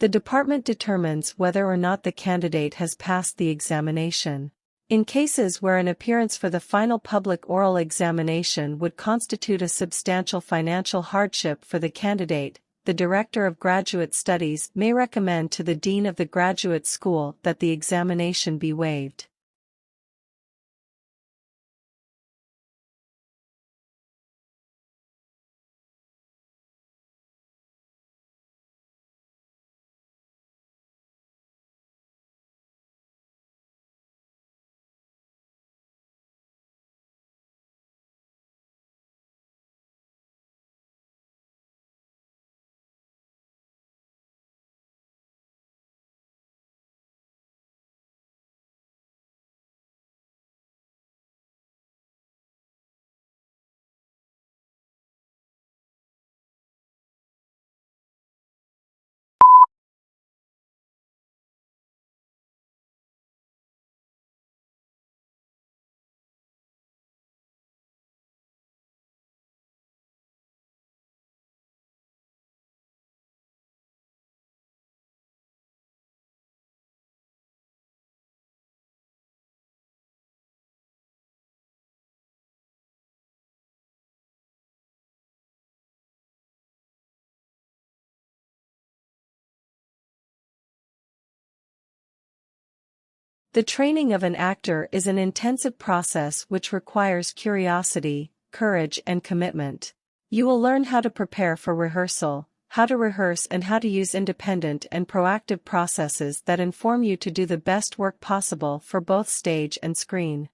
The department determines whether or not the candidate has passed the examination. In cases where an appearance for the final public oral examination would constitute a substantial financial hardship for the candidate, the Director of Graduate Studies may recommend to the Dean of the Graduate School that the examination be waived. The training of an actor is an intensive process which requires curiosity, courage, and commitment. You will learn how to prepare for rehearsal, how to rehearse, and how to use independent and proactive processes that inform you to do the best work possible for both stage and screen.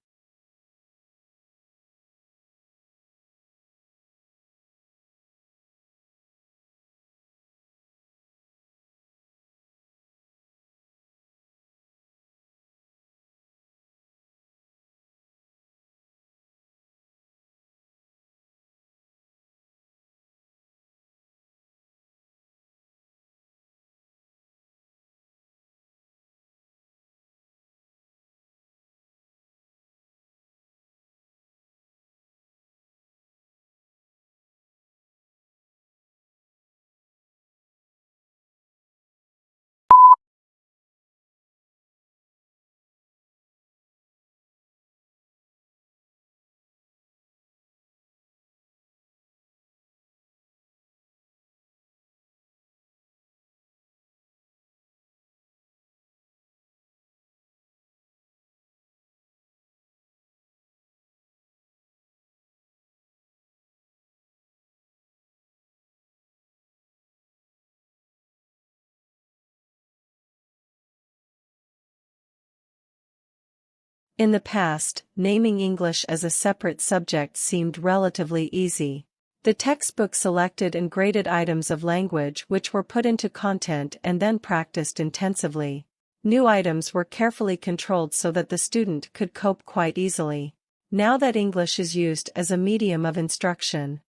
In the past, naming English as a separate subject seemed relatively easy. The textbook selected and graded items of language which were put into content and then practiced intensively. New items were carefully controlled so that the student could cope quite easily. Now that English is used as a medium of instruction,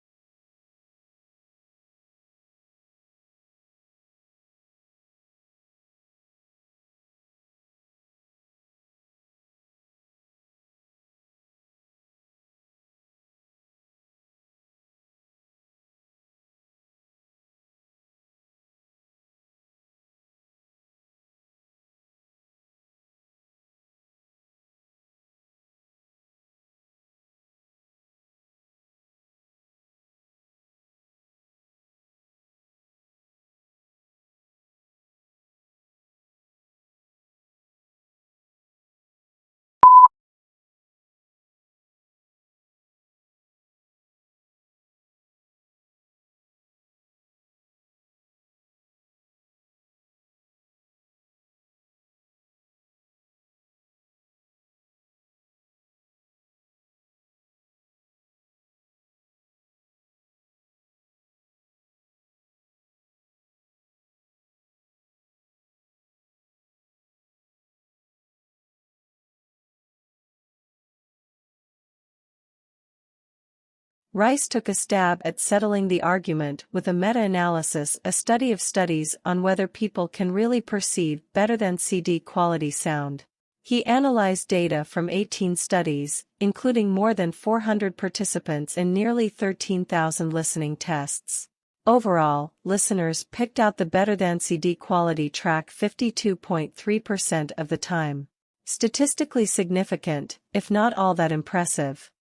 Rice took a stab at settling the argument with a meta-analysis, a study of studies on whether people can really perceive better than CD quality sound. He analyzed data from 18 studies, including more than 400 participants and nearly 13,000 listening tests. Overall, listeners picked out the better than CD quality track 52.3% of the time. Statistically significant, if not all that impressive.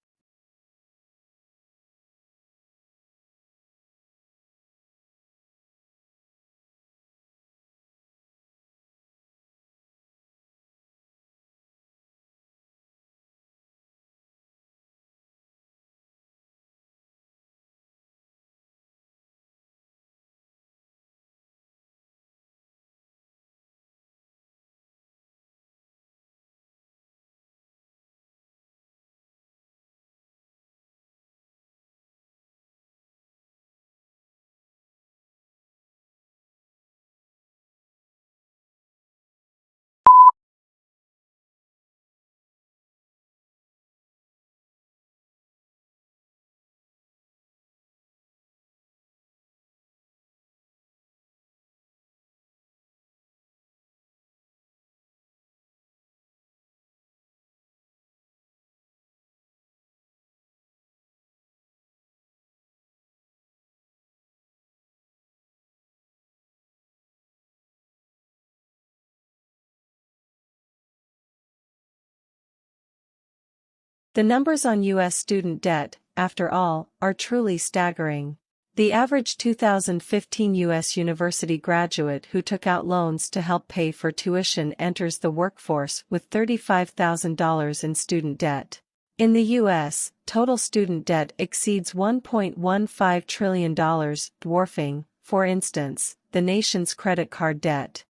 The numbers on U.S. student debt, after all, are truly staggering. The average 2015 U.S. university graduate who took out loans to help pay for tuition enters the workforce with $35,000 in student debt. In the U.S., total student debt exceeds $1.15 trillion, dwarfing, for instance, the nation's credit card debt.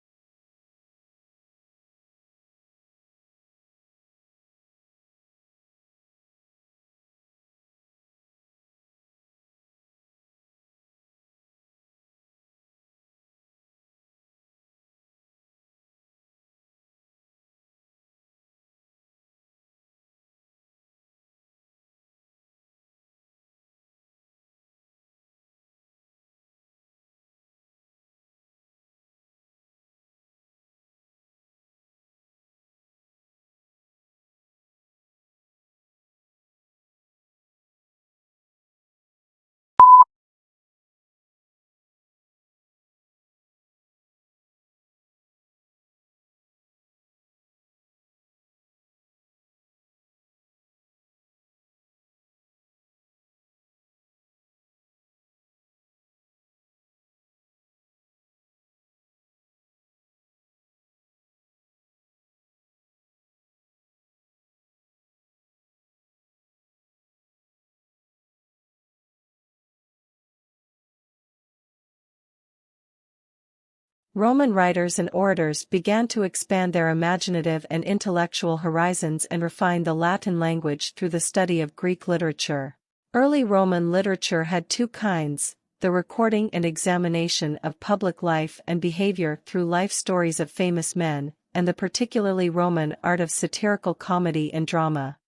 Roman writers and orators began to expand their imaginative and intellectual horizons and refine the Latin language through the study of Greek literature. Early Roman literature had two kinds: the recording and examination of public life and behavior through life stories of famous men, and the particularly Roman art of satirical comedy and drama.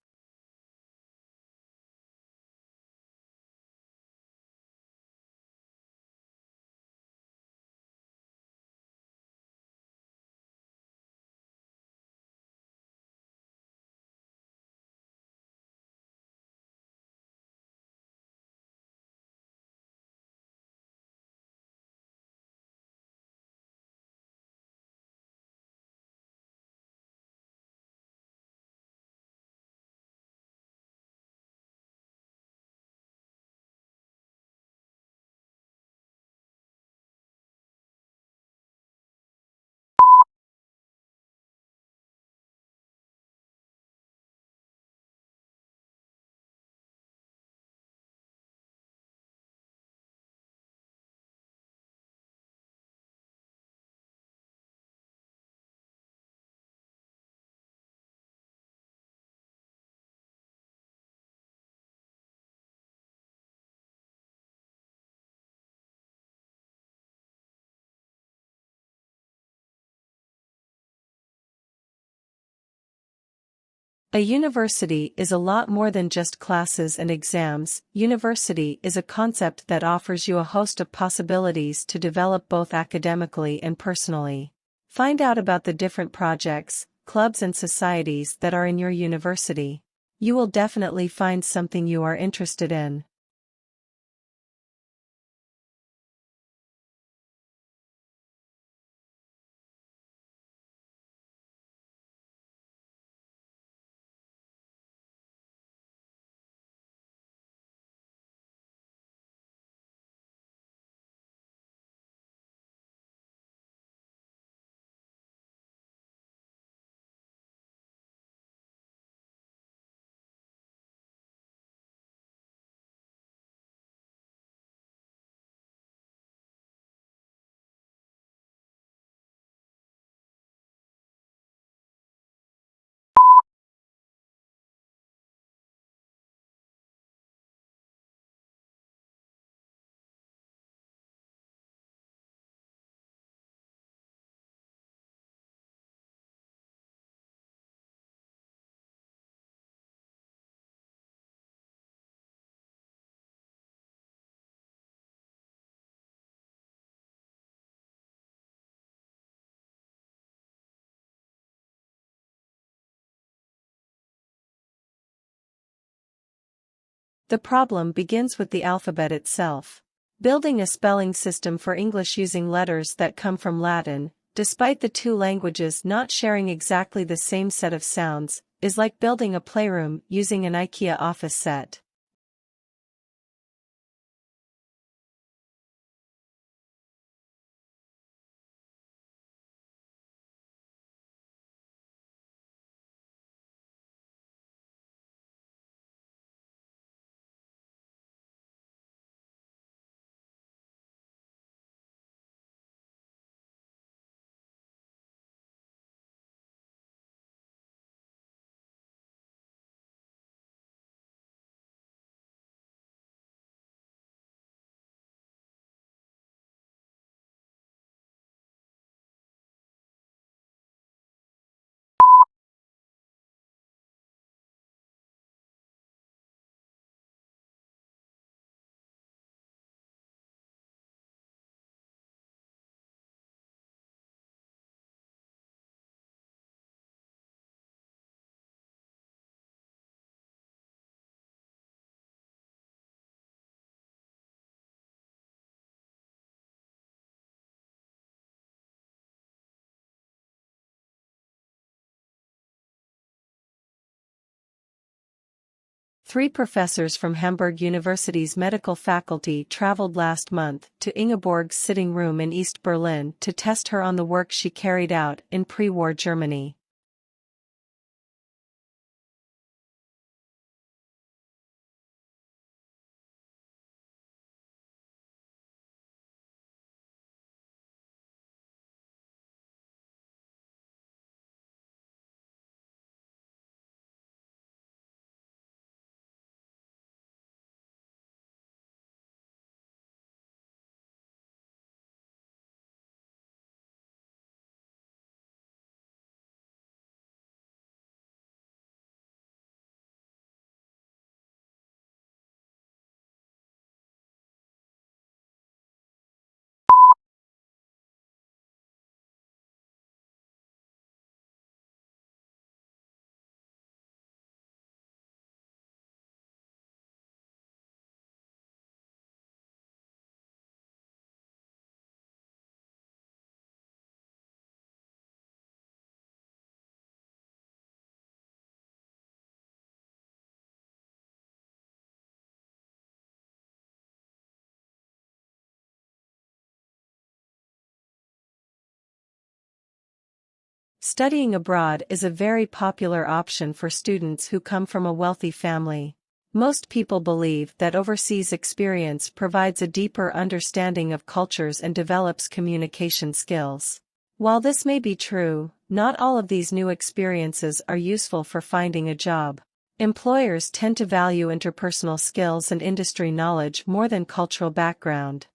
A university is a lot more than just classes and exams. University is a concept that offers you a host of possibilities to develop both academically and personally. Find out about the different projects, clubs and societies that are in your university. You will definitely find something you are interested in. The problem begins with the alphabet itself. Building a spelling system for English using letters that come from Latin, despite the two languages not sharing exactly the same set of sounds, is like building a playroom using an IKEA office set. Three professors from Hamburg University's medical faculty traveled last month to Ingeborg's sitting room in East Berlin to test her on the work she carried out in pre-war Germany. Studying abroad is a very popular option for students who come from a wealthy family. Most people believe that overseas experience provides a deeper understanding of cultures and develops communication skills. While this may be true, not all of these new experiences are useful for finding a job. Employers tend to value interpersonal skills and industry knowledge more than cultural background.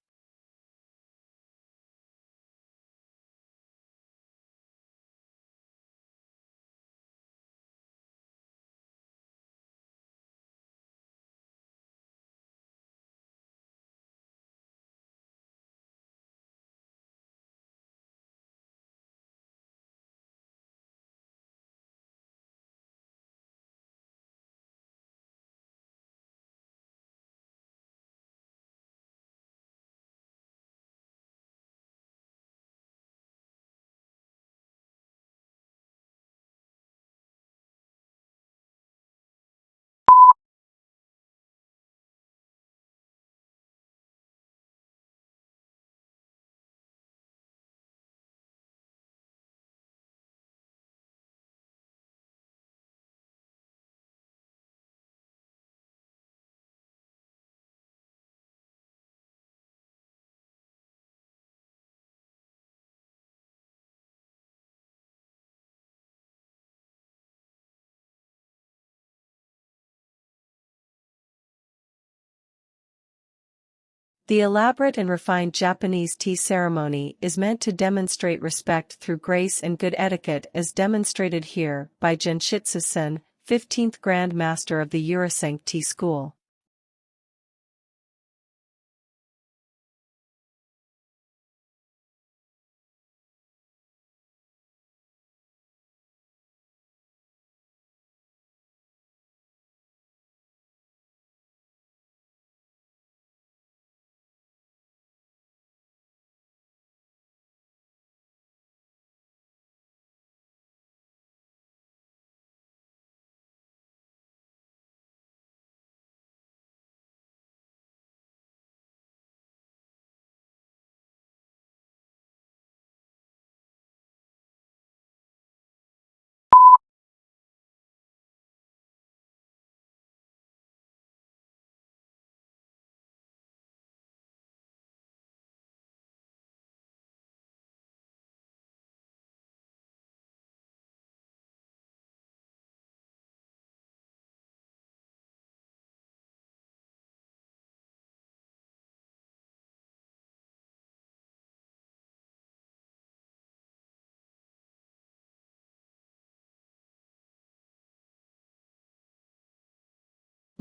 The elaborate and refined Japanese tea ceremony is meant to demonstrate respect through grace and good etiquette as demonstrated here by Genshitsu-sen, 15th Grand Master of the Urasenk Tea School.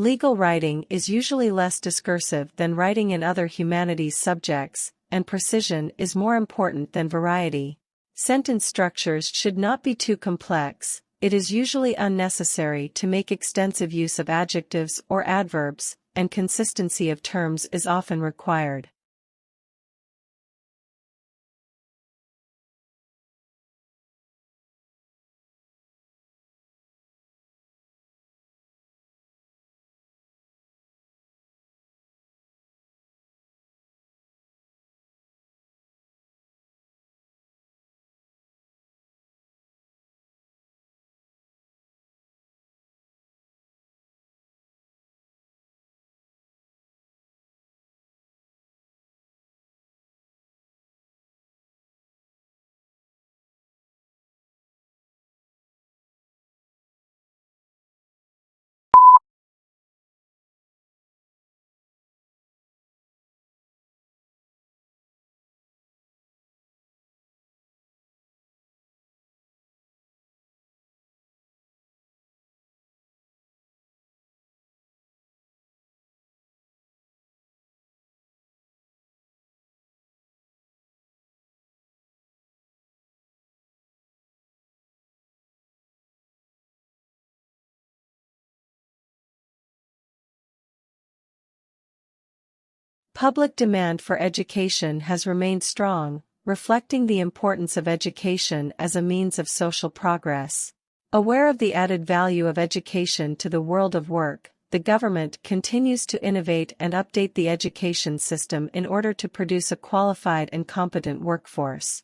Legal writing is usually less discursive than writing in other humanities subjects, and precision is more important than variety. Sentence structures should not be too complex. It is usually unnecessary to make extensive use of adjectives or adverbs, and consistency of terms is often required. Public demand for education has remained strong, reflecting the importance of education as a means of social progress. Aware of the added value of education to the world of work, the government continues to innovate and update the education system in order to produce a qualified and competent workforce.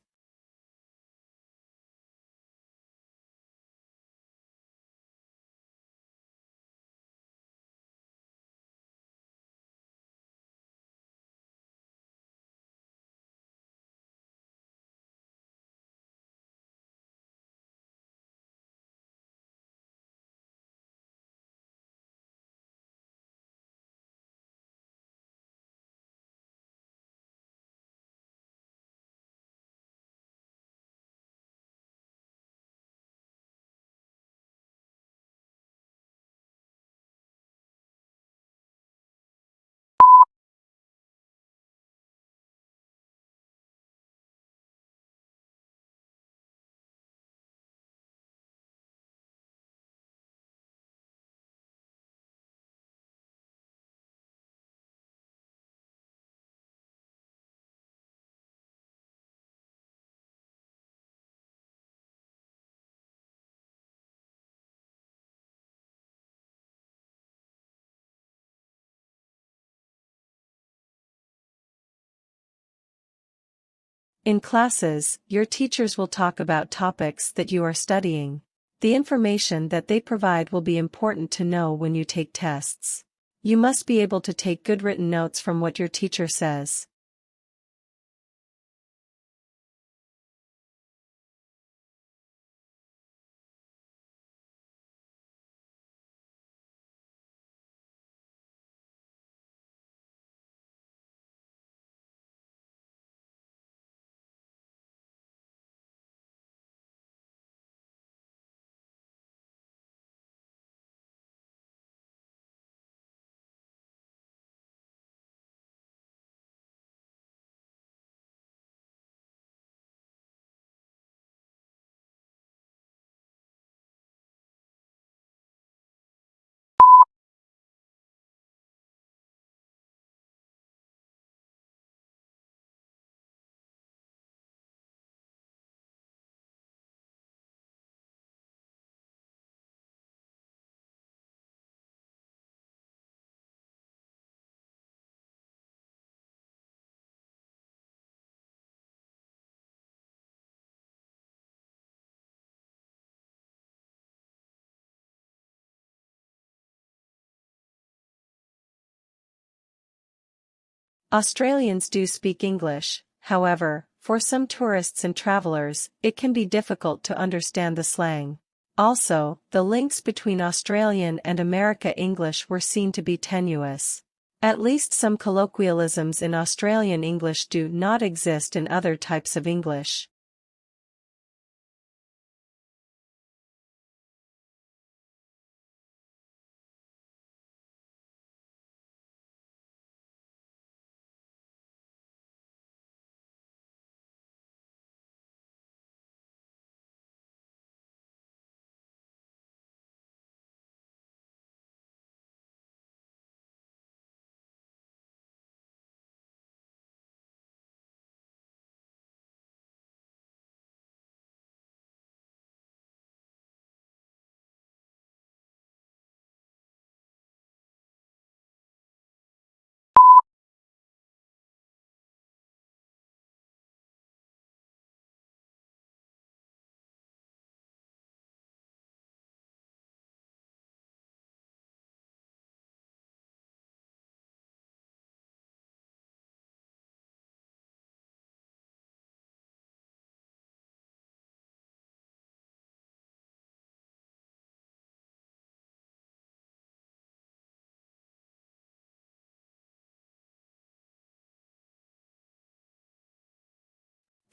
In classes, your teachers will talk about topics that you are studying. The information that they provide will be important to know when you take tests. You must be able to take good written notes from what your teacher says. Australians do speak English, however, for some tourists and travelers, it can be difficult to understand the slang. Also, the links between Australian and America English were seen to be tenuous. At least some colloquialisms in Australian English do not exist in other types of English.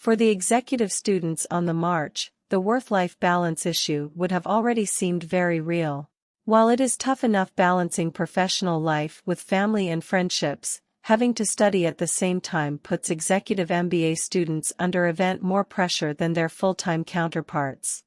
For the executive students on the march, the work-life balance issue would have already seemed very real. While it is tough enough balancing professional life with family and friendships, having to study at the same time puts executive MBA students under even more pressure than their full-time counterparts.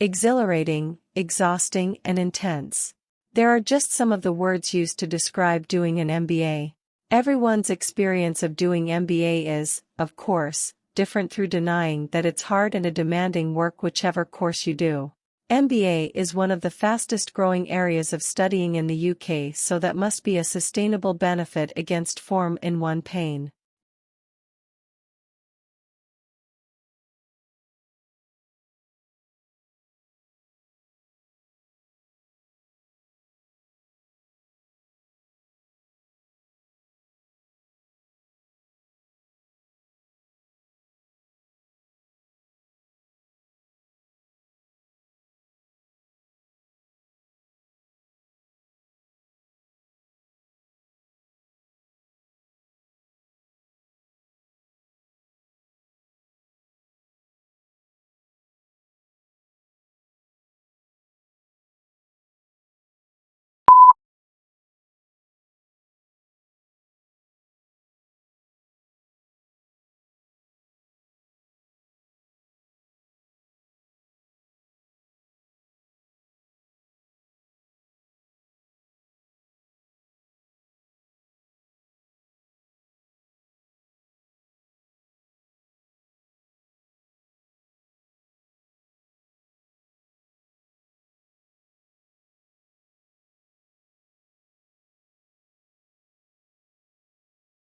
Exhilarating, exhausting, and intense. There are just some of the words used to describe doing an MBA. Everyone's experience of doing MBA is, of course, different through denying that it's hard and a demanding work whichever course you do. MBA is one of the fastest growing areas of studying in the UK, so that must be a sustainable benefit against form in one pain.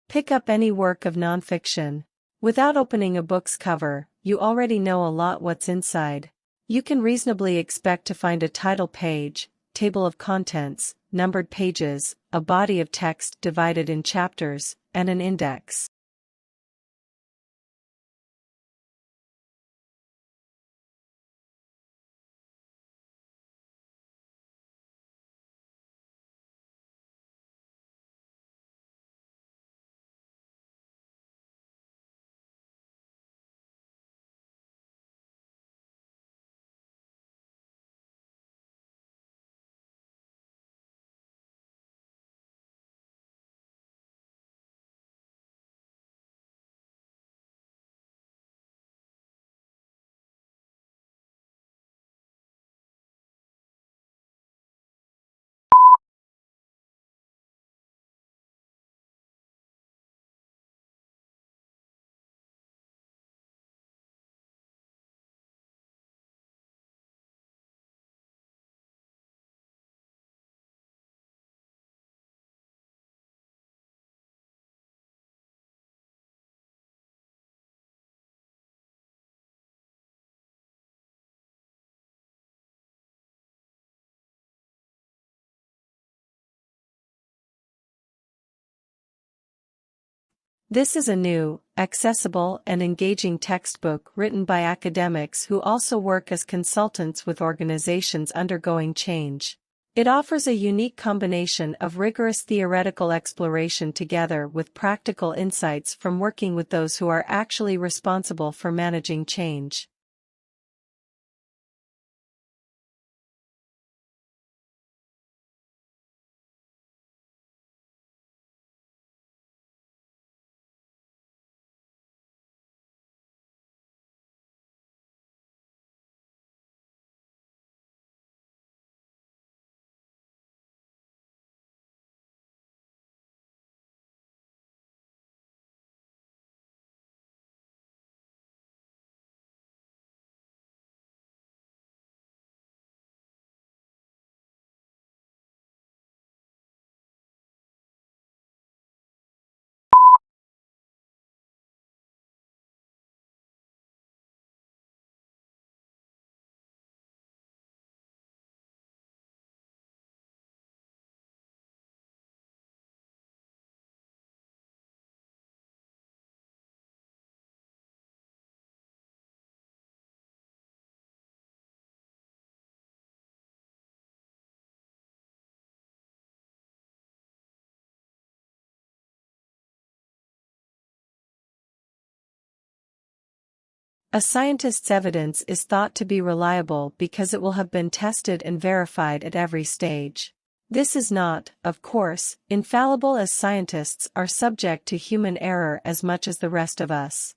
Pick up any work of nonfiction. Without opening a book's cover, you already know a lot what's inside. You can reasonably expect to find a title page, table of contents, numbered pages, a body of text divided in chapters, and an index. This is a new, accessible, and engaging textbook written by academics who also work as consultants with organizations undergoing change. It offers a unique combination of rigorous theoretical exploration together with practical insights from working with those who are actually responsible for managing change. A scientist's evidence is thought to be reliable because it will have been tested and verified at every stage. This is not, of course, infallible, as scientists are subject to human error as much as the rest of us.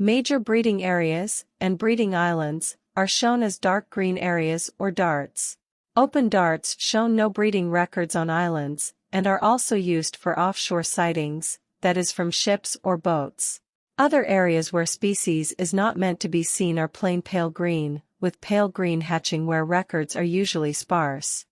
Major breeding areas and breeding islands are shown as dark green areas or darts. Open darts show no breeding records on islands, and are also used for offshore sightings, that is from ships or boats. Other areas where species is not meant to be seen are plain pale green, with pale green hatching where records are usually sparse.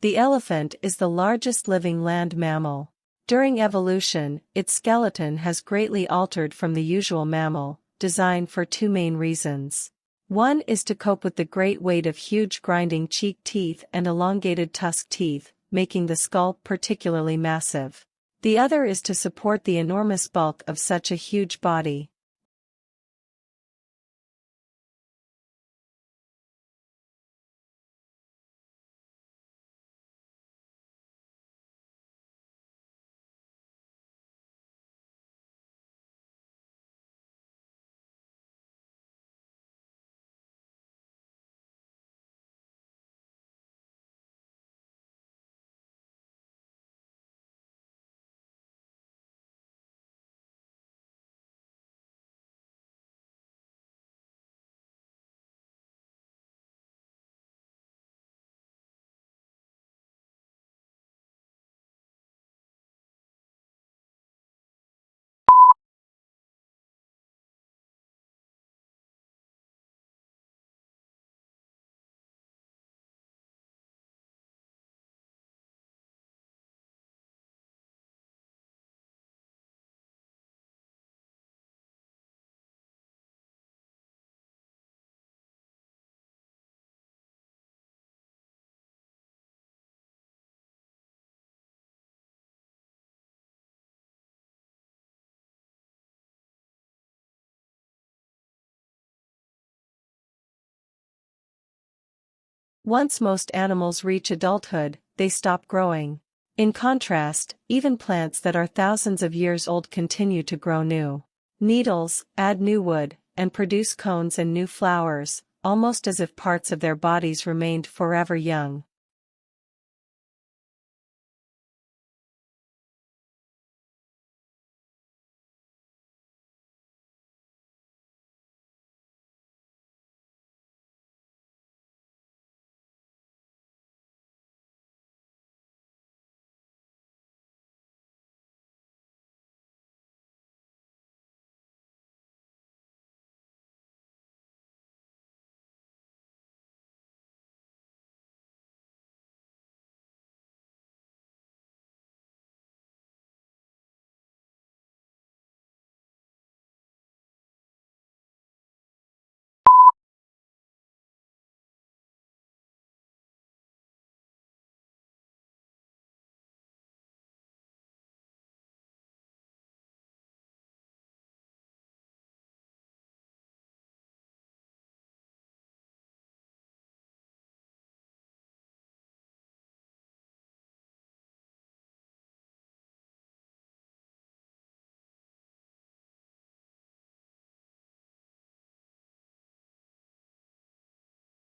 The elephant is the largest living land mammal. During evolution, its skeleton has greatly altered from the usual mammal design for two main reasons. One is to cope with the great weight of huge grinding cheek teeth and elongated tusk teeth, making the skull particularly massive. The other is to support the enormous bulk of such a huge body. Once most animals reach adulthood, they stop growing. In contrast, even plants that are thousands of years old continue to grow new needles, add new wood, and produce cones and new flowers, almost as if parts of their bodies remained forever young.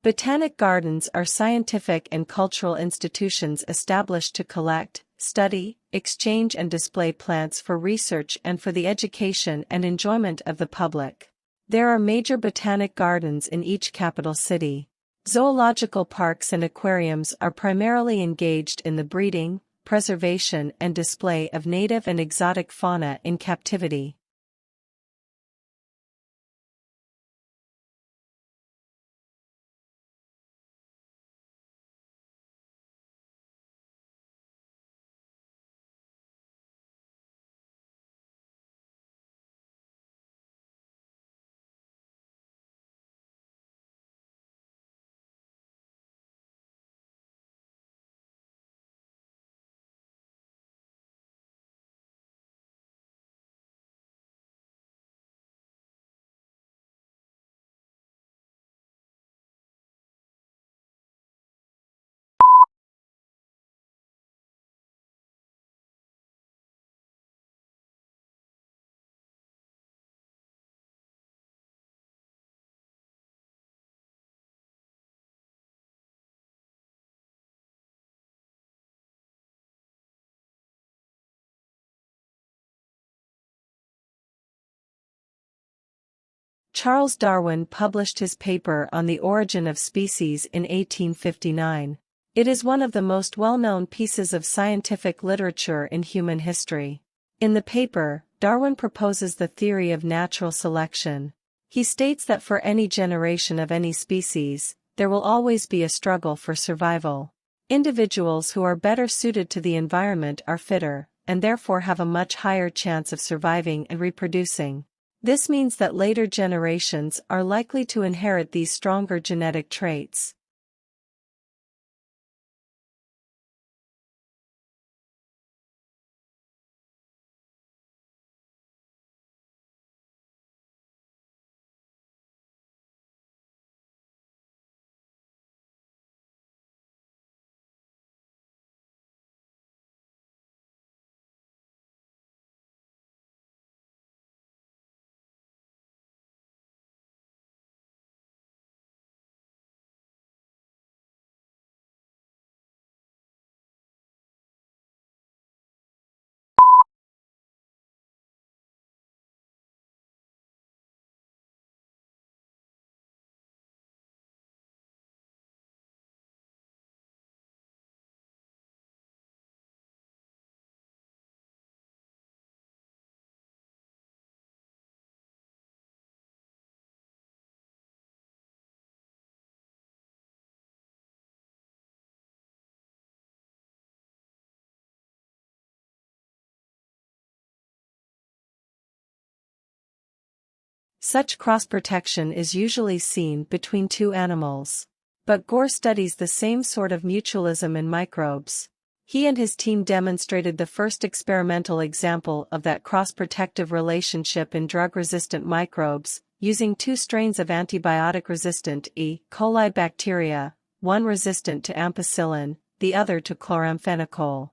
Botanic gardens are scientific and cultural institutions established to collect, study, exchange and display plants for research and for the education and enjoyment of the public. There are major botanic gardens in each capital city. Zoological parks and aquariums are primarily engaged in the breeding, preservation and display of native and exotic fauna in captivity. Charles Darwin published his paper on the origin of species in 1859. It is one of the most well-known pieces of scientific literature in human history. In the paper, Darwin proposes the theory of natural selection. He states that for any generation of any species, there will always be a struggle for survival. Individuals who are better suited to the environment are fitter, and therefore have a much higher chance of surviving and reproducing. This means that later generations are likely to inherit these stronger genetic traits. Such cross-protection is usually seen between two animals. But Gore studies the same sort of mutualism in microbes. He and his team demonstrated the first experimental example of that cross-protective relationship in drug-resistant microbes, using two strains of antibiotic-resistant E. coli bacteria, one resistant to ampicillin, the other to chloramphenicol.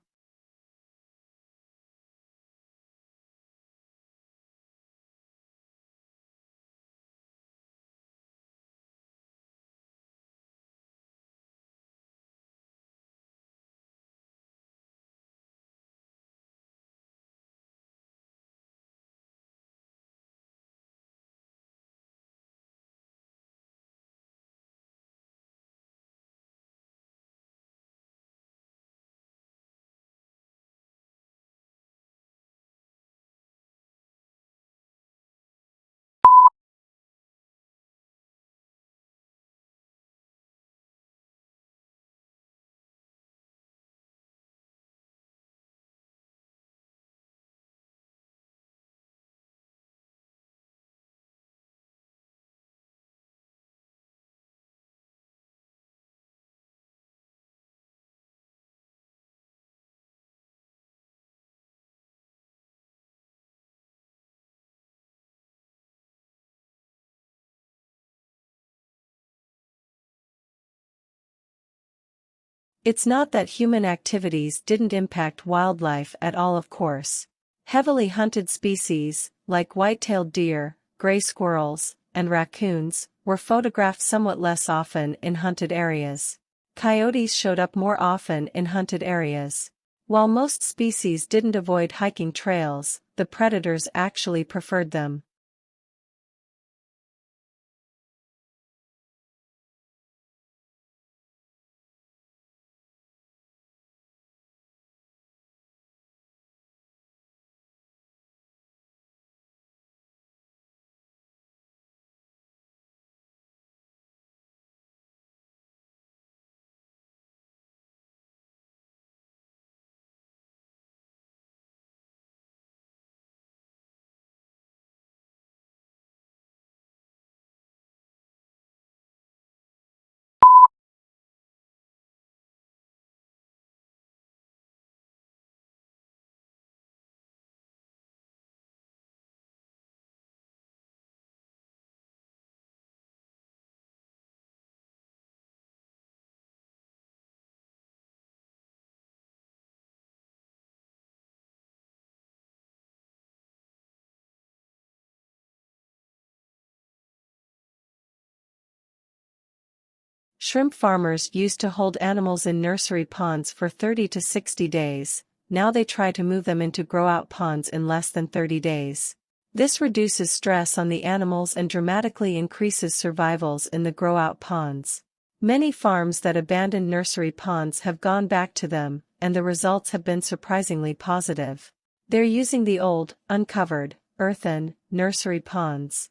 It's not that human activities didn't impact wildlife at all, of course. Heavily hunted species, like white-tailed deer, gray squirrels, and raccoons, were photographed somewhat less often in hunted areas. Coyotes showed up more often in hunted areas. While most species didn't avoid hiking trails, the predators actually preferred them. Shrimp farmers used to hold animals in nursery ponds for 30 to 60 days, now they try to move them into grow-out ponds in less than 30 days. This reduces stress on the animals and dramatically increases survivals in the grow-out ponds. Many farms that abandoned nursery ponds have gone back to them, and the results have been surprisingly positive. They're using the old, uncovered, earthen, nursery ponds.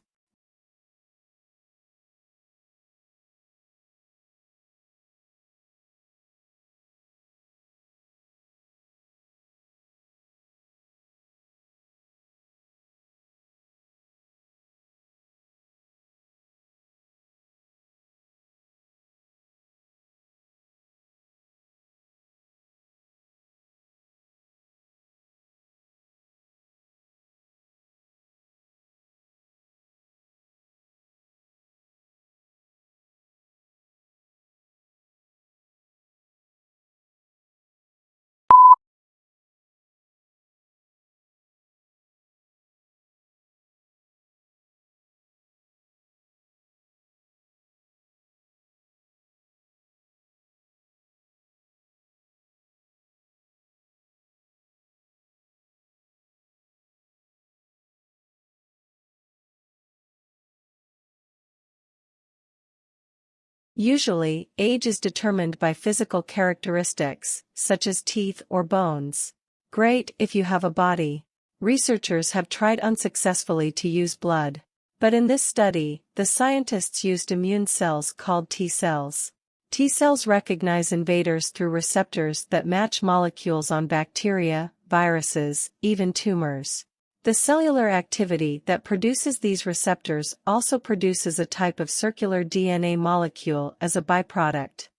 Usually, age is determined by physical characteristics, such as teeth or bones. Great if you have a body. Researchers have tried unsuccessfully to use blood. But in this study, the scientists used immune cells called T cells. T cells recognize invaders through receptors that match molecules on bacteria, viruses, even tumors. The cellular activity that produces these receptors also produces a type of circular DNA molecule as a byproduct.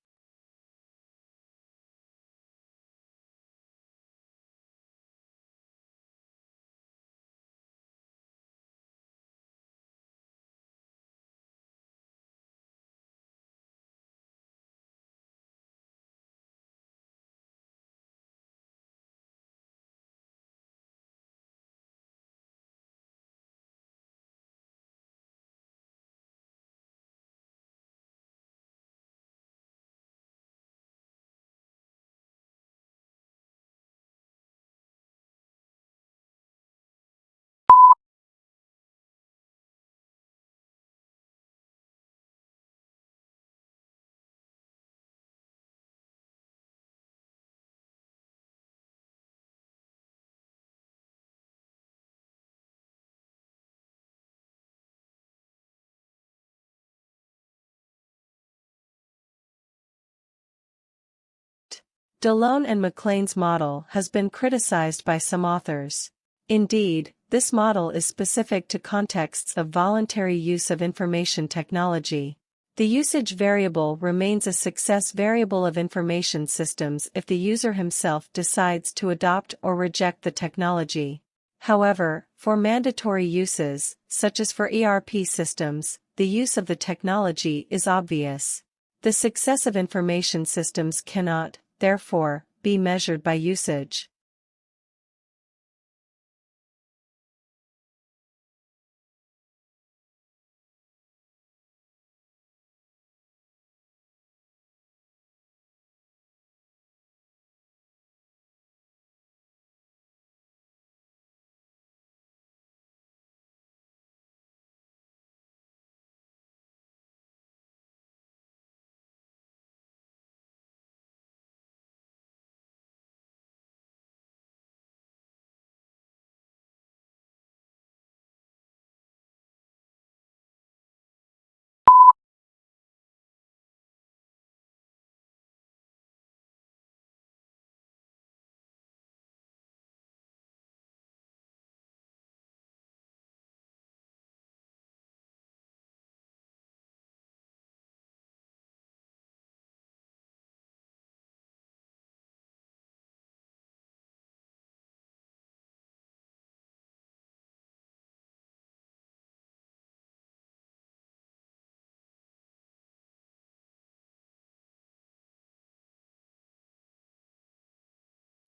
Delone and McLean's model has been criticized by some authors. Indeed, this model is specific to contexts of voluntary use of information technology. The usage variable remains a success variable of information systems if the user himself decides to adopt or reject the technology. However, for mandatory uses, such as for ERP systems, the use of the technology is obvious. The success of information systems cannot, therefore, be measured by usage.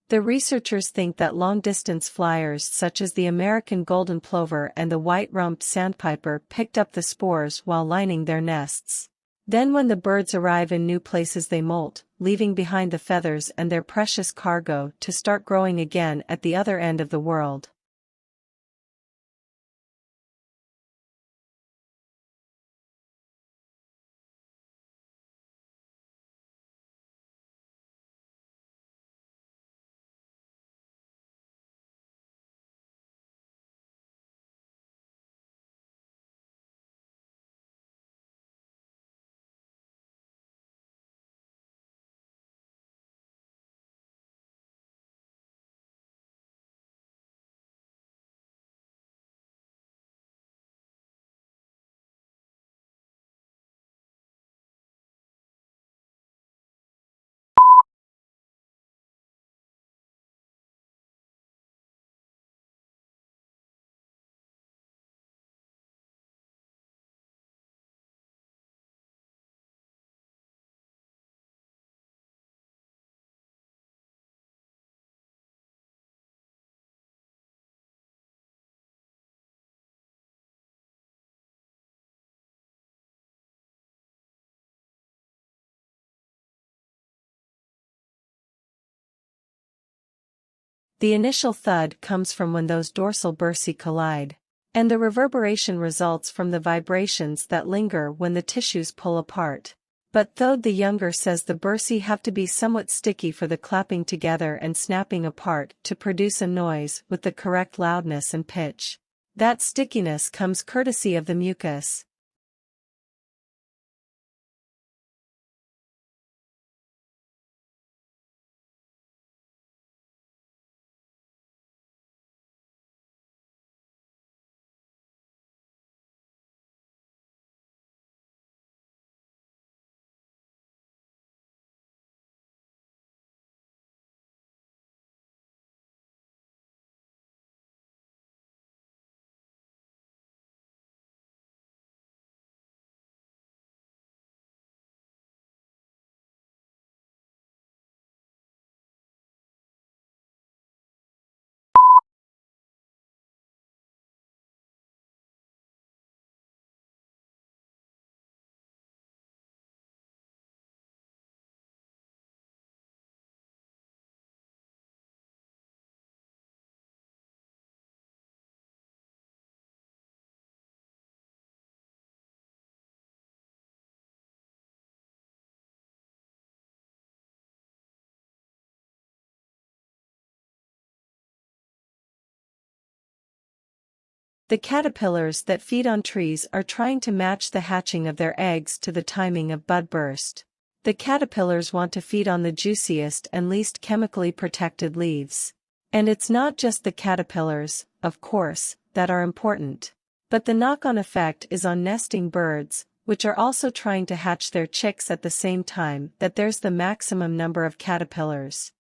The researchers think that long-distance flyers such as the American golden plover and the white-rumped sandpiper picked up the spores while lining their nests. Then when the birds arrive in new places they molt, leaving behind the feathers and their precious cargo to start growing again at the other end of the world. The initial thud comes from when those dorsal bursae collide, and the reverberation results from the vibrations that linger when the tissues pull apart. But Thode the Younger says the bursae have to be somewhat sticky for the clapping together and snapping apart to produce a noise with the correct loudness and pitch. That stickiness comes courtesy of the mucus. The caterpillars that feed on trees are trying to match the hatching of their eggs to the timing of bud burst. The caterpillars want to feed on the juiciest and least chemically protected leaves. And it's not just the caterpillars, of course, that are important. But the knock-on effect is on nesting birds, which are also trying to hatch their chicks at the same time that there's the maximum number of caterpillars.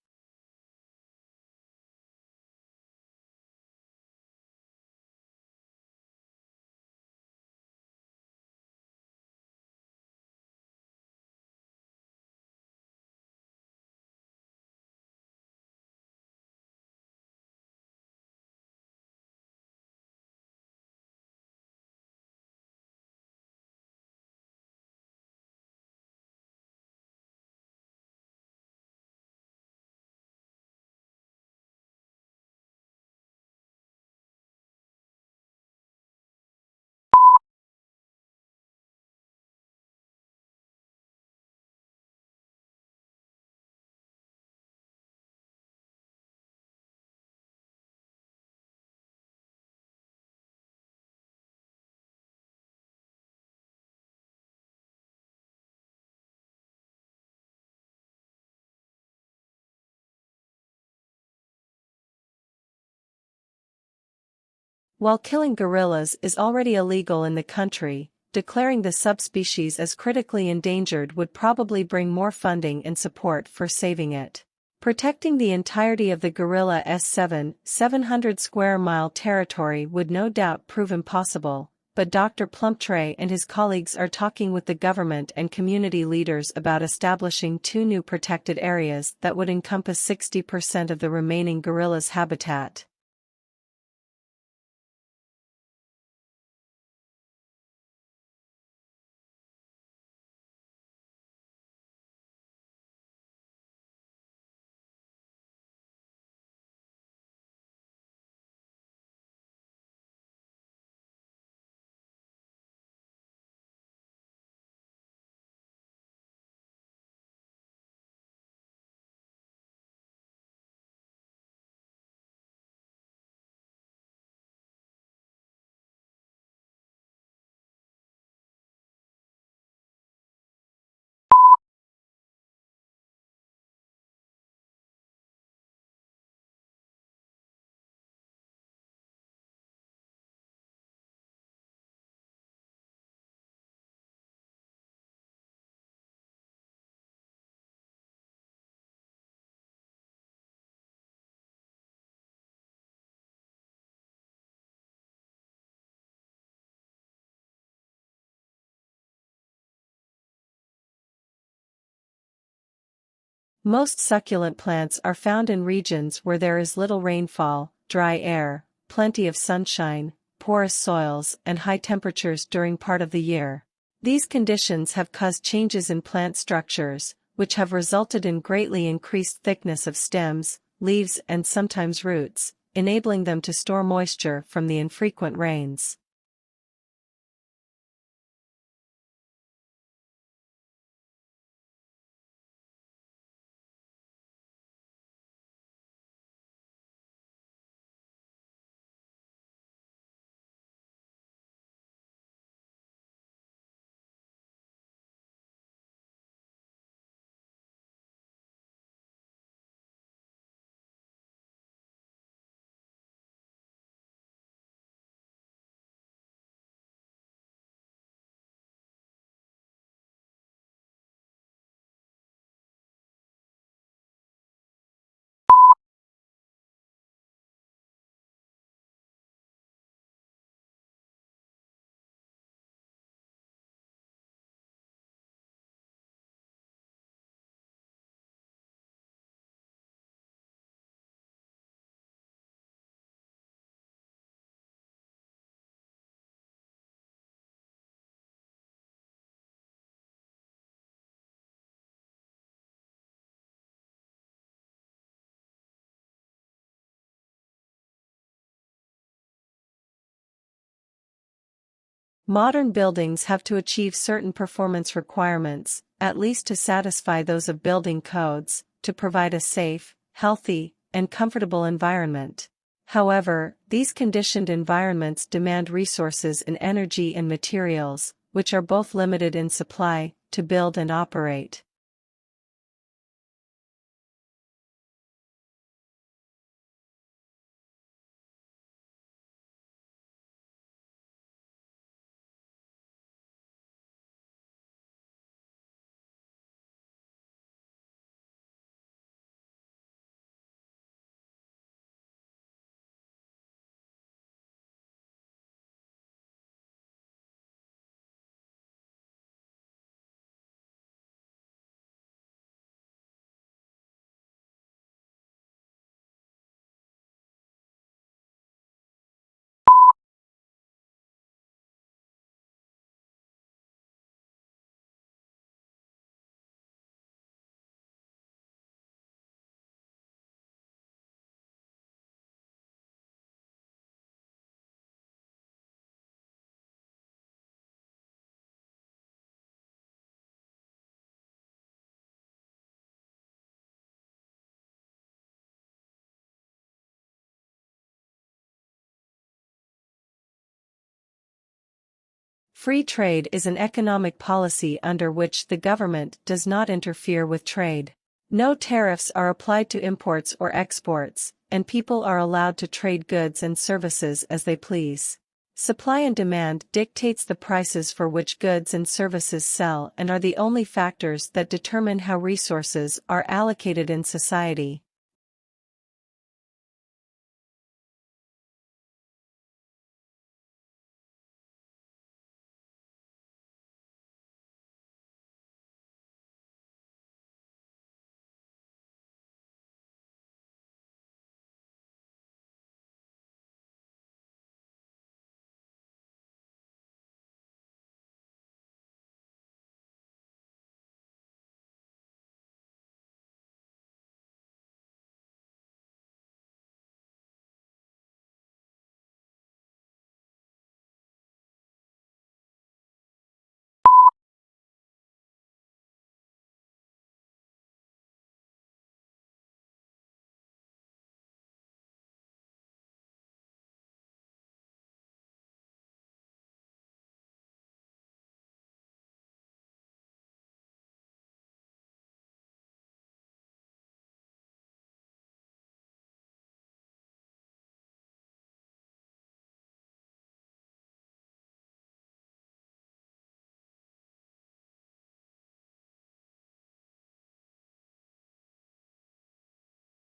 While killing gorillas is already illegal in the country, declaring the subspecies as critically endangered would probably bring more funding and support for saving it. Protecting the entirety of the gorilla 700 square mile territory would no doubt prove impossible, but Dr. Plumptre and his colleagues are talking with the government and community leaders about establishing 2 new protected areas that would encompass 60% of the remaining gorilla's habitat. Most succulent plants are found in regions where there is little rainfall, dry air, plenty of sunshine, porous soils, and high temperatures during part of the year. These conditions have caused changes in plant structures, which have resulted in greatly increased thickness of stems, leaves, and sometimes roots, enabling them to store moisture from the infrequent rains. Modern buildings have to achieve certain performance requirements, at least to satisfy those of building codes, to provide a safe, healthy, and comfortable environment. However, these conditioned environments demand resources in energy and materials, which are both limited in supply, to build and operate. Free trade is an economic policy under which the government does not interfere with trade. No tariffs are applied to imports or exports, and people are allowed to trade goods and services as they please. Supply and demand dictates the prices for which goods and services sell and are the only factors that determine how resources are allocated in society.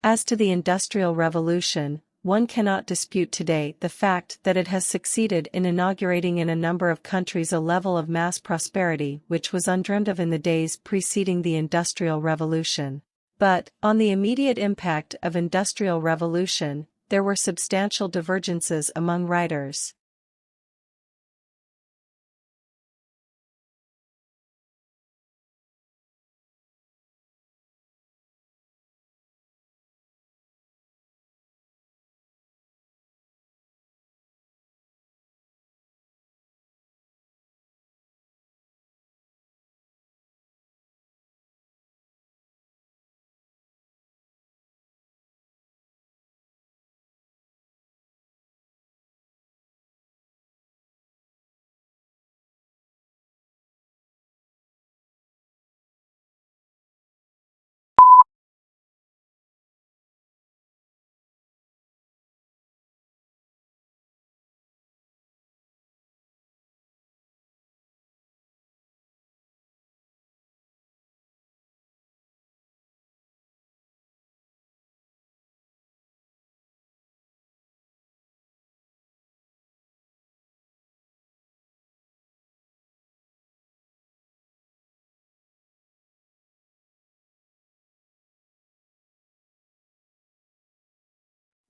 As to the Industrial Revolution, one cannot dispute today the fact that it has succeeded in inaugurating in a number of countries a level of mass prosperity which was undreamed of in the days preceding the Industrial Revolution. But, on the immediate impact of Industrial Revolution, there were substantial divergences among writers.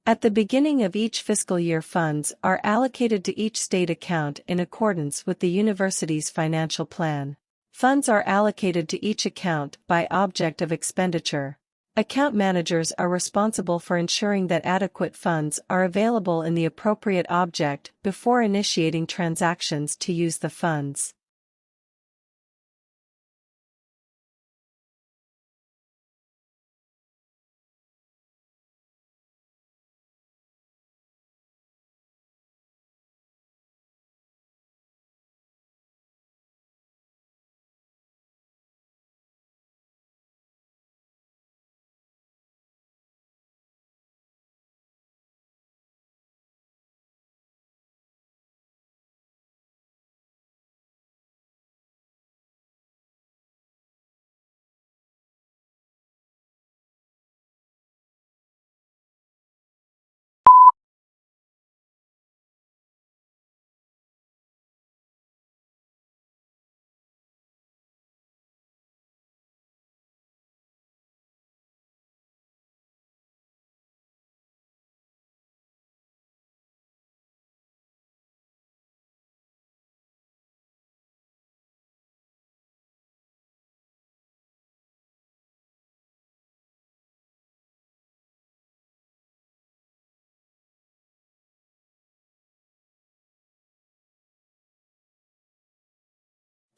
At the beginning of each fiscal year, funds are allocated to each state account in accordance with the university's financial plan. Funds are allocated to each account by object of expenditure. Account managers are responsible for ensuring that adequate funds are available in the appropriate object before initiating transactions to use the funds.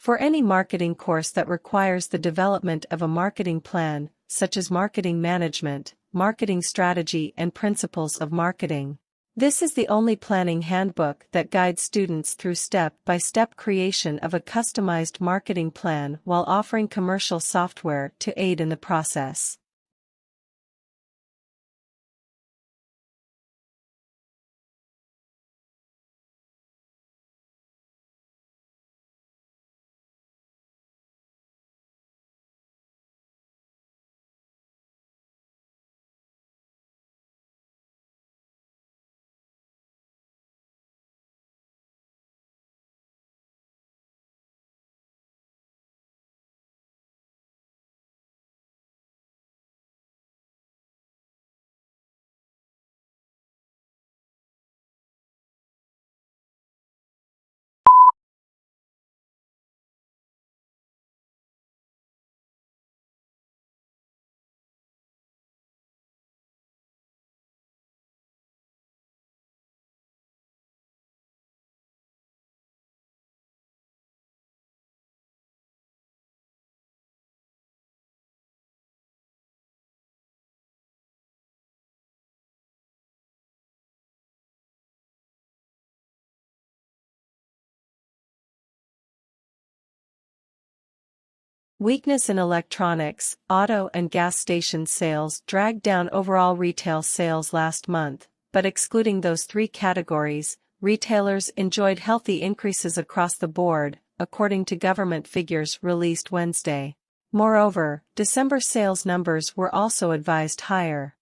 For any marketing course that requires the development of a marketing plan, such as marketing management, marketing strategy and principles of marketing, this is the only planning handbook that guides students through step-by-step creation of a customized marketing plan while offering commercial software to aid in the process. Weakness in electronics, auto and gas station sales dragged down overall retail sales last month, but excluding those three categories, retailers enjoyed healthy increases across the board, according to government figures released Wednesday. Moreover, December sales numbers were also advised higher.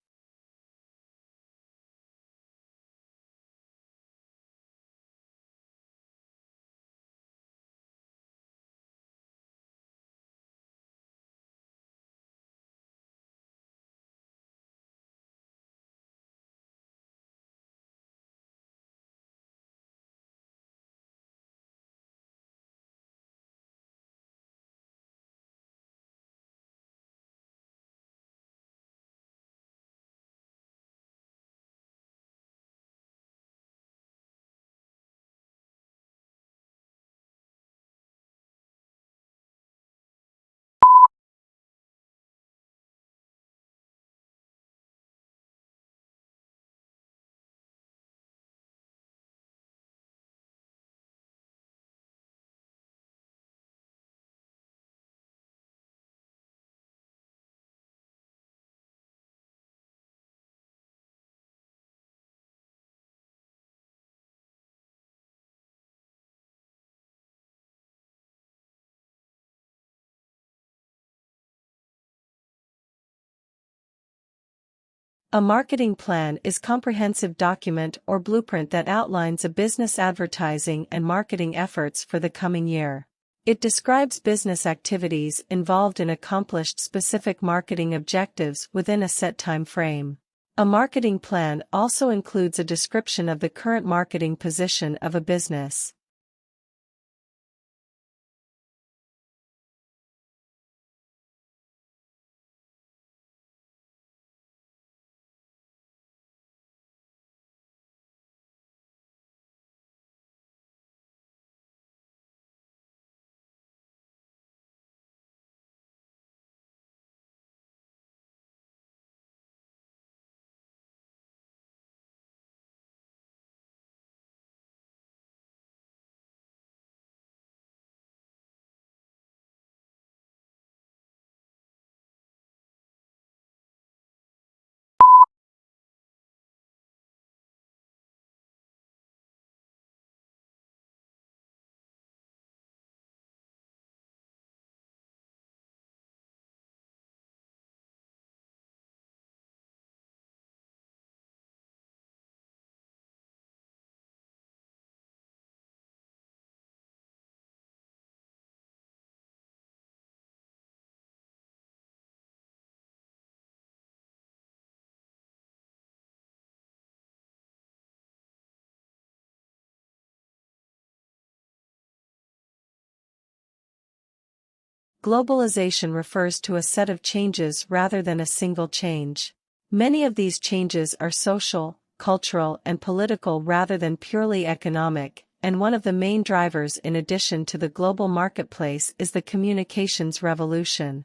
A marketing plan is a comprehensive document or blueprint that outlines a business advertising and marketing efforts for the coming year. It describes business activities involved in accomplished specific marketing objectives within a set time frame. A marketing plan also includes a description of the current marketing position of a business. Globalization refers to a set of changes rather than a single change. Many of these changes are social, cultural, and political rather than purely economic, and one of the main drivers in addition to the global marketplace is the communications revolution.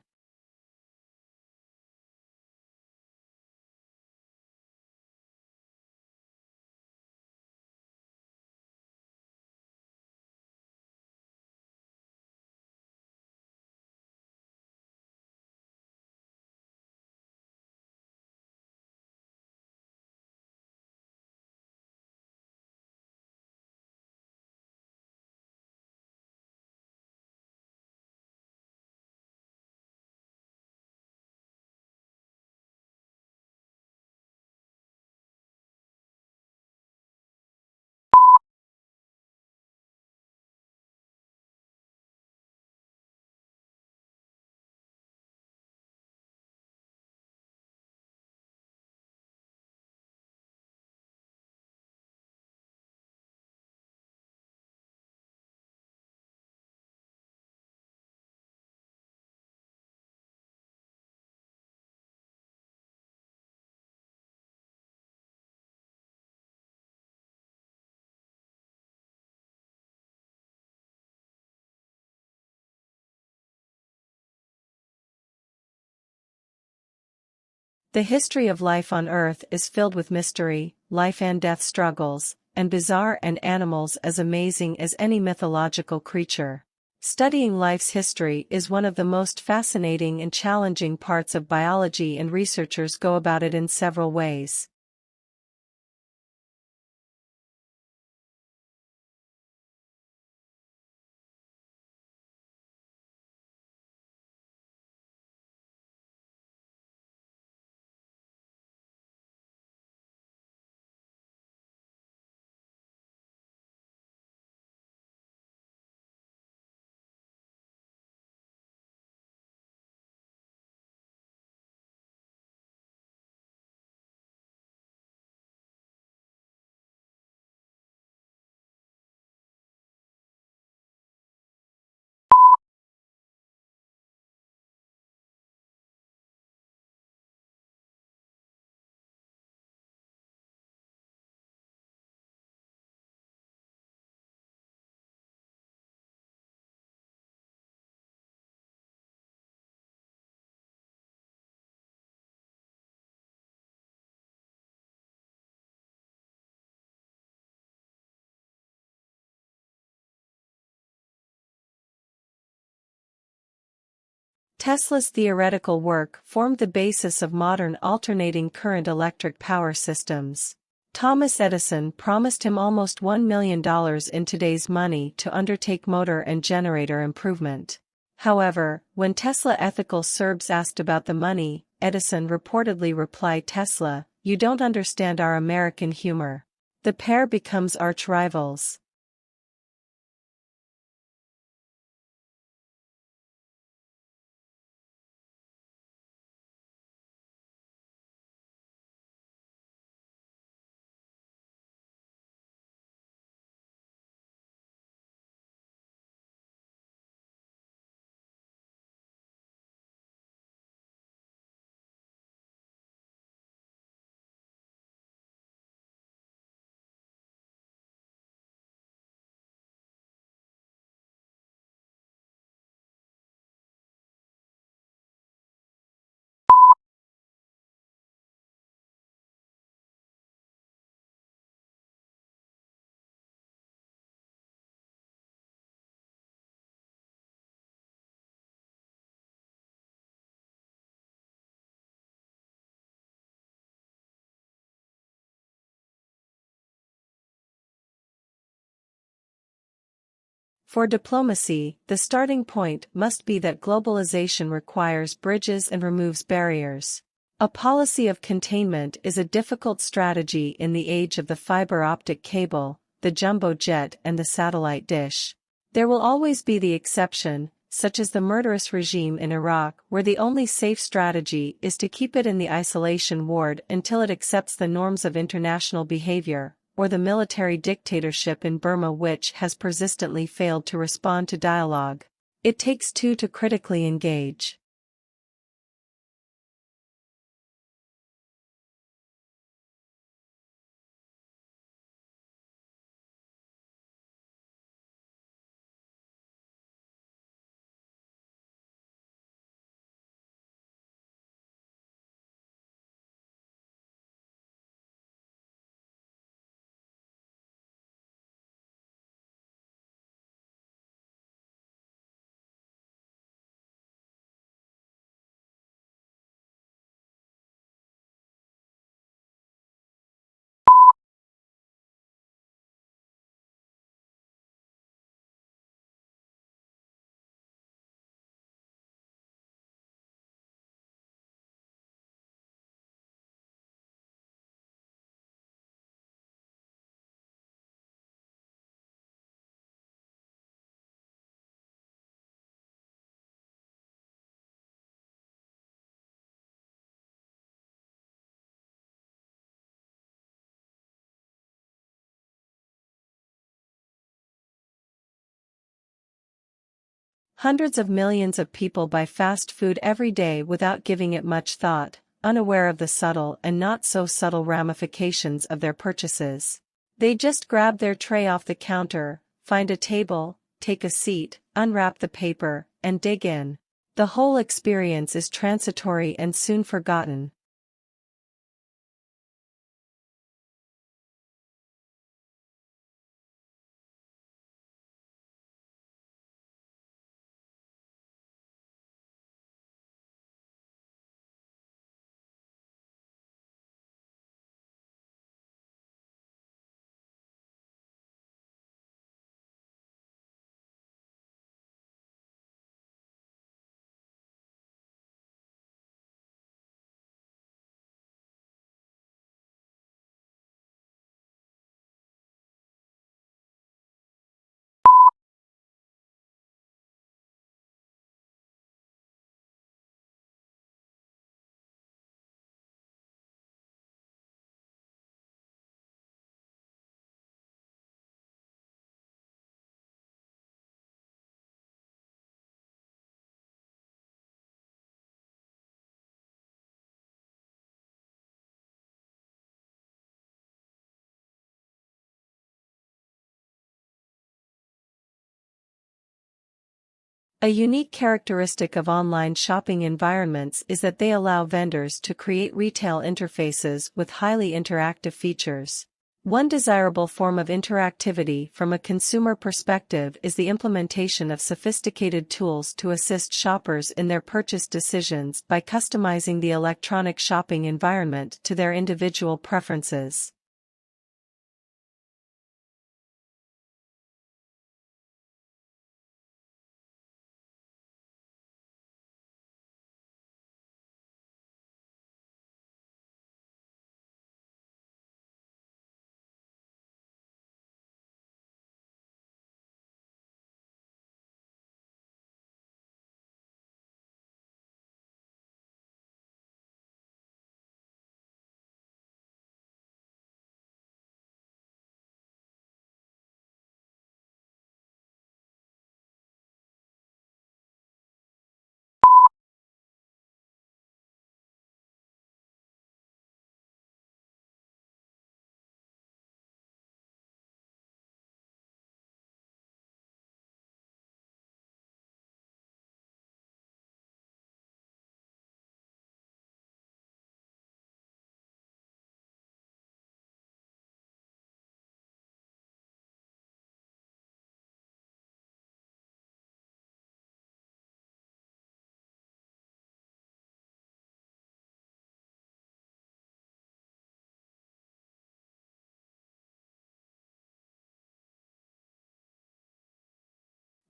The history of life on Earth is filled with mystery, life and death struggles, and bizarre and animals as amazing as any mythological creature. Studying life's history is one of the most fascinating and challenging parts of biology, and researchers go about it in several ways. Tesla's theoretical work formed the basis of modern alternating current electric power systems. Thomas Edison promised him almost $1 million in today's money to undertake motor and generator improvement. However, when Tesla ethical serbs asked about the money, Edison reportedly replied, "Tesla, you don't understand our American humor. The pair becomes arch rivals. For diplomacy, the starting point must be that globalization requires bridges and removes barriers. A policy of containment is a difficult strategy in the age of the fiber optic cable, the jumbo jet and the satellite dish. There will always be the exception, such as the murderous regime in Iraq, where the only safe strategy is to keep it in the isolation ward until it accepts the norms of international behavior, or the military dictatorship in Burma which has persistently failed to respond to dialogue. It takes two to critically engage. Hundreds of millions of people buy fast food every day without giving it much thought, unaware of the subtle and not so subtle ramifications of their purchases. They just grab their tray off the counter, find a table, take a seat, unwrap the paper, and dig in. The whole experience is transitory and soon forgotten. A unique characteristic of online shopping environments is that they allow vendors to create retail interfaces with highly interactive features. One desirable form of interactivity from a consumer perspective is the implementation of sophisticated tools to assist shoppers in their purchase decisions by customizing the electronic shopping environment to their individual preferences.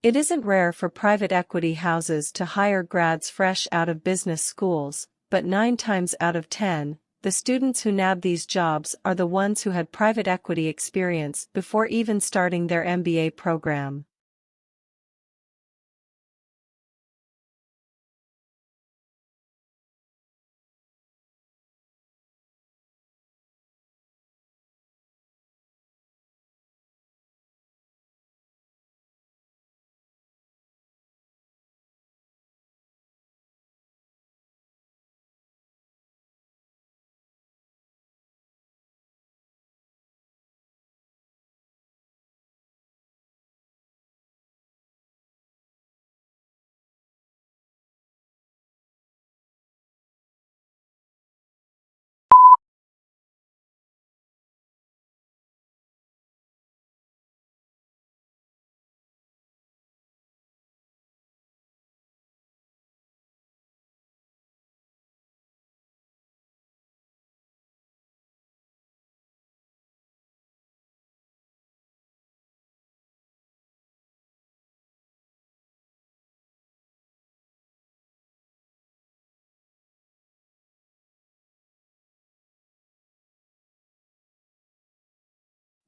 It isn't rare for private equity houses to hire grads fresh out of business schools, but 9 times out of 10, the students who nab these jobs are the ones who had private equity experience before even starting their MBA program.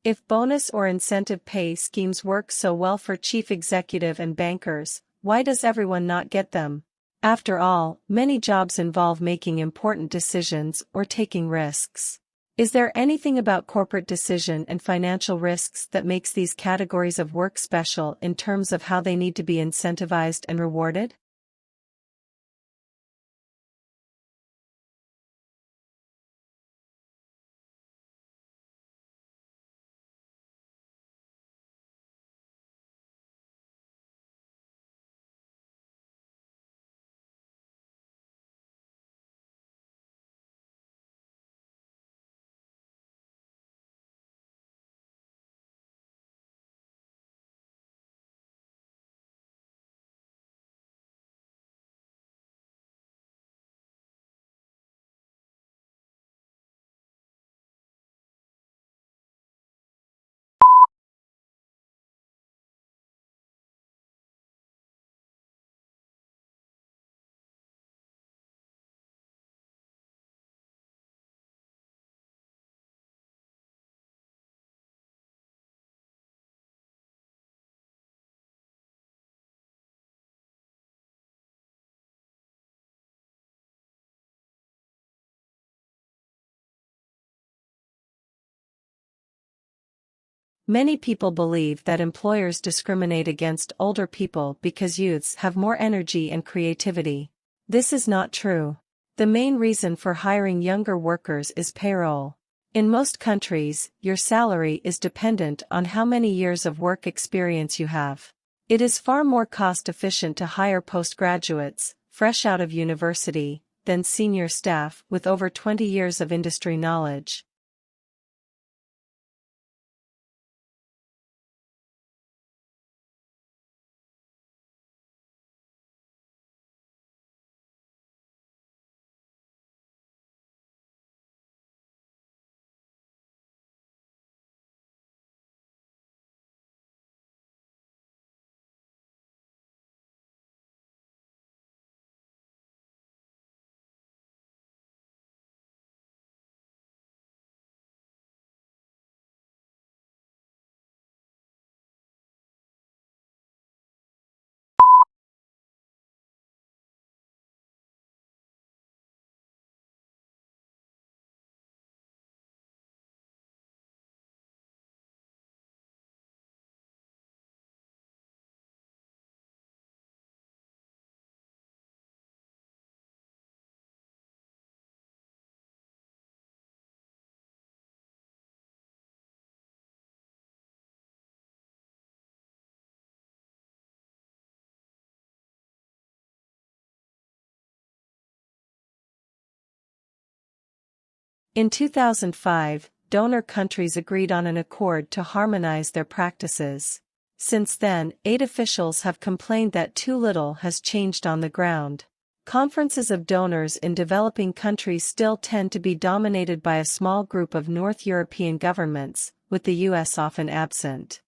If bonus or incentive pay schemes work so well for chief executive and bankers, why does everyone not get them? After all, many jobs involve making important decisions or taking risks. Is there anything about corporate decision and financial risks that makes these categories of work special in terms of how they need to be incentivized and rewarded? Many people believe that employers discriminate against older people because youths have more energy and creativity. This is not true. The main reason for hiring younger workers is payroll. In most countries, your salary is dependent on how many years of work experience you have. It is far more cost-efficient to hire postgraduates, fresh out of university, than senior staff with over 20 years of industry knowledge. In 2005, donor countries agreed on an accord to harmonize their practices. Since then, 8 officials have complained that too little has changed on the ground. Conferences of donors in developing countries still tend to be dominated by a small group of North European governments, with the US often absent.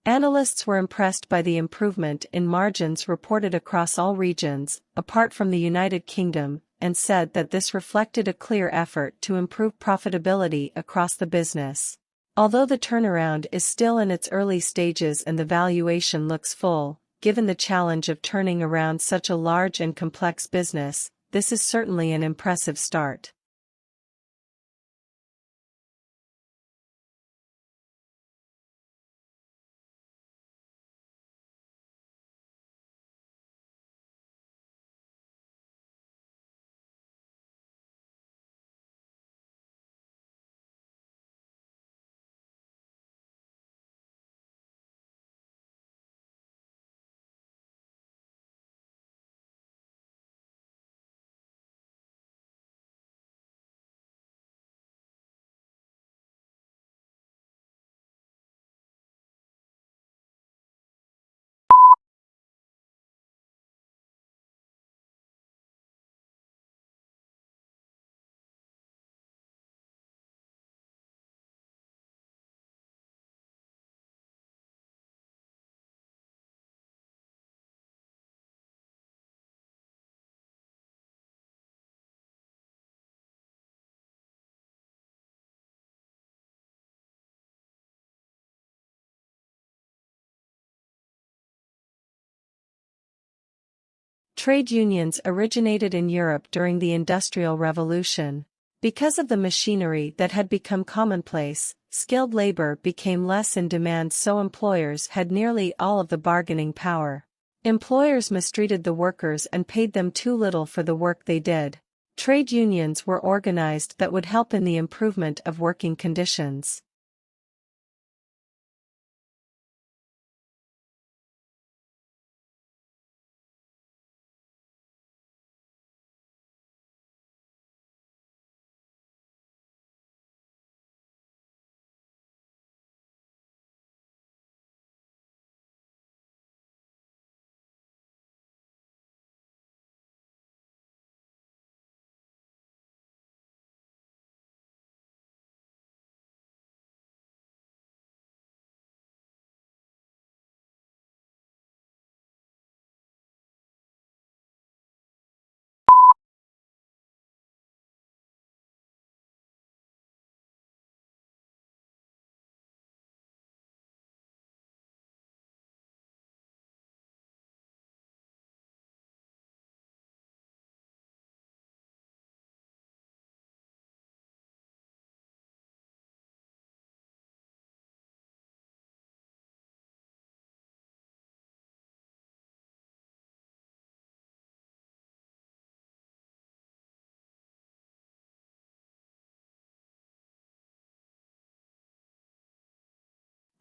Analysts were impressed by the improvement in margins reported across all regions, apart from the United Kingdom, and said that this reflected a clear effort to improve profitability across the business. Although the turnaround is still in its early stages and the valuation looks full, given the challenge of turning around such a large and complex business, this is certainly an impressive start. Trade unions originated in Europe during the Industrial Revolution. Because of the machinery that had become commonplace, skilled labor became less in demand, so employers had nearly all of the bargaining power. Employers mistreated the workers and paid them too little for the work they did. Trade unions were organized that would help in the improvement of working conditions.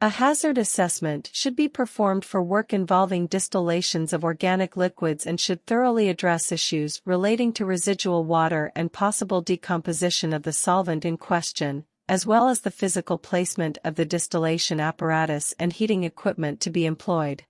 A hazard assessment should be performed for work involving distillations of organic liquids and should thoroughly address issues relating to residual water and possible decomposition of the solvent in question, as well as the physical placement of the distillation apparatus and heating equipment to be employed.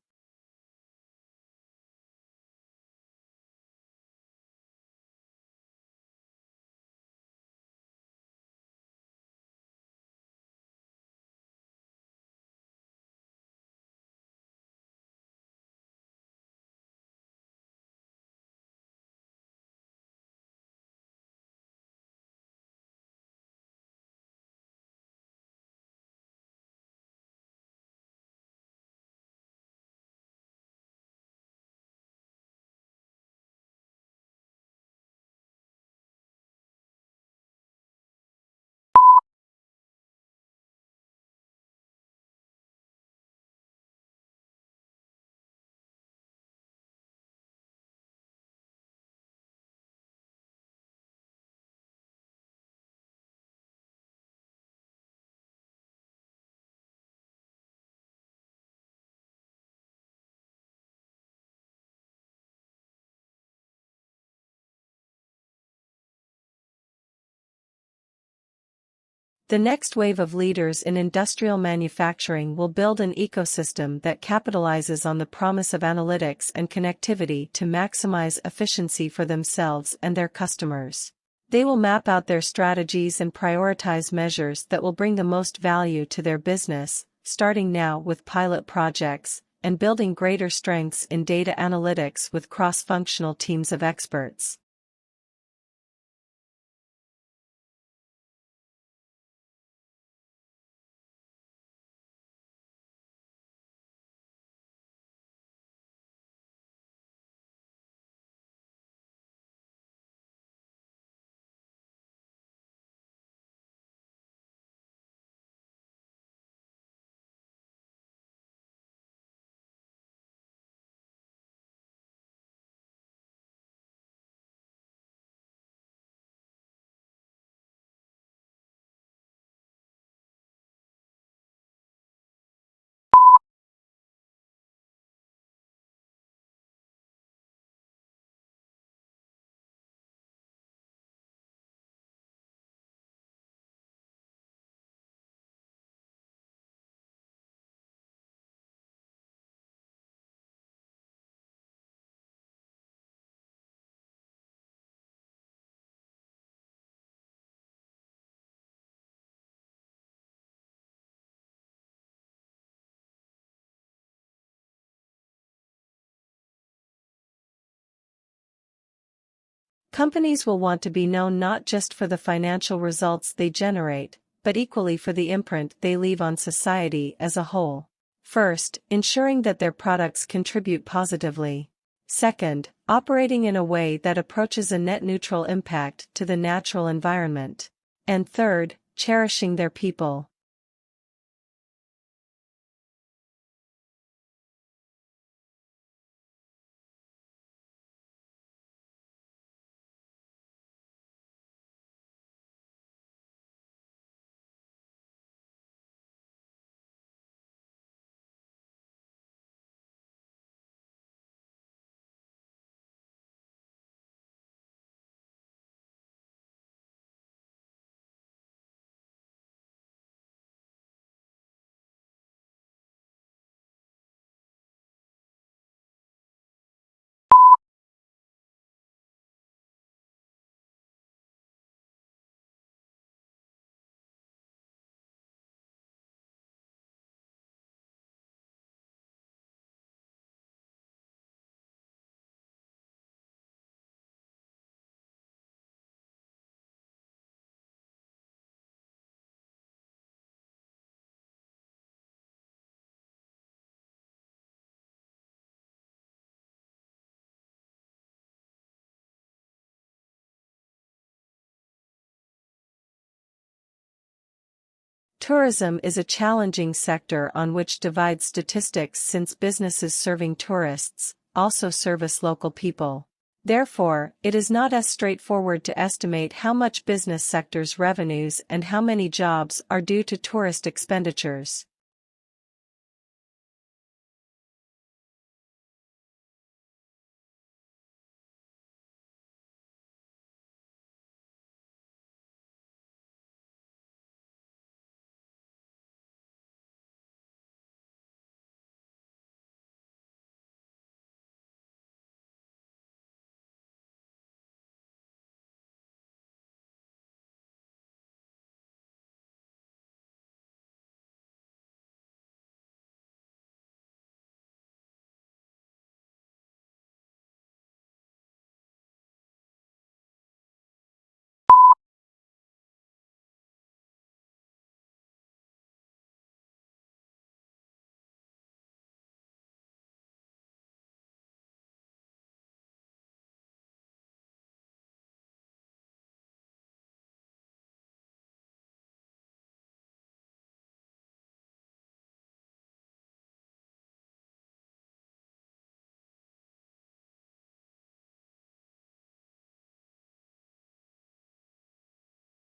The next wave of leaders in industrial manufacturing will build an ecosystem that capitalizes on the promise of analytics and connectivity to maximize efficiency for themselves and their customers. They will map out their strategies and prioritize measures that will bring the most value to their business, starting now with pilot projects, and building greater strengths in data analytics with cross-functional teams of experts. Companies will want to be known not just for the financial results they generate, but equally for the imprint they leave on society as a whole. First, ensuring that their products contribute positively. Second, operating in a way that approaches a net neutral impact to the natural environment. And third, cherishing their people. Tourism is a challenging sector on which divide statistics since businesses serving tourists also service local people. Therefore, it is not as straightforward to estimate how much business sector's revenues and how many jobs are due to tourist expenditures.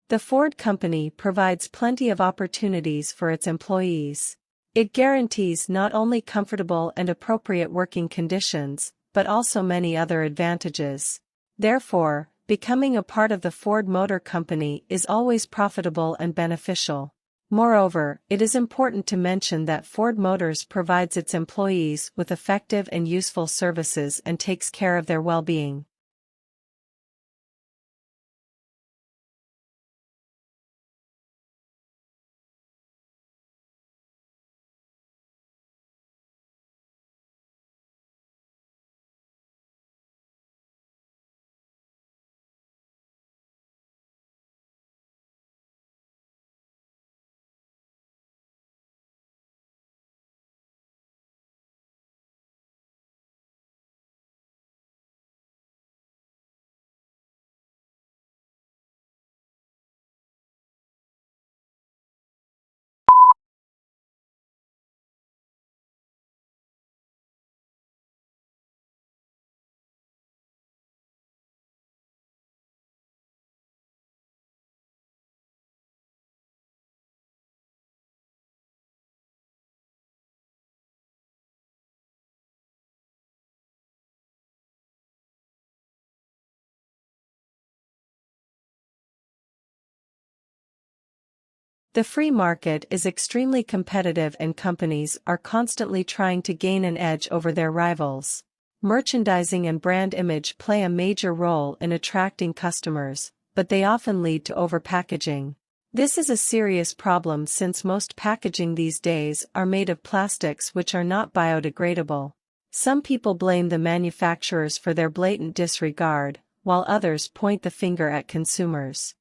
The Ford Company provides plenty of opportunities for its employees. It guarantees not only comfortable and appropriate working conditions, but also many other advantages. Therefore, becoming a part of the Ford Motor Company is always profitable and beneficial. Moreover, it is important to mention that Ford Motors provides its employees with effective and useful services and takes care of their well-being. The free market is extremely competitive and companies are constantly trying to gain an edge over their rivals. Merchandising and brand image play a major role in attracting customers, but they often lead to overpackaging. This is a serious problem since most packaging these days are made of plastics which are not biodegradable. Some people blame the manufacturers for their blatant disregard, while others point the finger at consumers.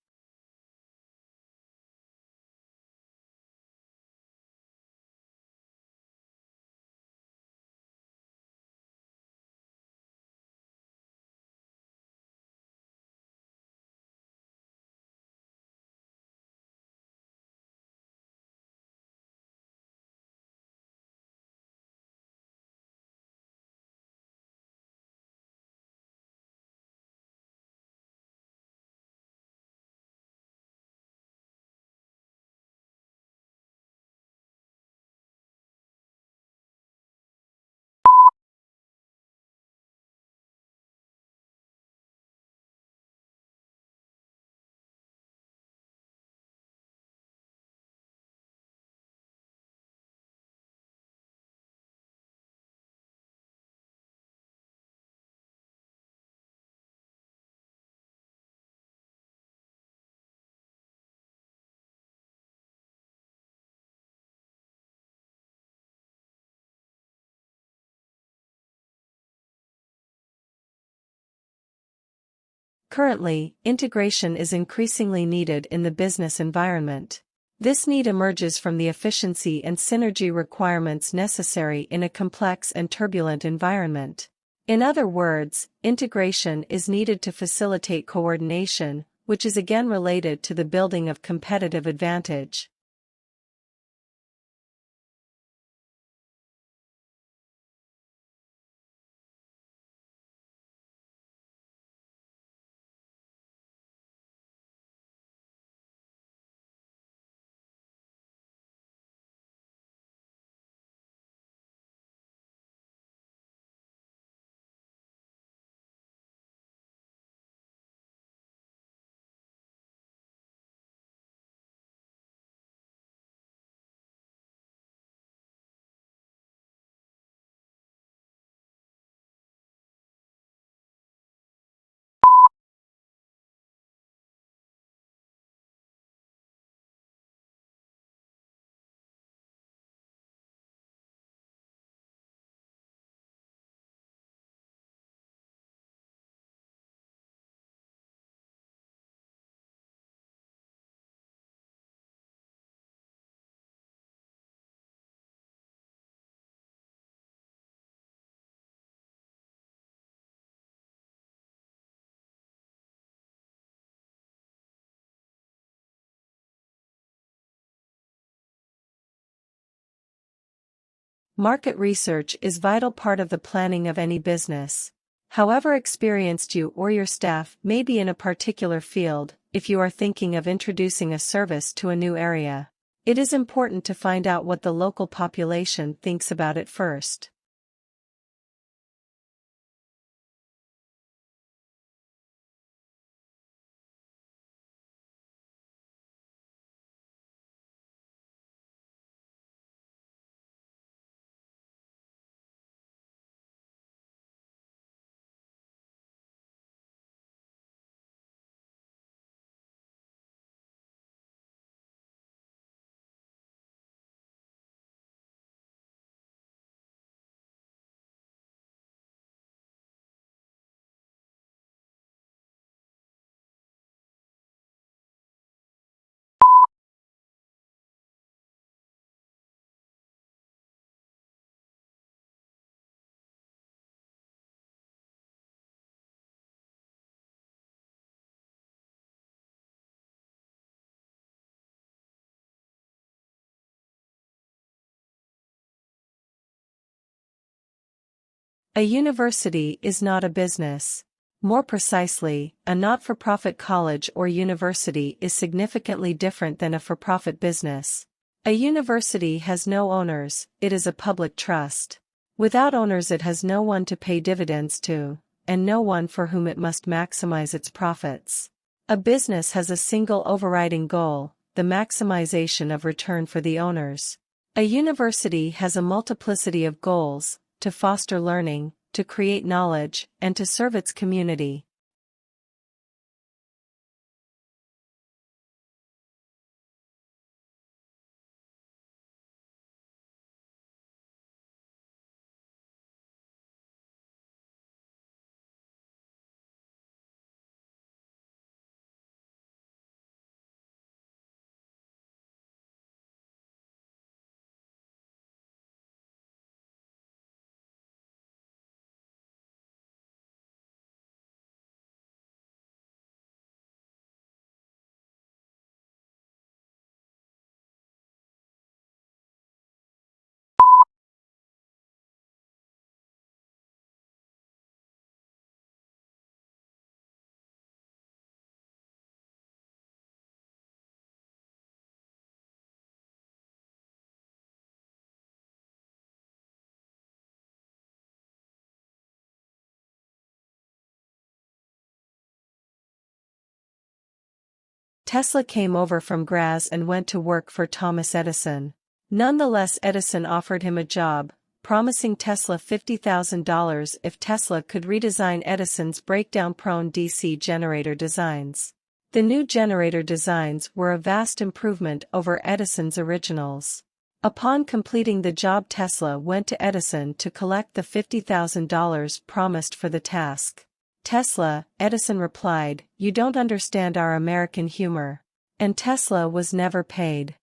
Currently, integration is increasingly needed in the business environment. This need emerges from the efficiency and synergy requirements necessary in a complex and turbulent environment. In other words, integration is needed to facilitate coordination, which is again related to the building of competitive advantage. Market research is a vital part of the planning of any business. However experienced you or your staff may be in a particular field, if you are thinking of introducing a service to a new area, it is important to find out what the local population thinks about it first. A university is not a business. More precisely, a not-for-profit college or university is significantly different than a for-profit business. A university has no owners, it is a public trust. Without owners it has no one to pay dividends to, and no one for whom it must maximize its profits. A business has a single overriding goal, the maximization of return for the owners. A university has a multiplicity of goals: to foster learning, to create knowledge, and to serve its community. Tesla came over from Graz and went to work for Thomas Edison. Nonetheless, Edison offered him a job, promising Tesla $50,000 if Tesla could redesign Edison's breakdown-prone DC generator designs. The new generator designs were a vast improvement over Edison's originals. Upon completing the job, Tesla went to Edison to collect the $50,000 promised for the task. Edison replied, "You don't understand our American humor." And Tesla was never paid.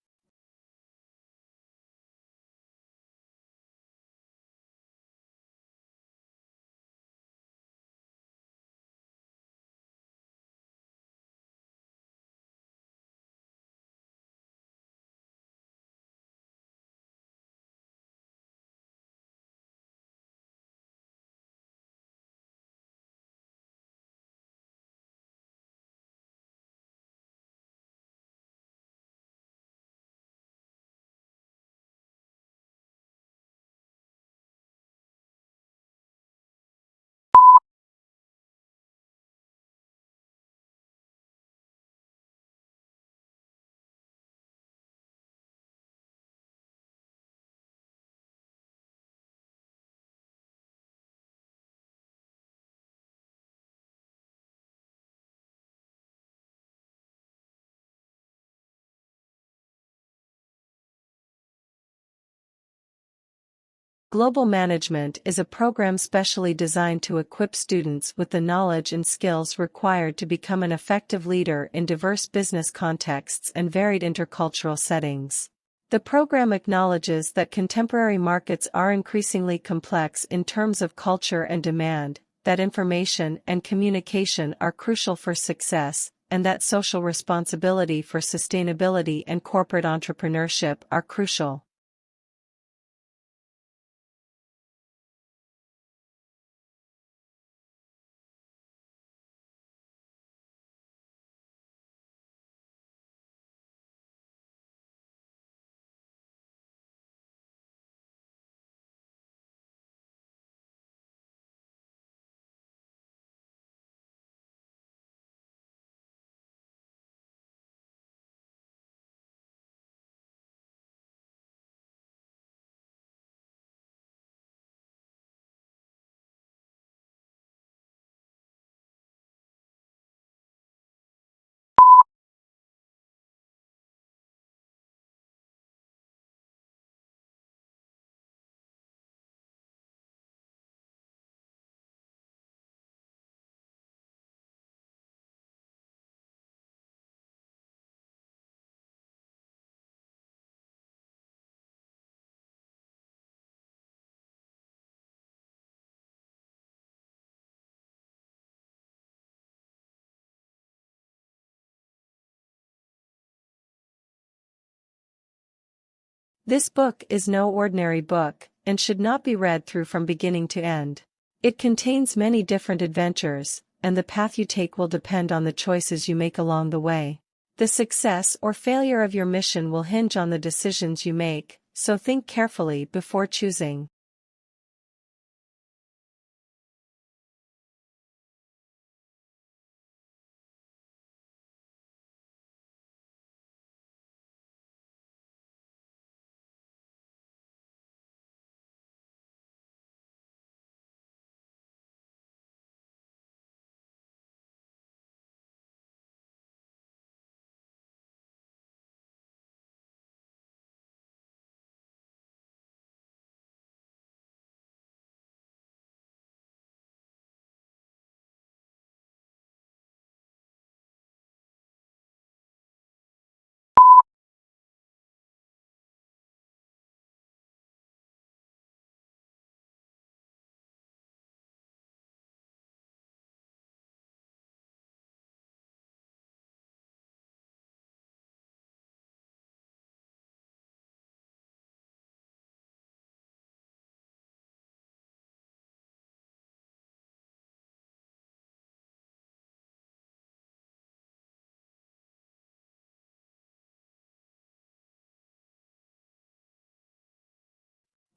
Global Management is a program specially designed to equip students with the knowledge and skills required to become an effective leader in diverse business contexts and varied intercultural settings. The program acknowledges that contemporary markets are increasingly complex in terms of culture and demand, that information and communication are crucial for success, and that social responsibility for sustainability and corporate entrepreneurship are crucial. This book is no ordinary book, and should not be read through from beginning to end. It contains many different adventures, and the path you take will depend on the choices you make along the way. The success or failure of your mission will hinge on the decisions you make, so think carefully before choosing.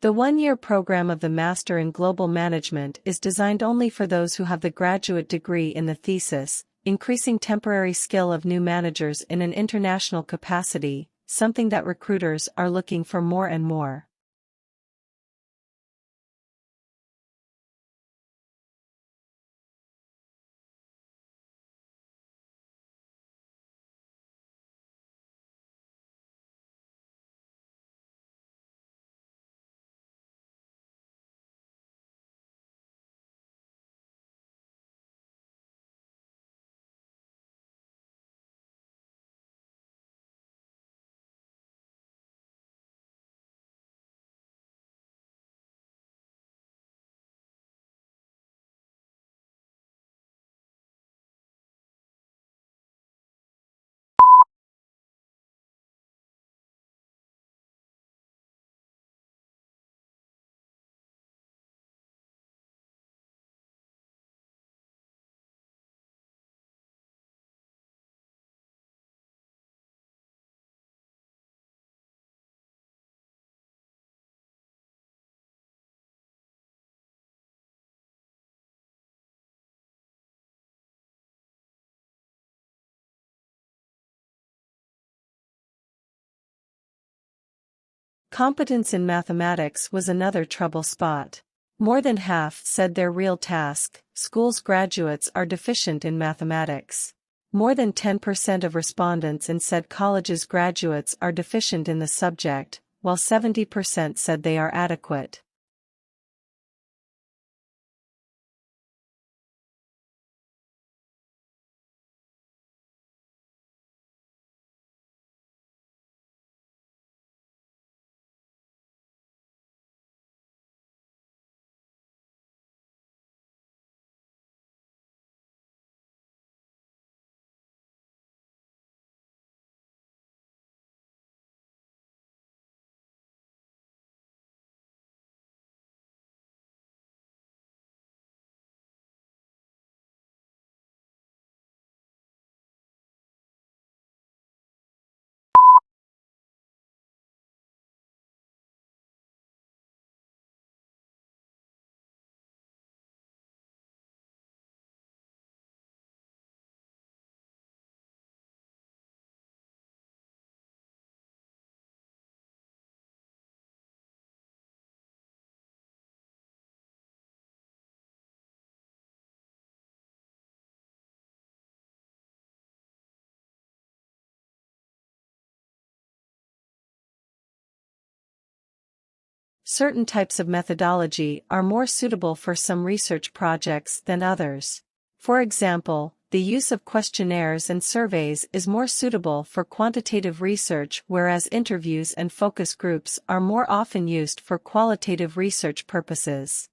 The one-year program of the Master in Global Management is designed only for those who have the graduate degree in the thesis, increasing temporary skill of new managers in an international capacity, something that recruiters are looking for more and more. Competence in mathematics was another trouble spot. More than half said their real task, school's graduates are deficient in mathematics. More than 10% of respondents in said college's graduates are deficient in the subject, while 70% said they are adequate. Certain types of methodology are more suitable for some research projects than others. For example, the use of questionnaires and surveys is more suitable for quantitative research, whereas interviews and focus groups are more often used for qualitative research purposes.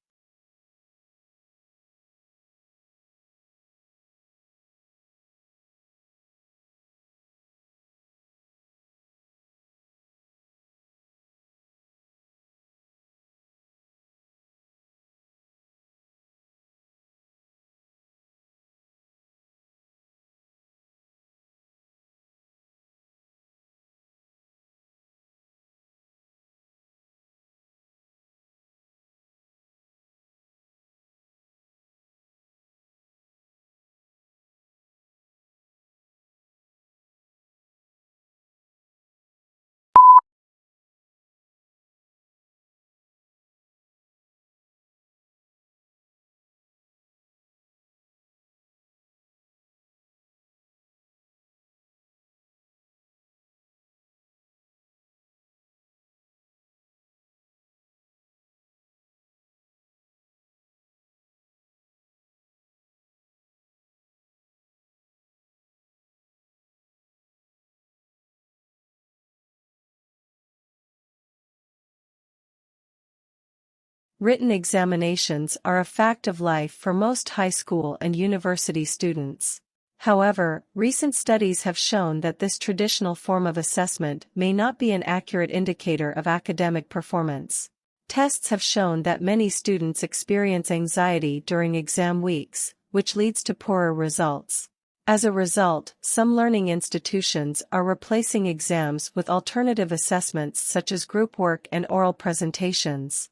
Written examinations are a fact of life for most high school and university students. However, recent studies have shown that this traditional form of assessment may not be an accurate indicator of academic performance. Tests have shown that many students experience anxiety during exam weeks, which leads to poorer results. As a result, some learning institutions are replacing exams with alternative assessments such as group work and oral presentations.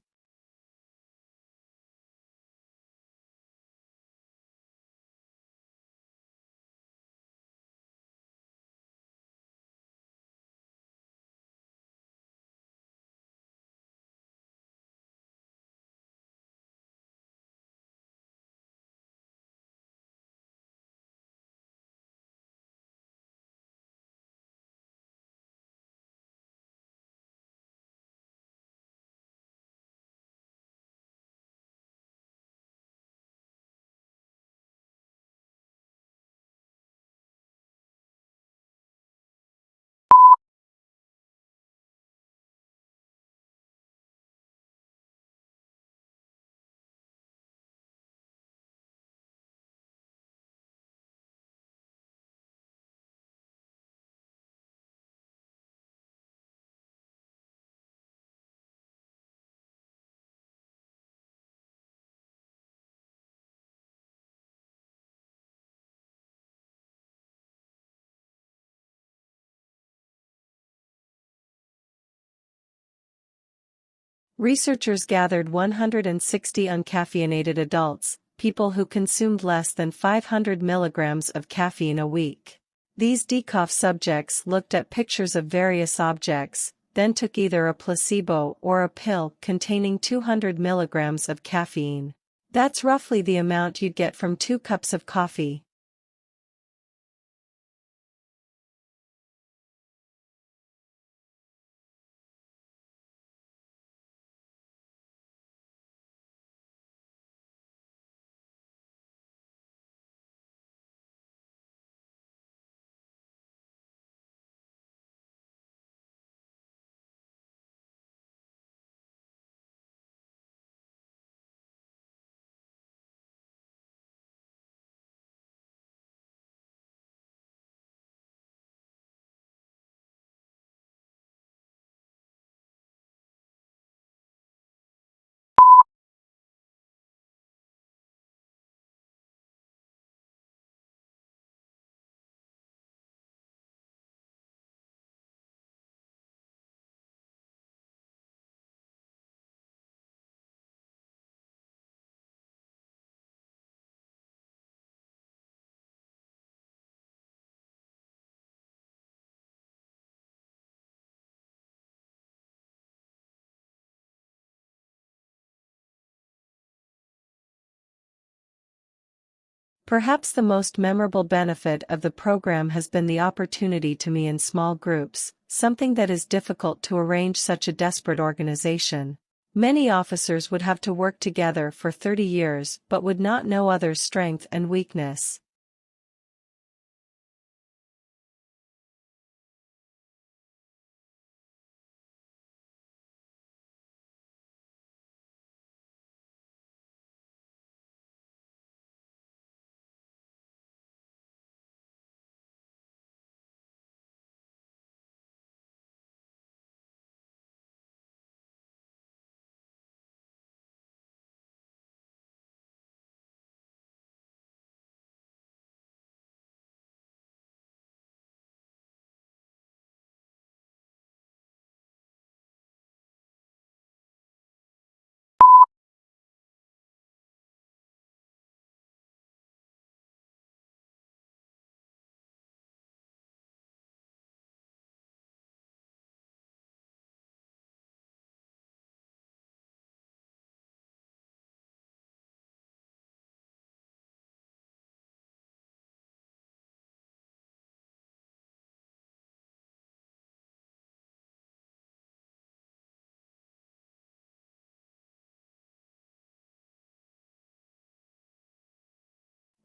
Researchers gathered 160 uncaffeinated adults, people who consumed less than 500 milligrams of caffeine a week. These decaf subjects looked at pictures of various objects, then took either a placebo or a pill containing 200 milligrams of caffeine. That's roughly the amount you'd get from 2 cups of coffee. Perhaps the most memorable benefit of the program has been the opportunity to meet in small groups, something that is difficult to arrange such a desperate organization. Many officers would have to work together for 30 years but would not know others' strength and weakness.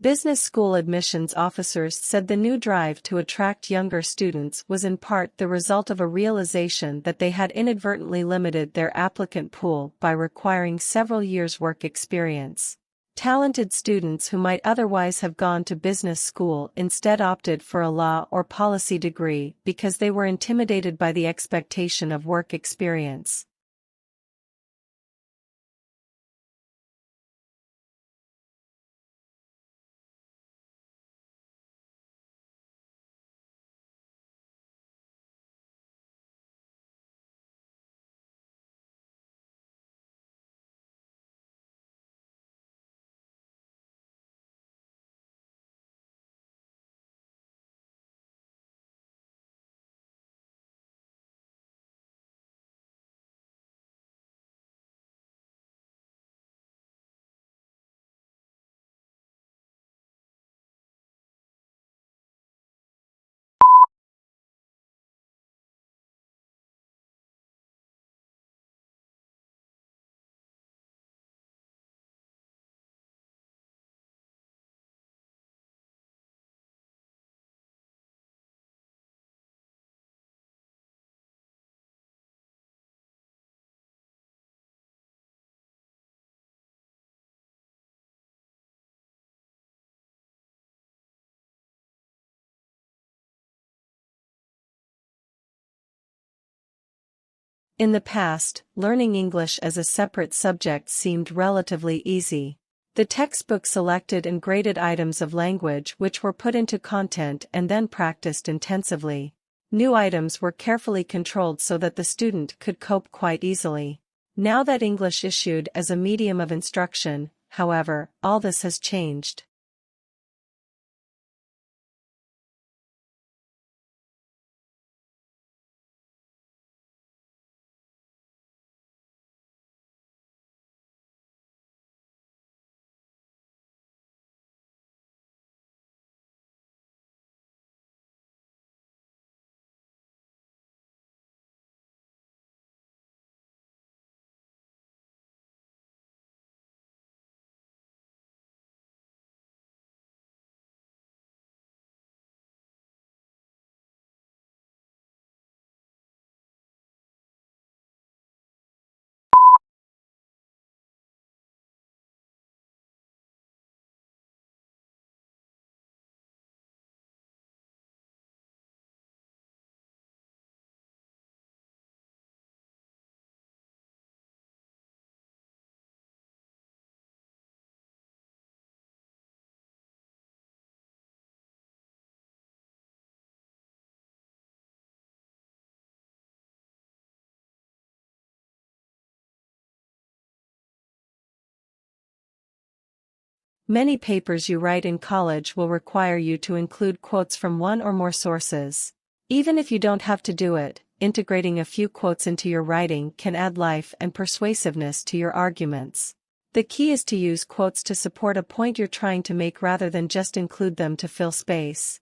Business school admissions officers said the new drive to attract younger students was in part the result of a realization that they had inadvertently limited their applicant pool by requiring several years' work experience. Talented students who might otherwise have gone to business school instead opted for a law or policy degree because they were intimidated by the expectation of work experience. In the past, learning English as a separate subject seemed relatively easy. The textbook selected and graded items of language which were put into content and then practiced intensively. New items were carefully controlled so that the student could cope quite easily. Now that English issued as a medium of instruction, however, all this has changed. Many papers you write in college will require you to include quotes from one or more sources. Even if you don't have to do it, integrating a few quotes into your writing can add life and persuasiveness to your arguments. The key is to use quotes to support a point you're trying to make rather than just include them to fill space.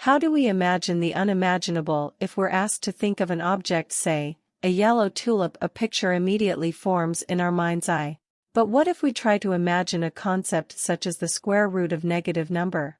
How do we imagine the unimaginable if we're asked to think of an object, say, a yellow tulip? A picture immediately forms in our mind's eye. But what if we try to imagine a concept such as the square root of negative number?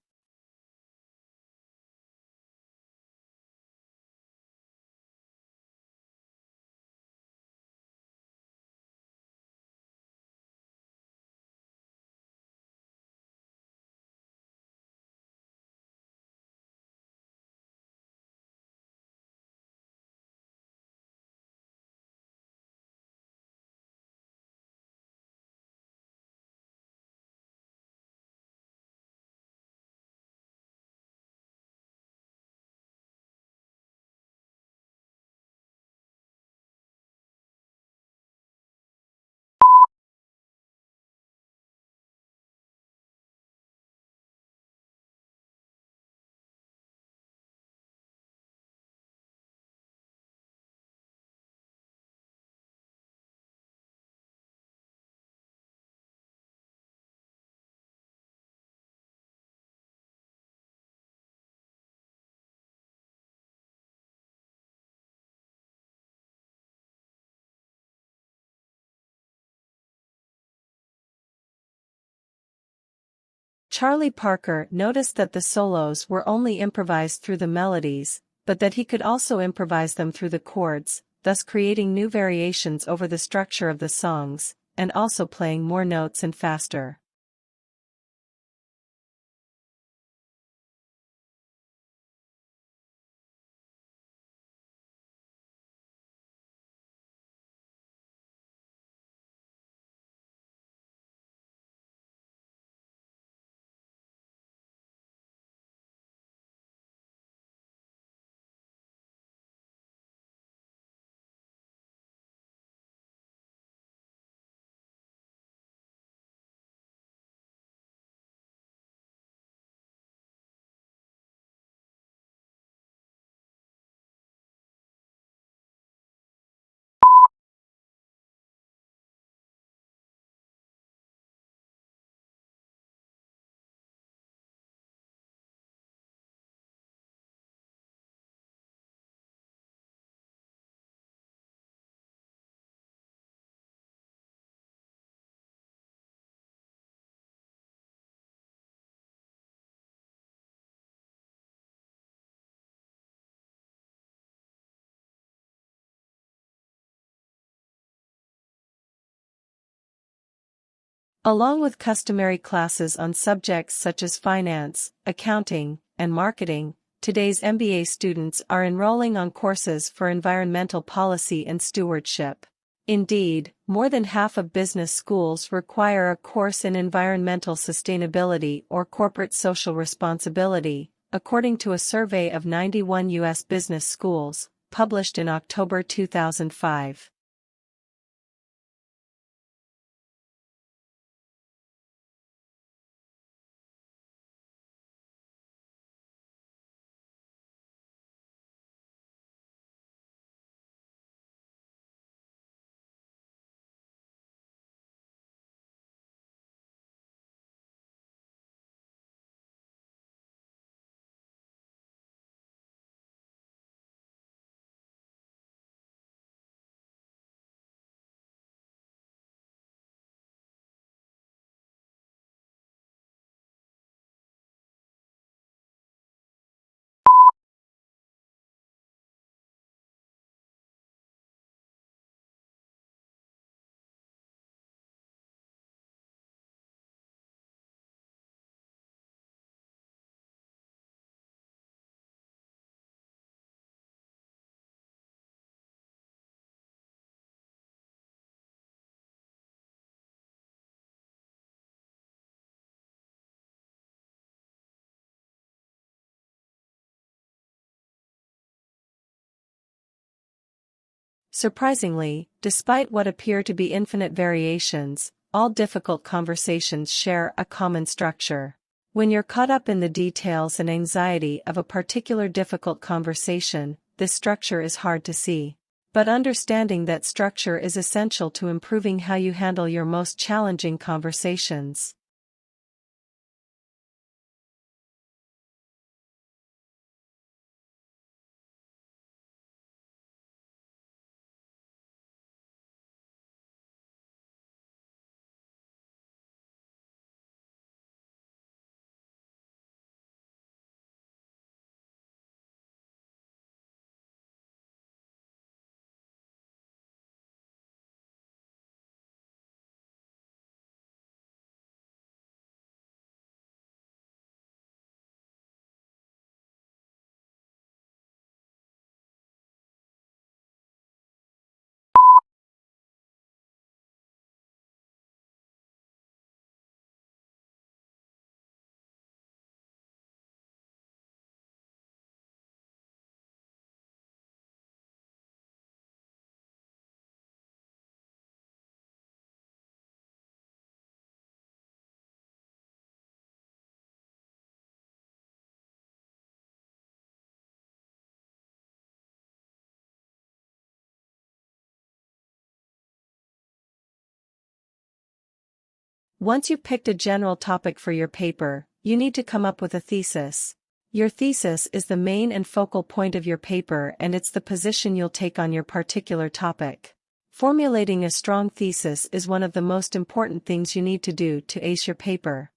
Charlie Parker noticed that the solos were only improvised through the melodies, but that he could also improvise them through the chords, thus creating new variations over the structure of the songs, and also playing more notes and faster. Along with customary classes on subjects such as finance, accounting, and marketing, today's MBA students are enrolling on courses for environmental policy and stewardship. Indeed, more than half of business schools require a course in environmental sustainability or corporate social responsibility, according to a survey of 91 U.S. business schools, published in October 2005. Surprisingly, despite what appear to be infinite variations, all difficult conversations share a common structure. When you're caught up in the details and anxiety of a particular difficult conversation, this structure is hard to see. But understanding that structure is essential to improving how you handle your most challenging conversations. Once you've picked a general topic for your paper, you need to come up with a thesis. Your thesis is the main and focal point of your paper, and it's the position you'll take on your particular topic. Formulating a strong thesis is one of the most important things you need to do to ace your paper.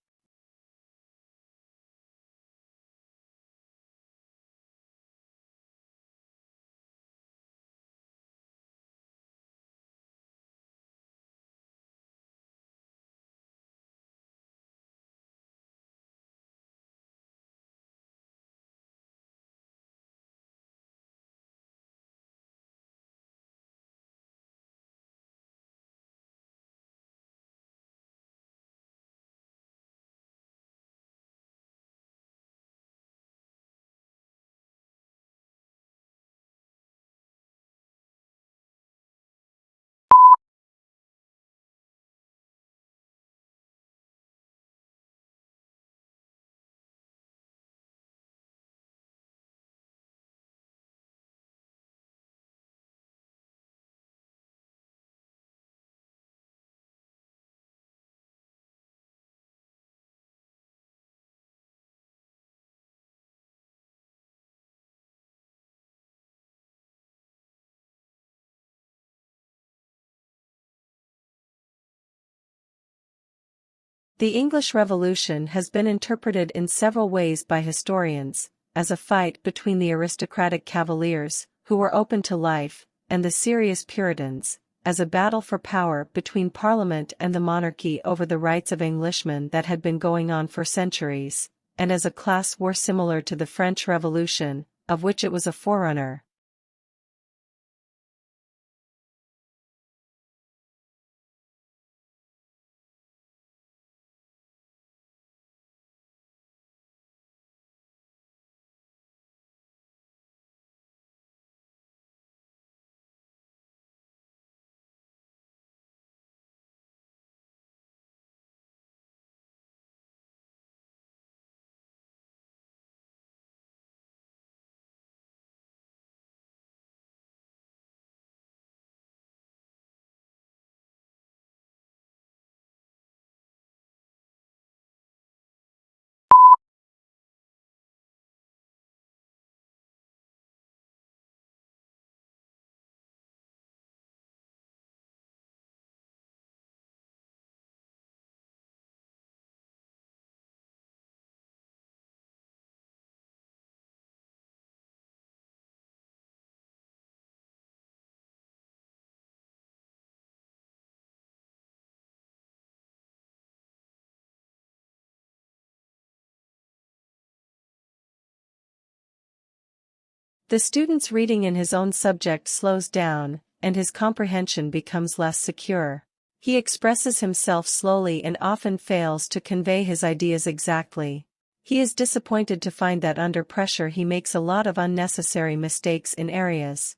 The English Revolution has been interpreted in several ways by historians, as a fight between the aristocratic Cavaliers, who were open to life, and the serious Puritans, as a battle for power between Parliament and the monarchy over the rights of Englishmen that had been going on for centuries, and as a class war similar to the French Revolution, of which it was a forerunner. The student's reading in his own subject slows down, and his comprehension becomes less secure. He expresses himself slowly and often fails to convey his ideas exactly. He is disappointed to find that under pressure he makes a lot of unnecessary mistakes in areas.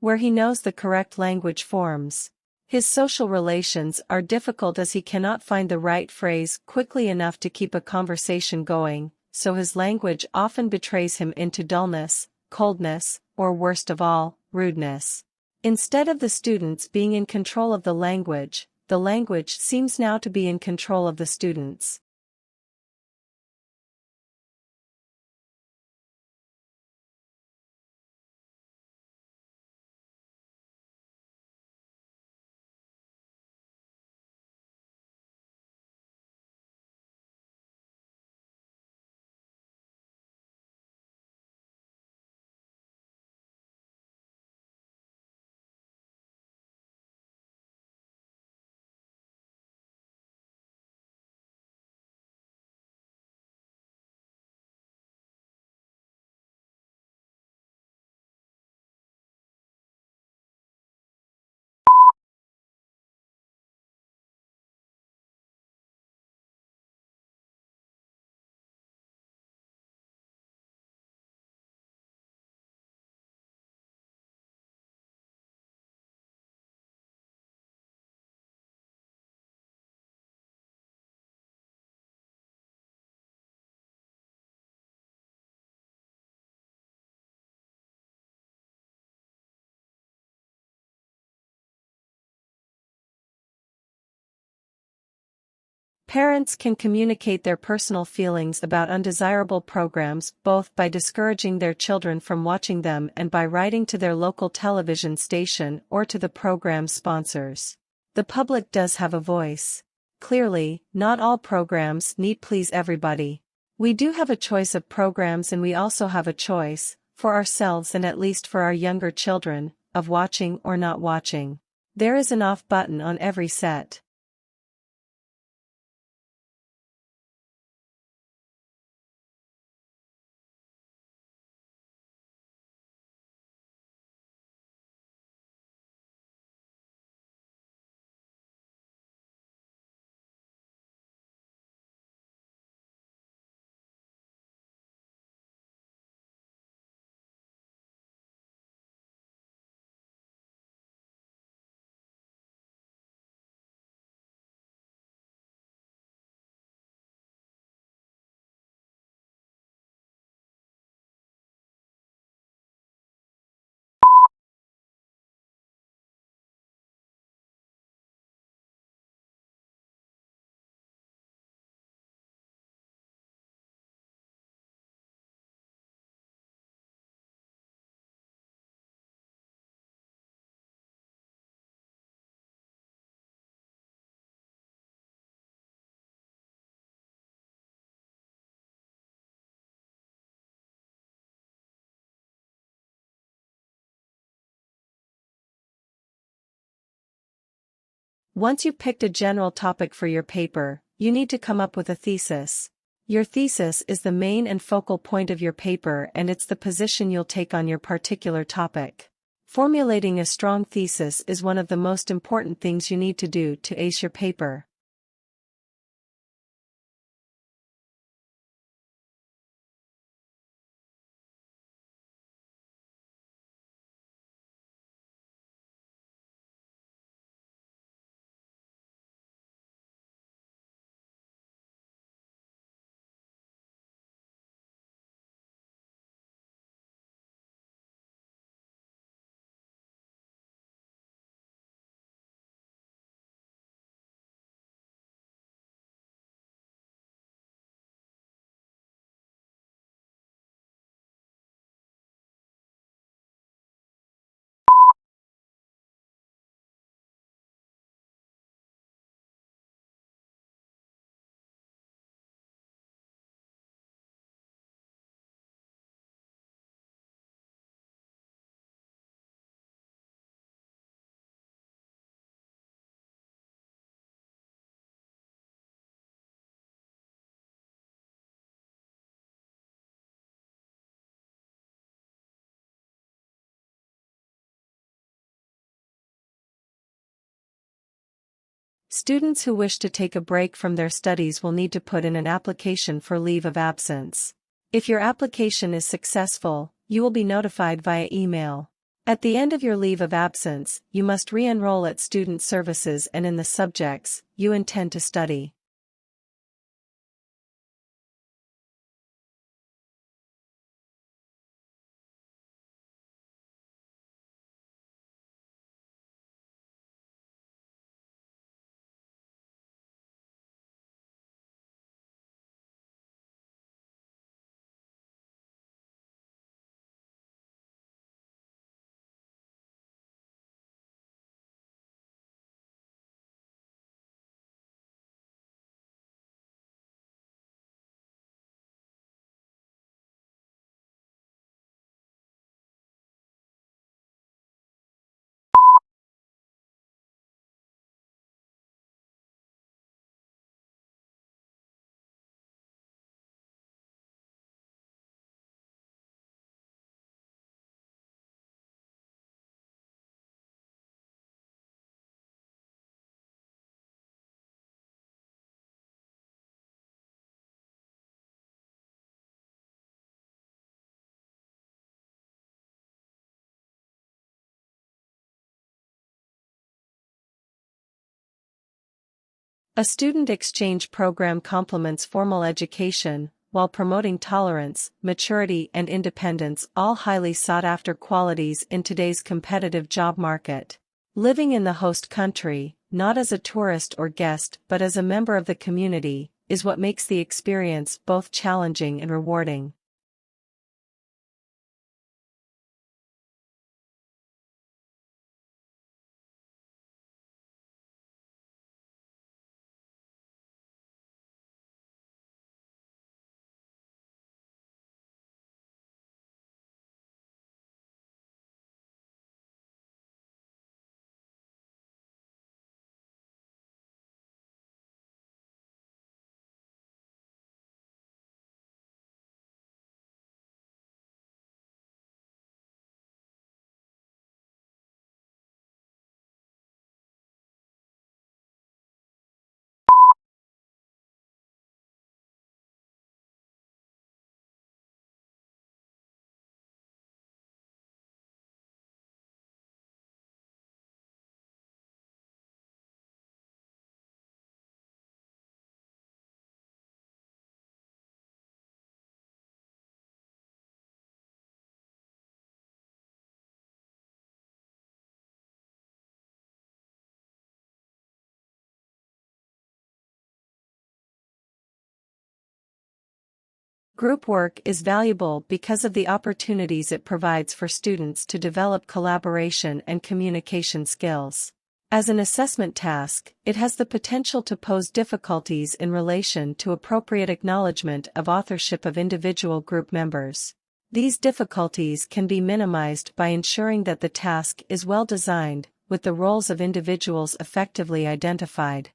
Where he knows the correct language forms. His social relations are difficult as he cannot find the right phrase quickly enough to keep a conversation going, so his language often betrays him into dullness, coldness, or worst of all, rudeness. Instead of the students being in control of the language seems now to be in control of the students. Parents can communicate their personal feelings about undesirable programs both by discouraging their children from watching them and by writing to their local television station or to the program sponsors. The public does have a voice. Clearly, not all programs need please everybody. We do have a choice of programs, and we also have a choice, for ourselves and at least for our younger children, of watching or not watching. There is an off button on every set. Once you've picked a general topic for your paper, you need to come up with a thesis. Your thesis is the main and focal point of your paper, and it's the position you'll take on your particular topic. Formulating a strong thesis is one of the most important things you need to do to ace your paper. Students who wish to take a break from their studies will need to put in an application for leave of absence. If your application is successful, you will be notified via email. At the end of your leave of absence, you must re-enroll at Student Services and in the subjects you intend to study. A student exchange program complements formal education, while promoting tolerance, maturity, and independence, all highly sought-after qualities in today's competitive job market. Living in the host country, not as a tourist or guest but as a member of the community, is what makes the experience both challenging and rewarding. Group work is valuable because of the opportunities it provides for students to develop collaboration and communication skills. As an assessment task, it has the potential to pose difficulties in relation to appropriate acknowledgement of authorship of individual group members. These difficulties can be minimized by ensuring that the task is well designed, with the roles of individuals effectively identified.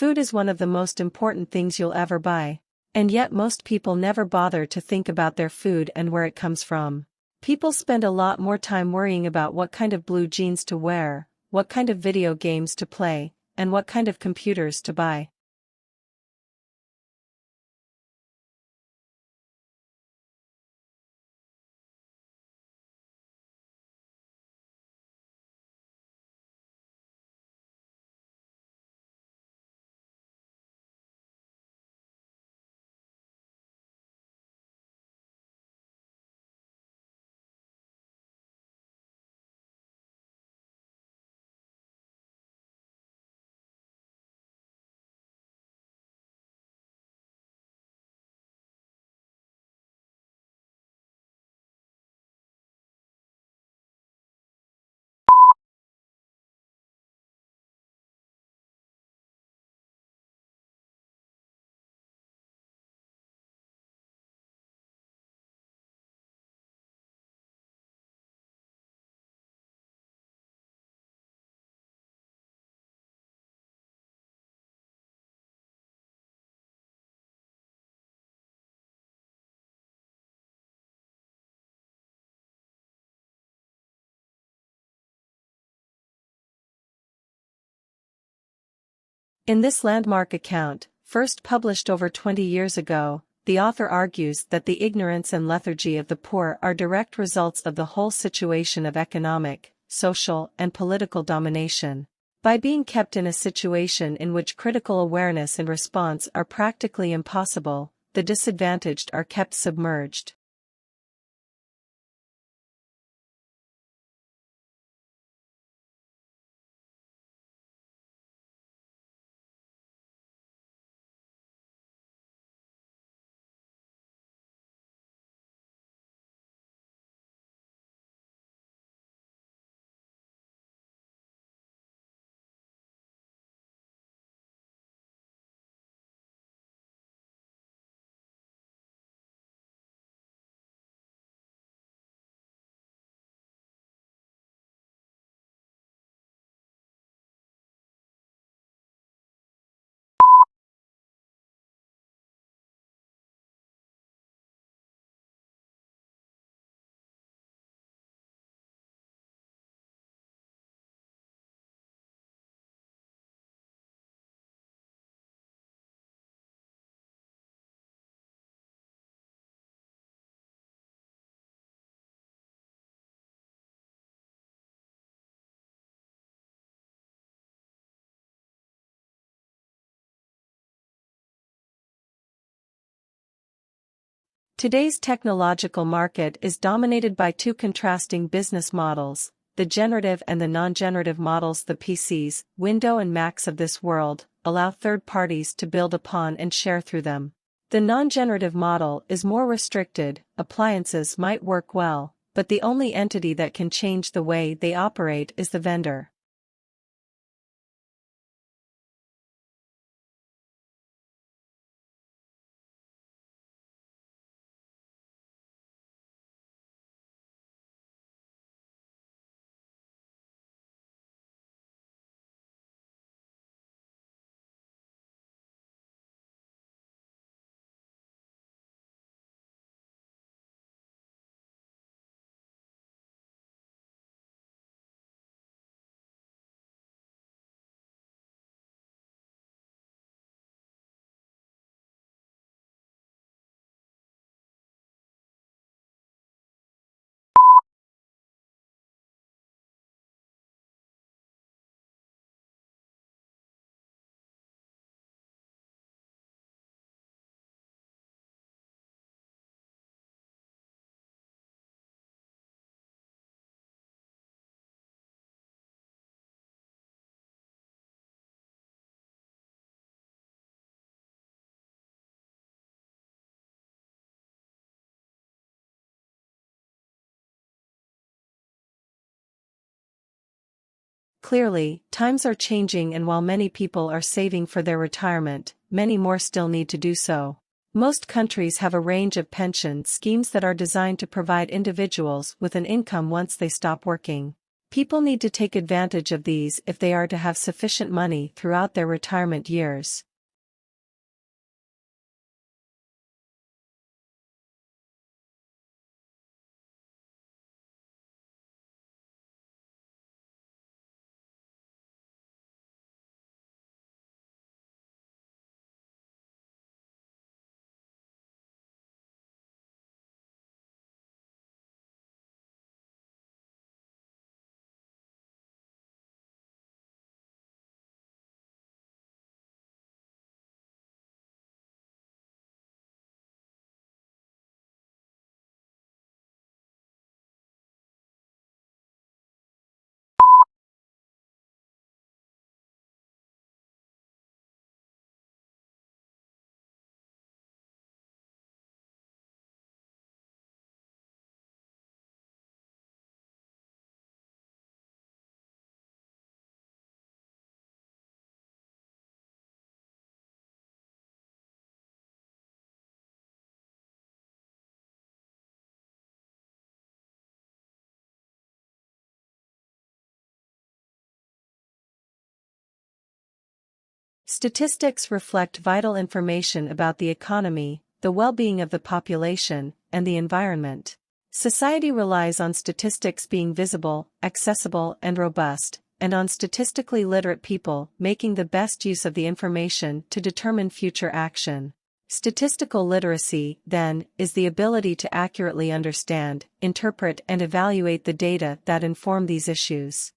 Food is one of the most important things you'll ever buy. And yet most people never bother to think about their food and where it comes from. People spend a lot more time worrying about what kind of blue jeans to wear, what kind of video games to play, and what kind of computers to buy. In this landmark account, first published over 20 years ago, the author argues that the ignorance and lethargy of the poor are direct results of the whole situation of economic, social, and political domination. By being kept in a situation in which critical awareness and response are practically impossible, the disadvantaged are kept submerged. Today's technological market is dominated by two contrasting business models, the generative and the non-generative models. The PCs, Windows and Macs of this world, allow third parties to build upon and share through them. The non-generative model is more restricted, appliances might work well, but the only entity that can change the way they operate is the vendor. Clearly, times are changing, and while many people are saving for their retirement, many more still need to do so. Most countries have a range of pension schemes that are designed to provide individuals with an income once they stop working. People need to take advantage of these if they are to have sufficient money throughout their retirement years. Statistics reflect vital information about the economy, the well-being of the population, and the environment. Society relies on statistics being visible, accessible, and robust, and on statistically literate people making the best use of the information to determine future action. Statistical literacy, then, is the ability to accurately understand, interpret, and evaluate the data that inform these issues.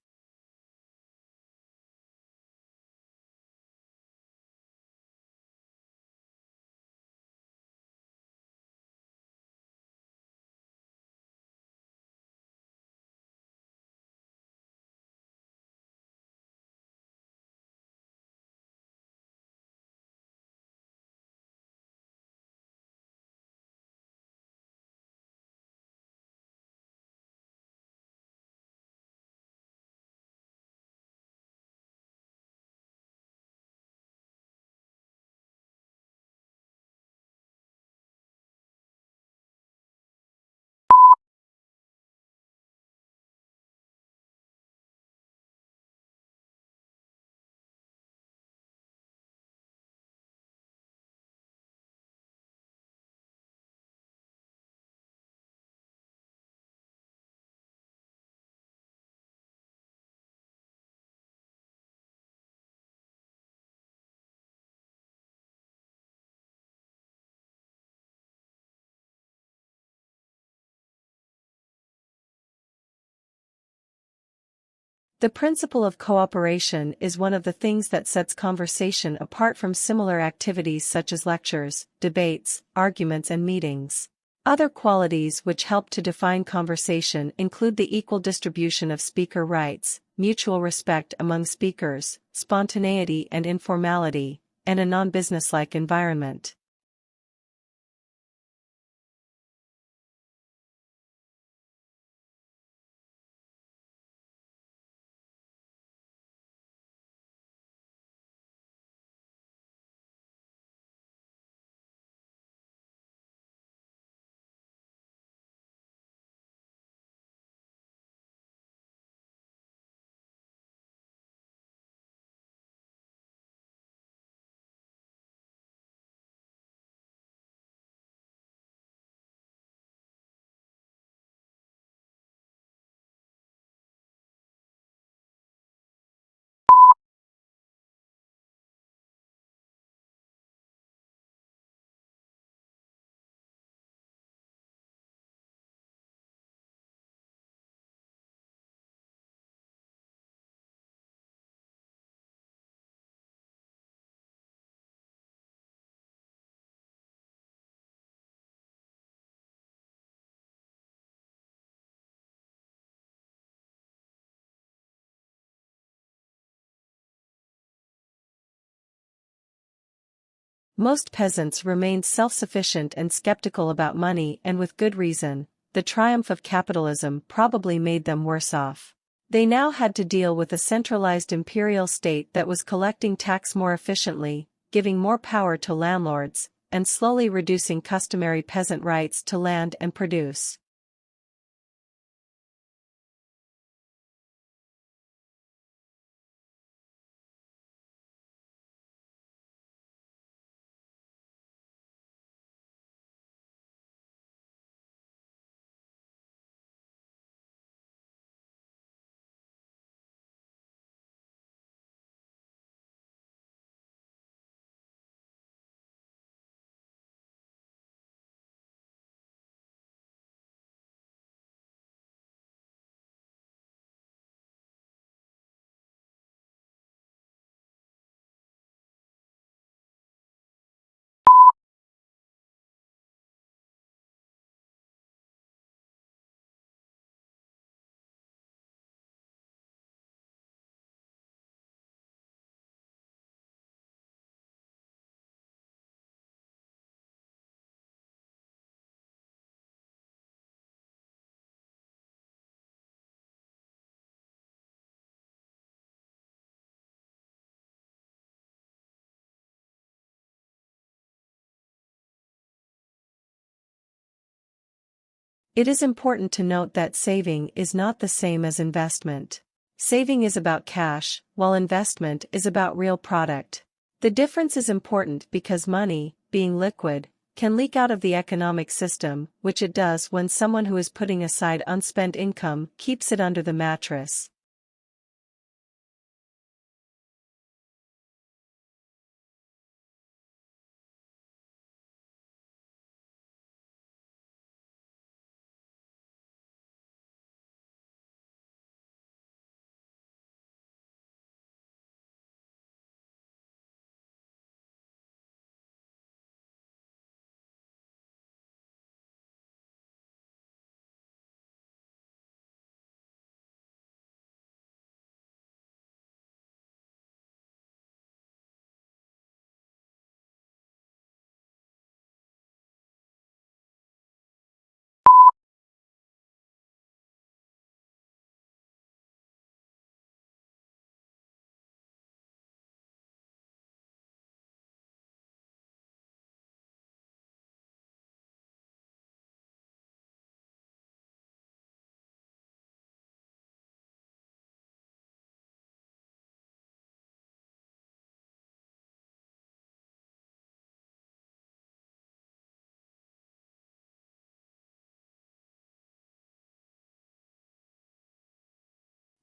The principle of cooperation is one of the things that sets conversation apart from similar activities such as lectures, debates, arguments, and meetings. Other qualities which help to define conversation include the equal distribution of speaker rights, mutual respect among speakers, spontaneity and informality, and a non-businesslike environment. Most peasants remained self-sufficient and skeptical about money, and with good reason. The triumph of capitalism probably made them worse off. They now had to deal with a centralized imperial state that was collecting tax more efficiently, giving more power to landlords, and slowly reducing customary peasant rights to land and produce. It is important to note that saving is not the same as investment. Saving is about cash, while investment is about real product. The difference is important because money, being liquid, can leak out of the economic system, which it does when someone who is putting aside unspent income keeps it under the mattress.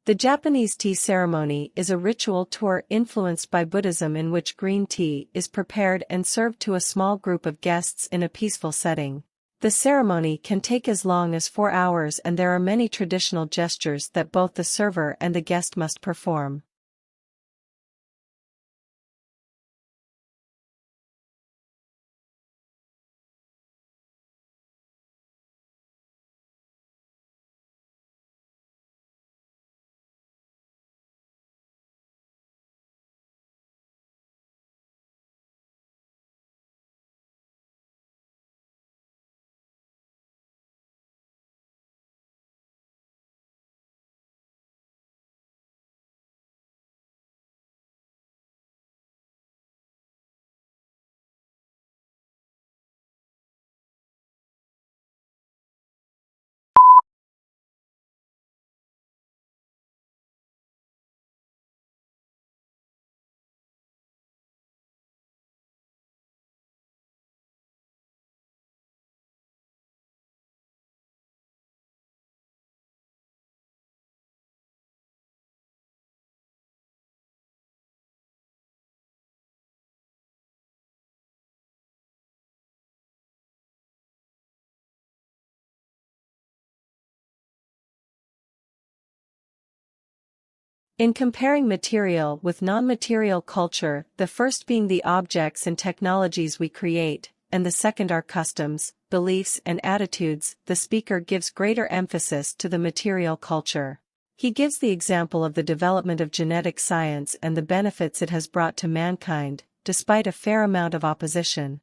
The Japanese tea ceremony is a ritual tour influenced by Buddhism in which green tea is prepared and served to a small group of guests in a peaceful setting. The ceremony can take as long as 4 hours, and there are many traditional gestures that both the server and the guest must perform. In comparing material with non-material culture, the first being the objects and technologies we create, and the second our customs, beliefs and attitudes, the speaker gives greater emphasis to the material culture. He gives the example of the development of genetic science and the benefits it has brought to mankind, despite a fair amount of opposition.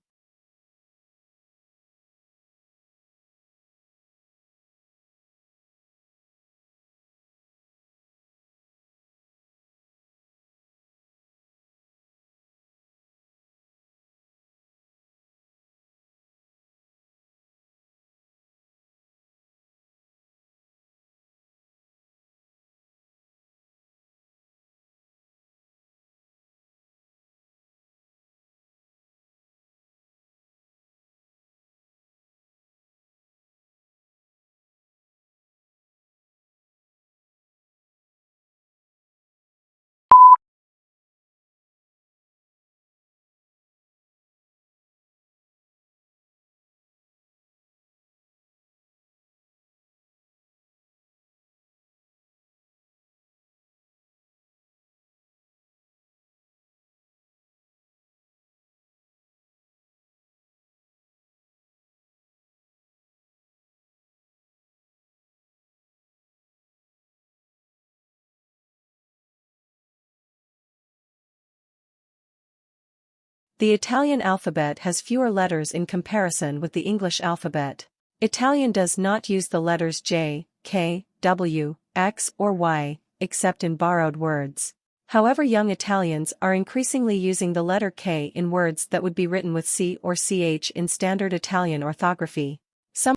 The Italian alphabet has fewer letters in comparison with the English alphabet. Italian does not use the letters J, K, W, X or Y, except in borrowed words. However, young Italians are increasingly using the letter K in words that would be written with C or CH in standard Italian orthography. Some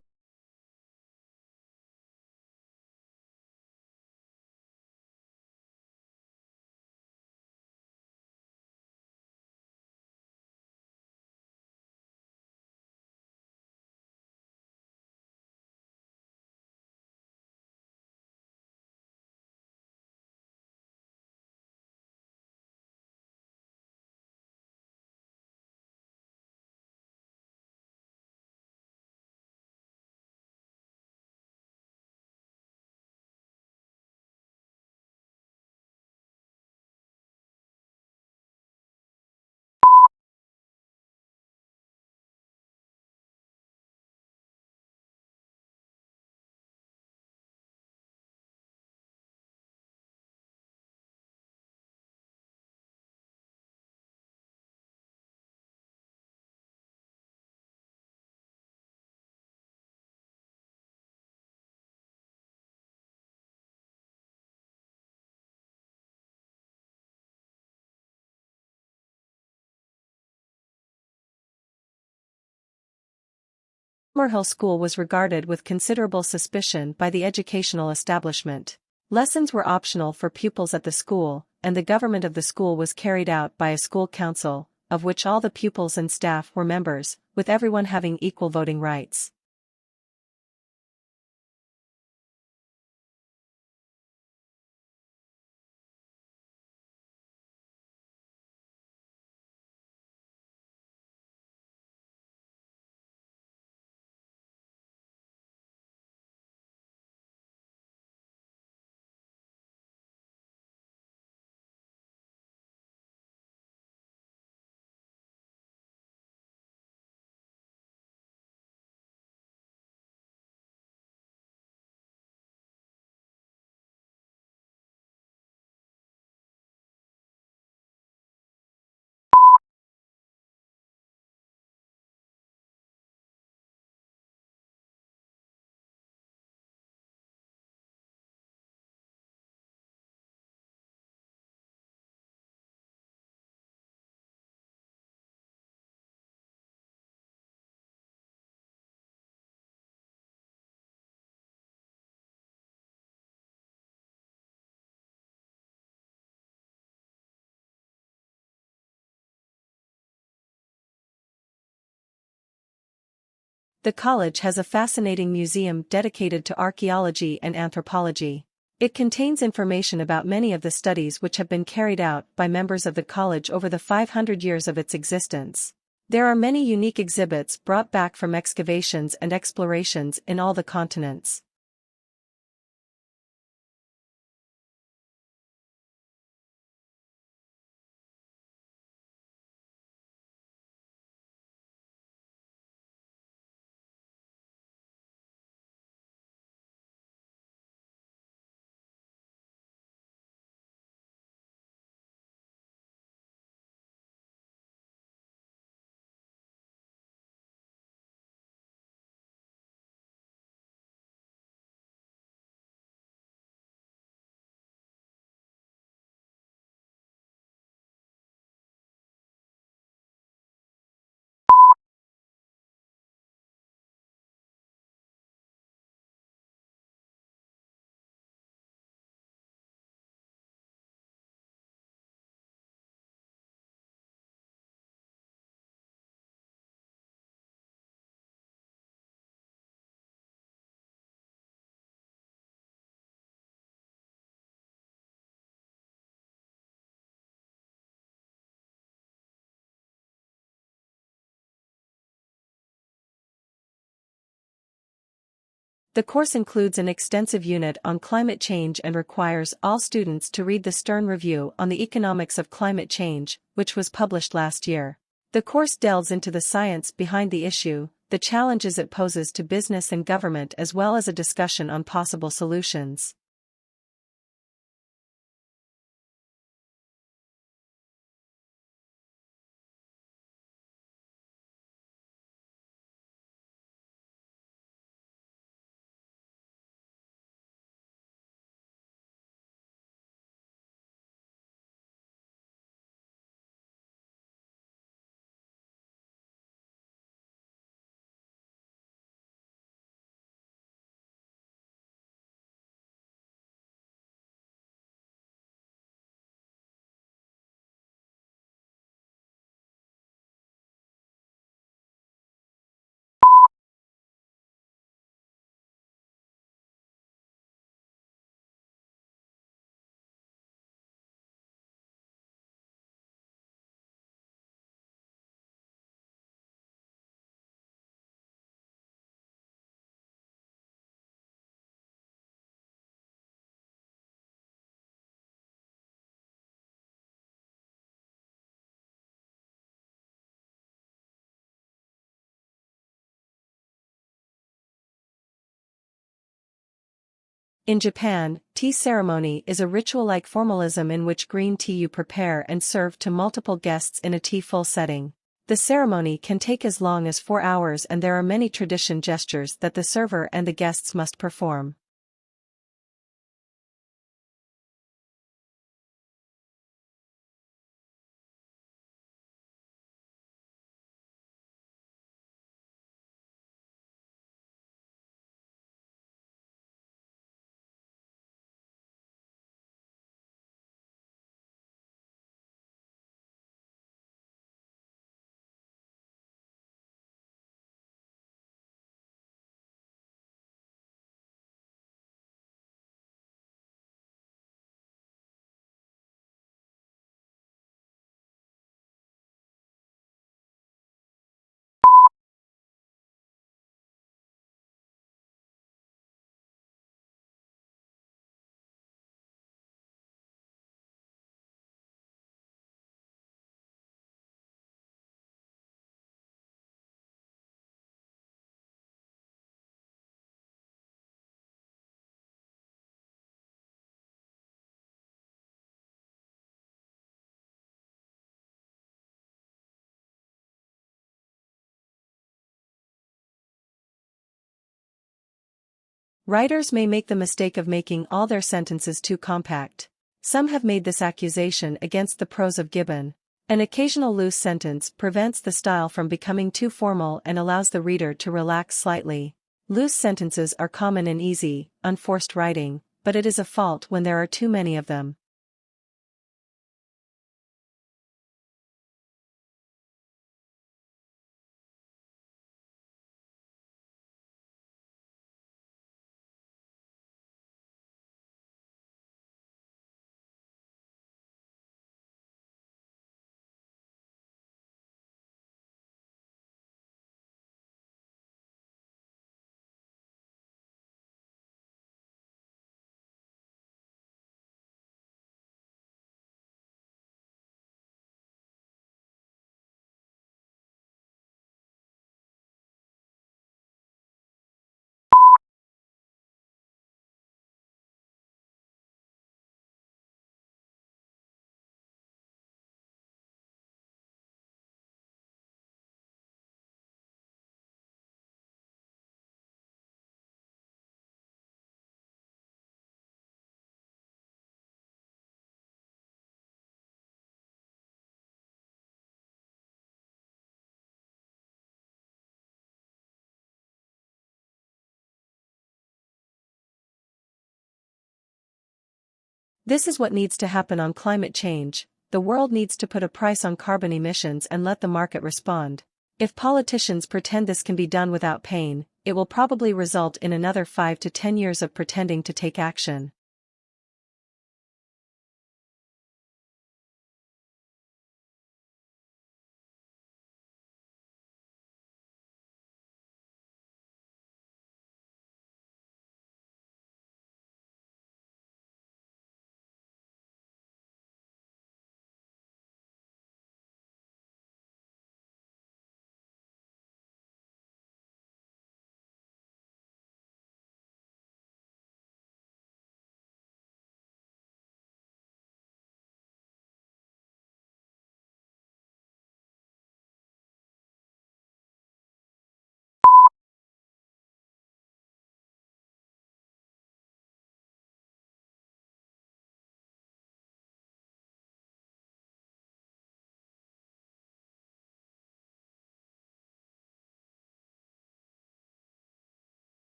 Summerhill School was regarded with considerable suspicion by the educational establishment. Lessons were optional for pupils at the school, and the government of the school was carried out by a school council, of which all the pupils and staff were members, with everyone having equal voting rights. The college has a fascinating museum dedicated to archaeology and anthropology. It contains information about many of the studies which have been carried out by members of the college over the 500 years of its existence. There are many unique exhibits brought back from excavations and explorations in all the continents. The course includes an extensive unit on climate change and requires all students to read the Stern Review on the Economics of Climate Change, which was published last year. The course delves into the science behind the issue, the challenges it poses to business and government, as well as a discussion on possible solutions. In Japan, tea ceremony is a ritual-like formalism in which green tea you prepare and serve to multiple guests in a tea-full setting. The ceremony can take as long as 4 hours, and there are many tradition gestures that the server and the guests must perform. Writers may make the mistake of making all their sentences too compact. Some have made this accusation against the prose of Gibbon. An occasional loose sentence prevents the style from becoming too formal and allows the reader to relax slightly. Loose sentences are common in easy, unforced writing, but it is a fault when there are too many of them. This is what needs to happen on climate change. The world needs to put a price on carbon emissions and let the market respond. If politicians pretend this can be done without pain, it will probably result in another 5 to 10 years of pretending to take action.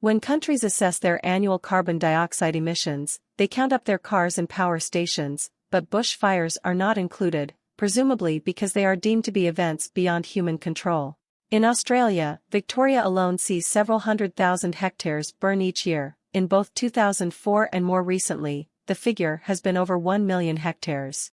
When countries assess their annual carbon dioxide emissions, they count up their cars and power stations, but bushfires are not included, presumably because they are deemed to be events beyond human control. In Australia, Victoria alone sees several 100,000 hectares burn each year. In both 2004 and more recently, the figure has been over 1 million hectares.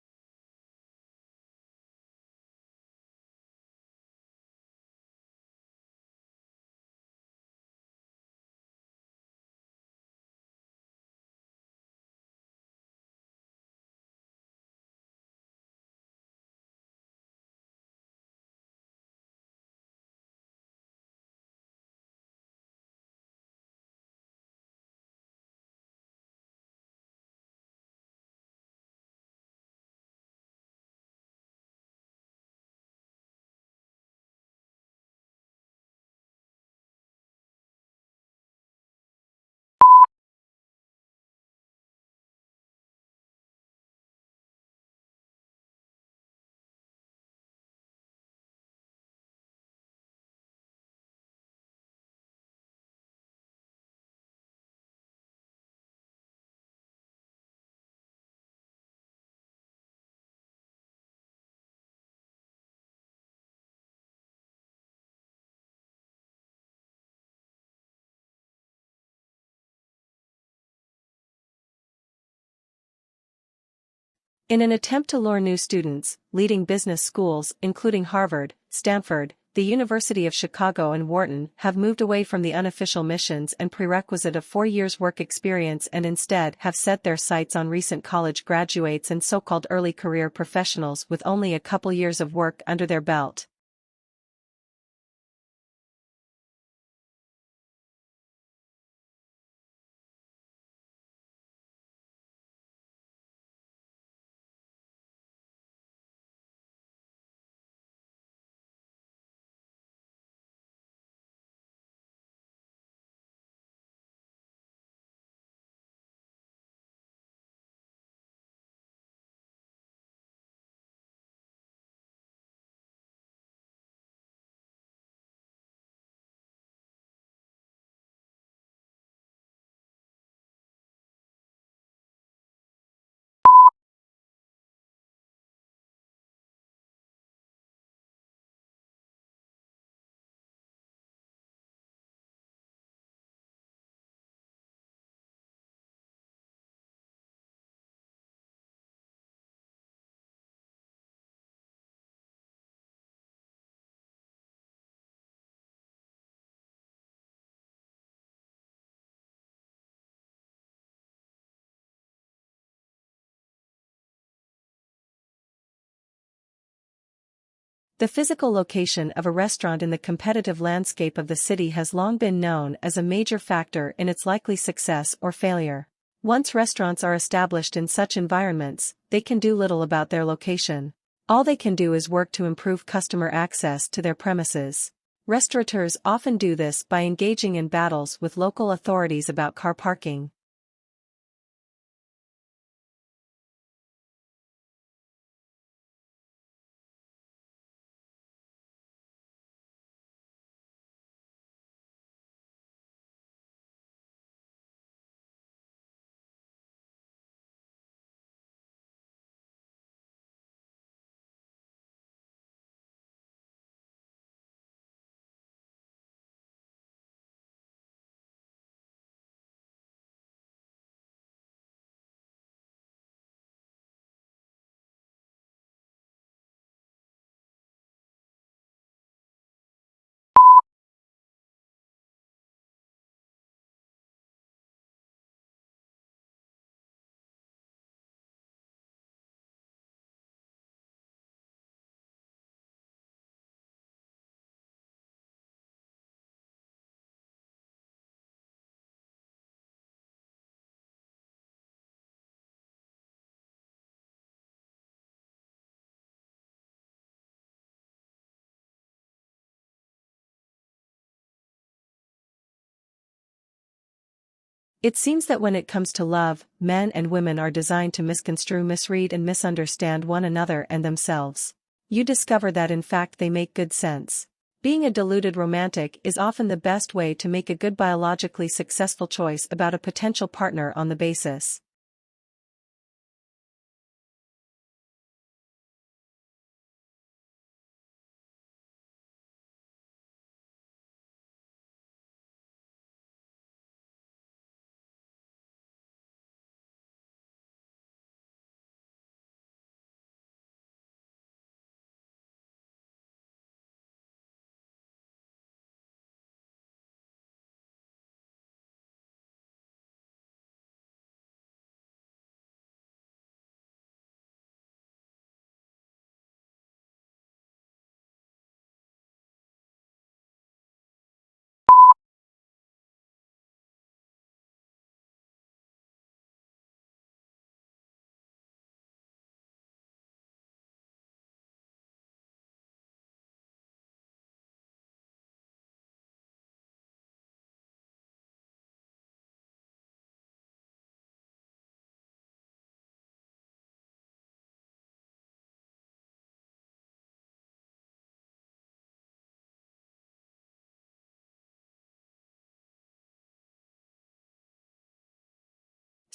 In an attempt to lure new students, leading business schools, including Harvard, Stanford, the University of Chicago and Wharton, have moved away from the unofficial missions and prerequisite of 4 years' work experience and instead have set their sights on recent college graduates and so-called early career professionals with only a couple years of work under their belt. The physical location of a restaurant in the competitive landscape of the city has long been known as a major factor in its likely success or failure. Once restaurants are established in such environments, they can do little about their location. All they can do is work to improve customer access to their premises. Restaurateurs often do this by engaging in battles with local authorities about car parking. It seems that when it comes to love, men and women are designed to misconstrue, misread and misunderstand one another and themselves. You discover that in fact they make good sense. Being a deluded romantic is often the best way to make a good biologically successful choice about a potential partner on the basis.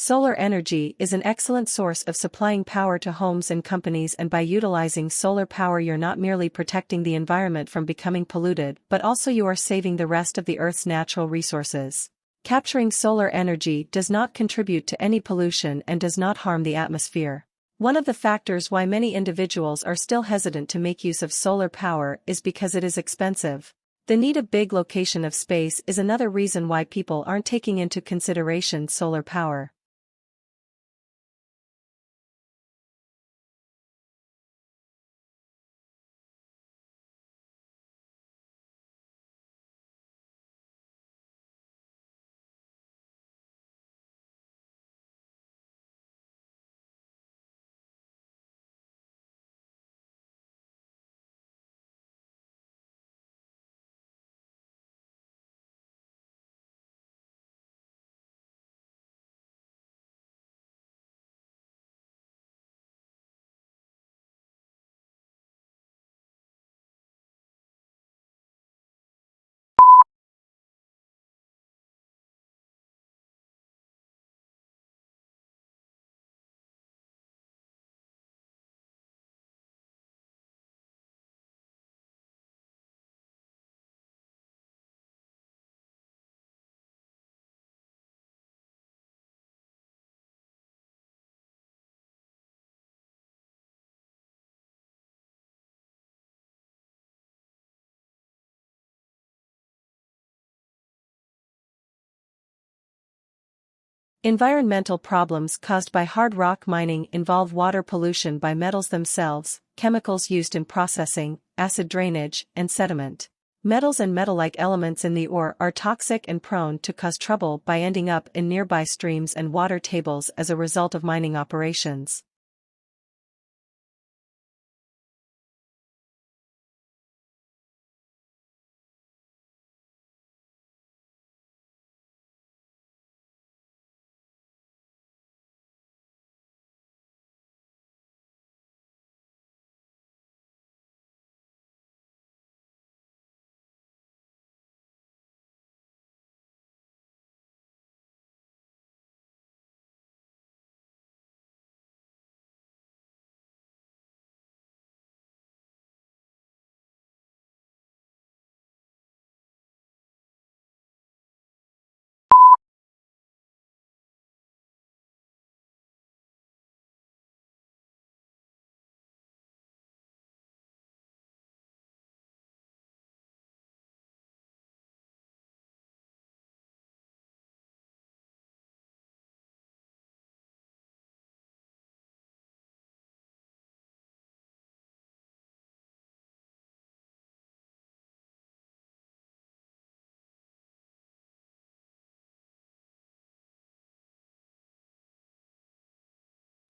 Solar energy is an excellent source of supplying power to homes and companies, and by utilizing solar power you're not merely protecting the environment from becoming polluted but also you are saving the rest of the Earth's natural resources. Capturing solar energy does not contribute to any pollution and does not harm the atmosphere. One of the factors why many individuals are still hesitant to make use of solar power is because it is expensive. The need of big location of space is another reason why people aren't taking into consideration solar power. Environmental problems caused by hard rock mining involve water pollution by metals themselves, chemicals used in processing, acid drainage, and sediment. Metals and metal-like elements in the ore are toxic and prone to cause trouble by ending up in nearby streams and water tables as a result of mining operations.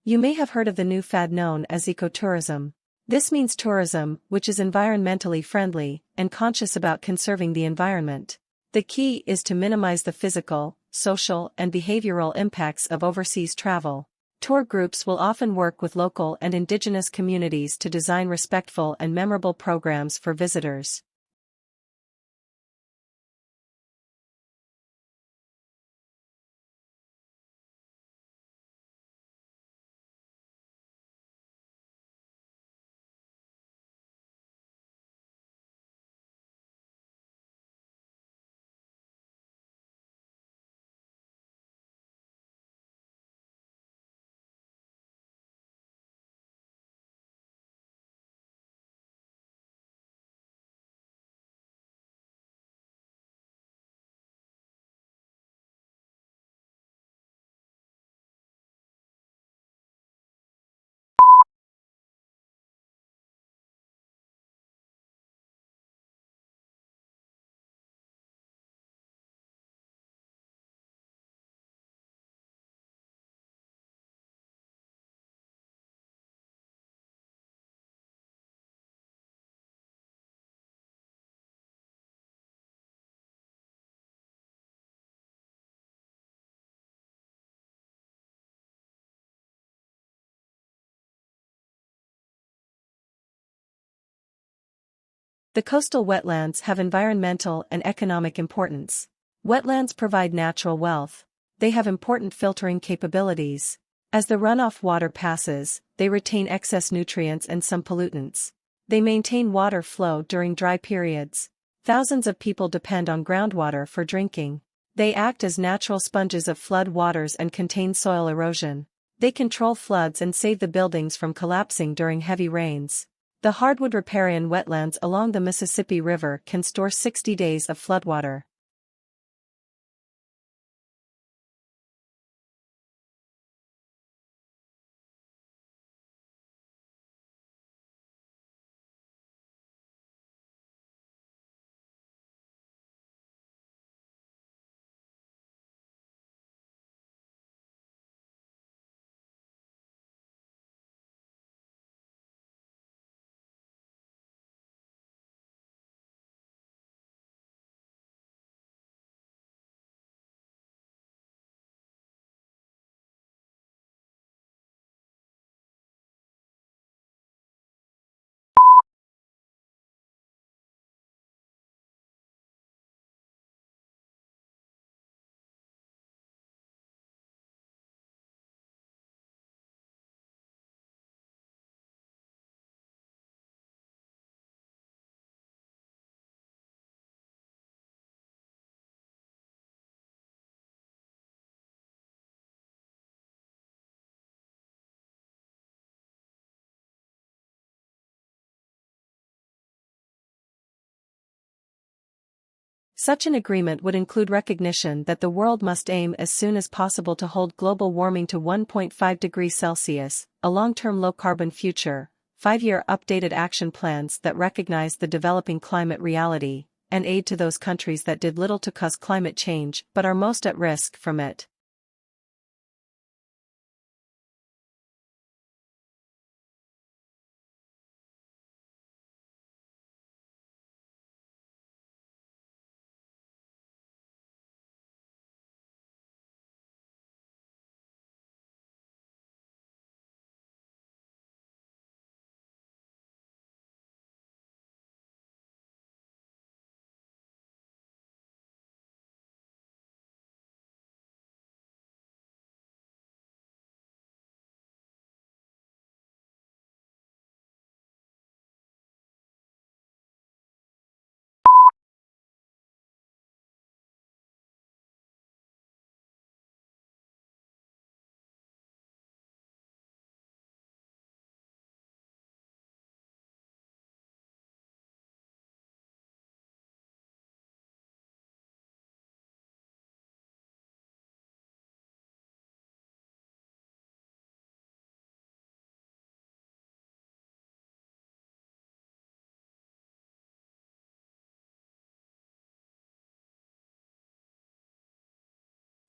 You may have heard of the new fad known as ecotourism. This means tourism which is environmentally friendly and conscious about conserving the environment. The key is to minimize the physical, social, and behavioral impacts of overseas travel. Tour groups will often work with local and indigenous communities to design respectful and memorable programs for visitors. The coastal wetlands have environmental and economic importance. Wetlands provide natural wealth. They have important filtering capabilities. As the runoff water passes, they retain excess nutrients and some pollutants. They maintain water flow during dry periods. Thousands of people depend on groundwater for drinking. They act as natural sponges of flood waters and contain soil erosion. They control floods and save the buildings from collapsing during heavy rains. The hardwood riparian wetlands along the Mississippi River can store 60 days of floodwater. Such an agreement would include recognition that the world must aim as soon as possible to hold global warming to 1.5 degrees Celsius, a long-term low-carbon future, 5-year updated action plans that recognize the developing climate reality, and aid to those countries that did little to cause climate change but are most at risk from it.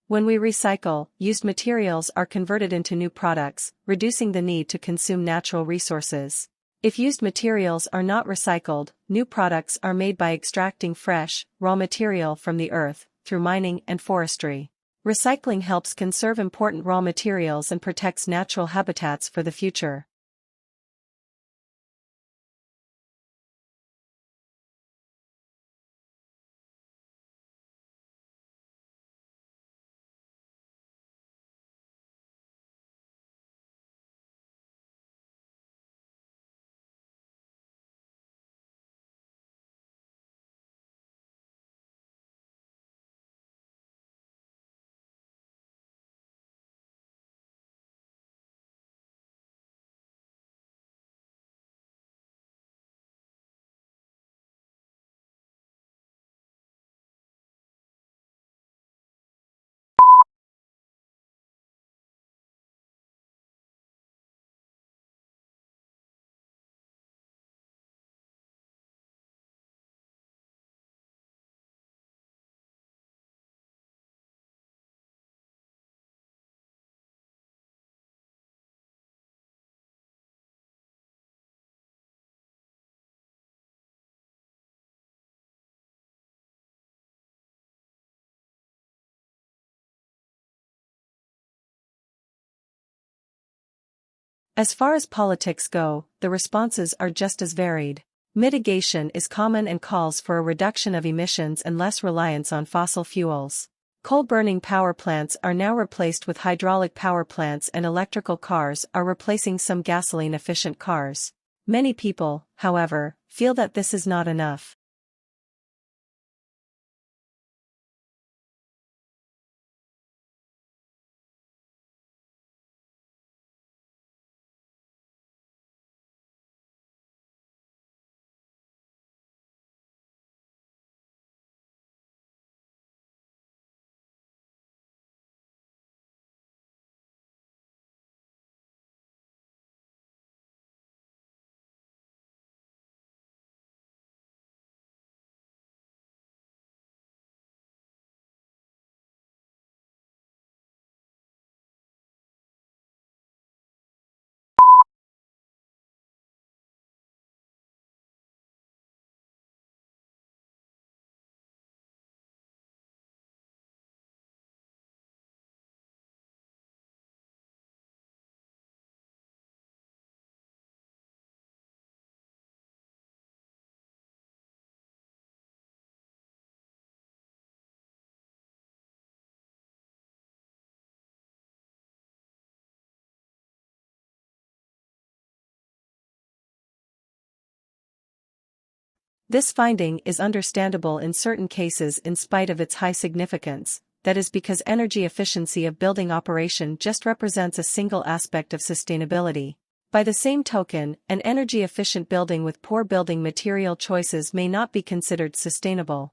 When we recycle, used materials are converted into new products, reducing the need to consume natural resources. If used materials are not recycled, new products are made by extracting fresh, raw material from the earth, through mining and forestry. Recycling helps conserve important raw materials and protects natural habitats for the future. As far as politics go, the responses are just as varied. Mitigation is common and calls for a reduction of emissions and less reliance on fossil fuels. Coal-burning power plants are now replaced with hydraulic power plants, and electrical cars are replacing some gasoline-efficient cars. Many people, however, feel that this is not enough. This finding is understandable in certain cases in spite of its high significance, that is because energy efficiency of building operation just represents a single aspect of sustainability. By the same token, an energy-efficient building with poor building material choices may not be considered sustainable.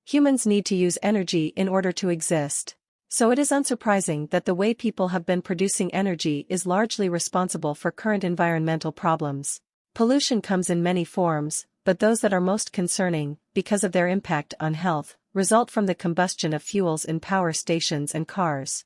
Humans need to use energy in order to exist. So it is unsurprising that the way people have been producing energy is largely responsible for current environmental problems. Pollution comes in many forms, but those that are most concerning, because of their impact on health, result from the combustion of fuels in power stations and cars.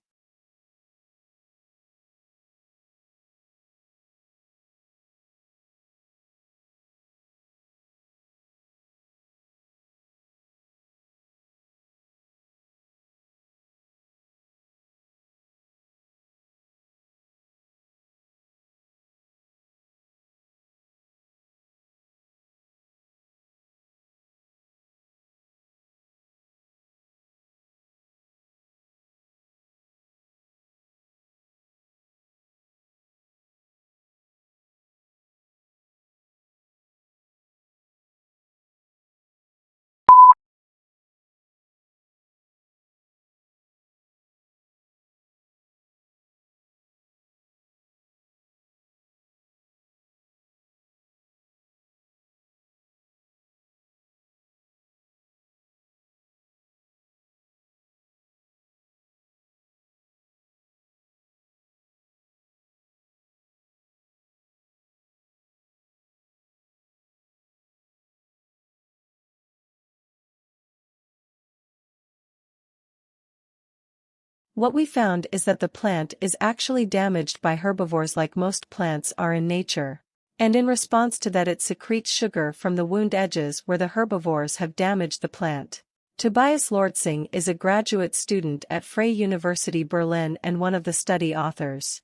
What we found is that the plant is actually damaged by herbivores like most plants are in nature. And in response to that it secretes sugar from the wound edges where the herbivores have damaged the plant. Tobias Lortzing is a graduate student at Freie University Berlin and one of the study authors.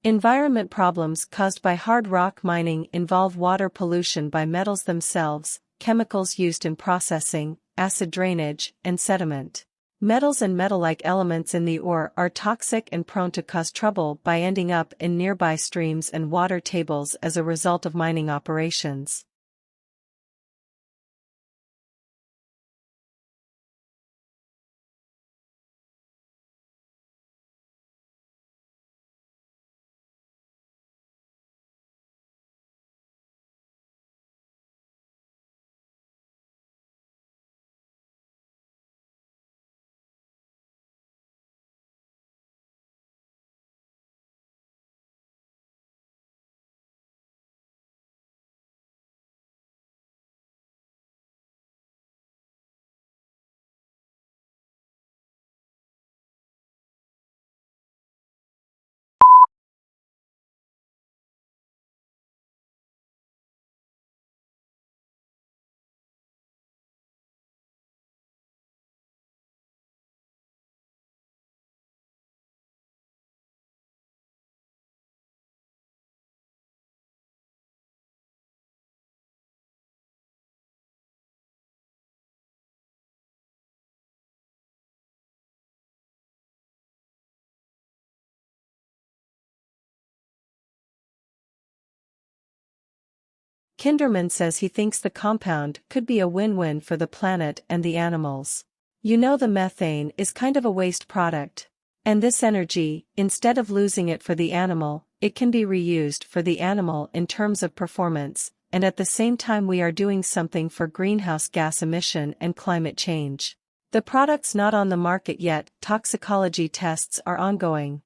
Environment problems caused by hard rock mining involve water pollution by metals themselves, chemicals used in processing, acid drainage, and sediment. Metals and metal-like elements in the ore are toxic and prone to cause trouble by ending up in nearby streams and water tables as a result of mining operations. Kinderman says he thinks the compound could be a win-win for the planet and the animals. You know, the methane is kind of a waste product. And this energy, instead of losing it for the animal, it can be reused for the animal in terms of performance, and at the same time we are doing something for greenhouse gas emission and climate change. The product's not on the market yet, toxicology tests are ongoing.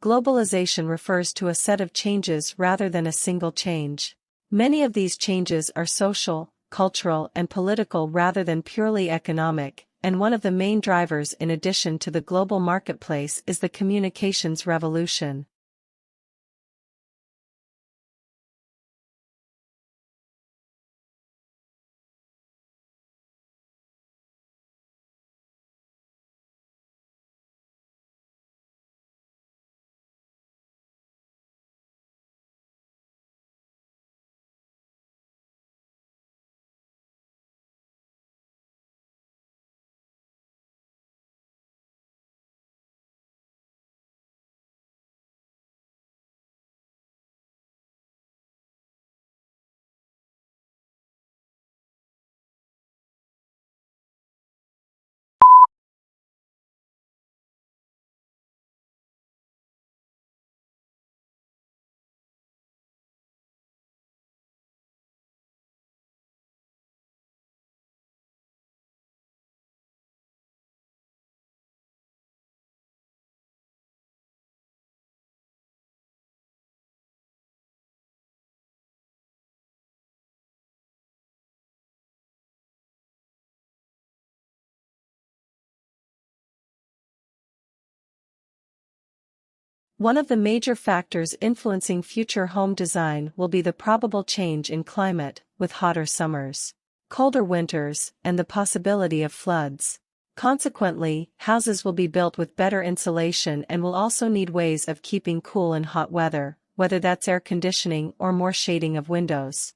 Globalization refers to a set of changes rather than a single change. Many of these changes are social, cultural, and political rather than purely economic, and one of the main drivers in addition to the global marketplace is the communications revolution. One of the major factors influencing future home design will be the probable change in climate, with hotter summers, colder winters, and the possibility of floods. Consequently, houses will be built with better insulation and will also need ways of keeping cool in hot weather, whether that's air conditioning or more shading of windows.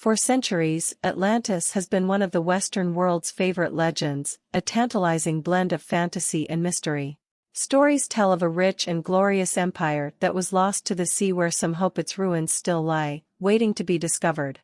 For centuries, Atlantis has been one of the Western world's favorite legends, a tantalizing blend of fantasy and mystery. Stories tell of a rich and glorious empire that was lost to the sea, where some hope its ruins still lie, waiting to be discovered.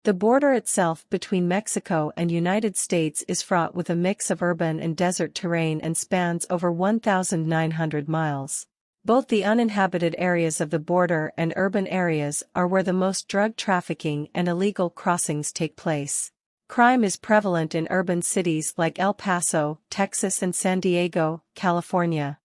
The border itself between Mexico and United States is fraught with a mix of urban and desert terrain and spans over 1,900 miles. Both the uninhabited areas of the border and urban areas are where the most drug trafficking and illegal crossings take place. Crime is prevalent in urban cities like El Paso, Texas, and San Diego, California.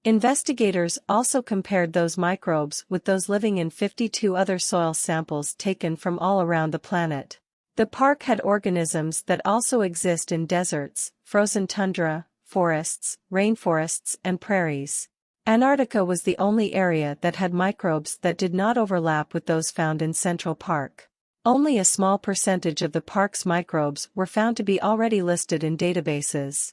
Investigators also compared those microbes with those living in 52 other soil samples taken from all around the planet. The park had organisms that also exist in deserts, frozen tundra, forests, rainforests, and prairies. Antarctica was the only area that had microbes that did not overlap with those found in Central Park. Only a small percentage of the park's microbes were found to be already listed in databases.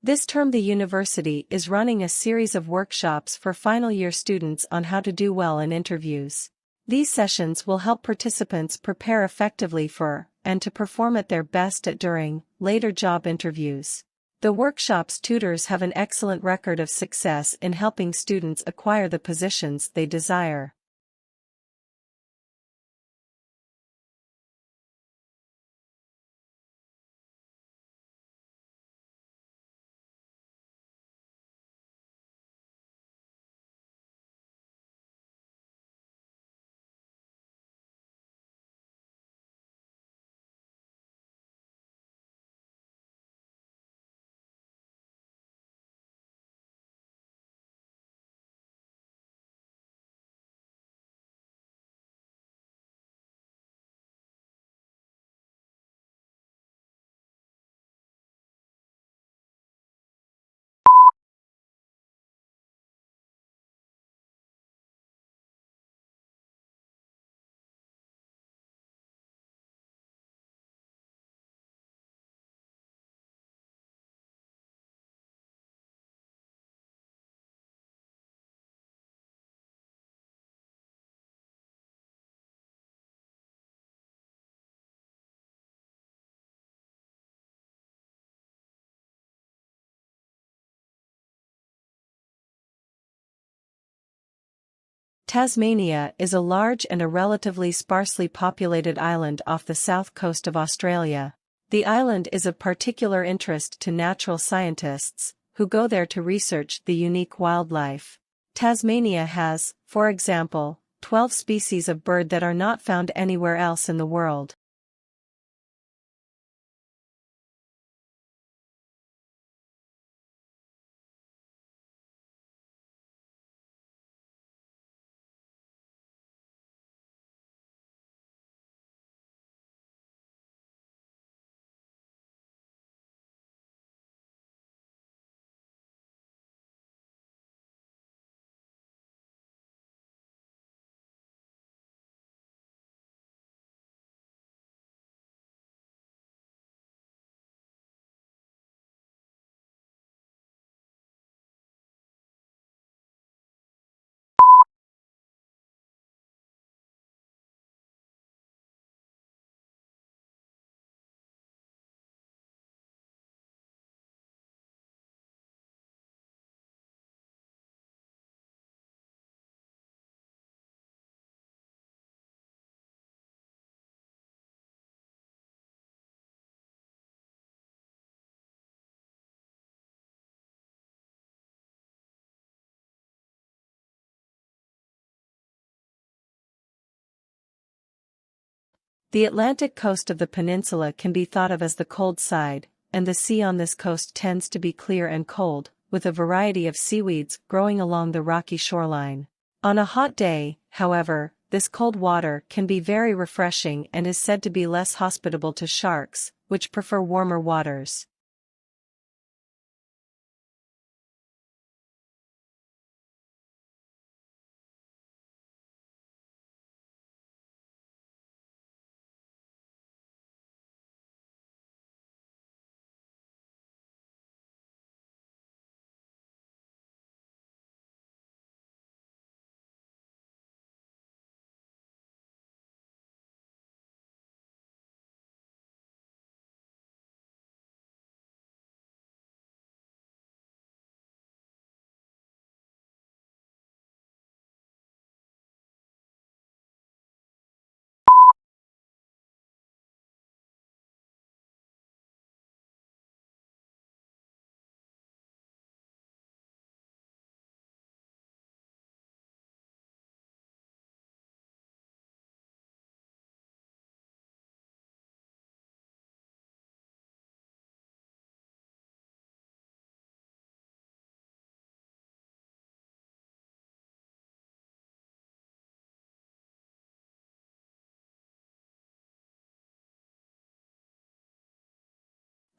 This term the university is running a series of workshops for final year students on how to do well in interviews. These sessions will help participants prepare effectively for, and to perform at their best at during, later job interviews. The workshop's tutors have an excellent record of success in helping students acquire the positions they desire. Tasmania is a large and a relatively sparsely populated island off the south coast of Australia. The island is of particular interest to natural scientists, who go there to research the unique wildlife. Tasmania has, for example, 12 species of bird that are not found anywhere else in the world. The Atlantic coast of the peninsula can be thought of as the cold side, and the sea on this coast tends to be clear and cold, with a variety of seaweeds growing along the rocky shoreline. On a hot day, however, this cold water can be very refreshing and is said to be less hospitable to sharks, which prefer warmer waters.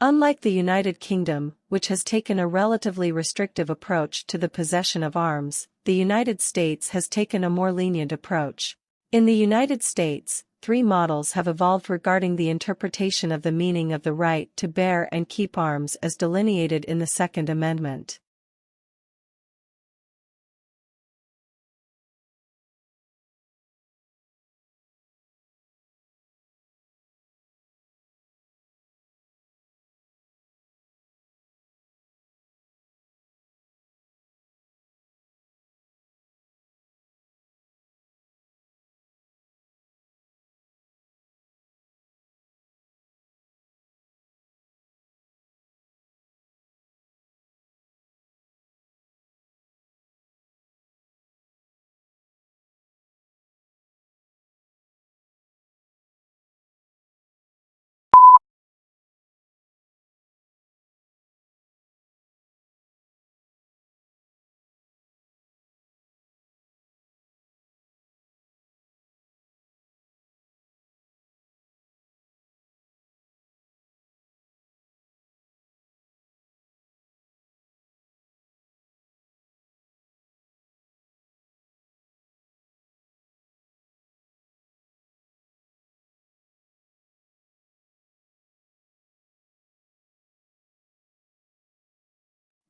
Unlike the United Kingdom, which has taken a relatively restrictive approach to the possession of arms, the United States has taken a more lenient approach. In the United States, three models have evolved regarding the interpretation of the meaning of the right to bear and keep arms as delineated in the Second Amendment.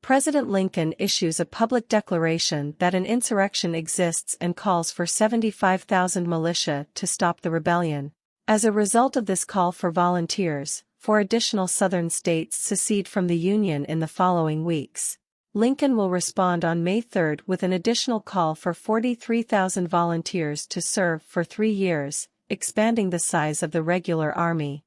President Lincoln issues a public declaration that an insurrection exists and calls for 75,000 militia to stop the rebellion. As a result of this call for volunteers, 4 additional Southern states secede from the Union in the following weeks. Lincoln will respond on May 3 with an additional call for 43,000 volunteers to serve for 3 years, expanding the size of the regular army.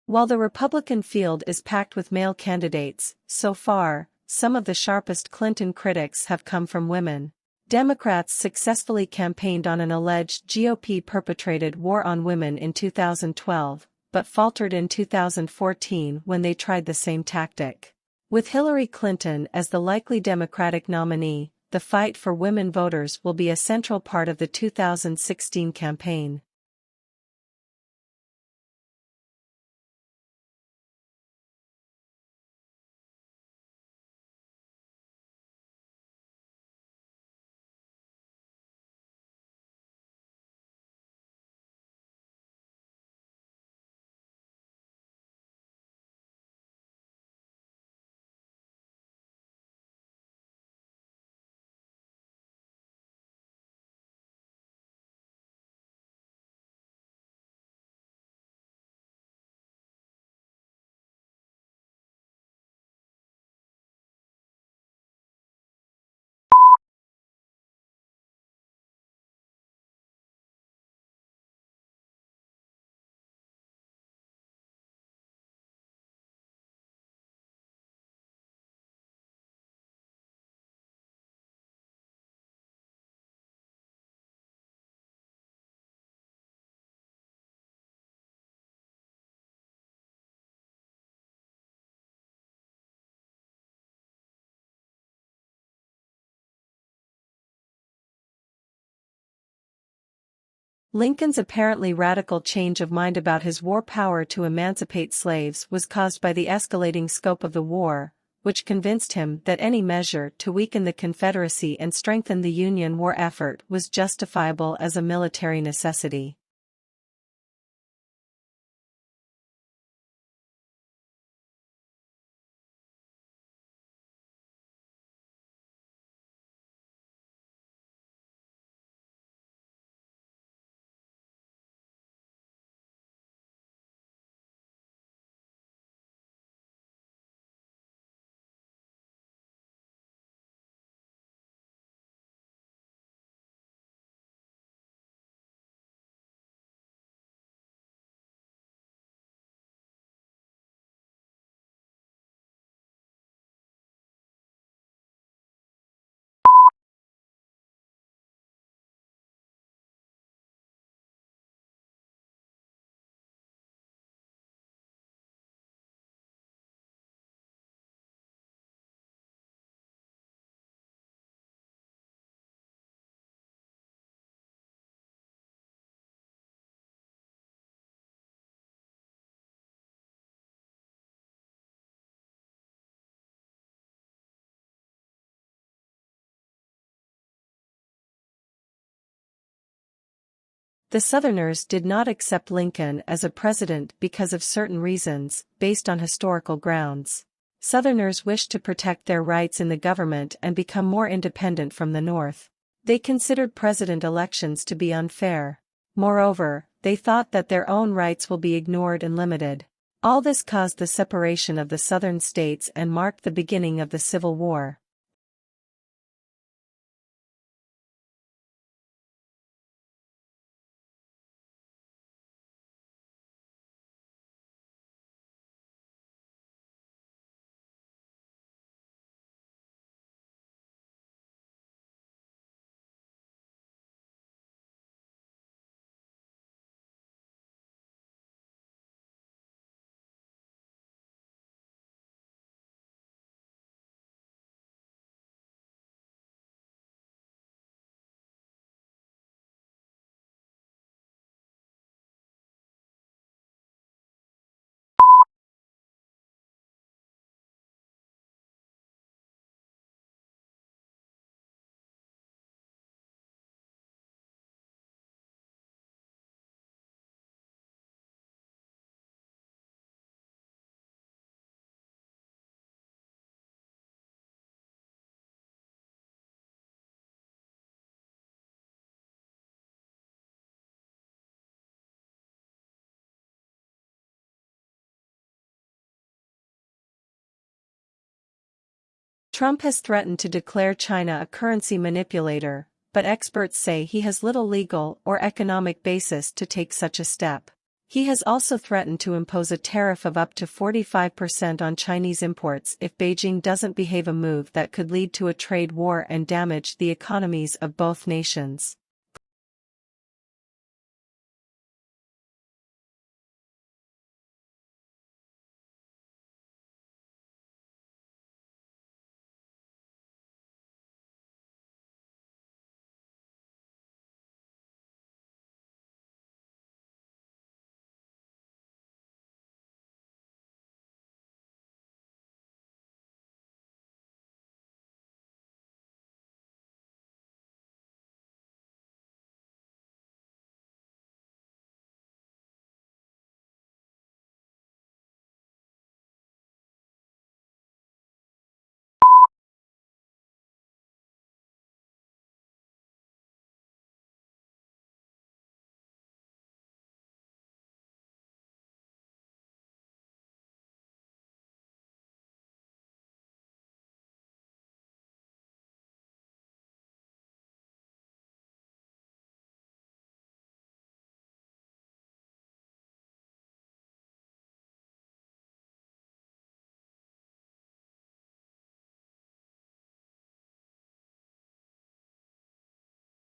While the Republican field is packed with male candidates, so far, some of the sharpest Clinton critics have come from women. Democrats successfully campaigned on an alleged GOP-perpetrated war on women in 2012, but faltered in 2014 when they tried the same tactic. With Hillary Clinton as the likely Democratic nominee, the fight for women voters will be a central part of the 2016 campaign. Lincoln's apparently radical change of mind about his war power to emancipate slaves was caused by the escalating scope of the war, which convinced him that any measure to weaken the Confederacy and strengthen the Union war effort was justifiable as a military necessity. The Southerners did not accept Lincoln as a president because of certain reasons, based on historical grounds. Southerners wished to protect their rights in the government and become more independent from the North. They considered president elections to be unfair. Moreover, they thought that their own rights will be ignored and limited. All this caused the separation of the Southern states and marked the beginning of the Civil War. Trump has threatened to declare China a currency manipulator, but experts say he has little legal or economic basis to take such a step. He has also threatened to impose a tariff of up to 45% on Chinese imports if Beijing doesn't behave, a move that could lead to a trade war and damage the economies of both nations.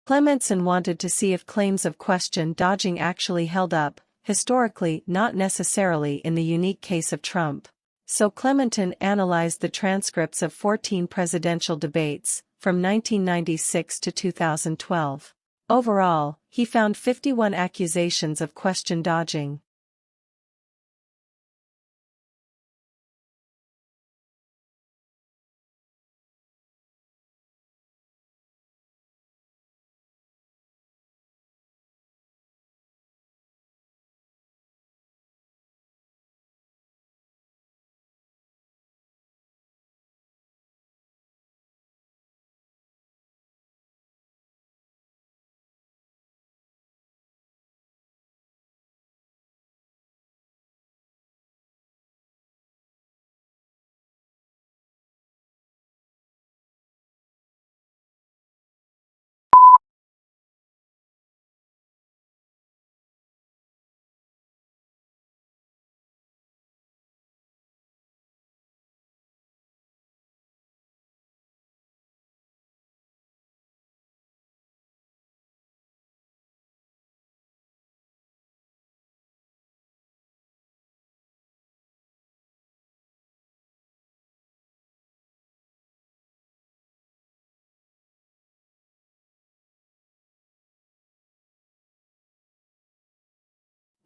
Clementson wanted to see if claims of question dodging actually held up, historically, not necessarily in the unique case of Trump. So Clementson analyzed the transcripts of 14 presidential debates, from 1996 to 2012. Overall, he found 51 accusations of question dodging.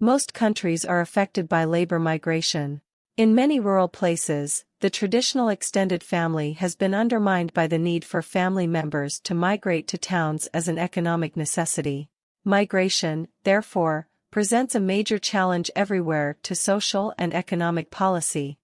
Most countries are affected by labor migration. In many rural places, the traditional extended family has been undermined by the need for family members to migrate to towns as an economic necessity. Migration, therefore, presents a major challenge everywhere to social and economic policy.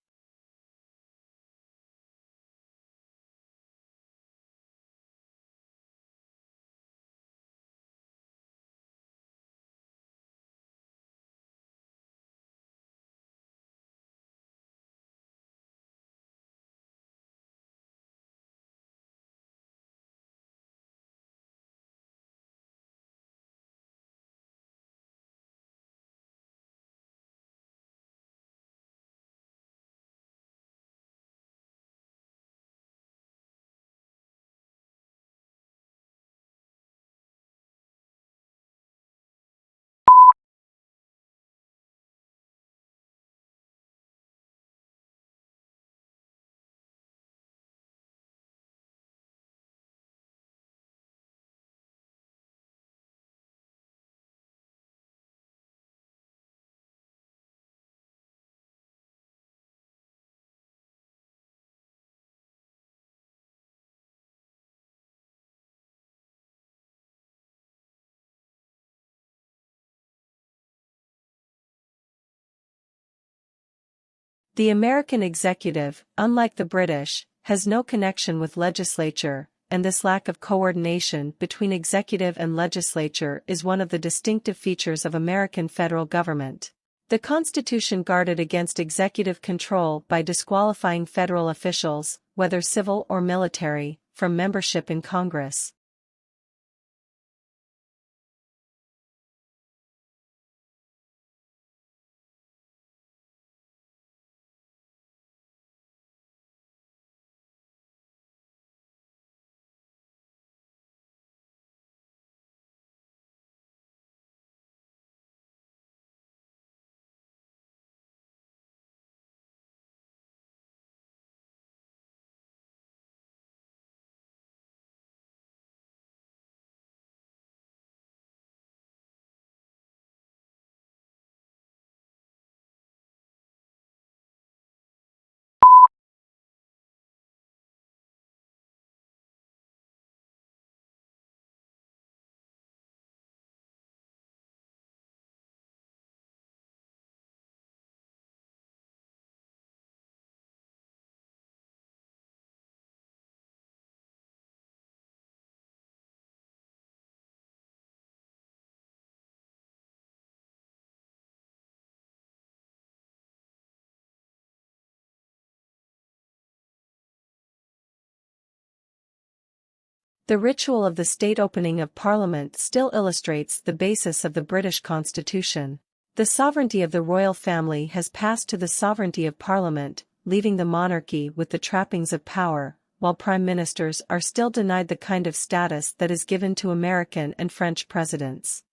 The American executive, unlike the British, has no connection with legislature, and this lack of coordination between executive and legislature is one of the distinctive features of American federal government. The Constitution guarded against executive control by disqualifying federal officials, whether civil or military, from membership in Congress. The ritual of the state opening of Parliament still illustrates the basis of the British Constitution. The sovereignty of the royal family has passed to the sovereignty of Parliament, leaving the monarchy with the trappings of power, while prime ministers are still denied the kind of status that is given to American and French presidents.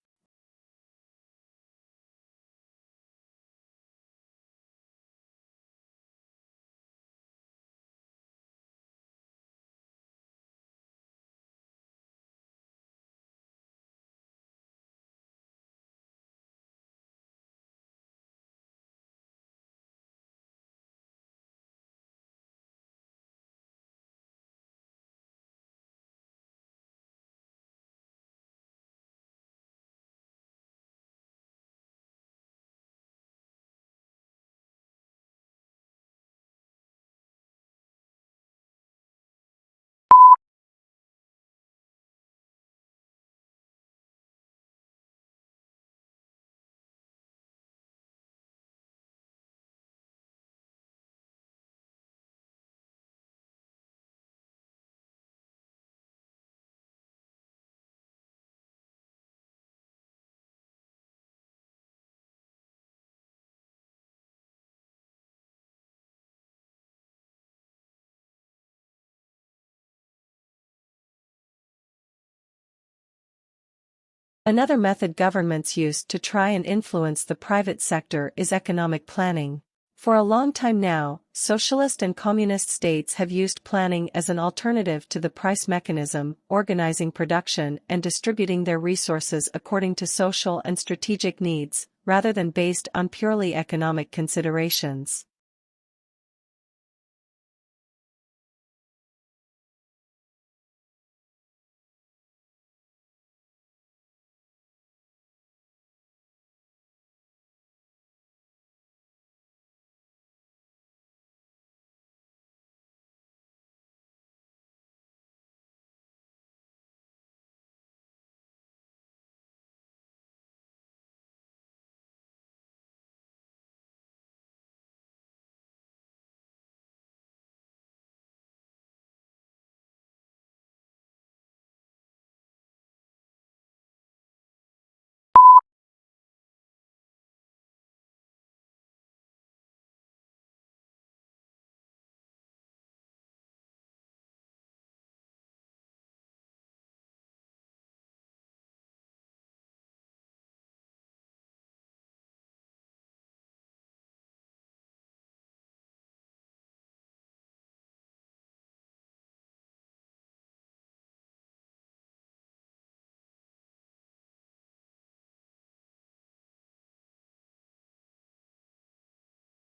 Another method governments use to try and influence the private sector is economic planning. For a long time now, socialist and communist states have used planning as an alternative to the price mechanism, organizing production and distributing their resources according to social and strategic needs, rather than based on purely economic considerations.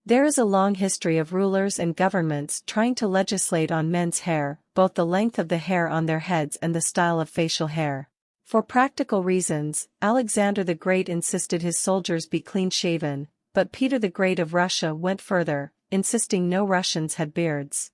There is a long history of rulers and governments trying to legislate on men's hair, both the length of the hair on their heads and the style of facial hair. For practical reasons, Alexander the Great insisted his soldiers be clean-shaven, but Peter the Great of Russia went further, insisting no Russians had beards.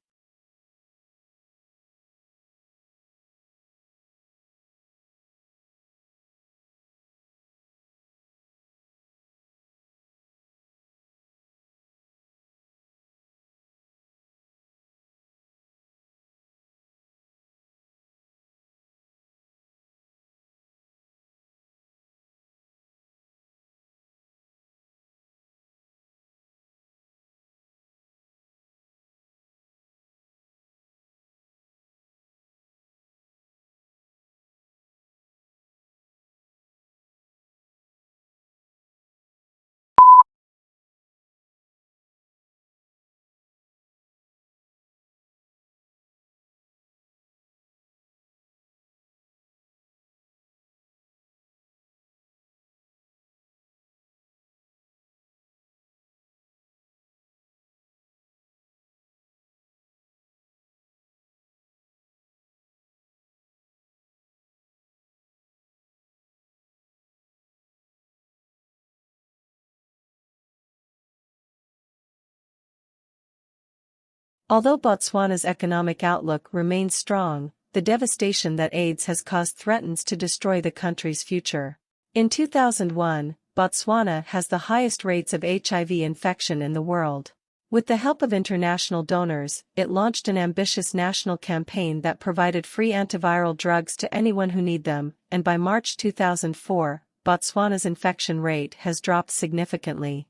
Although Botswana's economic outlook remains strong, the devastation that AIDS has caused threatens to destroy the country's future. In 2001, Botswana has the highest rates of HIV infection in the world. With the help of international donors, it launched an ambitious national campaign that provided free antiviral drugs to anyone who need them, and by March 2004, Botswana's infection rate has dropped significantly.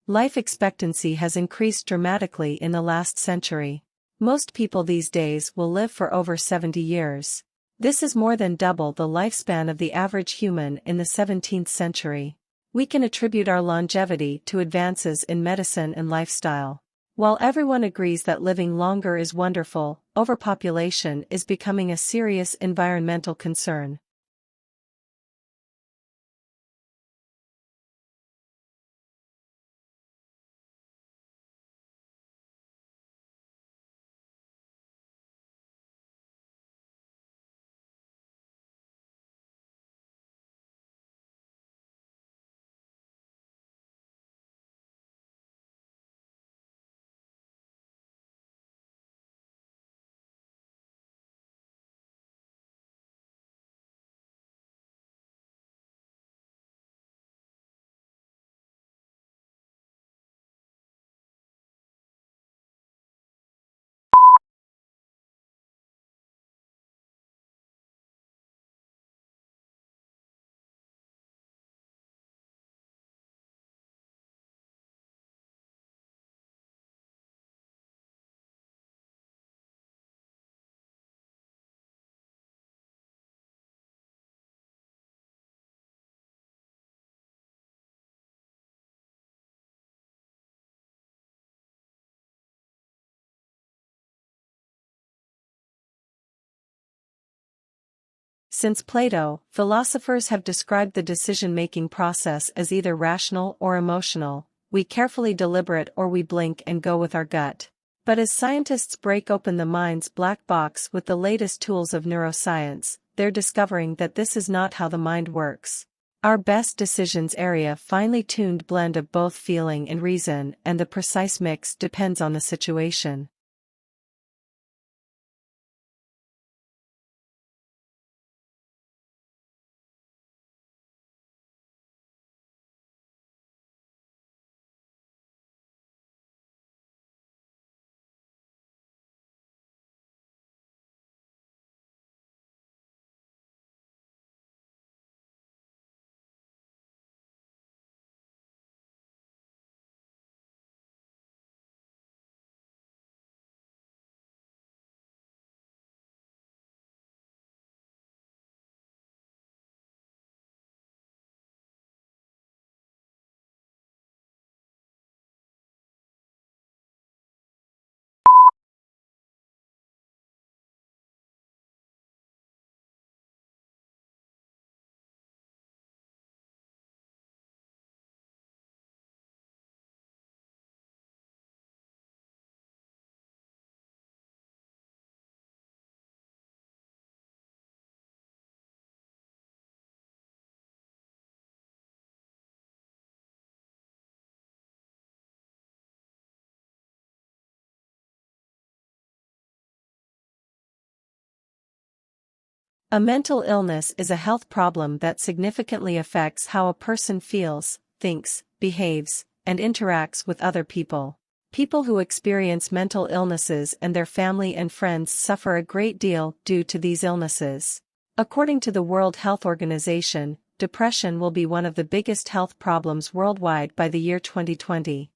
Life expectancy has increased dramatically in the last century. Most people these days will live for over 70 years. This is more than double the lifespan of the average human in the 17th century. We can attribute our longevity to advances in medicine and lifestyle. While everyone agrees that living longer is wonderful, overpopulation is becoming a serious environmental concern. Since Plato, philosophers have described the decision-making process as either rational or emotional, we carefully deliberate, or we blink and go with our gut. But as scientists break open the mind's black box with the latest tools of neuroscience, they're discovering that this is not how the mind works. Our best decisions area finely tuned blend of both feeling and reason, and the precise mix depends on the situation. A mental illness is a health problem that significantly affects how a person feels, thinks, behaves, and interacts with other people. People who experience mental illnesses and their family and friends suffer a great deal due to these illnesses. According to the World Health Organization, depression will be one of the biggest health problems worldwide by the year 2020.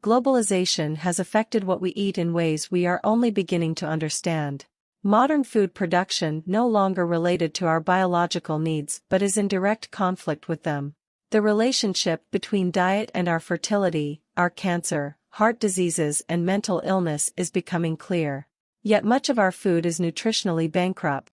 Globalization has affected what we eat in ways we are only beginning to understand. Modern food production no longer related to our biological needs but is in direct conflict with them. The relationship between diet and our fertility, our cancer, heart diseases and mental illness is becoming clear. Yet much of our food is nutritionally bankrupt.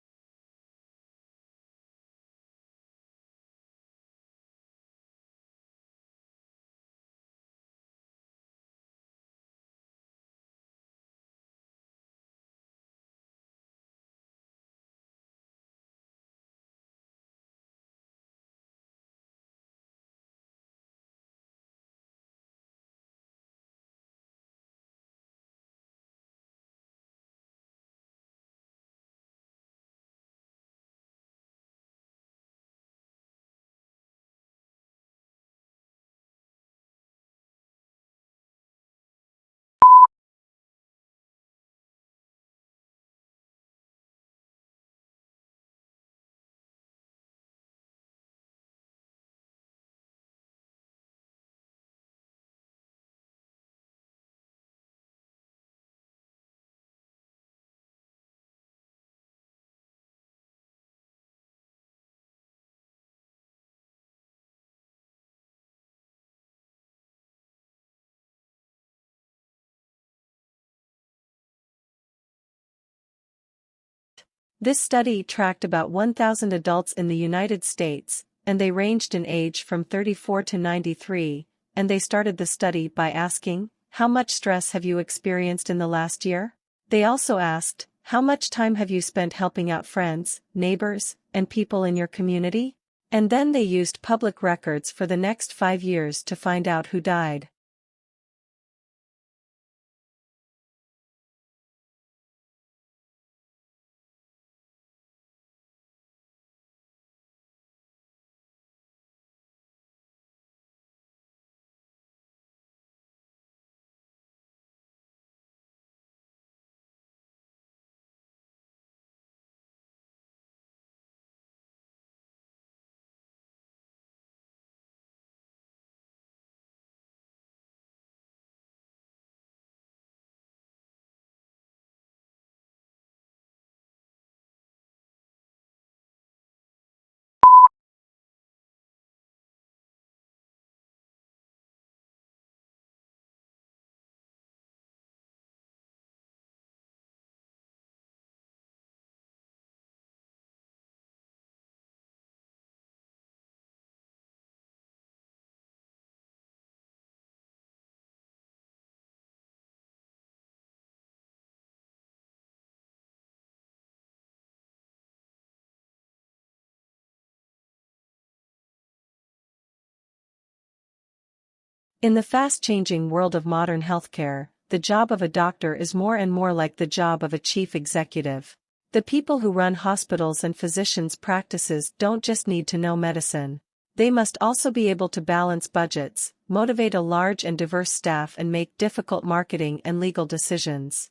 This study tracked about 1,000 adults in the United States, and they ranged in age from 34 to 93, and they started the study by asking, "How much stress have you experienced in the last year?" They also asked, "How much time have you spent helping out friends, neighbors, and people in your community?" And then they used public records for the next 5 years to find out who died. In the fast-changing world of modern healthcare, the job of a doctor is more and more like the job of a chief executive. The people who run hospitals and physicians' practices don't just need to know medicine. They must also be able to balance budgets, motivate a large and diverse staff, and make difficult marketing and legal decisions.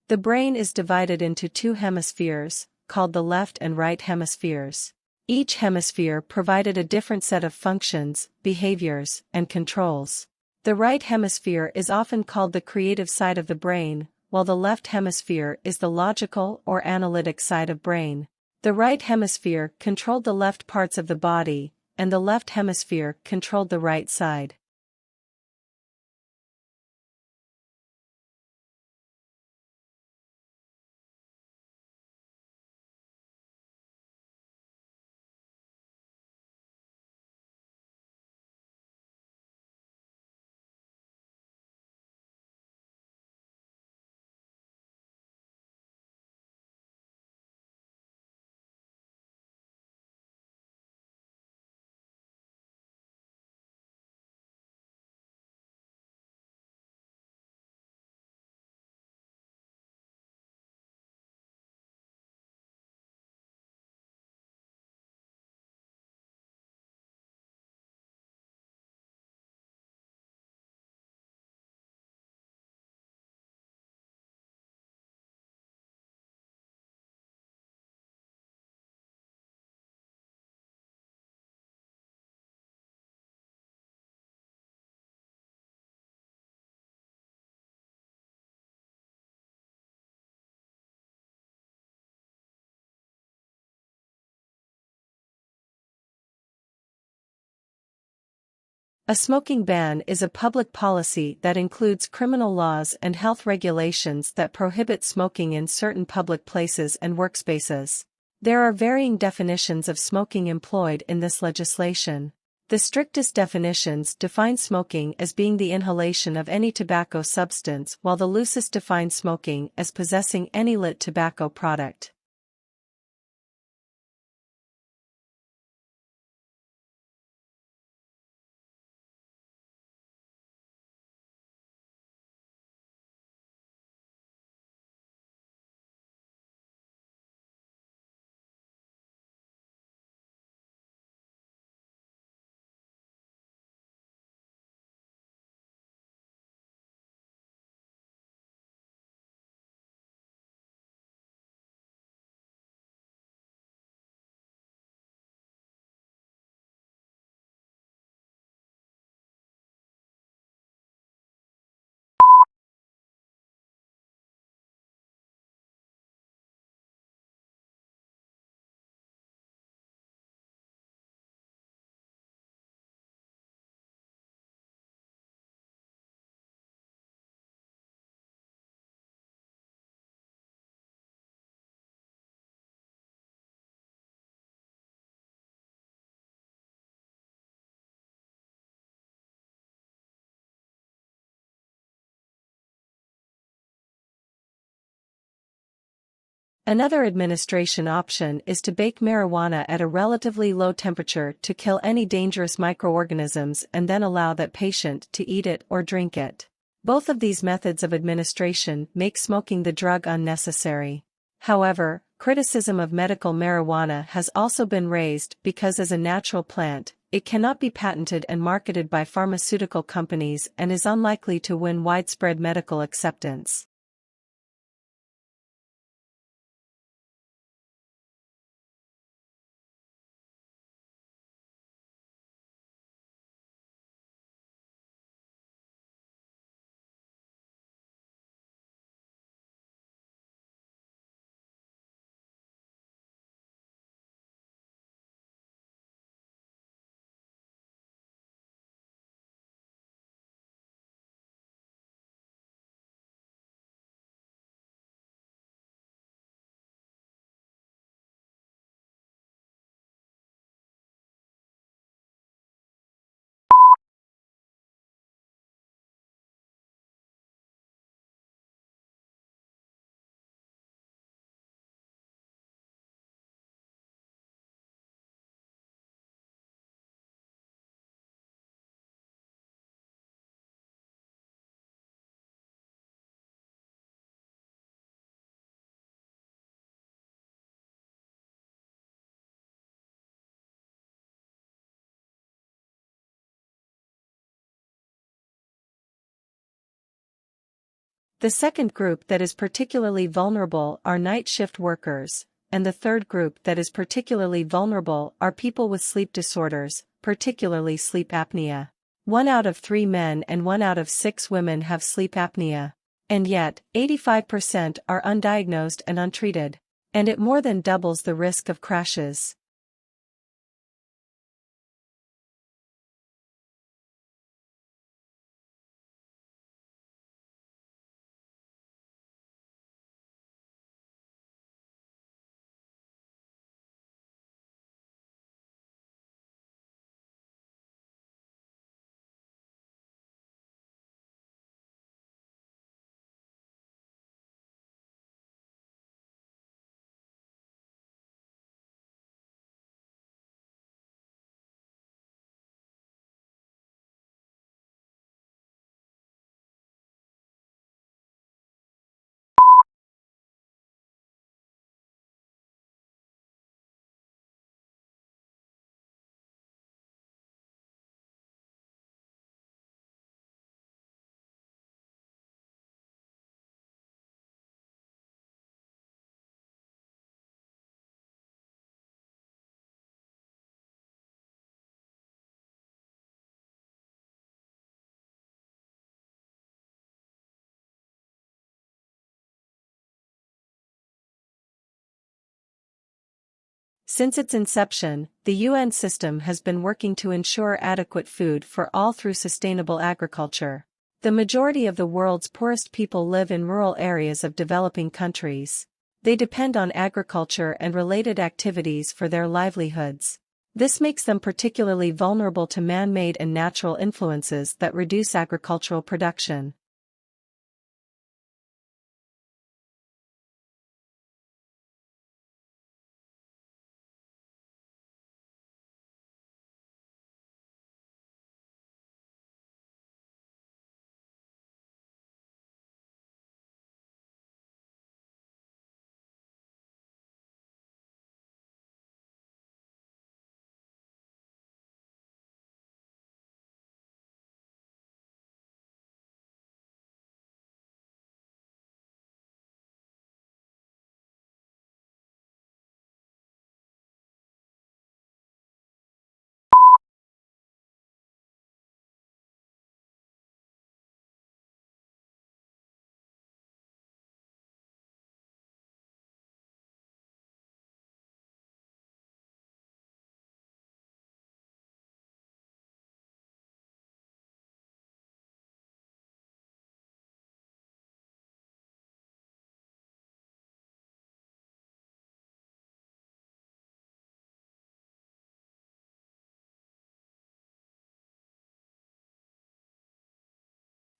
The brain is divided into two hemispheres, called the left and right hemispheres. Each hemisphere provided a different set of functions, behaviors, and controls. The right hemisphere is often called the creative side of the brain, while the left hemisphere is the logical or analytic side of brain. The right hemisphere controlled the left parts of the body, and the left hemisphere controlled the right side. A smoking ban is a public policy that includes criminal laws and health regulations that prohibit smoking in certain public places and workspaces. There are varying definitions of smoking employed in this legislation. The strictest definitions define smoking as being the inhalation of any tobacco substance, while the loosest define smoking as possessing any lit tobacco product. Another administration option is to bake marijuana at a relatively low temperature to kill any dangerous microorganisms and then allow that patient to eat it or drink it. Both of these methods of administration make smoking the drug unnecessary. However, criticism of medical marijuana has also been raised because as a natural plant, it cannot be patented and marketed by pharmaceutical companies and is unlikely to win widespread medical acceptance. The second group that is particularly vulnerable are night shift workers, and the third group that is particularly vulnerable are people with sleep disorders, particularly sleep apnea. 1 out of 3 men and 1 out of 6 women have sleep apnea. And yet, 85% are undiagnosed and untreated. And it more than doubles the risk of crashes. Since its inception, the UN system has been working to ensure adequate food for all through sustainable agriculture. The majority of the world's poorest people live in rural areas of developing countries. They depend on agriculture and related activities for their livelihoods. This makes them particularly vulnerable to man-made and natural influences that reduce agricultural production.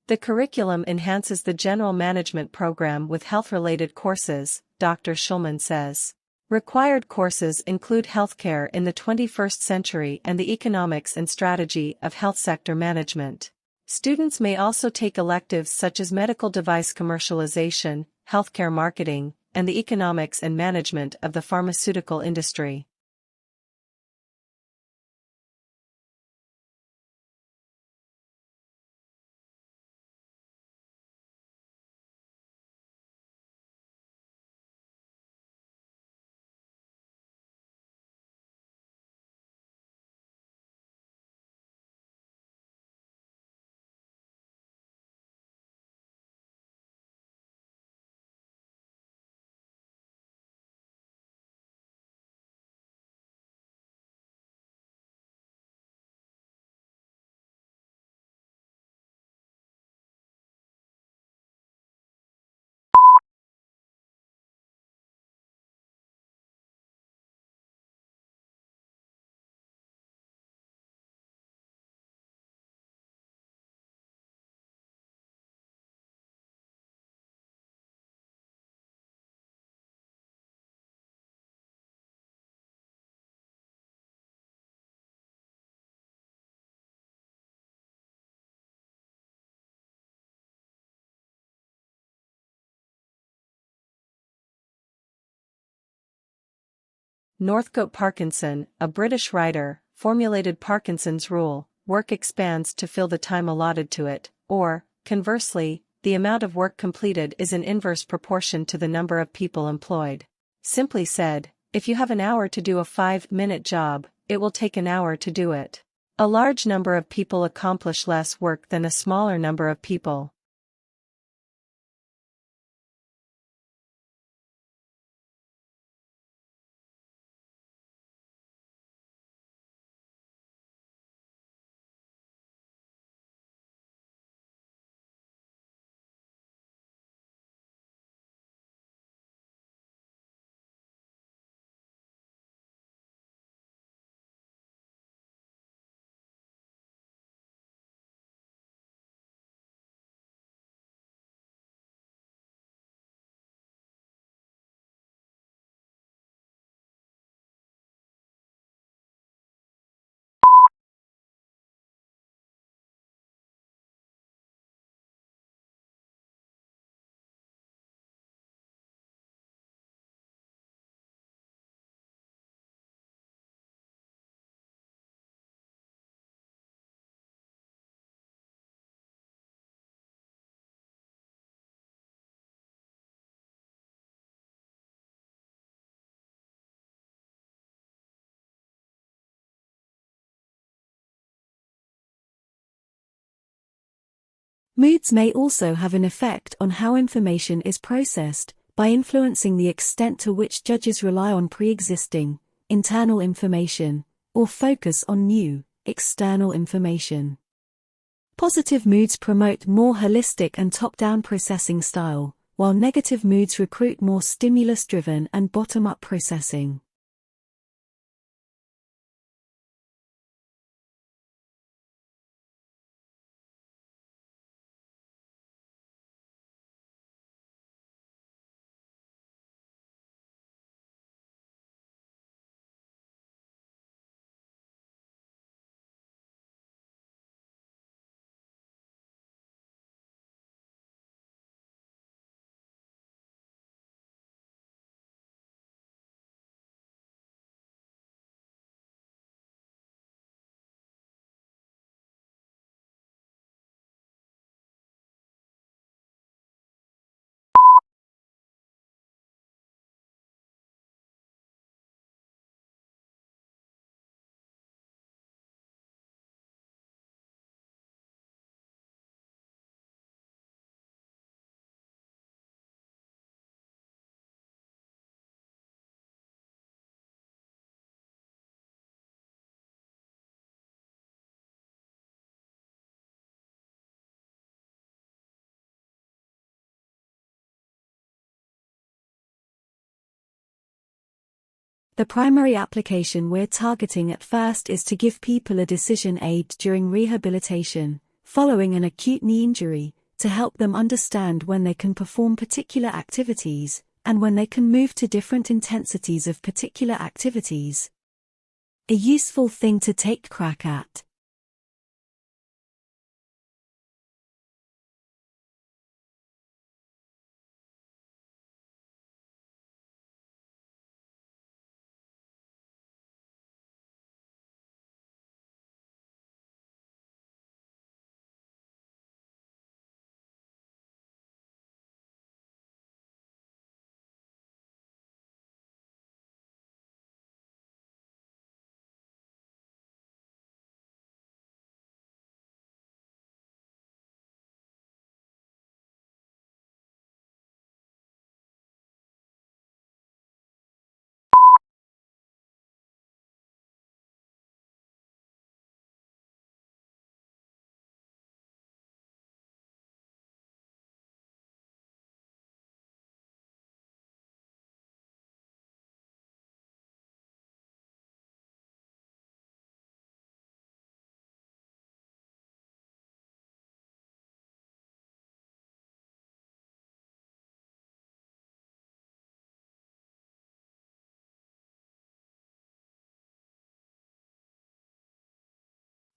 The curriculum enhances the general management program with health-related courses, Dr. Schulman says. Required courses include healthcare in the 21st century and the economics and strategy of health sector management. Students may also take electives such as medical device commercialization, healthcare marketing, and the economics and management of the pharmaceutical industry. Northcote Parkinson, a British writer, formulated Parkinson's rule: work expands to fill the time allotted to it, or, conversely, the amount of work completed is in inverse proportion to the number of people employed. Simply said, if you have an hour to do a 5-minute job, it will take an hour to do it. A large number of people accomplish less work than a smaller number of people. Moods may also have an effect on how information is processed, by influencing the extent to which judges rely on pre-existing, internal information, or focus on new, external information. Positive moods promote more holistic and top-down processing style, while negative moods recruit more stimulus-driven and bottom-up processing. The primary application we're targeting at first is to give people a decision aid during rehabilitation, following an acute knee injury, to help them understand when they can perform particular activities, and when they can move to different intensities of particular activities. A useful thing to take crack at.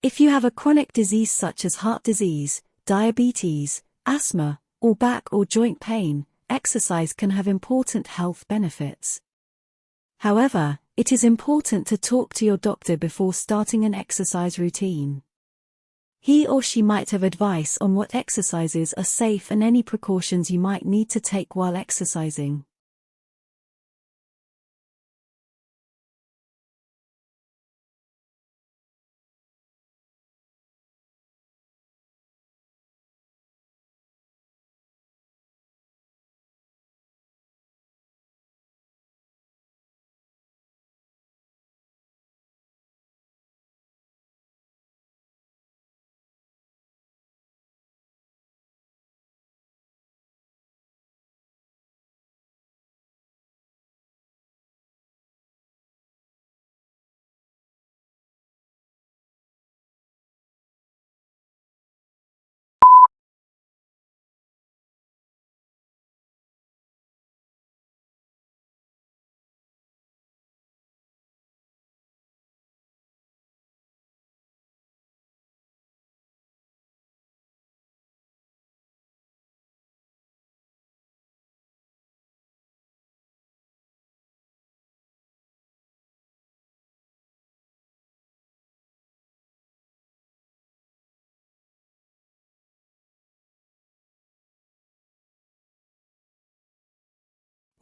If you have a chronic disease such as heart disease, diabetes, asthma, or back or joint pain, exercise can have important health benefits. However, it is important to talk to your doctor before starting an exercise routine. He or she might have advice on what exercises are safe and any precautions you might need to take while exercising.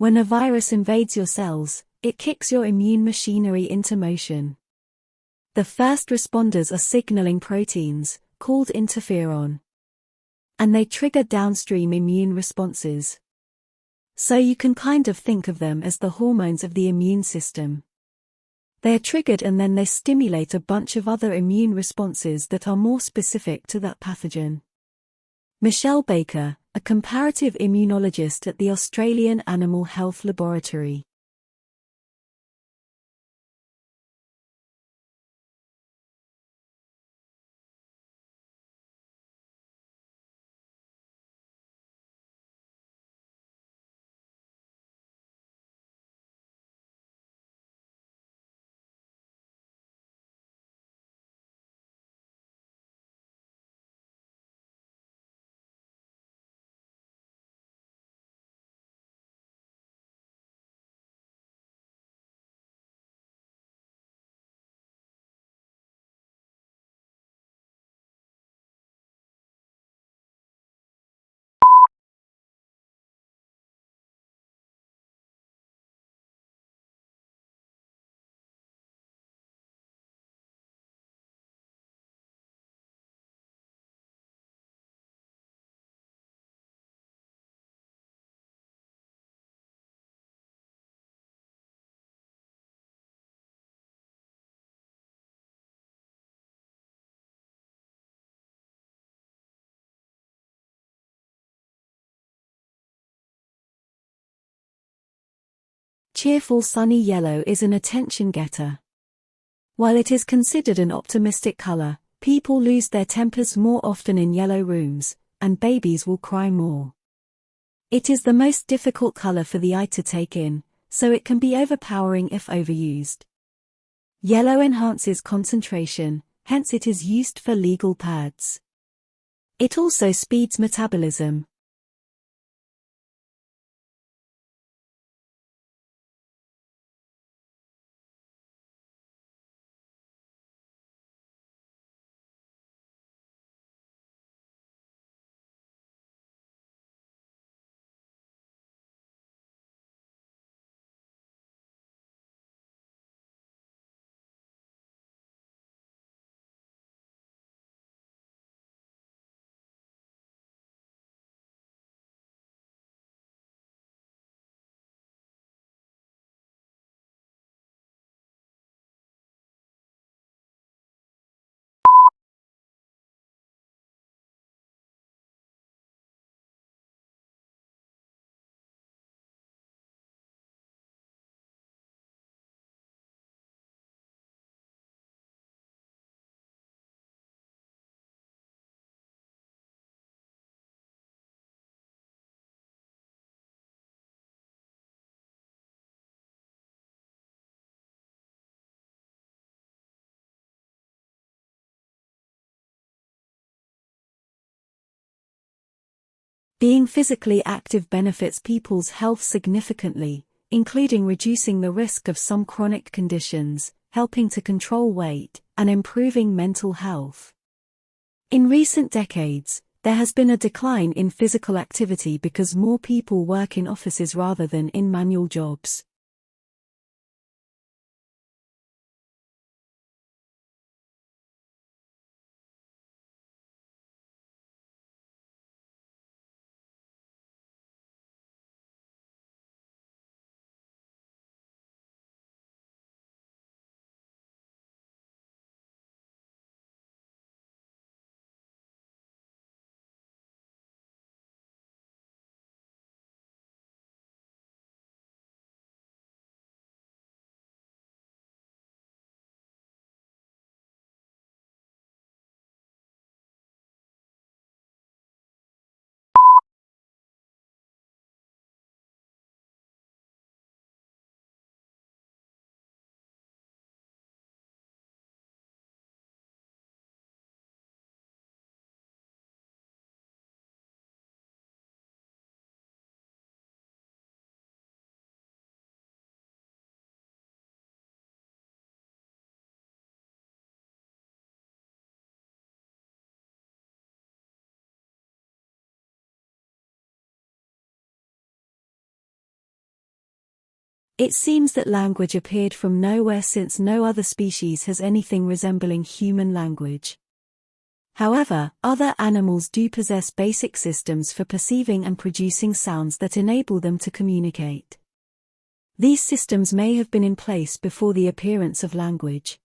When a virus invades your cells, it kicks your immune machinery into motion. The first responders are signaling proteins, called interferon. And they trigger downstream immune responses. So you can kind of think of them as the hormones of the immune system. They are triggered and then they stimulate a bunch of other immune responses that are more specific to that pathogen. Michelle Baker, a comparative immunologist at the Australian Animal Health Laboratory. cheerful sunny yellow is an attention getter. While it is considered an optimistic color, people lose their tempers more often in yellow rooms, and babies will cry more. It is the most difficult color for the eye to take in, so it can be overpowering if overused. Yellow enhances concentration, hence it is used for legal pads. It also speeds metabolism. Being physically active benefits people's health significantly, including reducing the risk of some chronic conditions, helping to control weight, and improving mental health. In recent decades, there has been a decline in physical activity because more people work in offices rather than in manual jobs. It seems that language appeared from nowhere since no other species has anything resembling human language. However, other animals do possess basic systems for perceiving and producing sounds that enable them to communicate. These systems may have been in place before the appearance of language.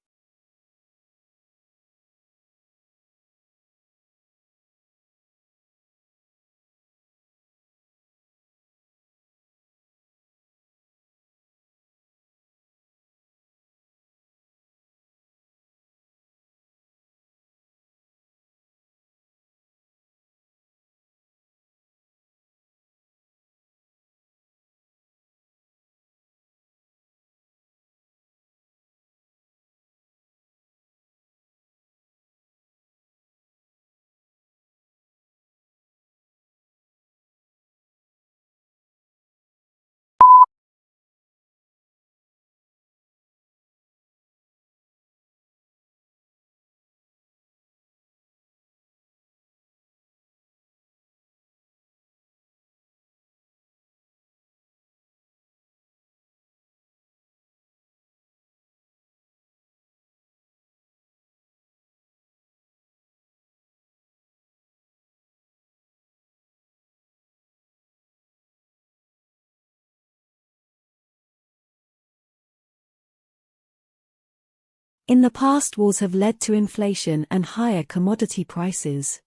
In the past, wars have led to inflation and higher commodity prices.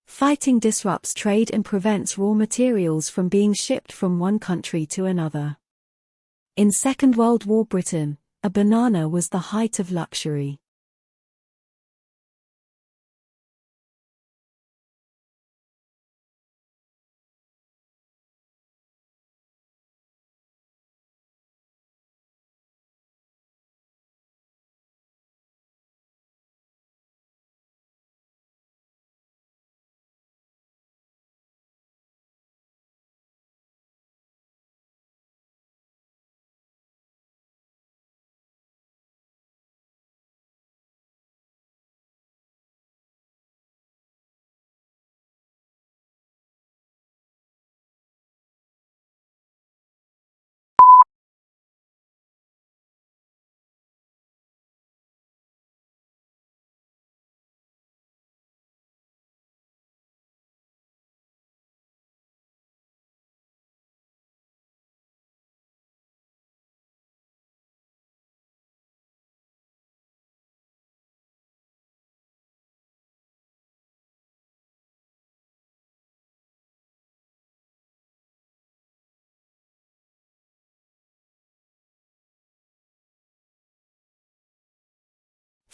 Fighting disrupts trade and prevents raw materials from being shipped from one country to another. In Second World War Britain, a banana was the height of luxury.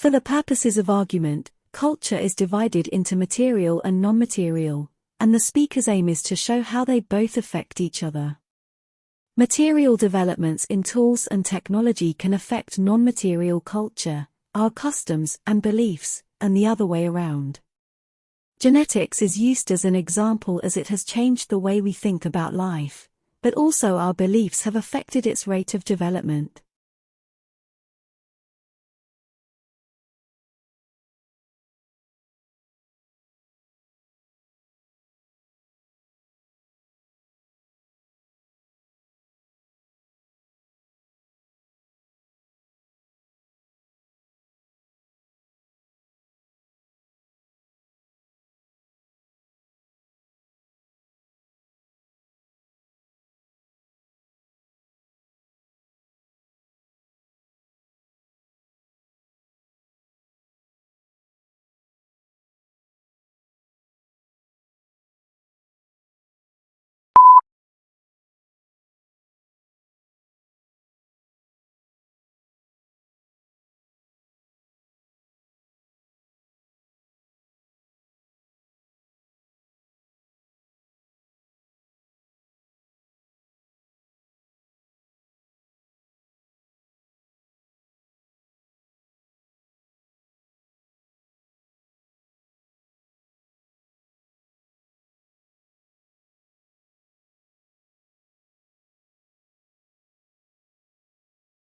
For the purposes of argument, culture is divided into material and non-material, and the speaker's aim is to show how they both affect each other. Material developments in tools and technology can affect non-material culture, our customs and beliefs, and the other way around. Genetics is used as an example as it has changed the way we think about life, but also our beliefs have affected its rate of development.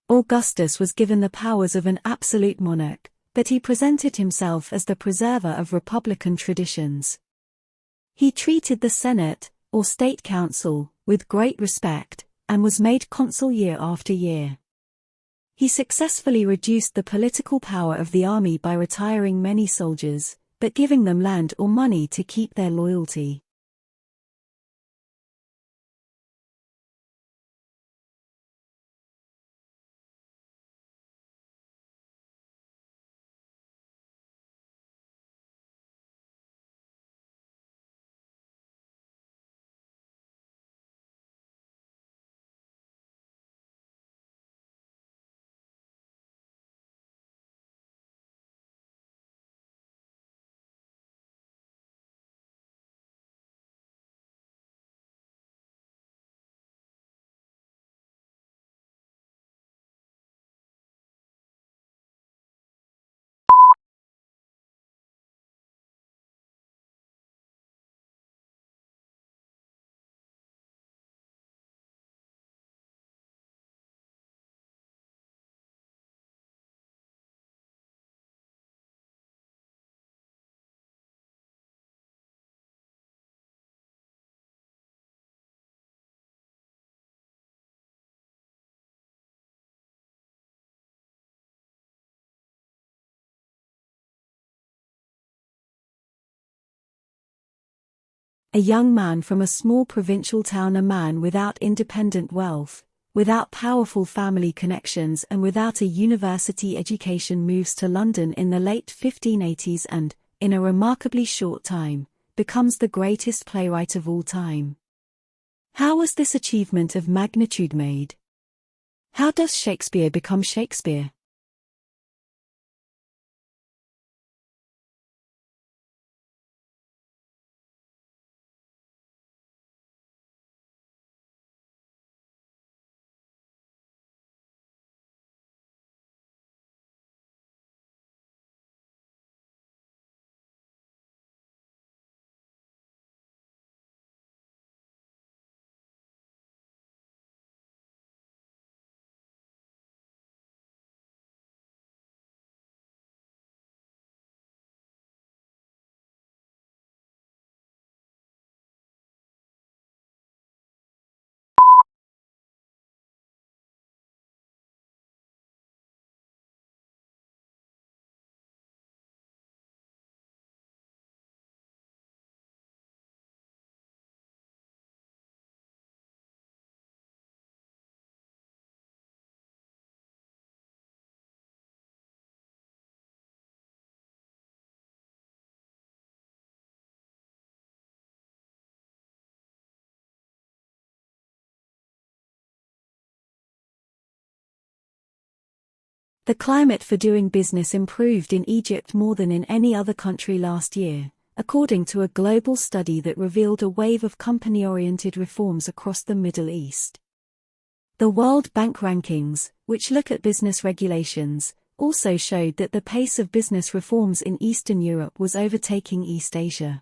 Augustus was given the powers of an absolute monarch, but he presented himself as the preserver of republican traditions. He treated the Senate, or State Council, with great respect, and was made consul year after year. He successfully reduced the political power of the army by retiring many soldiers, but giving them land or money to keep their loyalty. A young man from a small provincial town, a man without independent wealth, without powerful family connections and without a university education, moves to London in the late 1580s and, in a remarkably short time, becomes the greatest playwright of all time. How was this achievement of magnitude made? How does Shakespeare become Shakespeare? The climate for doing business improved in Egypt more than in any other country last year, according to a global study that revealed a wave of company-oriented reforms across the Middle East. The World Bank rankings, which look at business regulations, also showed that the pace of business reforms in Eastern Europe was overtaking East Asia.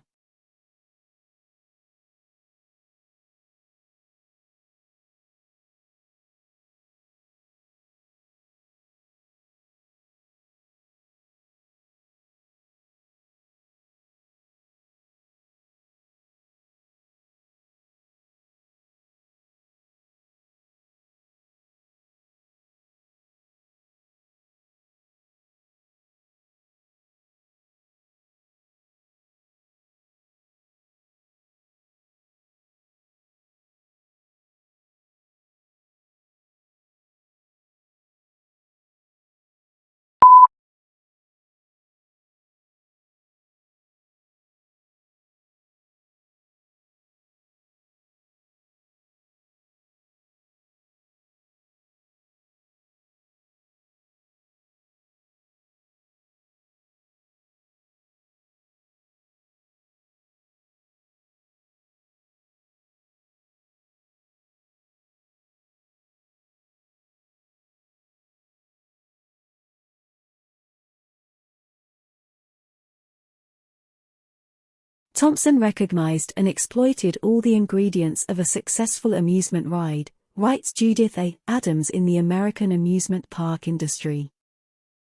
Thompson recognized and exploited all the ingredients of a successful amusement ride, writes Judith A. Adams in the American amusement park industry.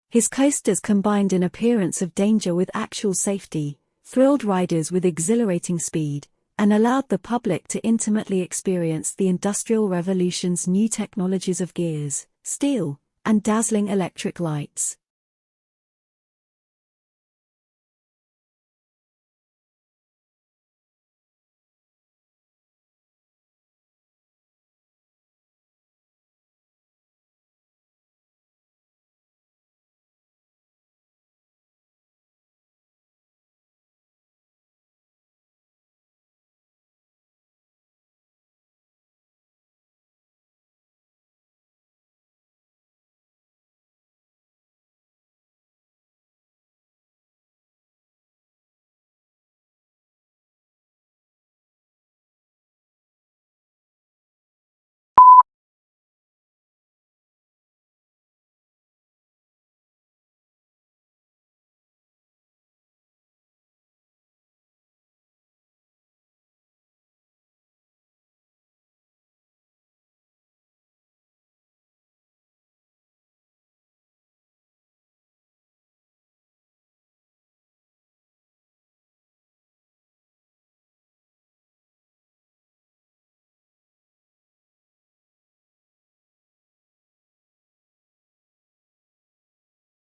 His coasters combined an appearance of danger with actual safety, thrilled riders with exhilarating speed, and allowed the public to intimately experience the Industrial Revolution's new technologies of gears, steel, and dazzling electric lights.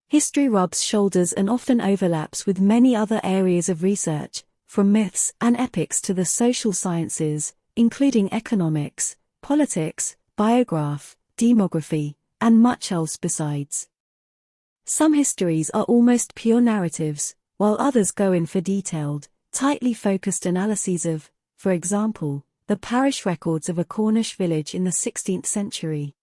History rubs shoulders and often overlaps with many other areas of research, from myths and epics to the social sciences, including economics, politics, biography, demography, and much else besides. Some histories are almost pure narratives, while others go in for detailed, tightly focused analyses of, for example, the parish records of a Cornish village in the 16th century.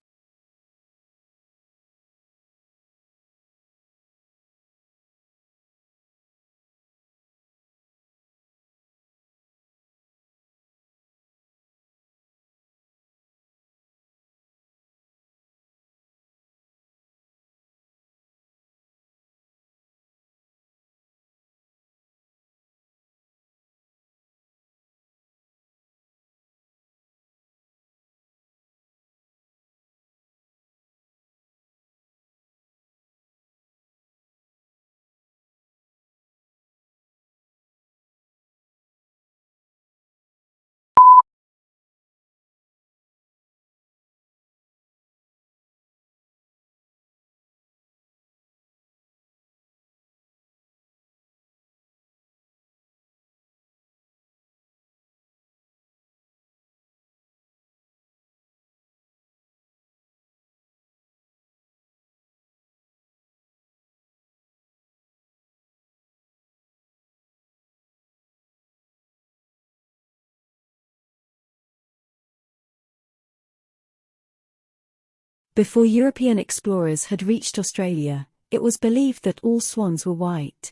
Before European explorers had reached Australia, it was believed that all swans were white.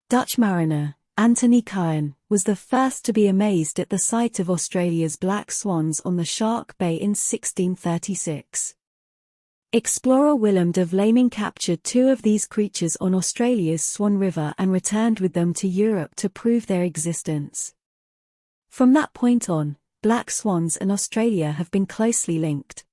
Dutch mariner Anthony Kyan was the first to be amazed at the sight of Australia's black swans on the Shark Bay in 1636. Explorer Willem de Vlaming captured two of these creatures on Australia's Swan River and returned with them to Europe to prove their existence. From that point on, black swans and Australia have been closely linked.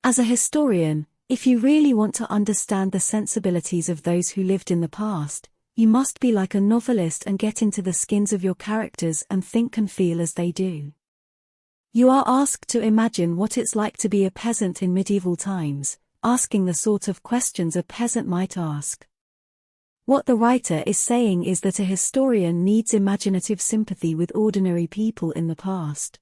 As a historian, if you really want to understand the sensibilities of those who lived in the past, you must be like a novelist and get into the skins of your characters and think and feel as they do. You are asked to imagine what it's like to be a peasant in medieval times, asking the sort of questions a peasant might ask. What the writer is saying is that a historian needs imaginative sympathy with ordinary people in the past.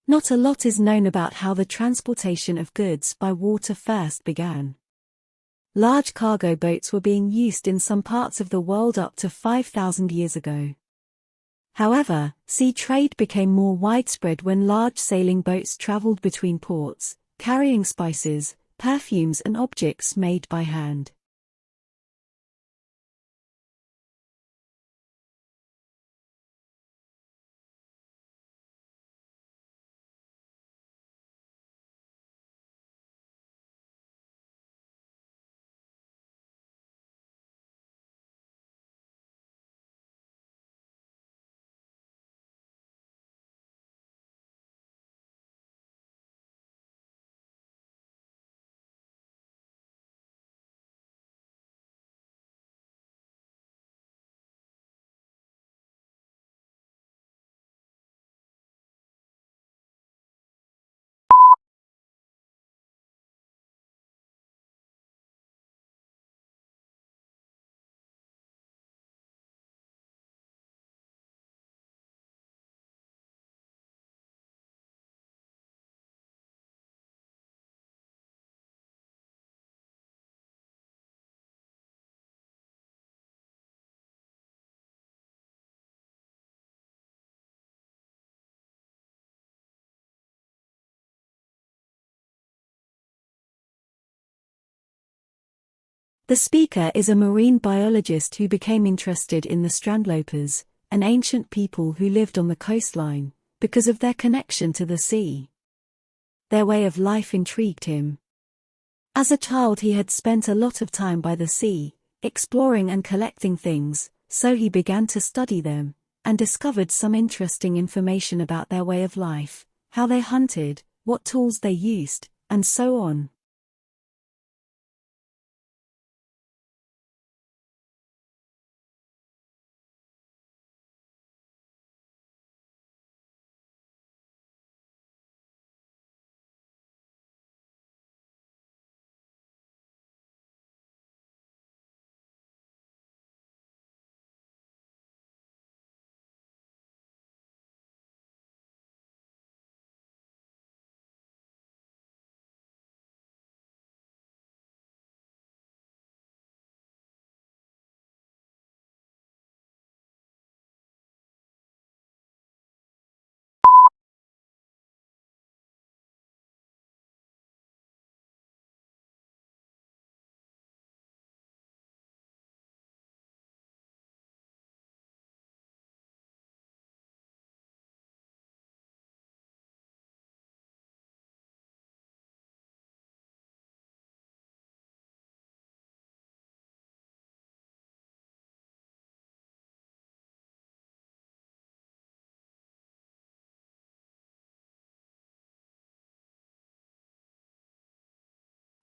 Not a lot is known about how the transportation of goods by water first began. Large cargo boats were being used in some parts of the world up to 5,000 years ago. However, sea trade became more widespread when large sailing boats traveled between ports, carrying spices, perfumes and objects made by hand. The speaker is a marine biologist who became interested in the strandlopers, an ancient people who lived on the coastline, because of their connection to the sea. Their way of life intrigued him. As a child he had spent a lot of time by the sea, exploring and collecting things, so he began to study them, and discovered some interesting information about their way of life, how they hunted, what tools they used, and so on.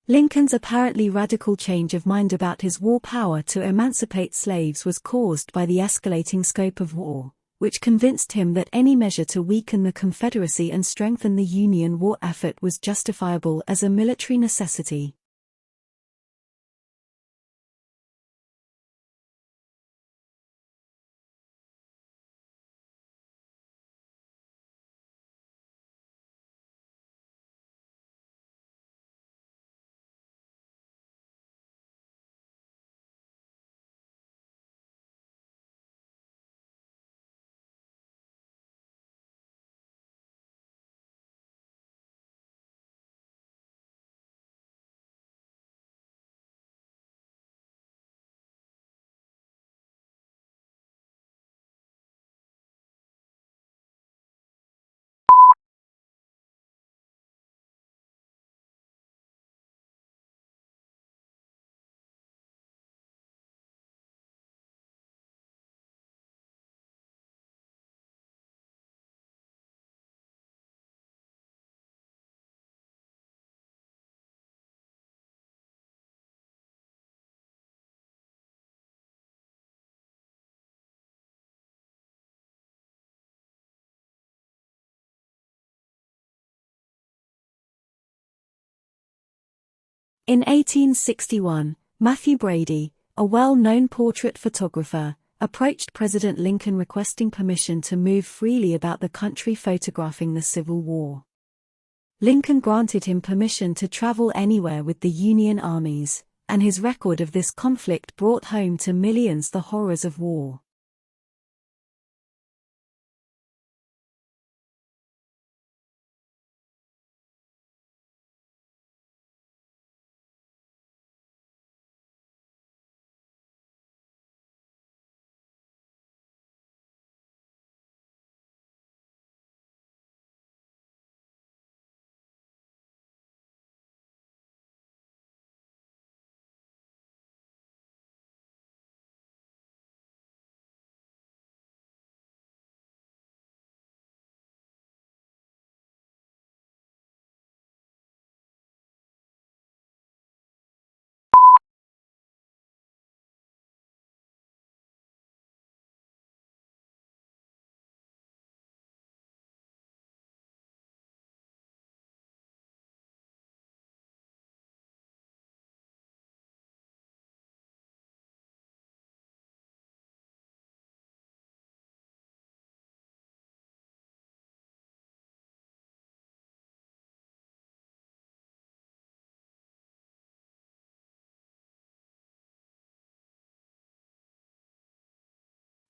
Lincoln's apparently radical change of mind about his war power to emancipate slaves was caused by the escalating scope of war, which convinced him that any measure to weaken the Confederacy and strengthen the Union war effort was justifiable as a military necessity. In 1861, Matthew Brady, a well-known portrait photographer, approached President Lincoln requesting permission to move freely about the country photographing the Civil War. Lincoln granted him permission to travel anywhere with the Union armies, and his record of this conflict brought home to millions the horrors of war.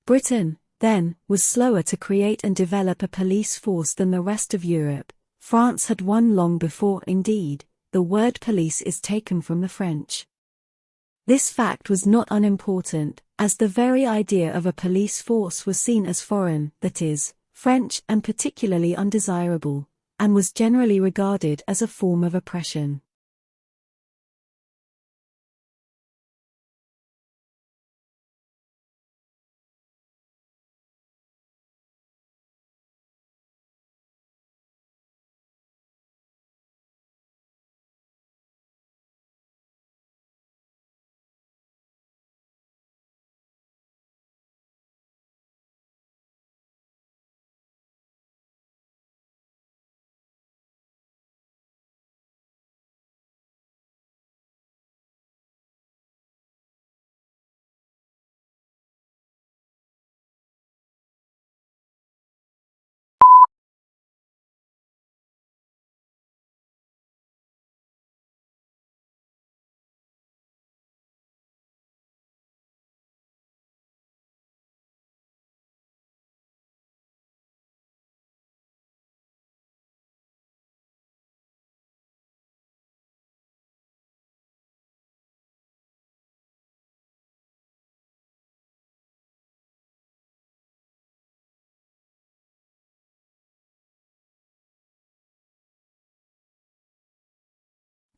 Britain, then, was slower to create and develop a police force than the rest of Europe. France had won long before. Indeed, the word police is taken from the French. This fact was not unimportant, as the very idea of a police force was seen as foreign, that is, French, and particularly undesirable, and was generally regarded as a form of oppression.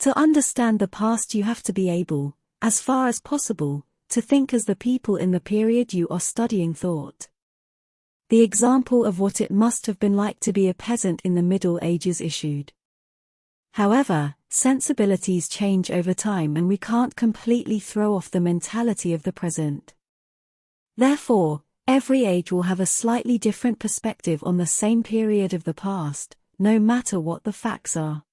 To understand the past, you have to be able, as far as possible, to think as the people in the period you are studying thought. The example of what it must have been like to be a peasant in the Middle Ages issued. However, sensibilities change over time and we can't completely throw off the mentality of the present. Therefore, every age will have a slightly different perspective on the same period of the past, no matter what the facts are.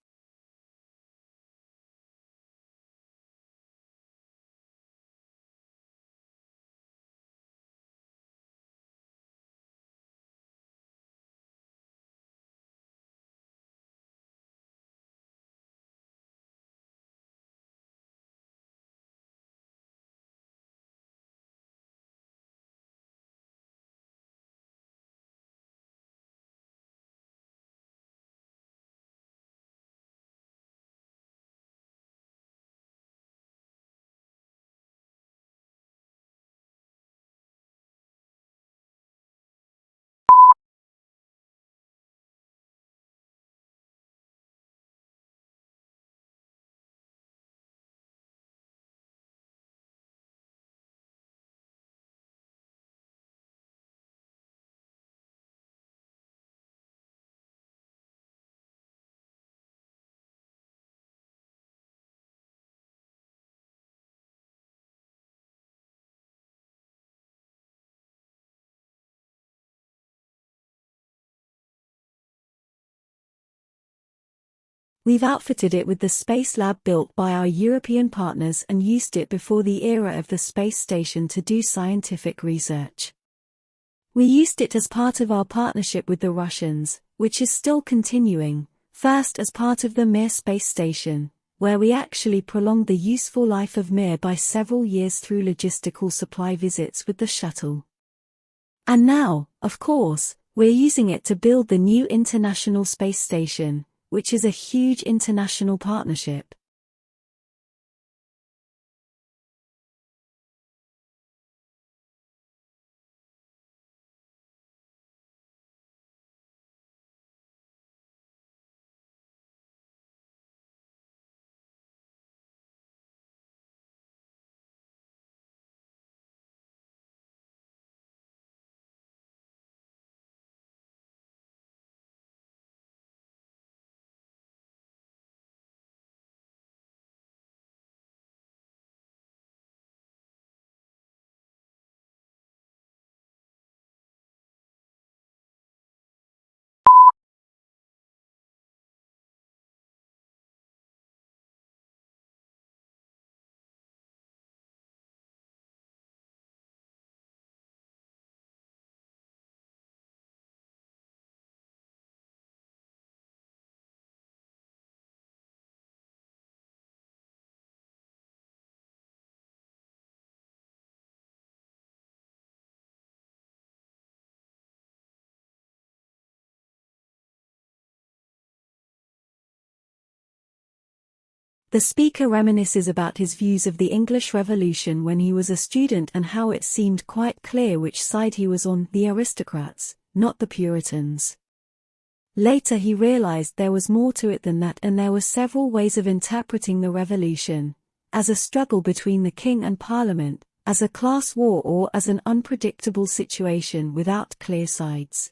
We've outfitted it with the space lab built by our European partners and used it before the era of the space station to do scientific research. We used it as part of our partnership with the Russians, which is still continuing, first as part of the Mir space station, where we actually prolonged the useful life of Mir by several years through logistical supply visits with the shuttle. And now, of course, we're using it to build the new International Space Station, which is a huge international partnership. The speaker reminisces about his views of the English Revolution when he was a student and how it seemed quite clear which side he was on, the aristocrats, not the Puritans. Later he realized there was more to it than that, and there were several ways of interpreting the revolution: as a struggle between the king and parliament, as a class war, or as an unpredictable situation without clear sides.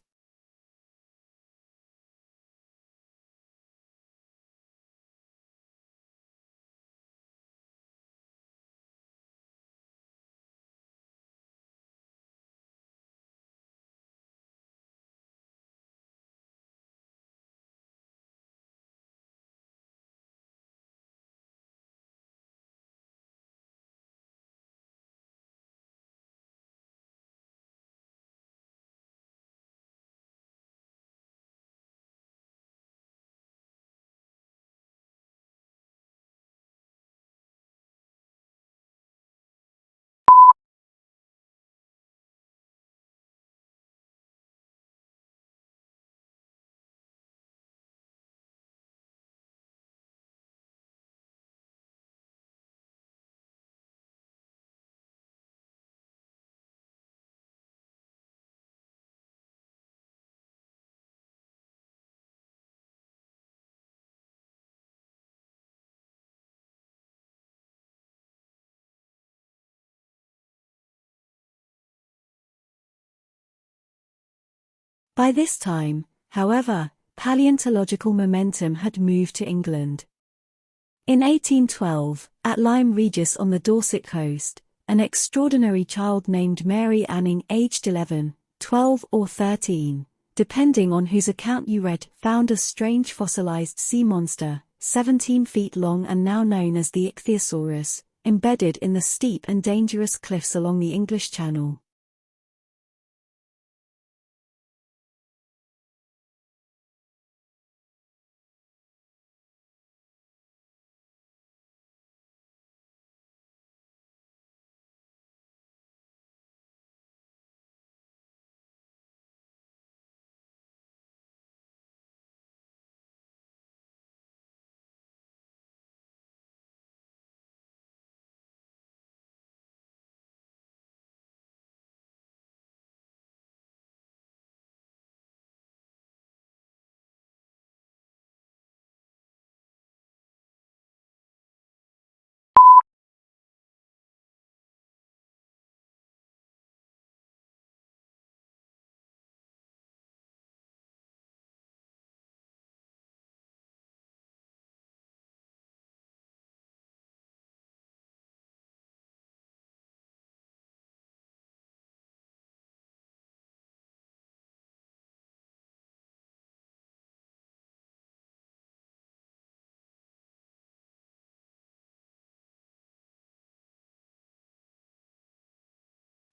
By this time, however, paleontological momentum had moved to England. In 1812, at Lyme Regis on the Dorset coast, an extraordinary child named Mary Anning, aged 11, 12 or 13, depending on whose account you read, found a strange fossilized sea monster, 17 feet long and now known as the Ichthyosaurus, embedded in the steep and dangerous cliffs along the English Channel.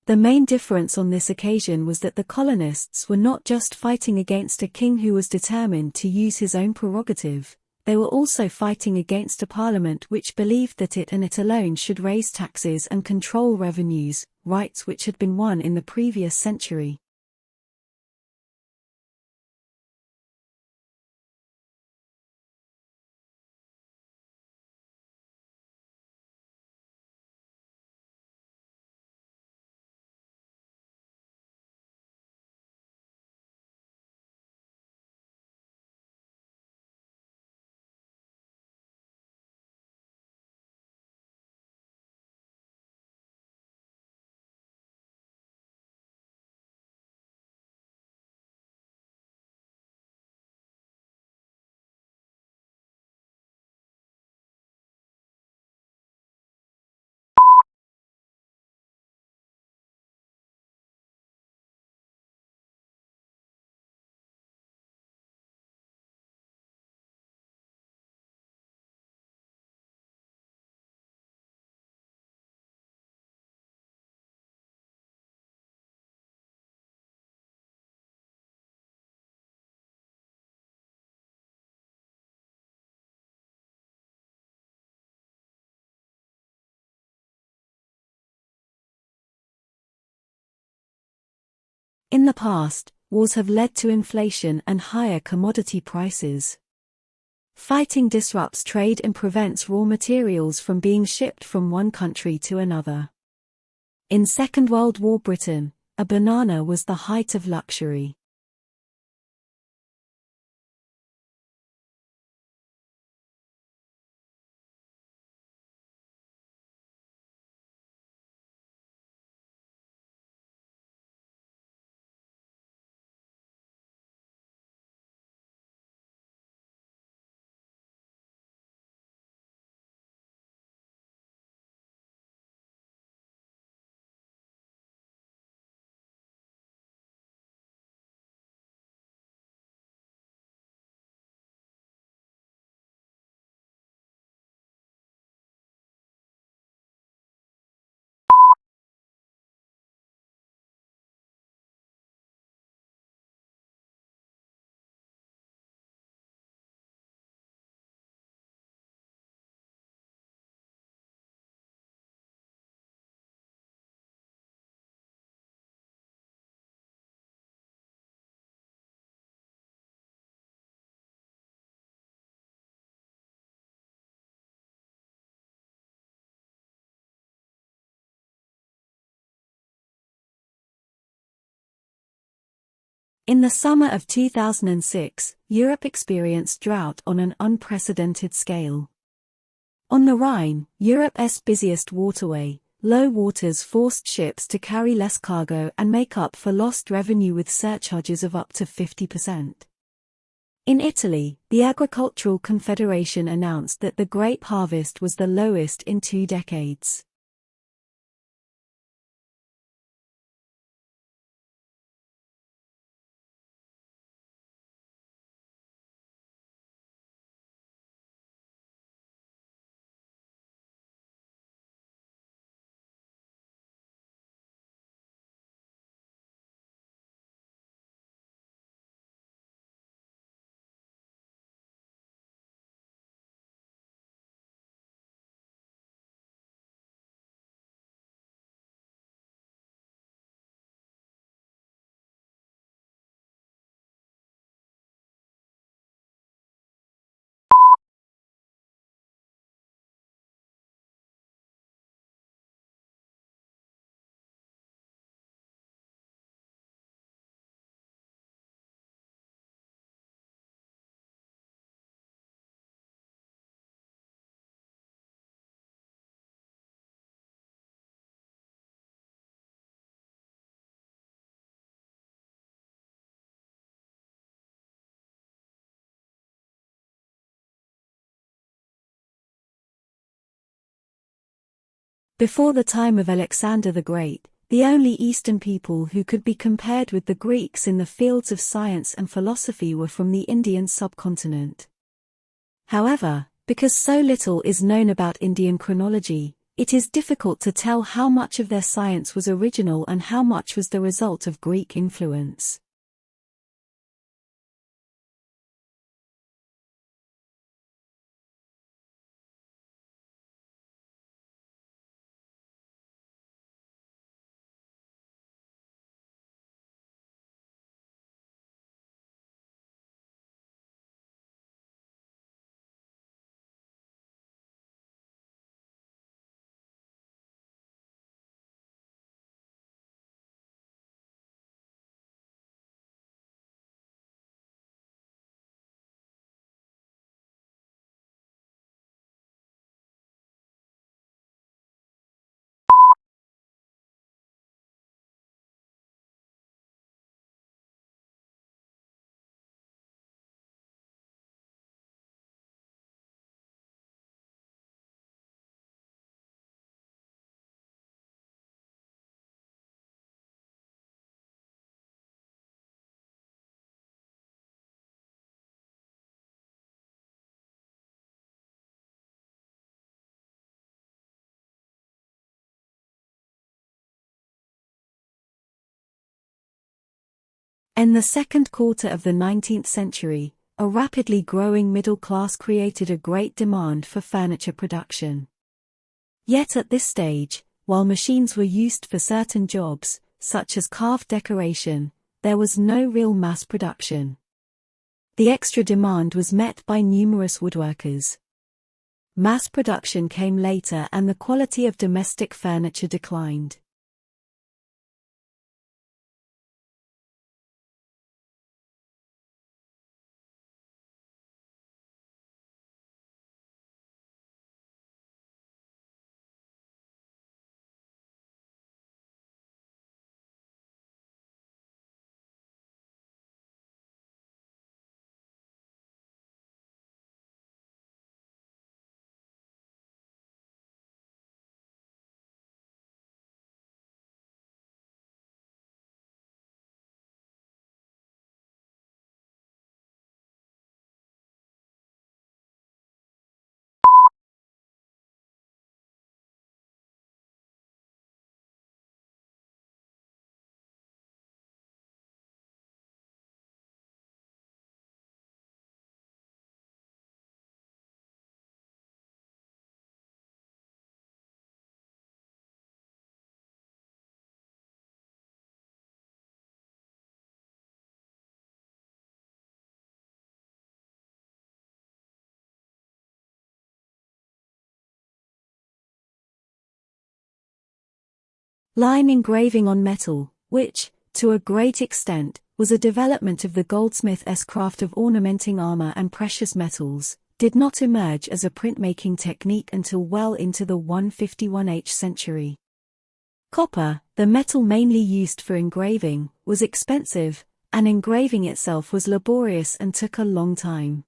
The main difference on this occasion was that the colonists were not just fighting against a king who was determined to use his own prerogative, they were also fighting against a parliament which believed that it and it alone should raise taxes and control revenues, rights which had been won in the previous century. In the past, wars have led to inflation and higher commodity prices. Fighting disrupts trade and prevents raw materials from being shipped from one country to another. In Second World War Britain, a banana was the height of luxury. In the summer of 2006, Europe experienced drought on an unprecedented scale. On the Rhine, Europe's busiest waterway, low waters forced ships to carry less cargo and make up for lost revenue with surcharges of up to 50%. In Italy, the Agricultural Confederation announced that the grape harvest was the lowest in 2 decades. Before the time of Alexander the Great, the only Eastern people who could be compared with the Greeks in the fields of science and philosophy were from the Indian subcontinent. However, because so little is known about Indian chronology, it is difficult to tell how much of their science was original and how much was the result of Greek influence. In the second quarter of the 19th century, a rapidly growing middle class created a great demand for furniture production. Yet at this stage, while machines were used for certain jobs, such as carved decoration, there was no real mass production. The extra demand was met by numerous woodworkers. Mass production came later and the quality of domestic furniture declined. Line engraving on metal, which, to a great extent, was a development of the goldsmith's craft of ornamenting armor and precious metals, did not emerge as a printmaking technique until well into the 151st century. Copper, the metal mainly used for engraving, was expensive, and engraving itself was laborious and took a long time.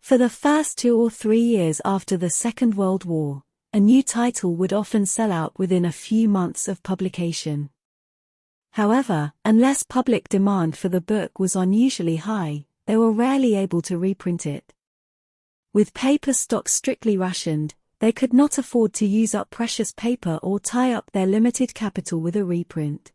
For the first 2 or 3 years after the Second World War, a new title would often sell out within a few months of publication. However, unless public demand for the book was unusually high, they were rarely able to reprint it. With paper stock strictly rationed, they could not afford to use up precious paper or tie up their limited capital with a reprint.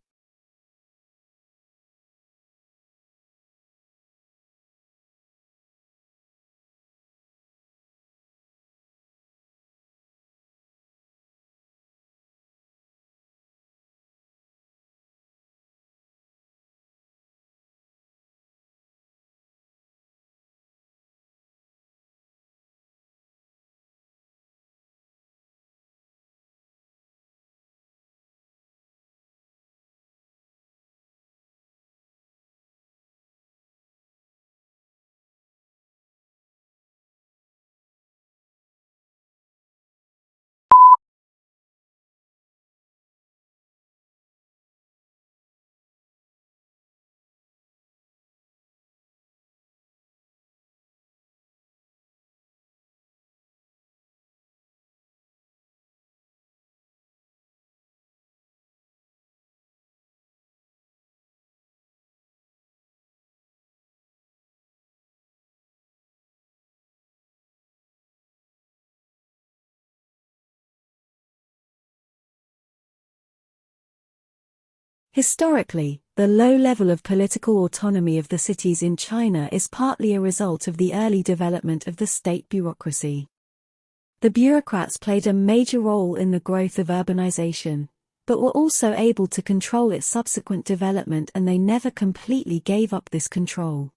Historically, the low level of political autonomy of the cities in China is partly a result of the early development of the state bureaucracy. The bureaucrats played a major role in the growth of urbanization, but were also able to control its subsequent development, and they never completely gave up this control.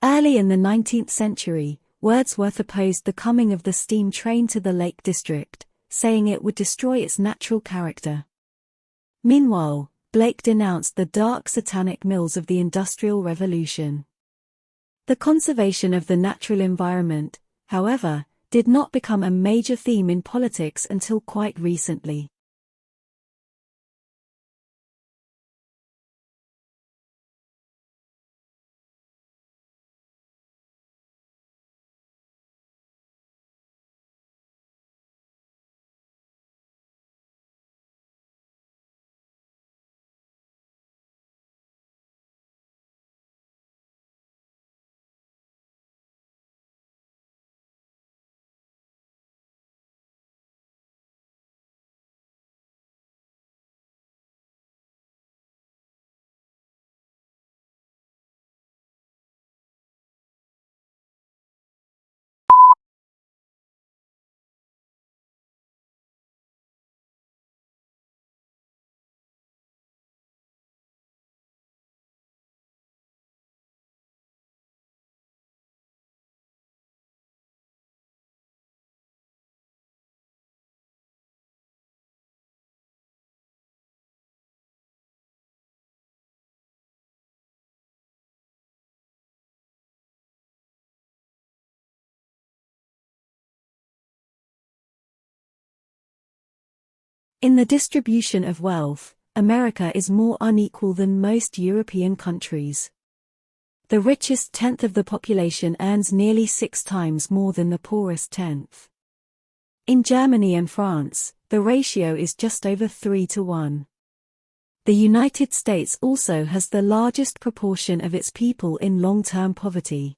Early in the 19th century, Wordsworth opposed the coming of the steam train to the Lake District, saying it would destroy its natural character. Meanwhile, Blake denounced the dark satanic mills of the Industrial Revolution. The conservation of the natural environment, however, did not become a major theme in politics until quite recently. In the distribution of wealth, America is more unequal than most European countries. The richest tenth of the population earns nearly 6 times more than the poorest tenth. In Germany and France, the ratio is just over 3 to 1. The United States also has the largest proportion of its people in long-term poverty.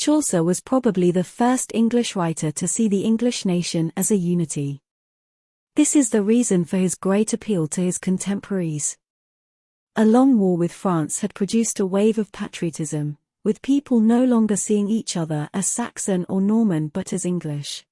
Chaucer was probably the first English writer to see the English nation as a unity. This is the reason for his great appeal to his contemporaries. A long war with France had produced a wave of patriotism, with people no longer seeing each other as Saxon or Norman but as English.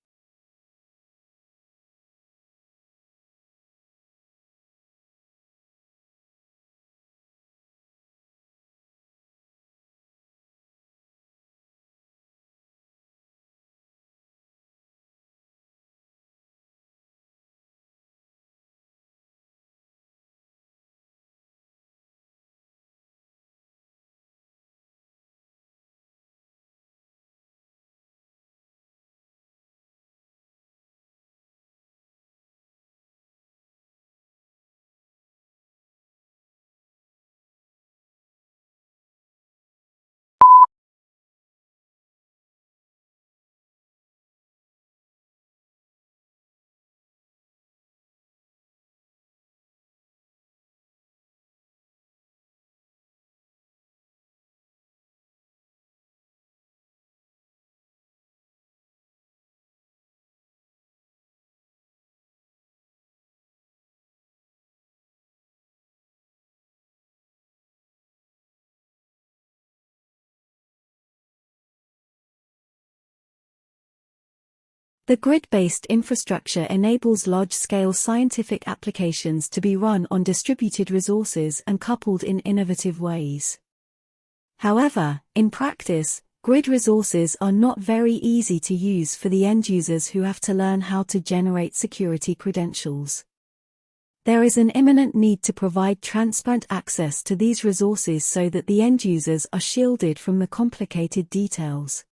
The grid-based infrastructure enables large-scale scientific applications to be run on distributed resources and coupled in innovative ways. However, in practice, Grid resources are not very easy to use for the end users who have to learn how to generate security credentials. There is an imminent need to provide transparent access to these resources so that the end users are shielded from the complicated details.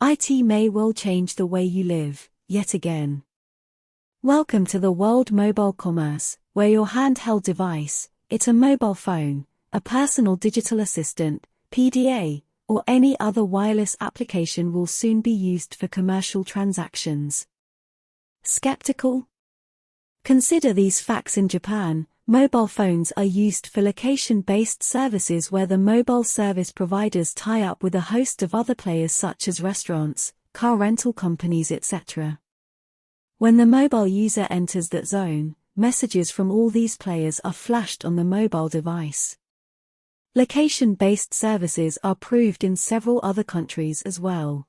IT may well change the way you live, yet again. Welcome to the world mobile commerce, where your handheld device, it's a mobile phone, a personal digital assistant, PDA, or any other wireless application will soon be used for commercial transactions. Skeptical? Consider these facts. In Japan, mobile phones are used for location-based services where the mobile service providers tie up with a host of other players such as restaurants, car rental companies, etc. When the mobile user enters that zone, messages from all these players are flashed on the mobile device. Location-based services are proved in several other countries as well.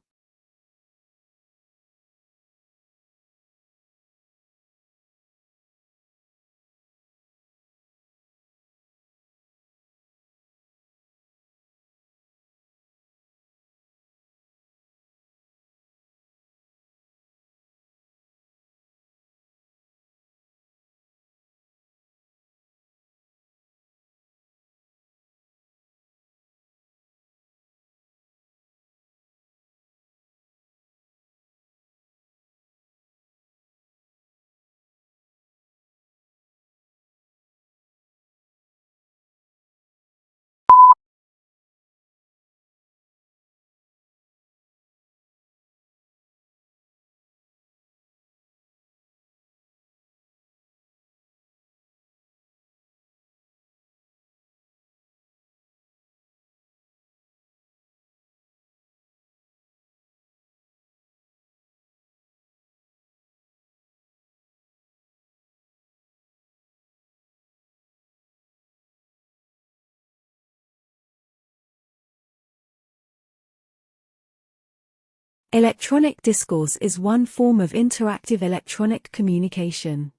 Electronic discourse is one form of interactive electronic communication.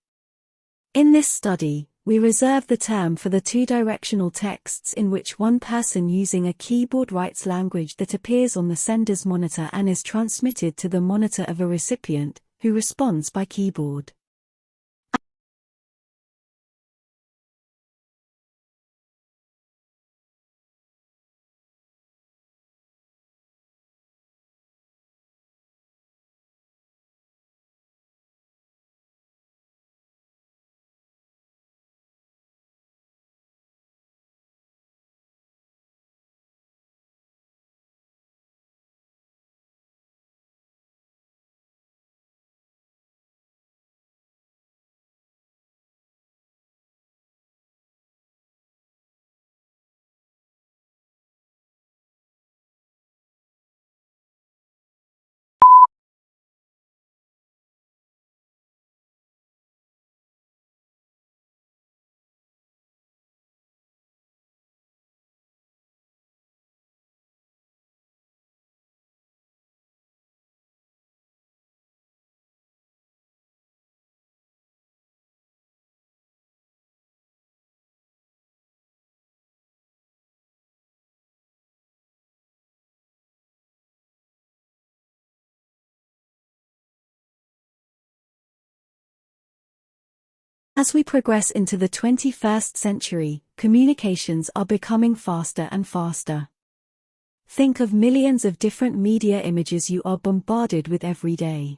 In this study, we reserve the term for the two-directional texts in which one person using a keyboard writes language that appears on the sender's monitor and is transmitted to the monitor of a recipient, who responds by keyboard. As we progress into the 21st century, communications are becoming faster and faster. Think of millions of different media images you are bombarded with every day.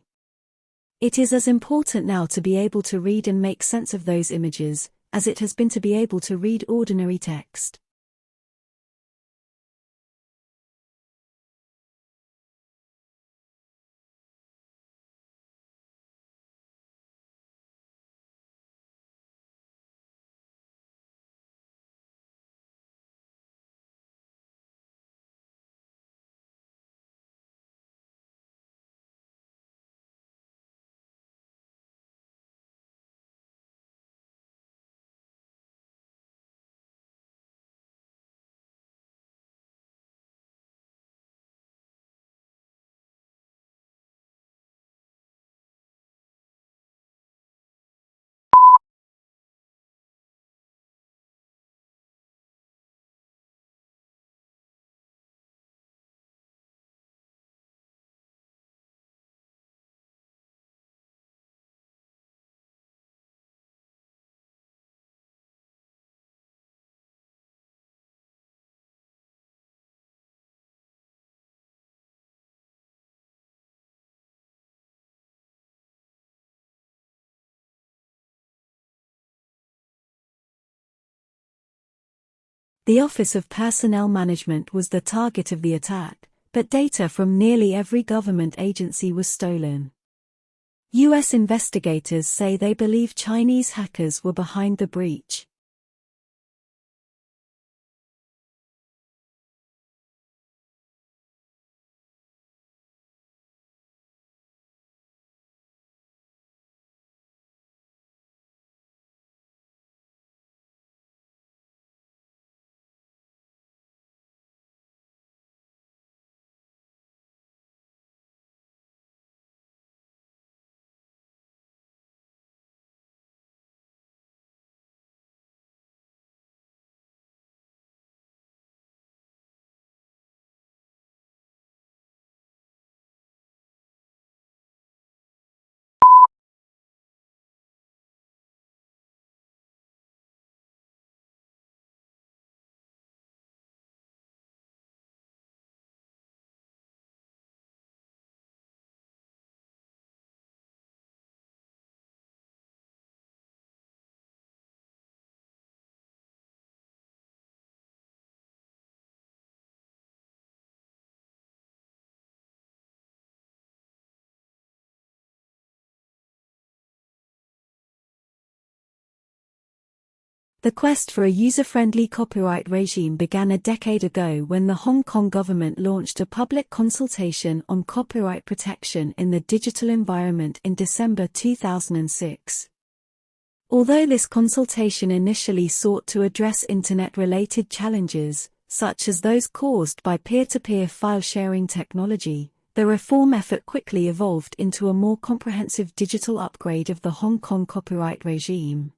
It is as important now to be able to read and make sense of those images, as it has been to be able to read ordinary text. The Office of Personnel Management was the target of the attack, but data from nearly every government agency was stolen. U.S. investigators say they believe Chinese hackers were behind the breach. The quest for a user-friendly copyright regime began a decade ago when the Hong Kong government launched a public consultation on copyright protection in the digital environment in December 2006. Although this consultation initially sought to address internet-related challenges, such as those caused by peer-to-peer file-sharing technology, the reform effort quickly evolved into a more comprehensive digital upgrade of the Hong Kong copyright regime.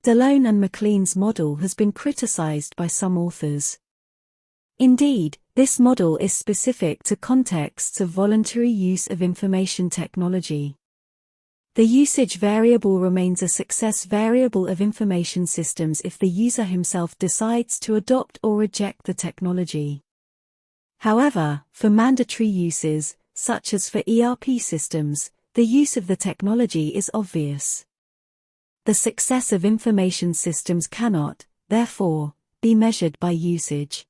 Delone and McLean's model has been criticized by some authors. Indeed, this model is specific to contexts of voluntary use of information technology. The usage variable remains a success variable of information systems if the user himself decides to adopt or reject the technology. However, for mandatory uses, such as for ERP systems, the use of the technology is obvious. The success of information systems cannot, therefore, be measured by usage.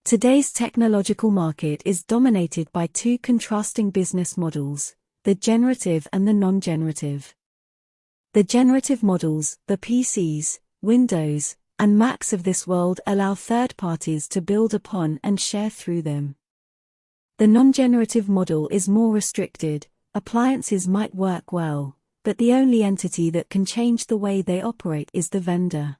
Today's technological market is dominated by two contrasting business models, the generative and the non-generative. The generative models, the PCs, Windows, and Macs of this world allow third parties to build upon and share through them. The non-generative model is more restricted. Appliances might work well, but the only entity that can change the way they operate is the vendor.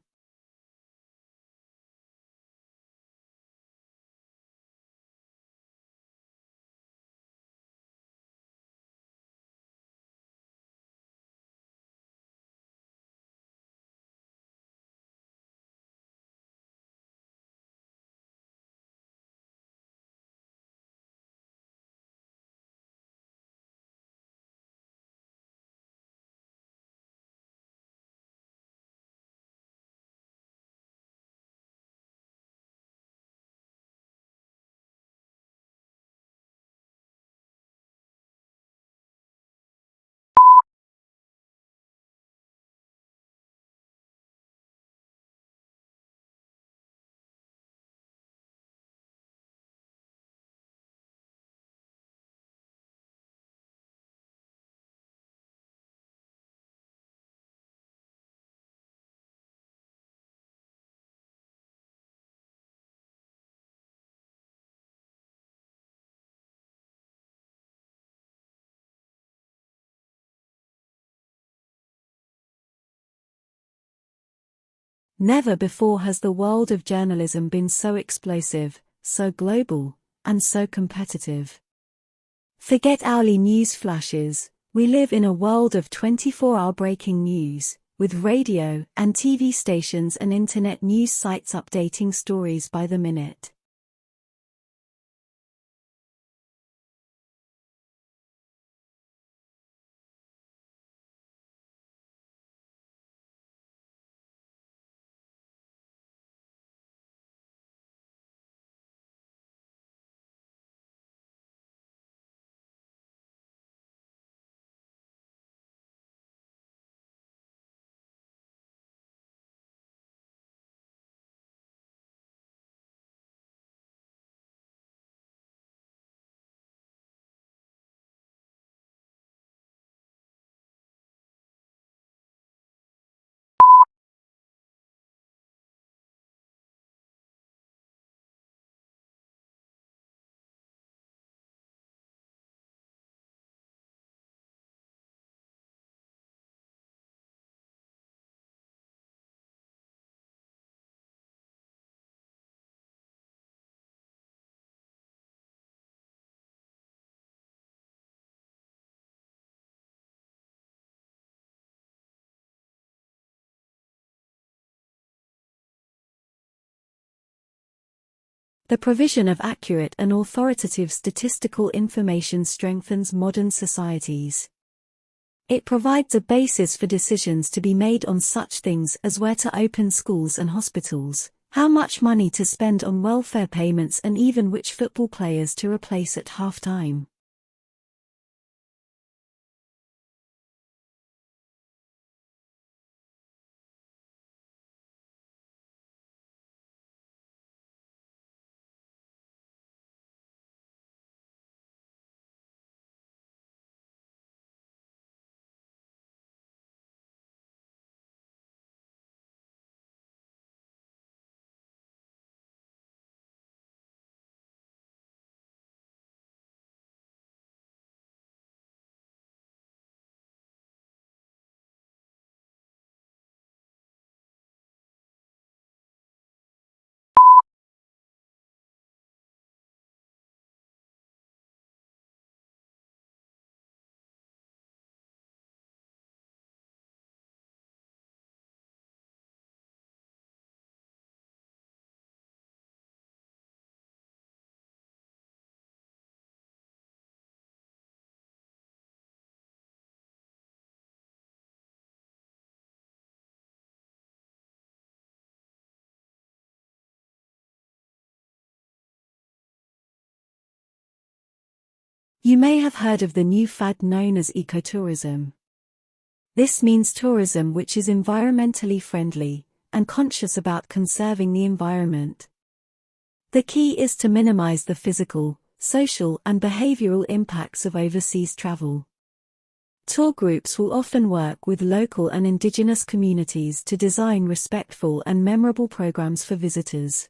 Never before has the world of journalism been so explosive, so global, and so competitive. Forget hourly news flashes, we live in a world of 24-hour breaking news, with radio and TV stations and internet news sites updating stories by the minute. The provision of accurate and authoritative statistical information strengthens modern societies. It provides a basis for decisions to be made on such things as where to open schools and hospitals, how much money to spend on welfare payments, and even which football players to replace at halftime. You may have heard of the new fad known as ecotourism. This means tourism which is environmentally friendly and conscious about conserving the environment. The key is to minimize the physical, social, and behavioral impacts of overseas travel. Tour groups will often work with local and indigenous communities to design respectful and memorable programs for visitors.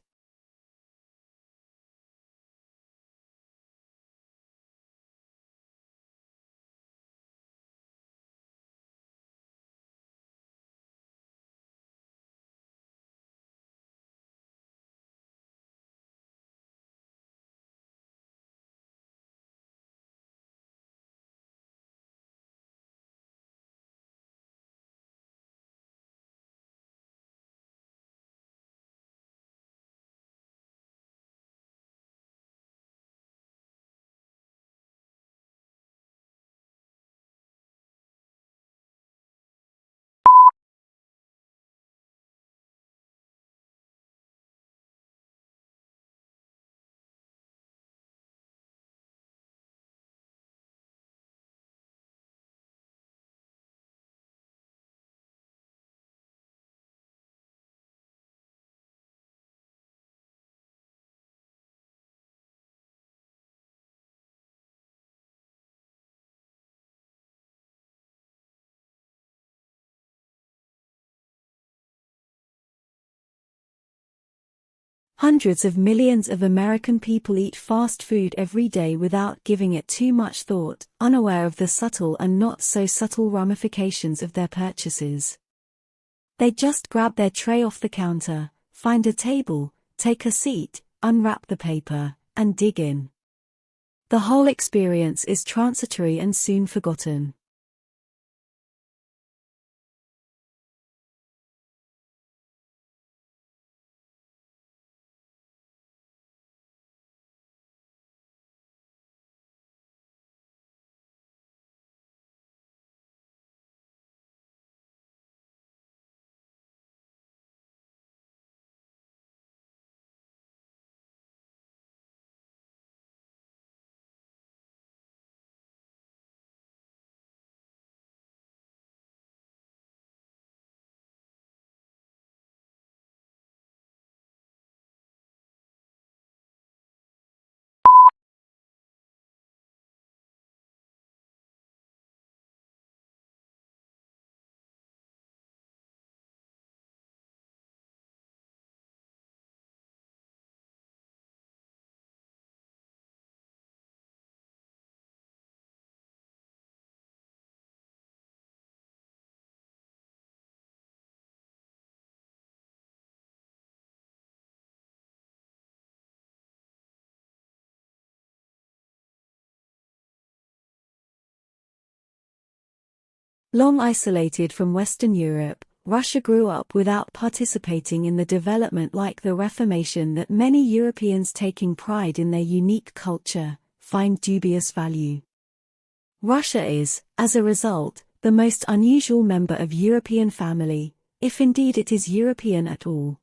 Hundreds of millions of American people eat fast food every day without giving it too much thought, unaware of the subtle and not so subtle ramifications of their purchases. They just grab their tray off the counter, find a table, take a seat, unwrap the paper, and dig in. The whole experience is transitory and soon forgotten. Long isolated from Western Europe, Russia grew up without participating in the development like the Reformation that many Europeans taking pride in their unique culture find dubious value. Russia is, as a result, the most unusual member of European family, if indeed it is European at all.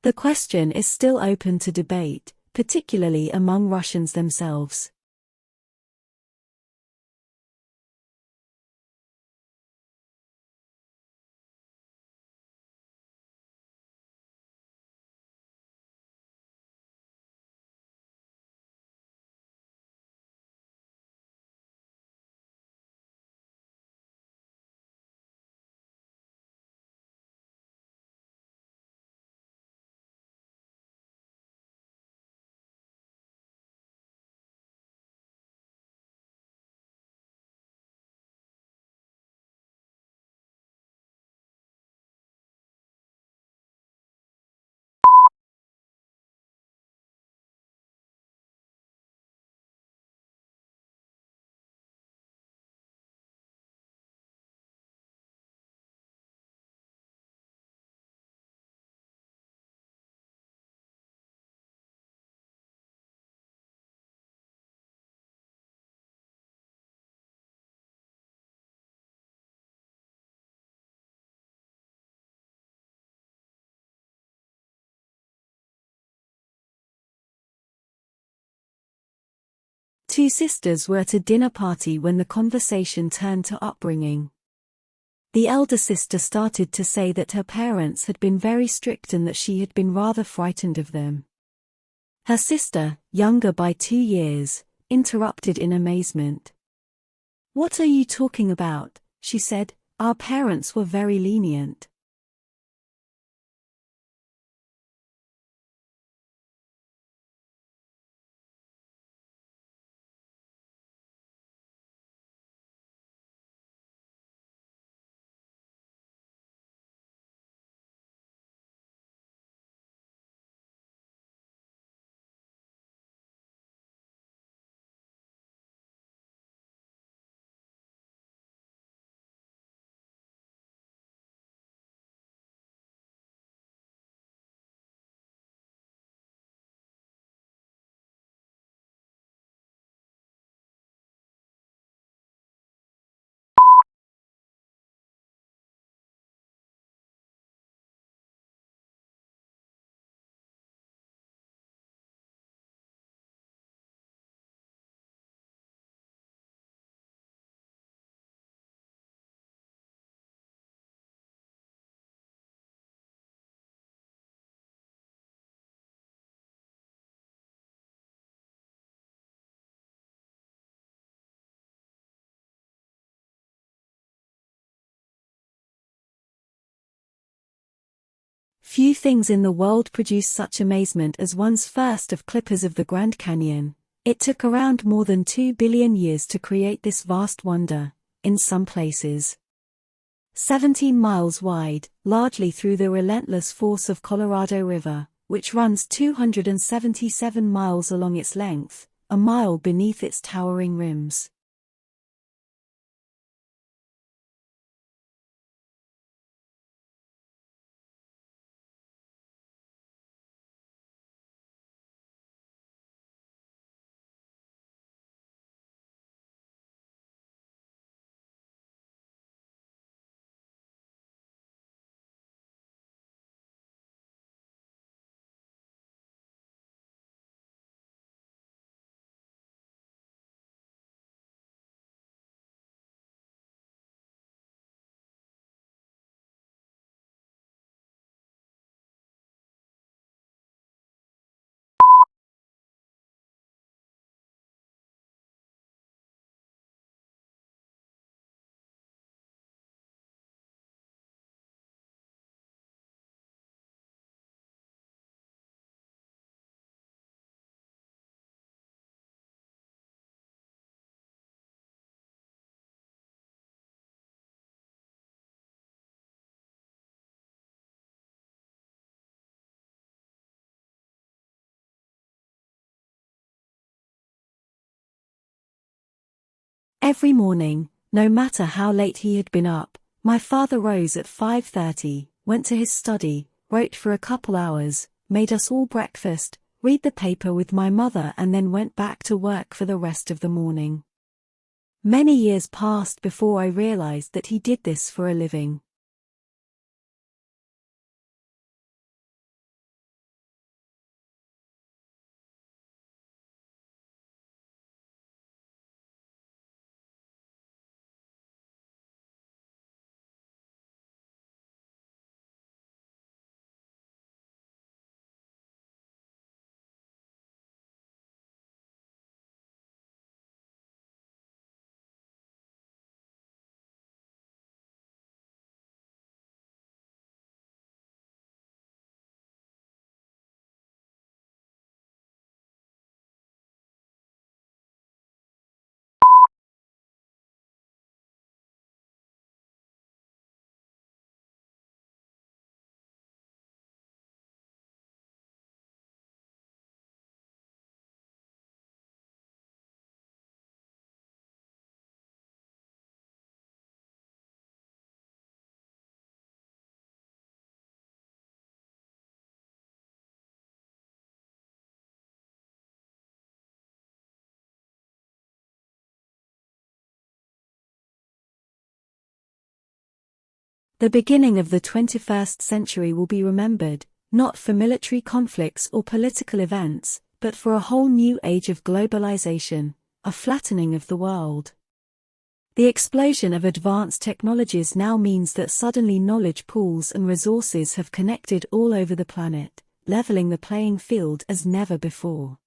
The question is still open to debate, particularly among Russians themselves. Two sisters were at a dinner party when the conversation turned to upbringing. The elder sister started to say that her parents had been very strict and that she had been rather frightened of them. Her sister, younger by 2 years, interrupted in amazement. "What are you talking about?" she said. "Our parents were very lenient." Few things in the world produce such amazement as one's first of clippers of the Grand Canyon. It took around more than 2 billion years to create this vast wonder, in some places 17 miles wide, largely through the relentless force of Colorado River, which runs 277 miles along its length, a mile beneath its towering rims. Every morning, no matter how late he had been up, my father rose at 5:30, went to his study, wrote for a couple hours, made us all breakfast, read the paper with my mother and then went back to work for the rest of the morning. Many years passed before I realized that he did this for a living. The beginning of the 21st century will be remembered, not for military conflicts or political events, but for a whole new age of globalization, a flattening of the world. The explosion of advanced technologies now means that suddenly knowledge pools and resources have connected all over the planet, leveling the playing field as never before.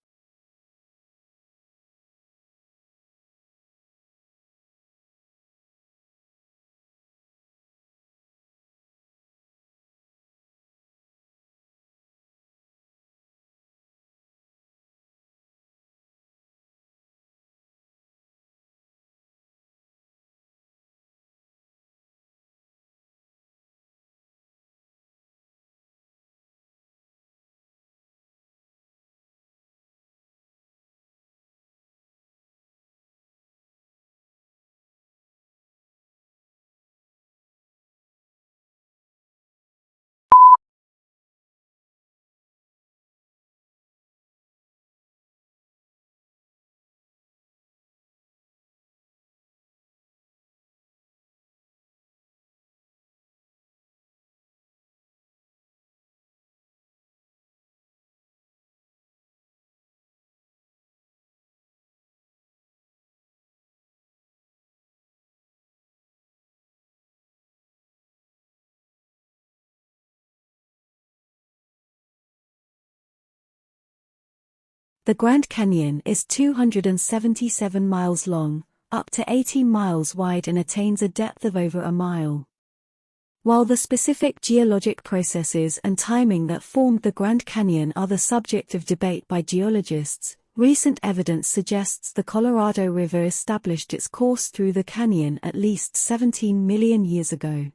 The Grand Canyon is 277 miles long, up to 18 miles wide and attains a depth of over a mile. While the specific geologic processes and timing that formed the Grand Canyon are the subject of debate by geologists, recent evidence suggests the Colorado River established its course through the canyon at least 17 million years ago.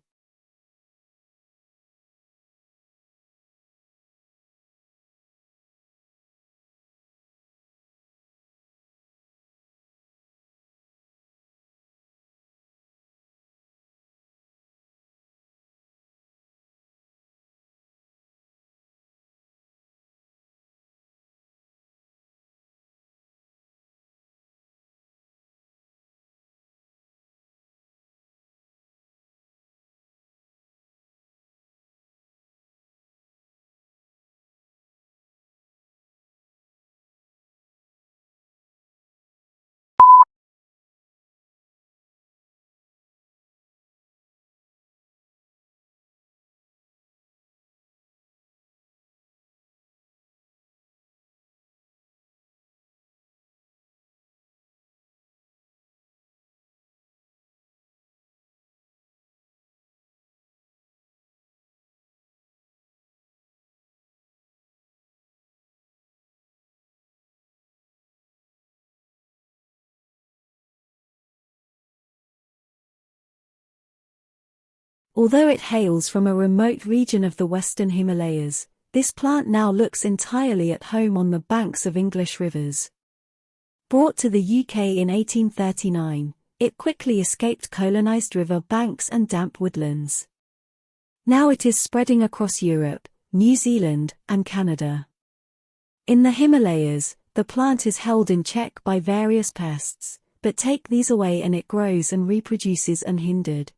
Although it hails from a remote region of the western Himalayas, this plant now looks entirely at home on the banks of English rivers. Brought to the UK in 1839, it quickly escaped colonized river banks and damp woodlands. Now it is spreading across Europe, New Zealand, and Canada. In the Himalayas, the plant is held in check by various pests, but take these away and it grows and reproduces unhindered.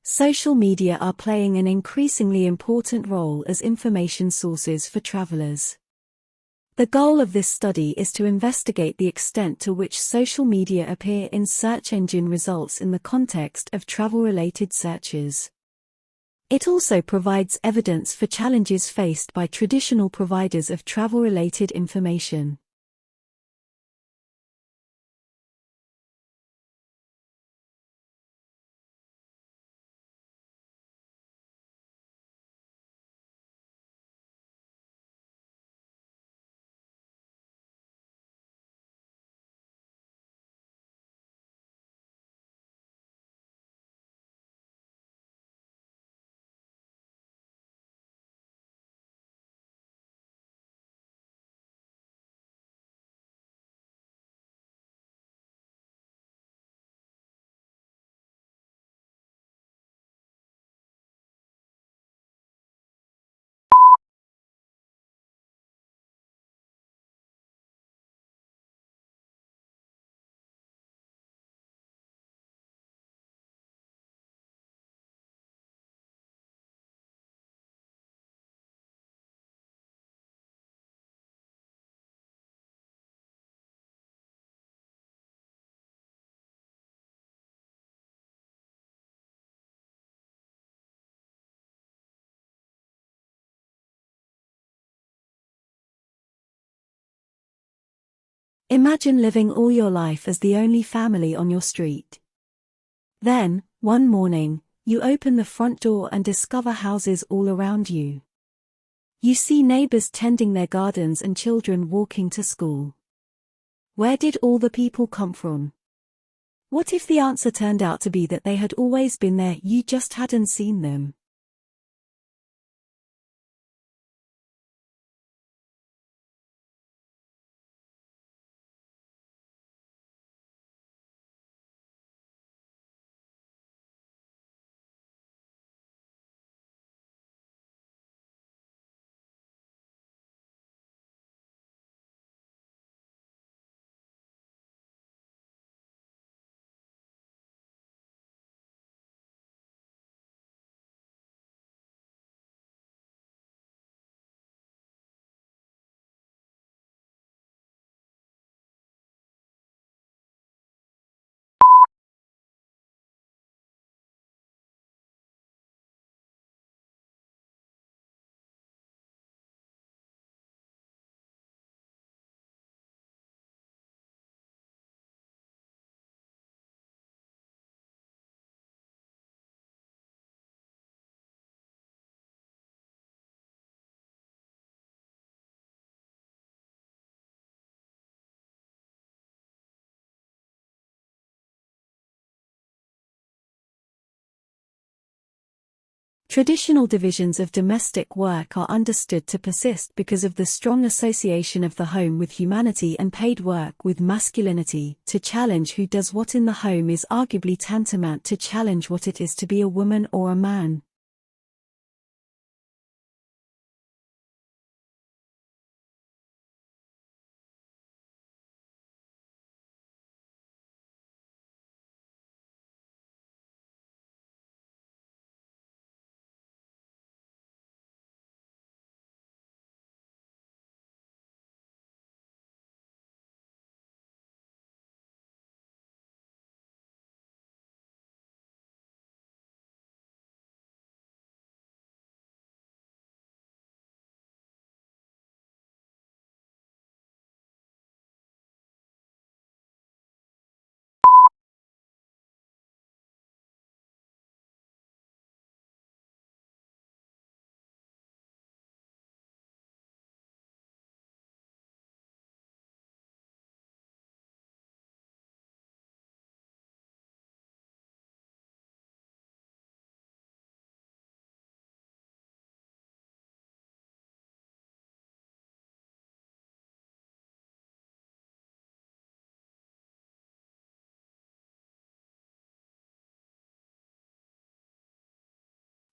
Social media are playing an increasingly important role as information sources for travelers. The goal of this study is to investigate the extent to which social media appear in search engine results in the context of travel-related searches. It also provides evidence for challenges faced by traditional providers of travel-related information. Imagine living all your life as the only family on your street. Then, one morning, you open the front door and discover houses all around you. You see neighbors tending their gardens and children walking to school. Where did all the people come from? What if the answer turned out to be that they had always been there, you just hadn't seen them? Traditional divisions of domestic work are understood to persist because of the strong association of the home with humanity and paid work with masculinity. To challenge who does what in the home is arguably tantamount to challenge what it is to be a woman or a man.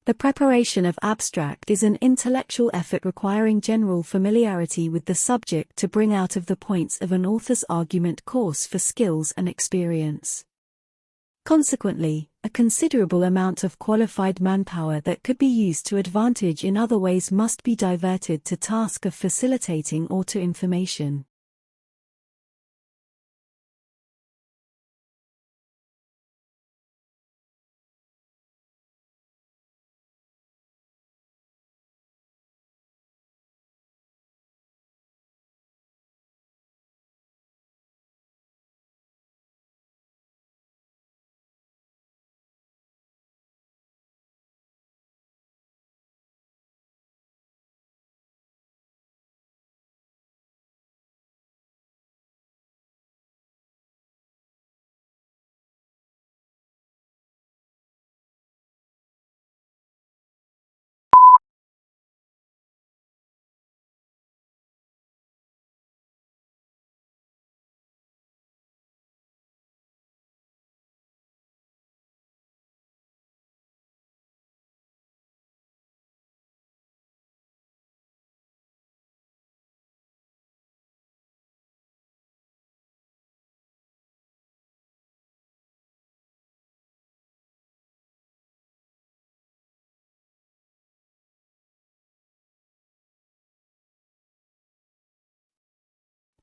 The preparation of abstract is an intellectual effort requiring general familiarity with the subject to bring out of the points of an author's argument course for skills and experience. Consequently, a considerable amount of qualified manpower that could be used to advantage in other ways must be diverted to task of facilitating or to information.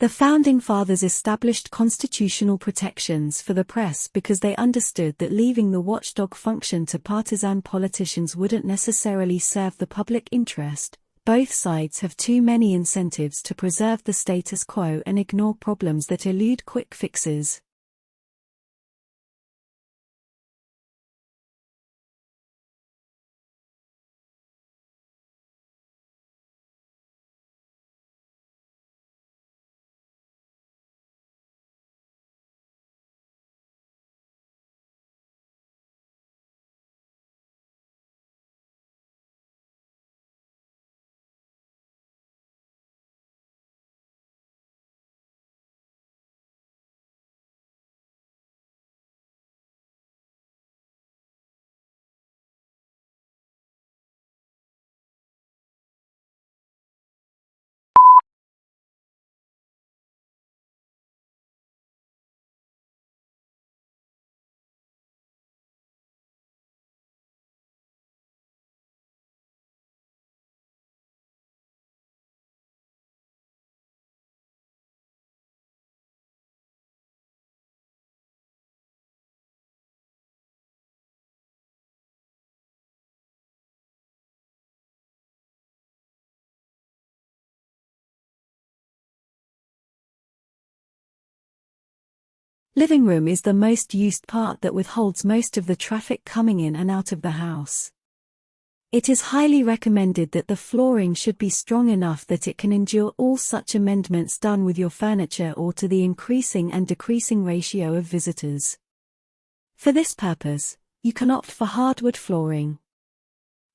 The Founding Fathers established constitutional protections for the press because they understood that leaving the watchdog function to partisan politicians wouldn't necessarily serve the public interest. Both sides have too many incentives to preserve the status quo and ignore problems that elude quick fixes. Living room is the most used part that withholds most of the traffic coming in and out of the house. It is highly recommended that the flooring should be strong enough that it can endure all such amendments done with your furniture or to the increasing and decreasing ratio of visitors. For this purpose, you can opt for hardwood flooring.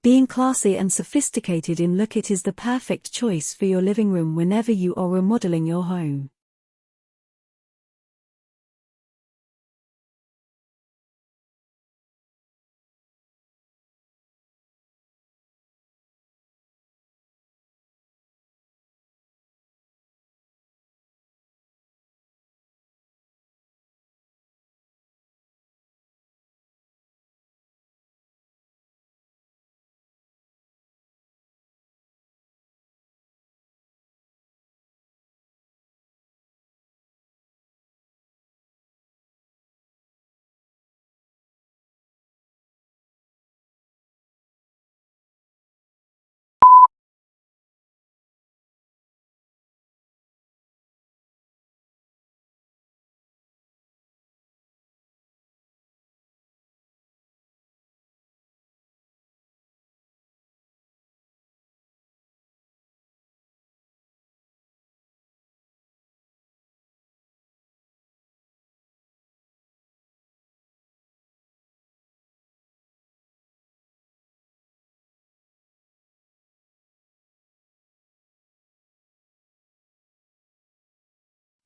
Being classy and sophisticated in look, it is the perfect choice for your living room whenever you are remodeling your home.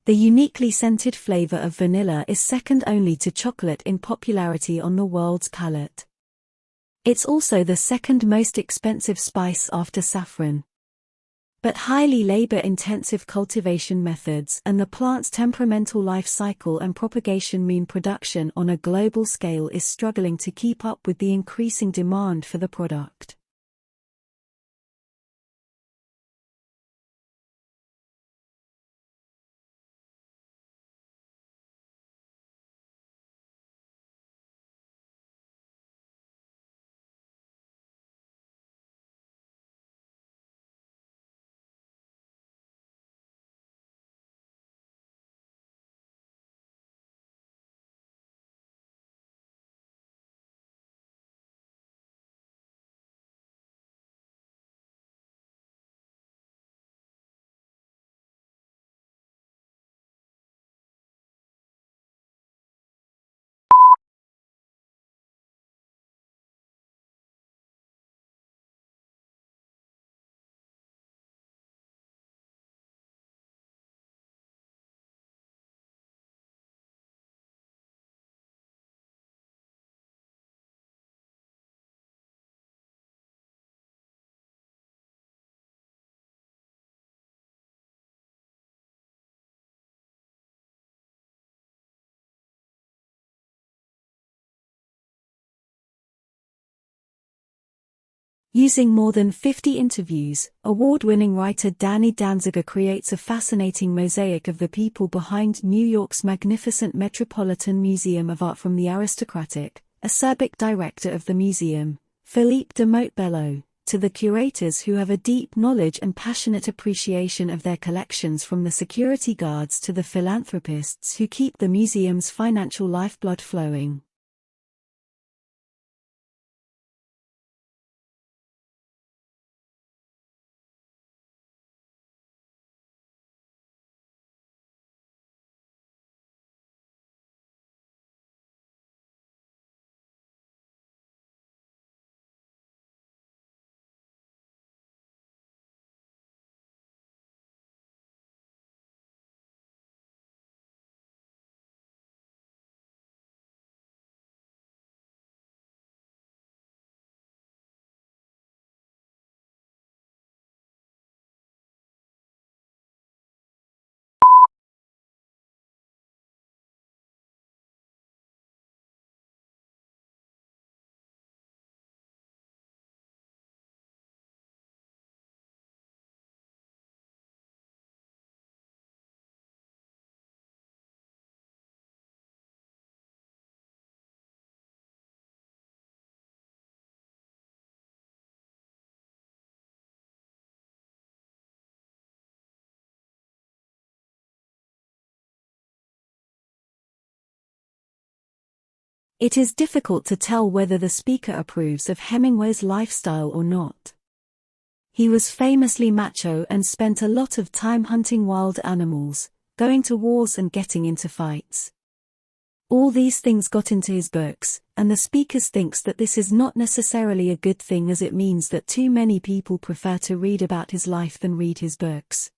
The uniquely scented flavor of vanilla is second only to chocolate in popularity on the world's palate. It's also the second most expensive spice after saffron. But highly labor-intensive cultivation methods and the plant's temperamental life cycle and propagation mean production on a global scale is struggling to keep up with the increasing demand for the product. Using more than 50 interviews, award-winning writer Danny Danziger creates a fascinating mosaic of the people behind New York's magnificent Metropolitan Museum of Art, from the aristocratic, acerbic director of the museum, Philippe de Montbello, to the curators who have a deep knowledge and passionate appreciation of their collections, from the security guards to the philanthropists who keep the museum's financial lifeblood flowing. It is difficult to tell whether the speaker approves of Hemingway's lifestyle or not. He was famously macho and spent a lot of time hunting wild animals, going to wars and getting into fights. All these things got into his books, and the speaker thinks that this is not necessarily a good thing, as it means that too many people prefer to read about his life than read his books.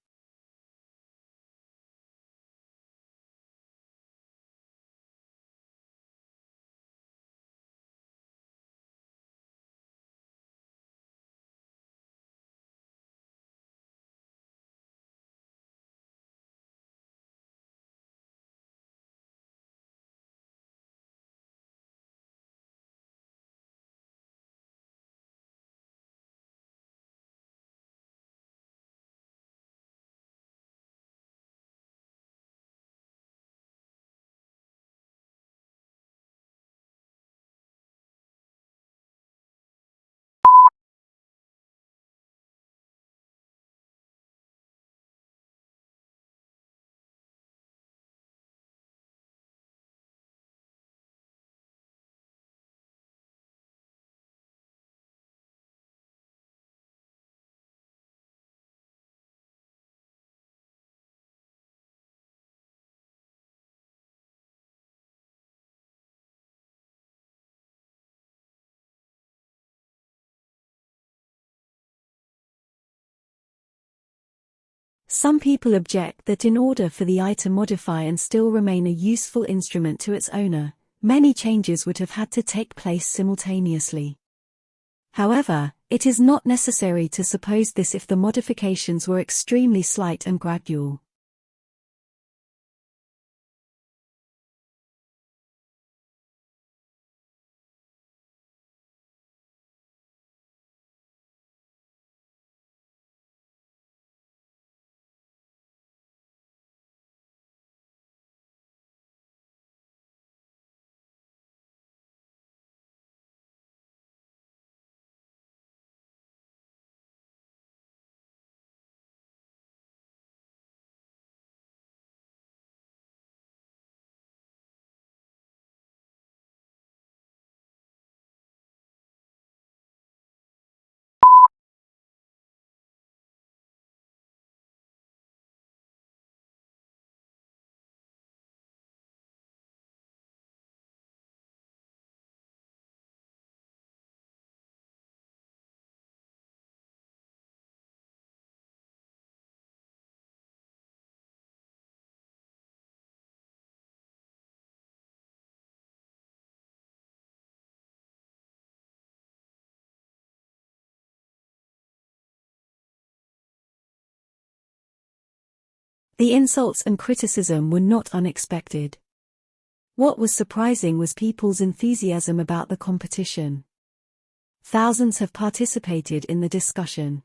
Some people object that in order for the eye to modify and still remain a useful instrument to its owner, many changes would have had to take place simultaneously. However, it is not necessary to suppose this if the modifications were extremely slight and gradual. The insults and criticism were not unexpected. What was surprising was people's enthusiasm about the competition. Thousands have participated in the discussion.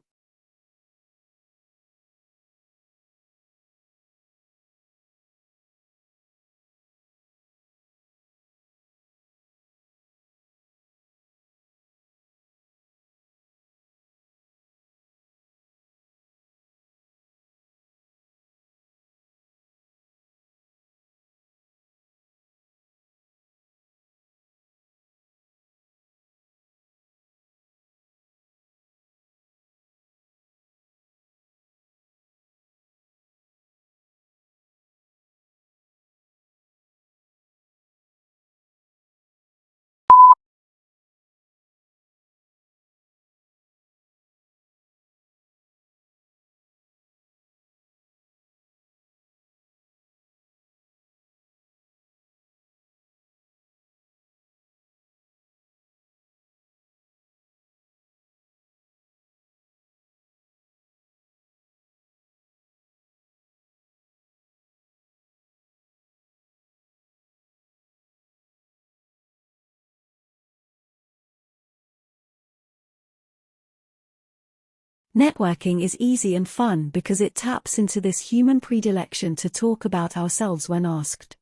Networking is easy and fun because it taps into this human predilection to talk about ourselves when asked.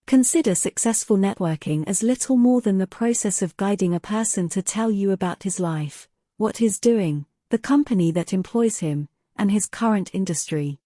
Consider successful networking as little more than the process of guiding a person to tell you about his life, what he's doing, the company that employs him, and his current industry.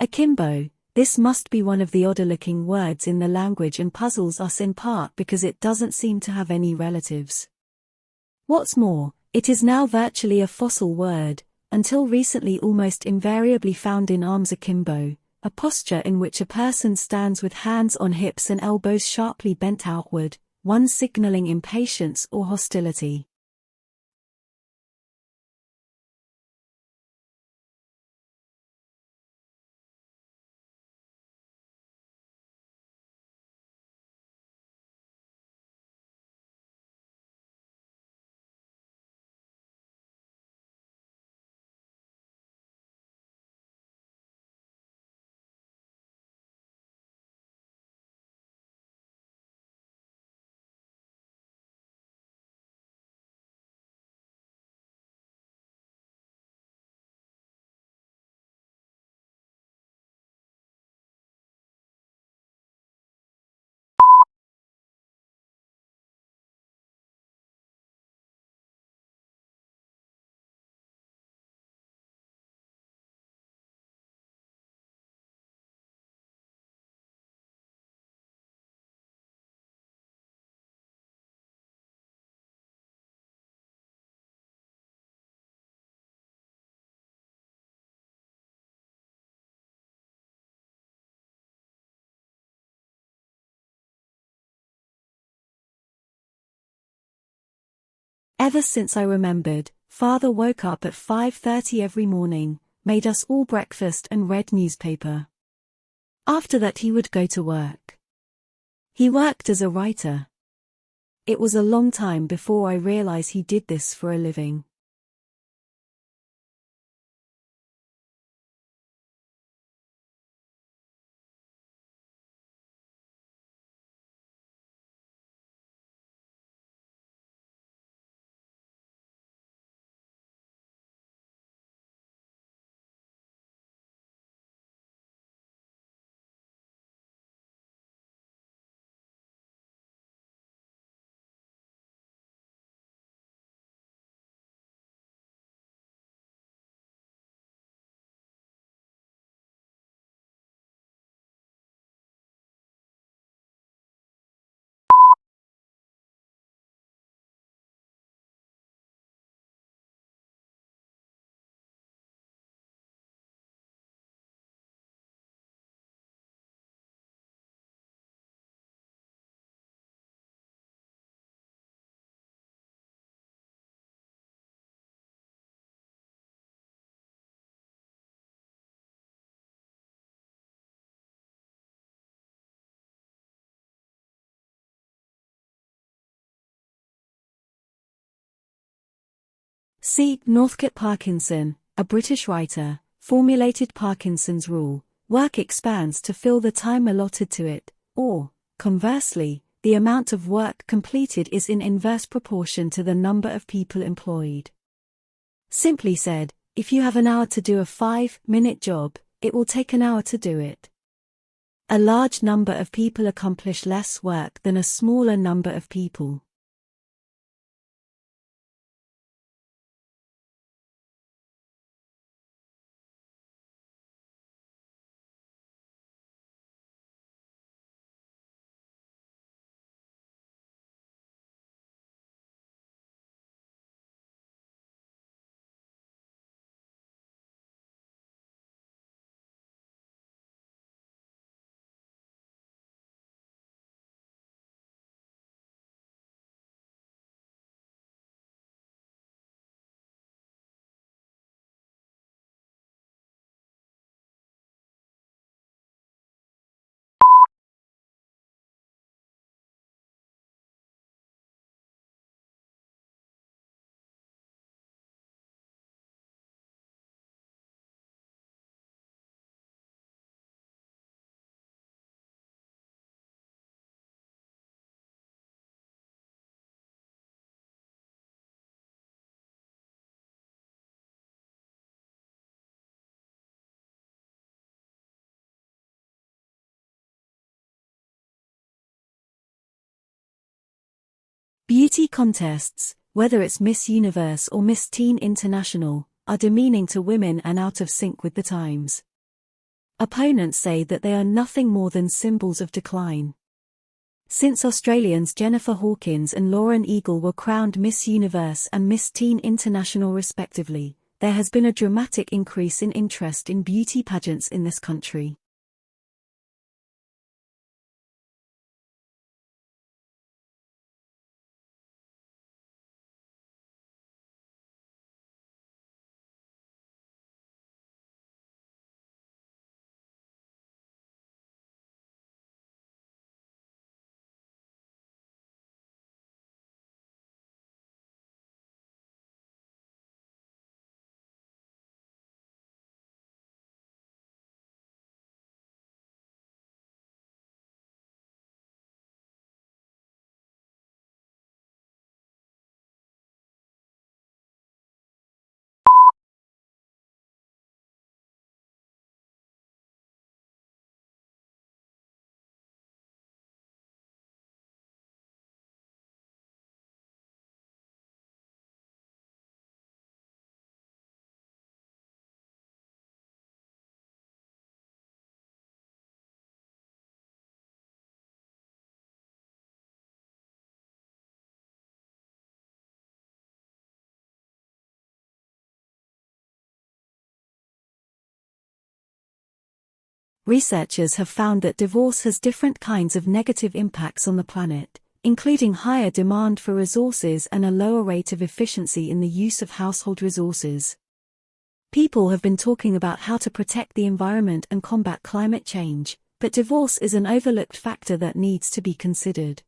Akimbo, this must be one of the odder-looking words in the language and puzzles us in part because it doesn't seem to have any relatives. What's more, it is now virtually a fossil word, until recently almost invariably found in arms akimbo, a posture in which a person stands with hands on hips and elbows sharply bent outward, one signaling impatience or hostility. Ever since I remembered, Father woke up at 5:30 every morning, made us all breakfast and read newspaper. After that he would go to work. He worked as a writer. It was a long time before I realized he did this for a living. C. Northcote Parkinson, a British writer, formulated Parkinson's rule: work expands to fill the time allotted to it, or, conversely, the amount of work completed is in inverse proportion to the number of people employed. Simply said, if you have an hour to do a 5-minute job, it will take an hour to do it. A large number of people accomplish less work than a smaller number of people. Beauty contests, whether it's Miss Universe or Miss Teen International, are demeaning to women and out of sync with the times. Opponents say that they are nothing more than symbols of decline. Since Australians Jennifer Hawkins and Lauren Eagle were crowned Miss Universe and Miss Teen International respectively, there has been a dramatic increase in interest in beauty pageants in this country. Researchers have found that divorce has different kinds of negative impacts on the planet, including higher demand for resources and a lower rate of efficiency in the use of household resources. People have been talking about how to protect the environment and combat climate change, but divorce is an overlooked factor that needs to be considered.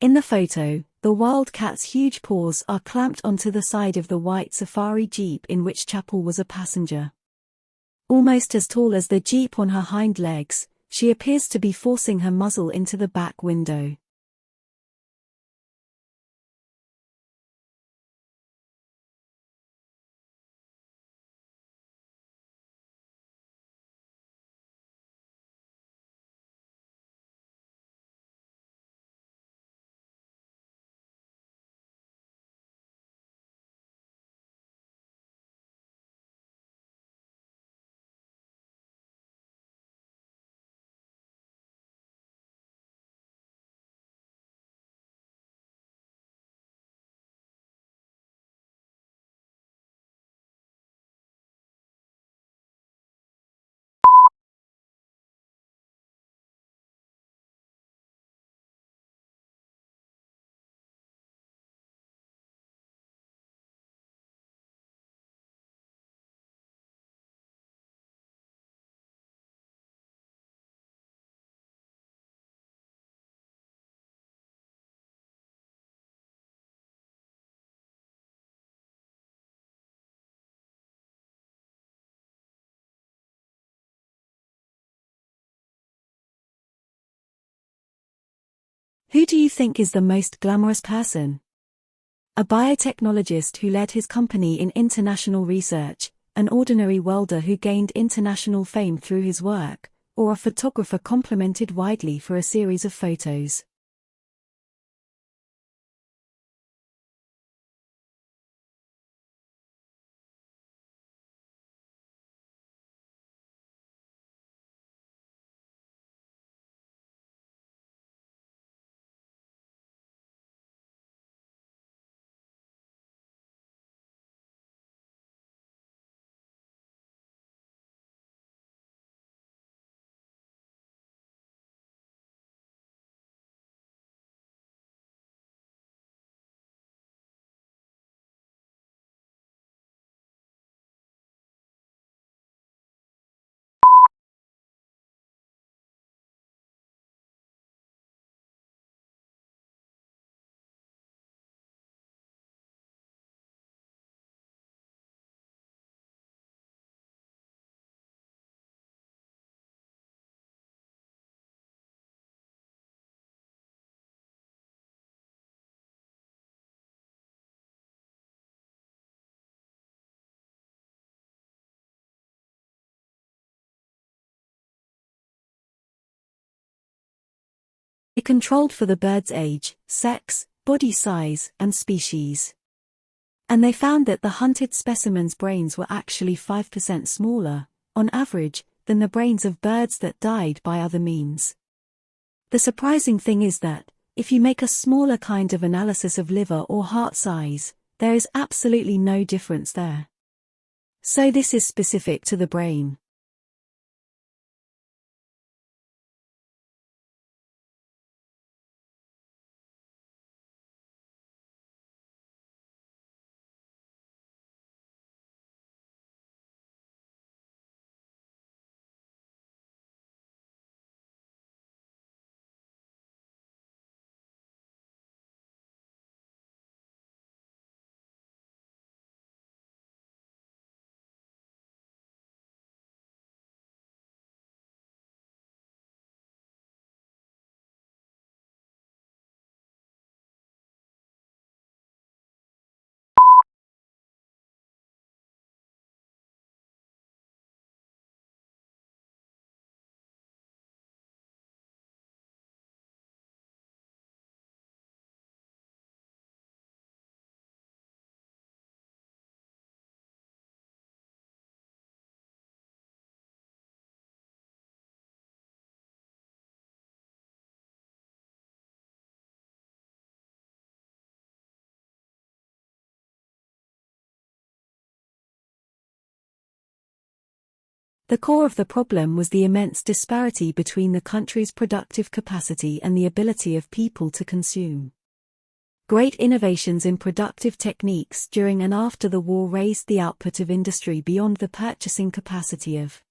In the photo, the wildcat's huge paws are clamped onto the side of the white safari jeep in which Chapel was a passenger. Almost as tall as the jeep on her hind legs, she appears to be forcing her muzzle into the back window. Who do you think is the most glamorous person? A biotechnologist who led his company in international research, an ordinary welder who gained international fame through his work, or a photographer complimented widely for a series of photos? They controlled for the bird's age, sex, body size, and species. And they found that the hunted specimens' brains were actually 5% smaller, on average, than the brains of birds that died by other means. The surprising thing is that, if you make a smaller kind of analysis of liver or heart size, there is absolutely no difference there. So this is specific to the brain. The core of the problem was the immense disparity between the country's productive capacity and the ability of people to consume. Great innovations in productive techniques during and after the war raised the output of industry beyond the purchasing capacity of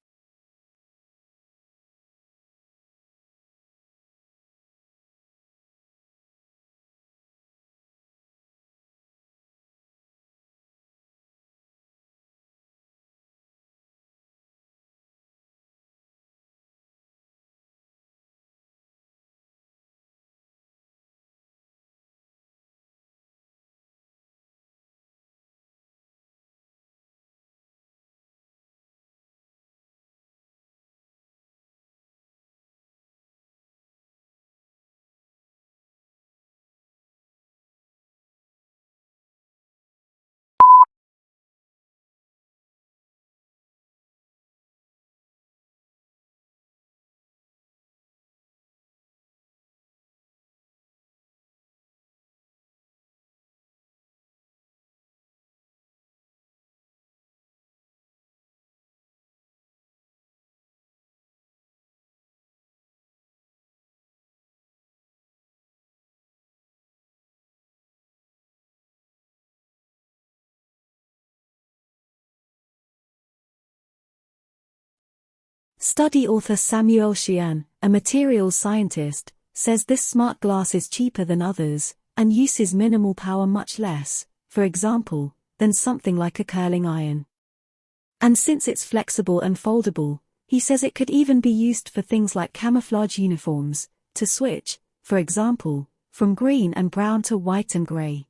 Study author Samuel Sheehan, a materials scientist, says this smart glass is cheaper than others, and uses minimal power, much less, for example, than something like a curling iron. And since it's flexible and foldable, he says it could even be used for things like camouflage uniforms, to switch, for example, from green and brown to white and gray.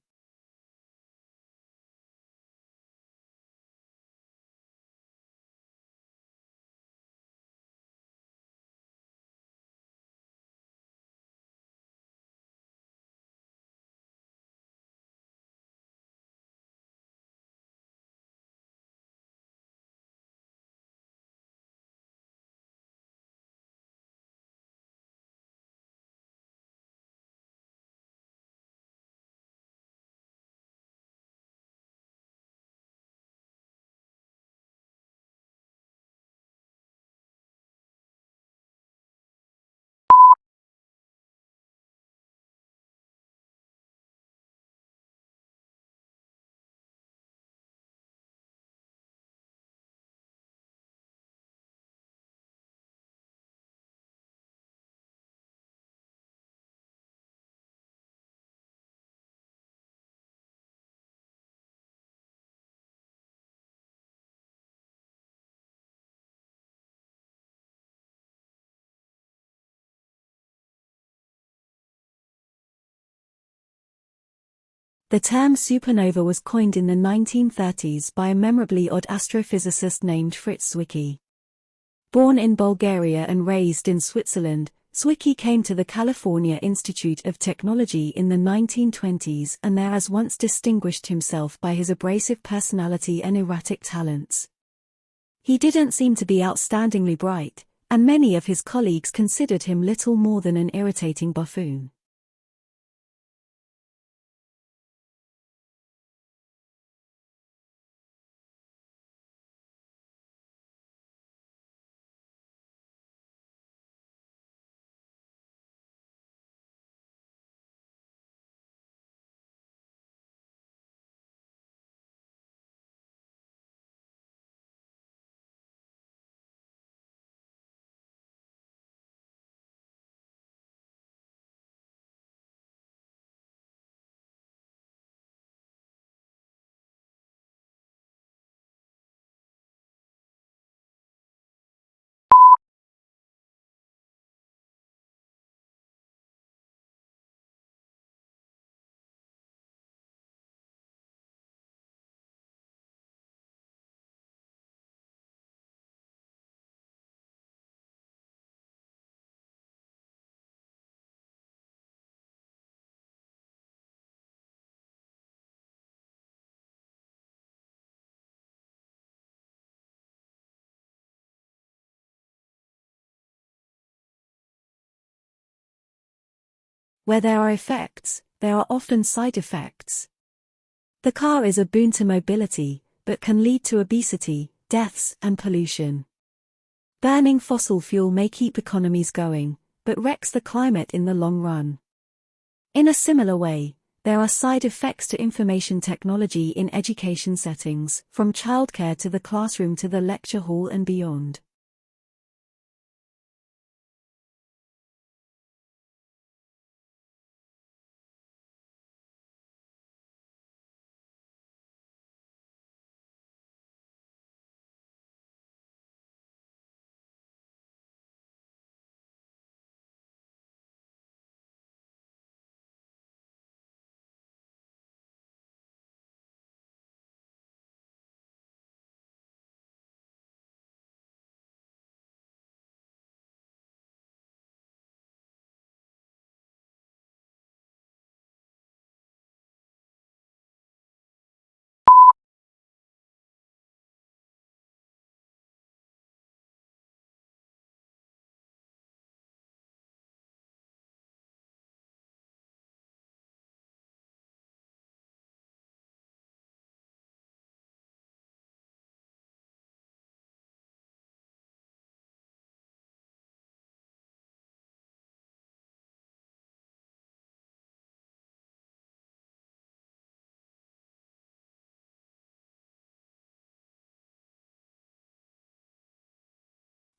The term supernova was coined in the 1930s by a memorably odd astrophysicist named Fritz Zwicky. Born in Bulgaria and raised in Switzerland, Zwicky came to the California Institute of Technology in the 1920s and there as once distinguished himself by his abrasive personality and erratic talents. He didn't seem to be outstandingly bright, and many of his colleagues considered him little more than an irritating buffoon. Where there are effects, there are often side effects. The car is a boon to mobility, but can lead to obesity, deaths, and pollution. Burning fossil fuel may keep economies going, but wrecks the climate in the long run. In a similar way, there are side effects to information technology in education settings, from childcare to the classroom to the lecture hall and beyond.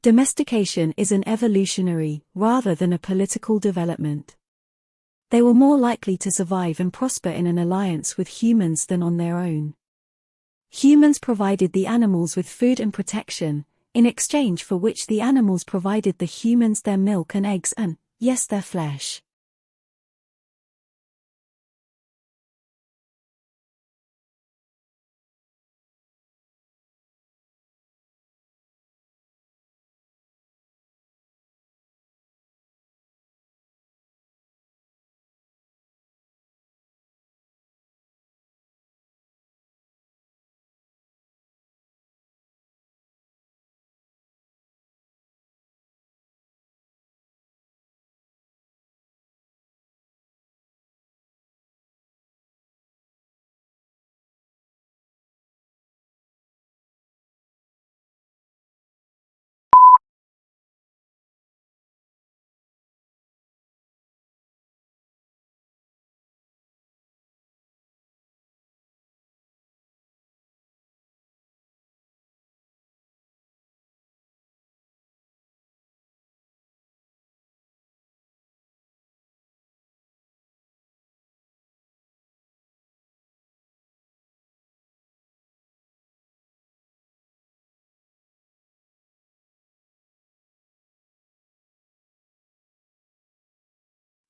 Domestication is an evolutionary, rather than a political development. They were more likely to survive and prosper in an alliance with humans than on their own. Humans provided the animals with food and protection, in exchange for which the animals provided the humans their milk and eggs and, yes, their flesh.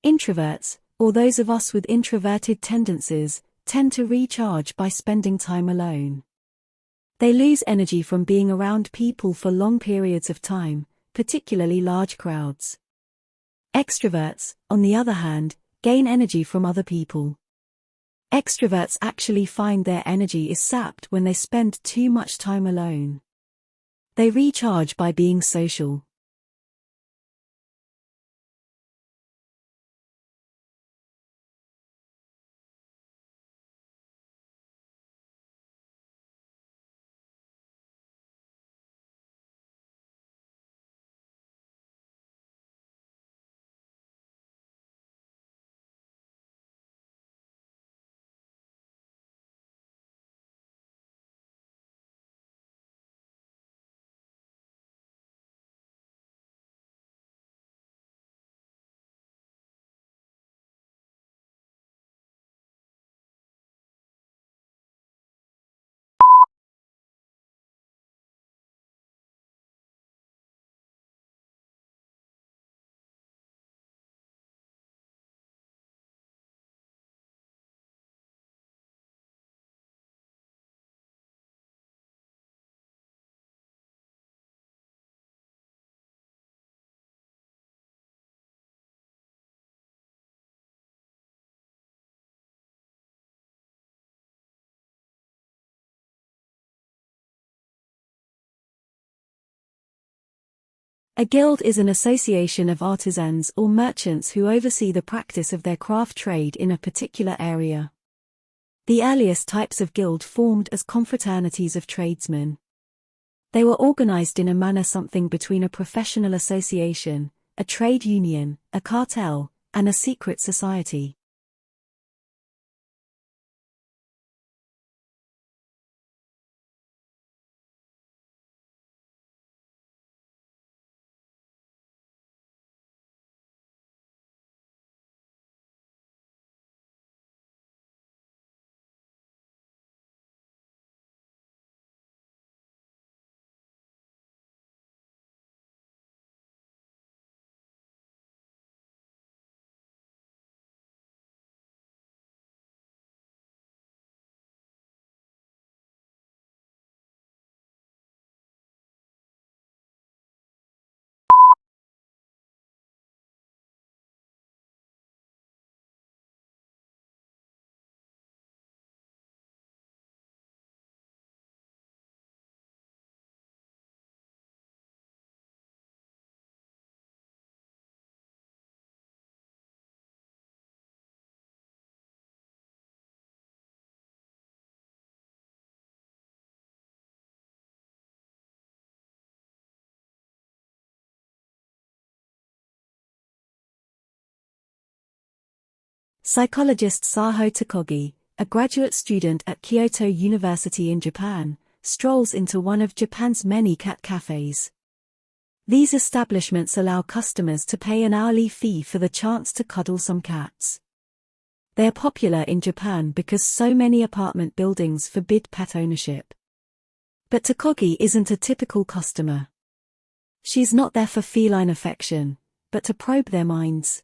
Introverts, or those of us with introverted tendencies, tend to recharge by spending time alone. They lose energy from being around people for long periods of time, particularly large crowds. Extroverts, on the other hand, gain energy from other people. Extroverts actually find their energy is sapped when they spend too much time alone. They recharge by being social. A guild is an association of artisans or merchants who oversee the practice of their craft trade in a particular area. The earliest types of guild formed as confraternities of tradesmen. They were organized in a manner something between a professional association, a trade union, a cartel, and a secret society. Psychologist Saho Takagi, a graduate student at Kyoto University in Japan, strolls into one of Japan's many cat cafes. These establishments allow customers to pay an hourly fee for the chance to cuddle some cats. They are popular in Japan because so many apartment buildings forbid pet ownership. But Takagi isn't a typical customer. She's not there for feline affection, but to probe their minds.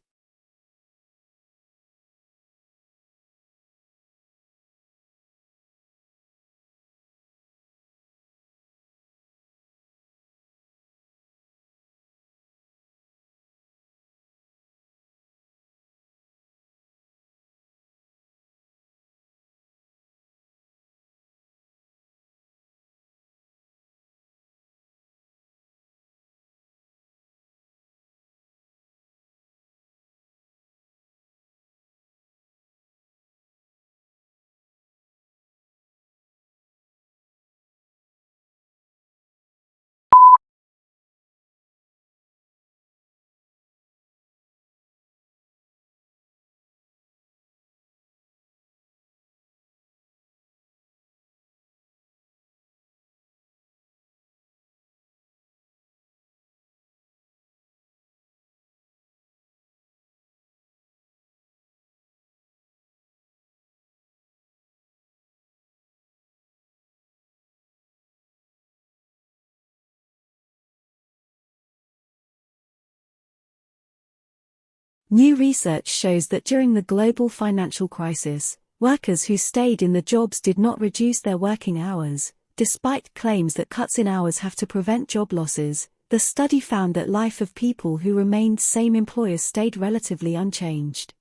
New research shows that during the global financial crisis, workers who stayed in the jobs did not reduce their working hours. Despite claims that cuts in hours have to prevent job losses, the study found that life of people who remained same employers stayed relatively unchanged.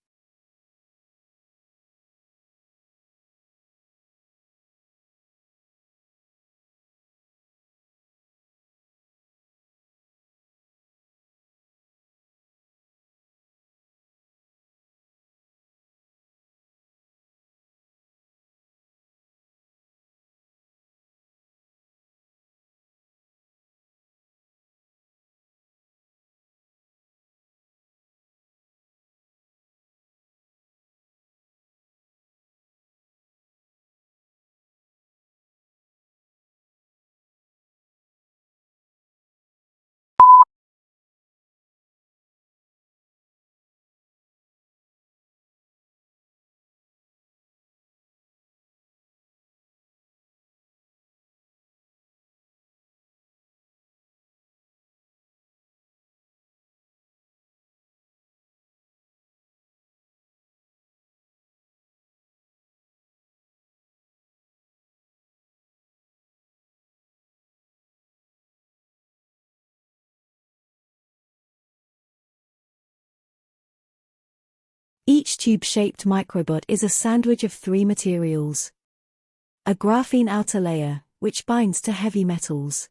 Each tube-shaped microbot is a sandwich of three materials. A graphene outer layer, which binds to heavy metals.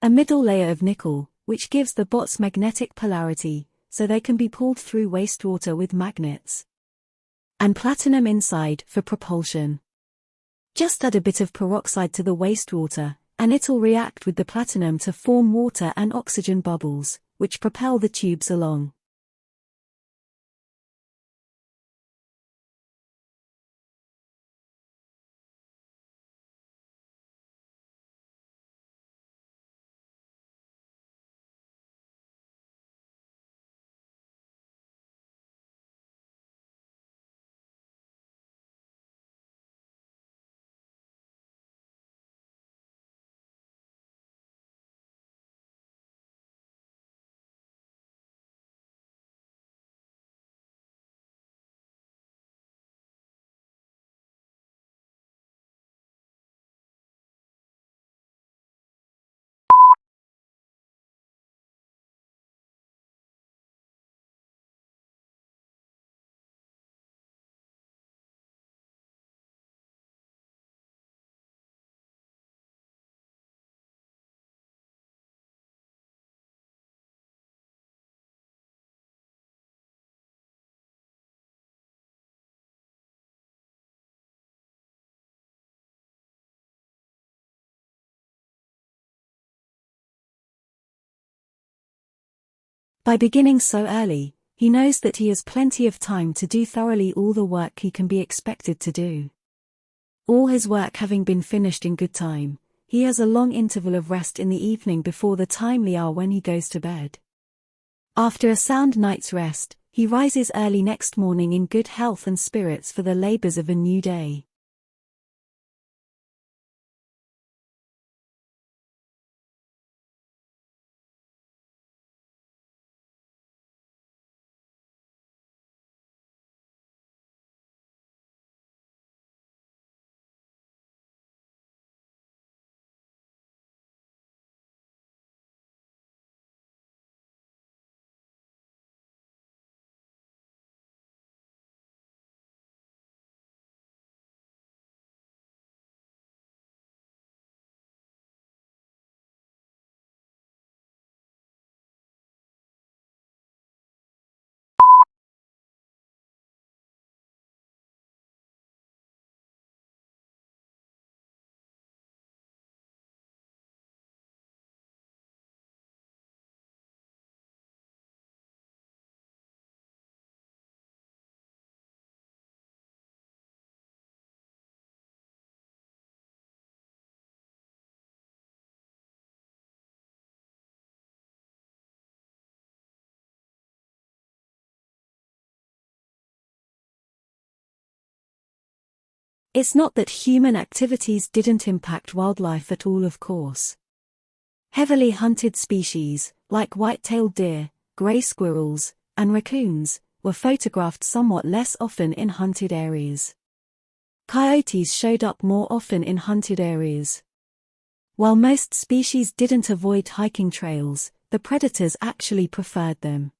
A middle layer of nickel, which gives the bots magnetic polarity, so they can be pulled through wastewater with magnets. And platinum inside for propulsion. Just add a bit of peroxide to the wastewater, and and it'll react with the platinum to form water and oxygen bubbles, which propel the tubes along. By beginning so early, he knows that he has plenty of time to do thoroughly all the work he can be expected to do. All his work having been finished in good time, he has a long interval of rest in the evening before the timely hour when he goes to bed. After a sound night's rest, he rises early next morning in good health and spirits for the labors of a new day. It's not that human activities didn't impact wildlife at all, of course. Heavily hunted species, like white-tailed deer, gray squirrels, and raccoons, were photographed somewhat less often in hunted areas. Coyotes showed up more often in hunted areas. While most species didn't avoid hiking trails, the predators actually preferred them.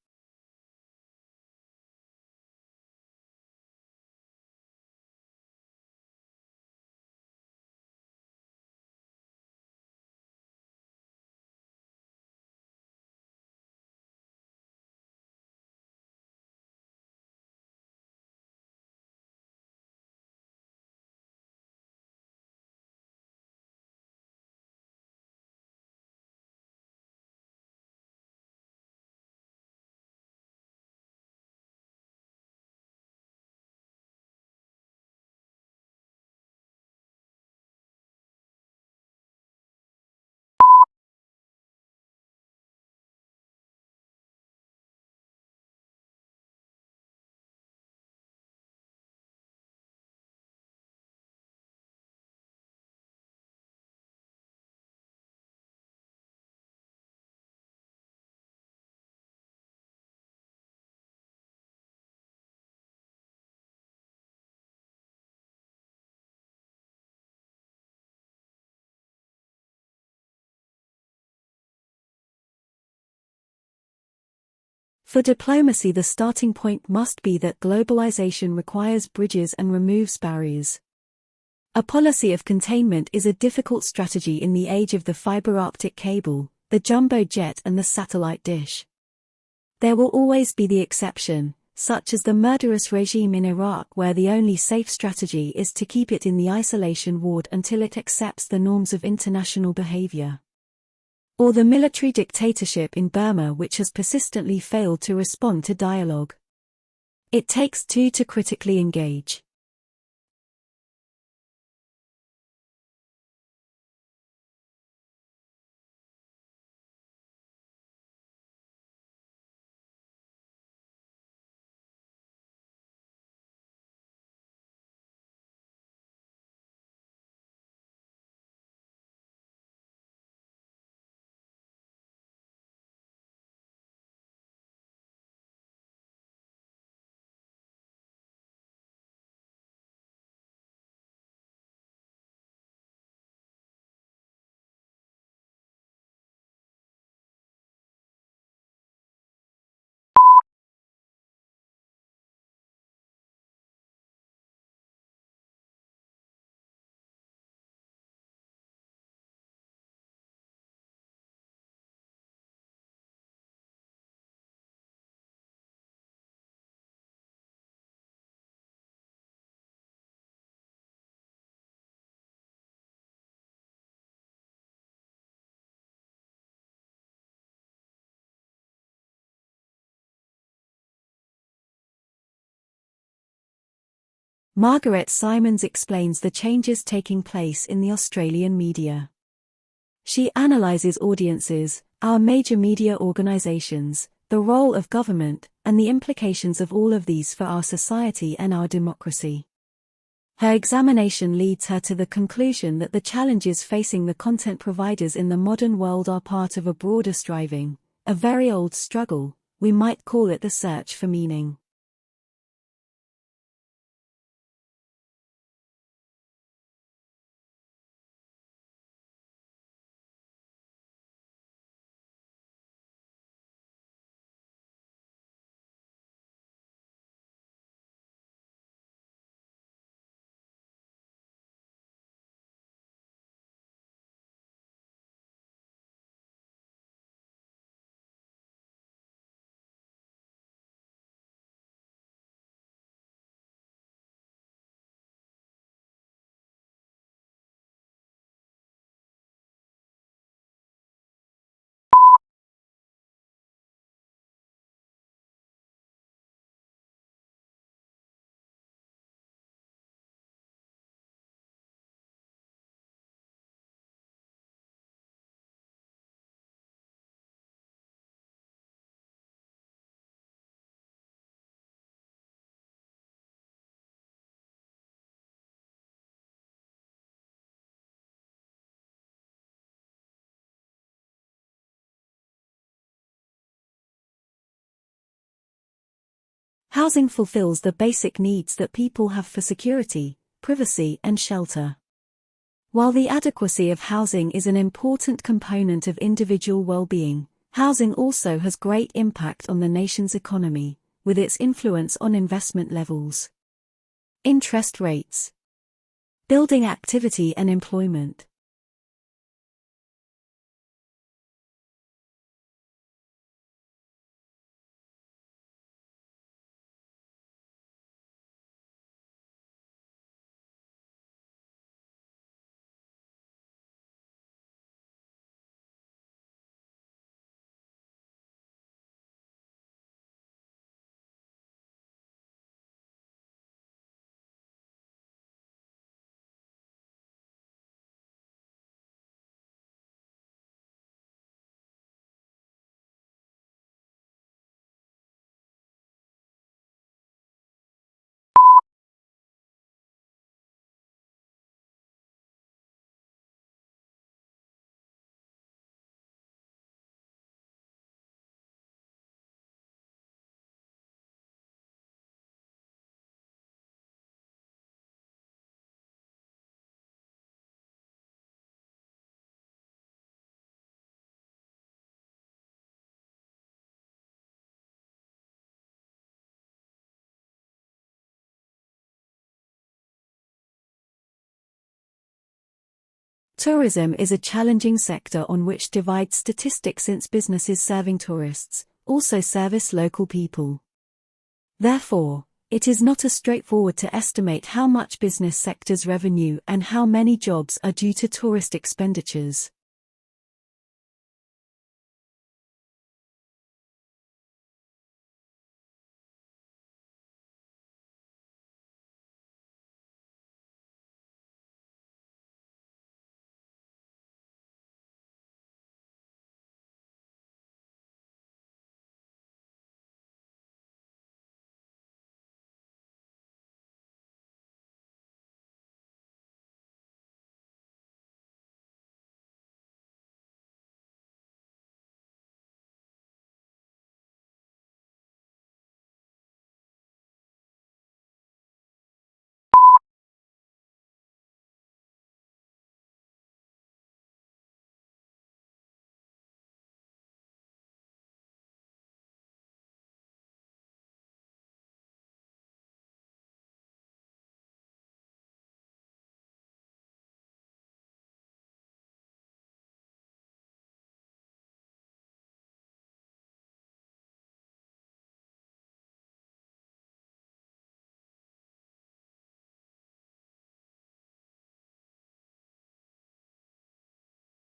For diplomacy, the starting point must be that globalization requires bridges and removes barriers. A policy of containment is a difficult strategy in the age of the fiber optic cable, the jumbo jet and the satellite dish. There will always be the exception, such as the murderous regime in Iraq, where the only safe strategy is to keep it in the isolation ward until it accepts the norms of international behavior. Or the military dictatorship in Burma, which has persistently failed to respond to dialogue. It takes two to critically engage. Margaret Simons explains the changes taking place in the Australian media. She analyses audiences, our major media organisations, the role of government, and the implications of all of these for our society and our democracy. Her examination leads her to the conclusion that the challenges facing the content providers in the modern world are part of a broader striving, a very old struggle, we might call it the search for meaning. Housing fulfills the basic needs that people have for security, privacy, and shelter. While the adequacy of housing is an important component of individual well-being, housing also has great impact on the nation's economy, with its influence on investment levels, interest rates, building activity and employment. Tourism is a challenging sector on which divide statistics, since businesses serving tourists also service local people. Therefore, it is not as straightforward to estimate how much business sector's revenue and how many jobs are due to tourist expenditures.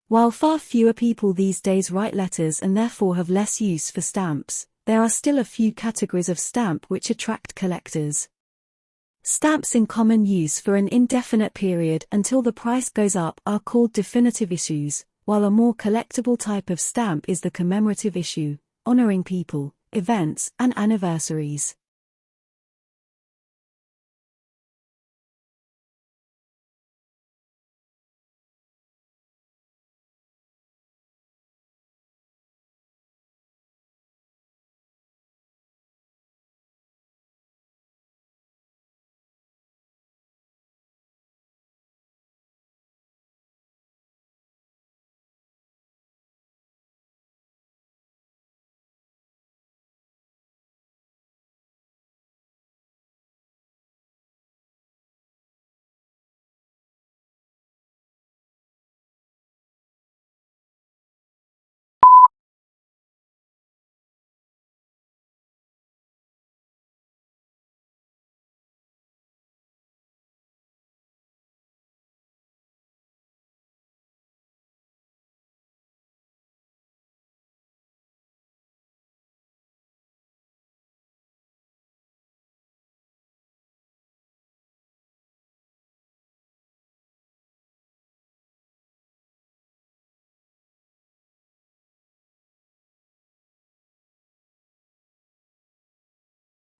While far fewer people these days write letters and therefore have less use for stamps, there are still a few categories of stamp which attract collectors. Stamps in common use for an indefinite period until the price goes up are called definitive issues, while a more collectible type of stamp is the commemorative issue, honoring people, events, and anniversaries.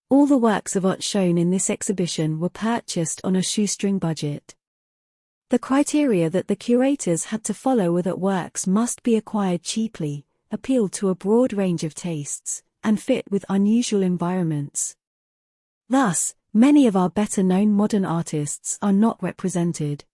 All the works of art shown in this exhibition were purchased on a shoestring budget. The criteria that the curators had to follow were that works must be acquired cheaply, appeal to a broad range of tastes, and fit with unusual environments. Thus, many of our better-known modern artists are not represented.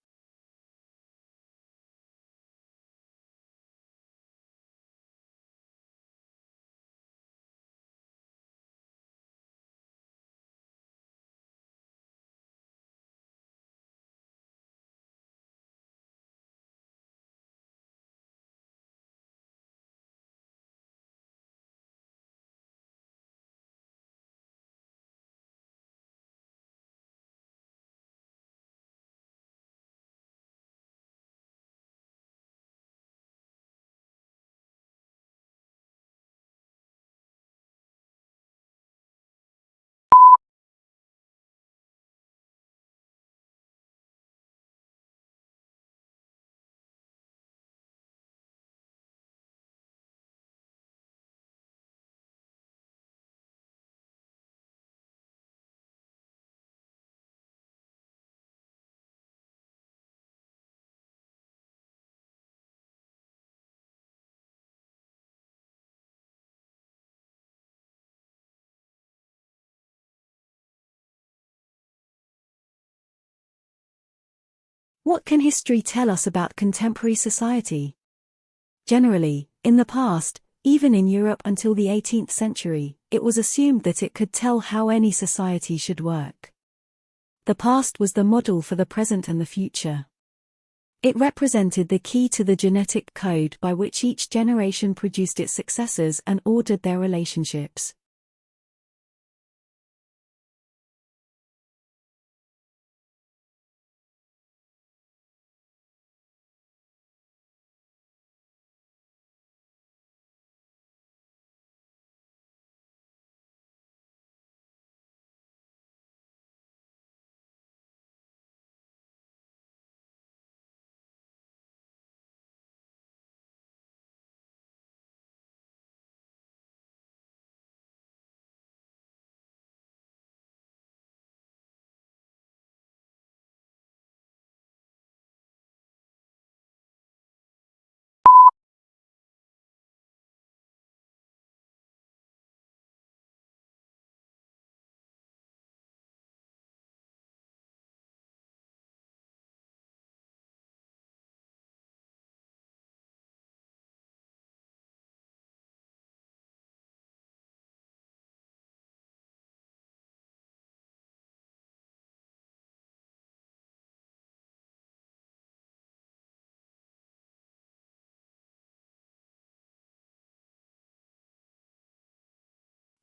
What can history tell us about contemporary society? Generally, in the past, even in Europe until the 18th century, it was assumed that it could tell how any society should work. The past was the model for the present and the future. It represented the key to the genetic code by which each generation produced its successors and ordered their relationships.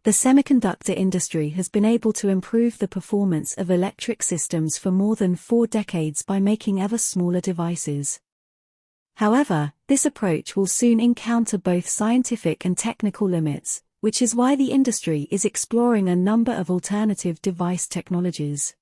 The semiconductor industry has been able to improve the performance of electric systems for more than 4 decades by making ever smaller devices. However, this approach will soon encounter both scientific and technical limits, which is why the industry is exploring a number of alternative device technologies.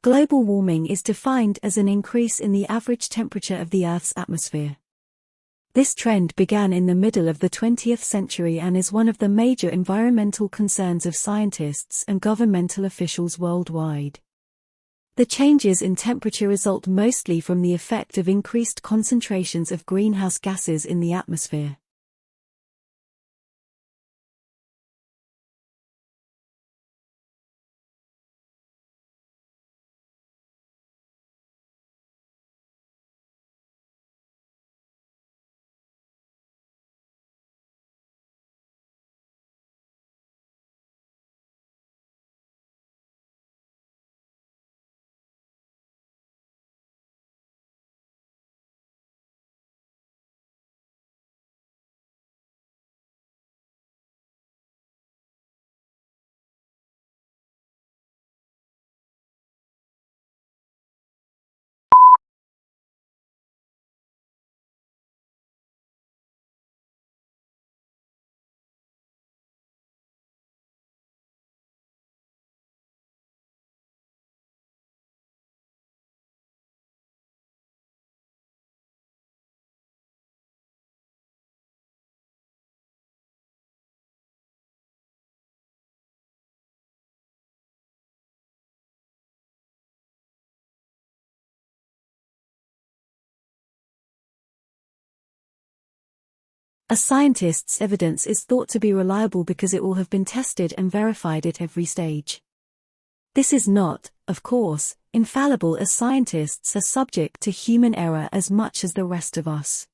Global warming is defined as an increase in the average temperature of the Earth's atmosphere. This trend began in the middle of the 20th century and is one of the major environmental concerns of scientists and governmental officials worldwide. The changes in temperature result mostly from the effect of increased concentrations of greenhouse gases in the atmosphere. A scientist's evidence is thought to be reliable because it will have been tested and verified at every stage. This is not, of course, infallible, as scientists are subject to human error as much as the rest of us.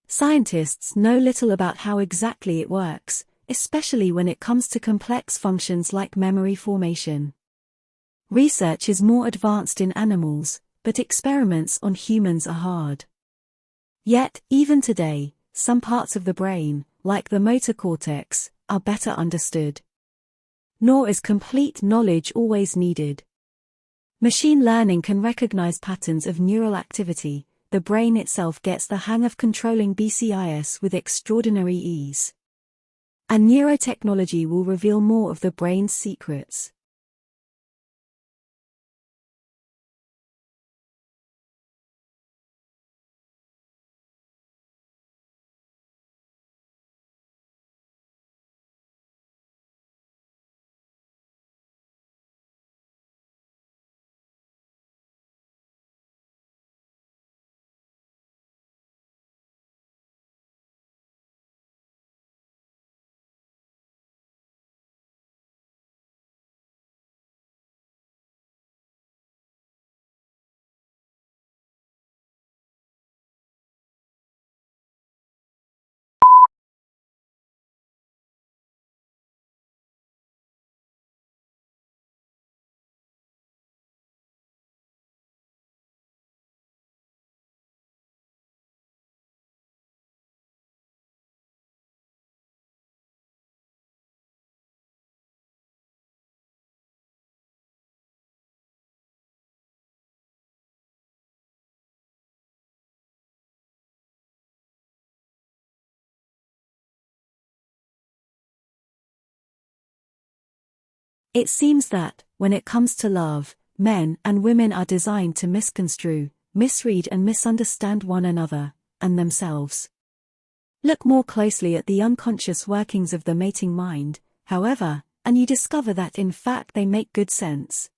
Scientists know little about how exactly it works, especially when it comes to complex functions like memory formation. Research is more advanced in animals, but experiments on humans are hard. Yet, even today, some parts of the brain, like the motor cortex, are better understood. Nor is complete knowledge always needed. Machine learning can recognize patterns of neural activity. The brain itself gets the hang of controlling BCIS with extraordinary ease. And neurotechnology will reveal more of the brain's secrets. It seems that, when it comes to love, men and women are designed to misconstrue, misread and misunderstand one another, and themselves. Look more closely at the unconscious workings of the mating mind, however, and you discover that in fact they make good sense.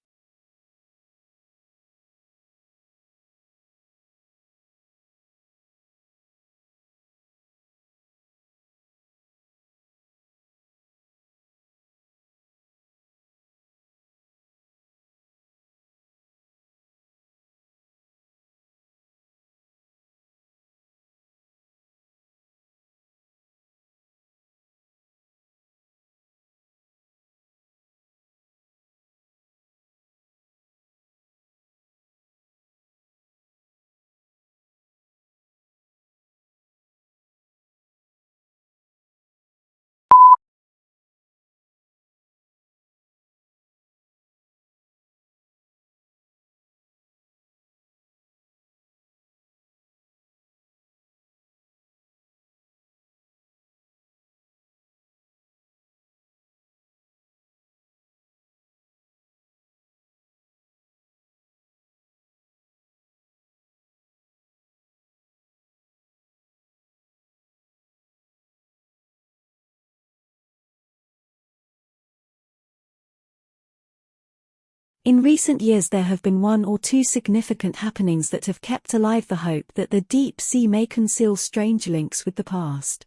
In recent years there have been one or two significant happenings that have kept alive the hope that the deep sea may conceal strange links with the past.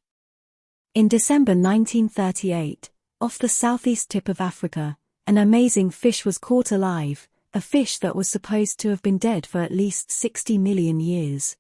In December 1938, off the southeast tip of Africa, an amazing fish was caught alive, a fish that was supposed to have been dead for at least 60 million years.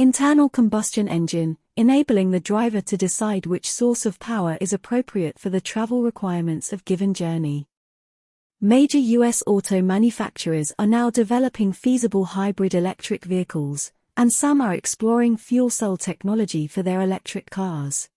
Internal combustion engine, enabling the driver to decide which source of power is appropriate for the travel requirements of given journey. Major U.S. auto manufacturers are now developing feasible hybrid electric vehicles, and some are exploring fuel cell technology for their electric cars.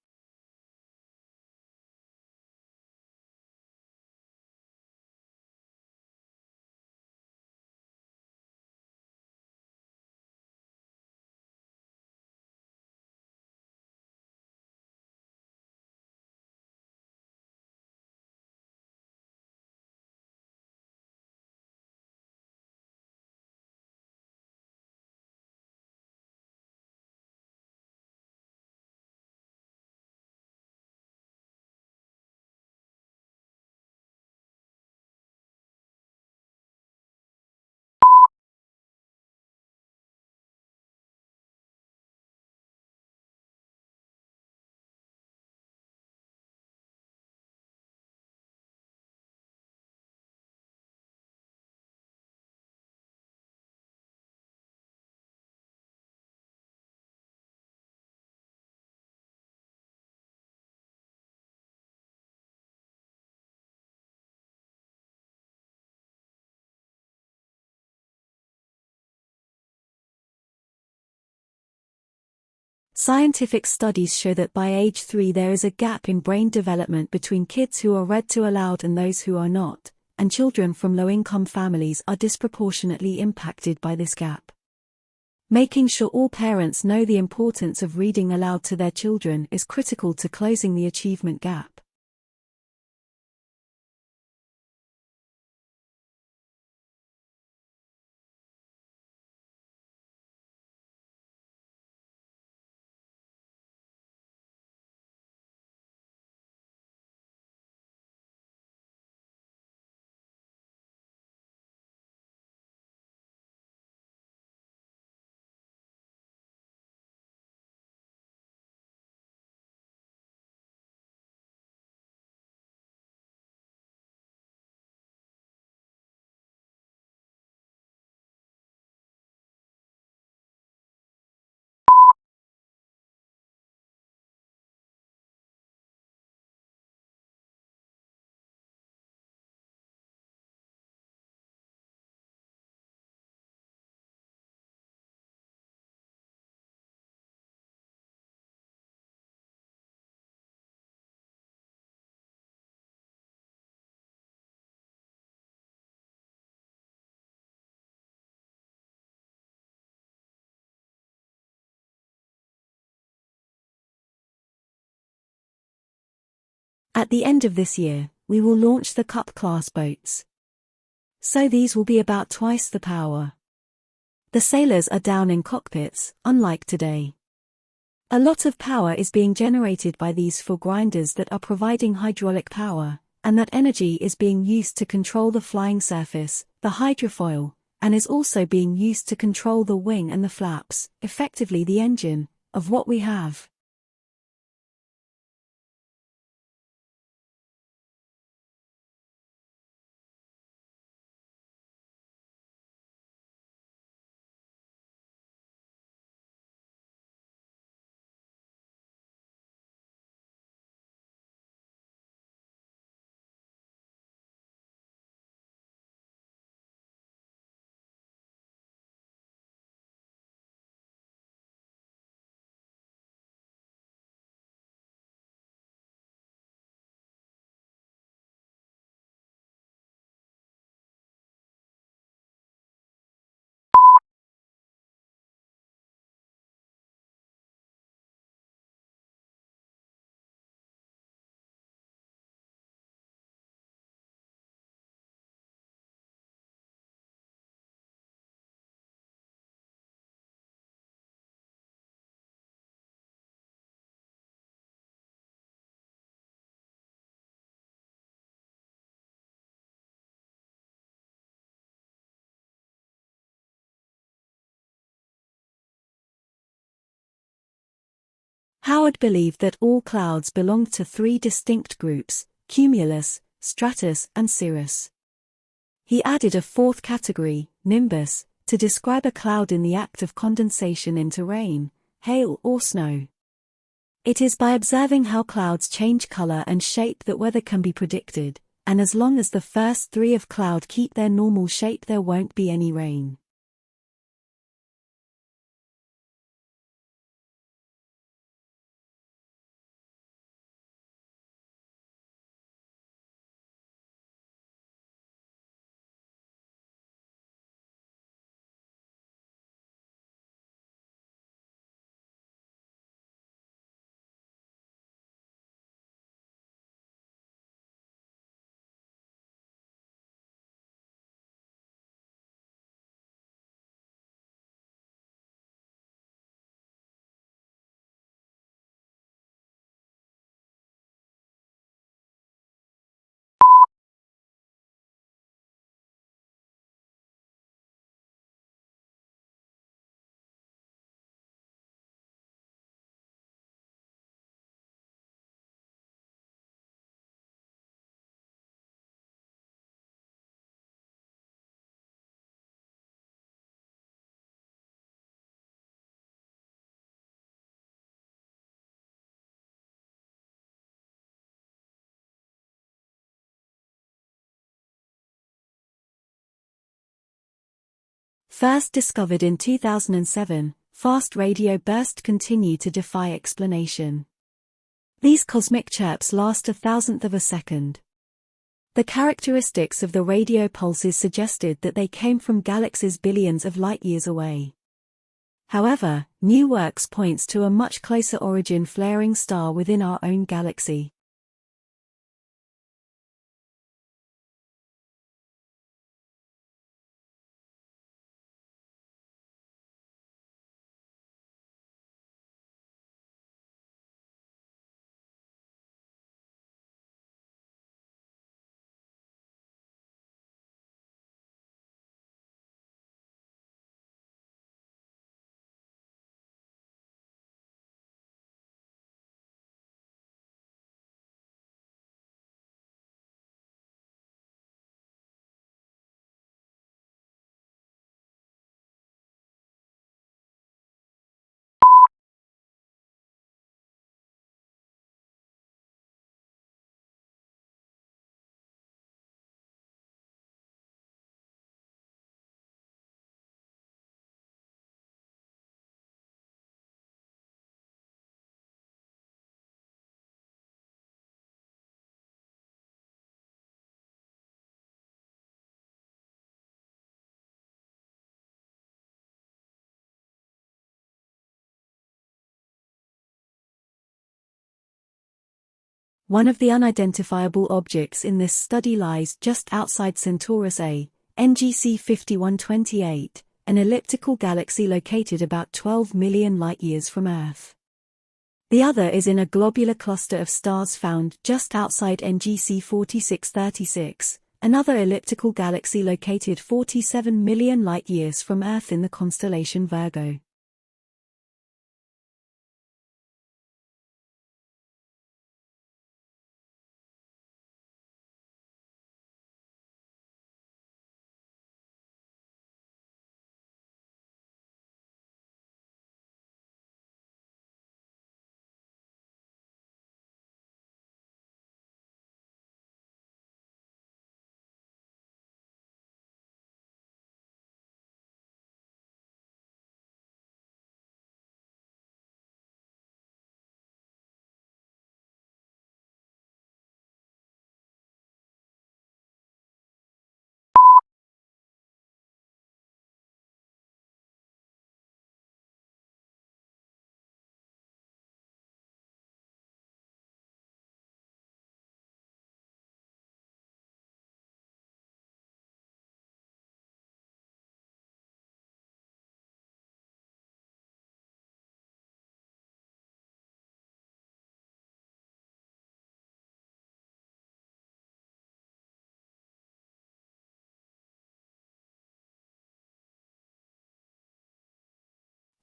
Scientific studies show that by age 3 there is a gap in brain development between kids who are read to aloud and those who are not, and children from low-income families are disproportionately impacted by this gap. Making sure all parents know the importance of reading aloud to their children is critical to closing the achievement gap. At the end of this year, we will launch the Cup class boats. So these will be about twice the power. The sailors are down in cockpits, unlike today. A lot of power is being generated by these four grinders that are providing hydraulic power, and that energy is being used to control the flying surface, the hydrofoil, and is also being used to control the wing and the flaps, effectively the engine, of what we have. Howard believed that all clouds belonged to three distinct groups: cumulus, stratus, and cirrus. He added a fourth category, nimbus, to describe a cloud in the act of condensation into rain, hail, or snow. It is by observing how clouds change color and shape that weather can be predicted, and as long as the first three of cloud keep their normal shape, there won't be any rain. First discovered in 2007, fast radio bursts continue to defy explanation. These cosmic chirps last a thousandth of a second. The characteristics of the radio pulses suggested that they came from galaxies billions of light-years away. However, new works points to a much closer origin flaring star within our own galaxy. One of the unidentifiable objects in this study lies just outside Centaurus A, NGC 5128, an elliptical galaxy located about 12 million light-years from Earth. The other is in a globular cluster of stars found just outside NGC 4636, another elliptical galaxy located 47 million light-years from Earth in the constellation Virgo.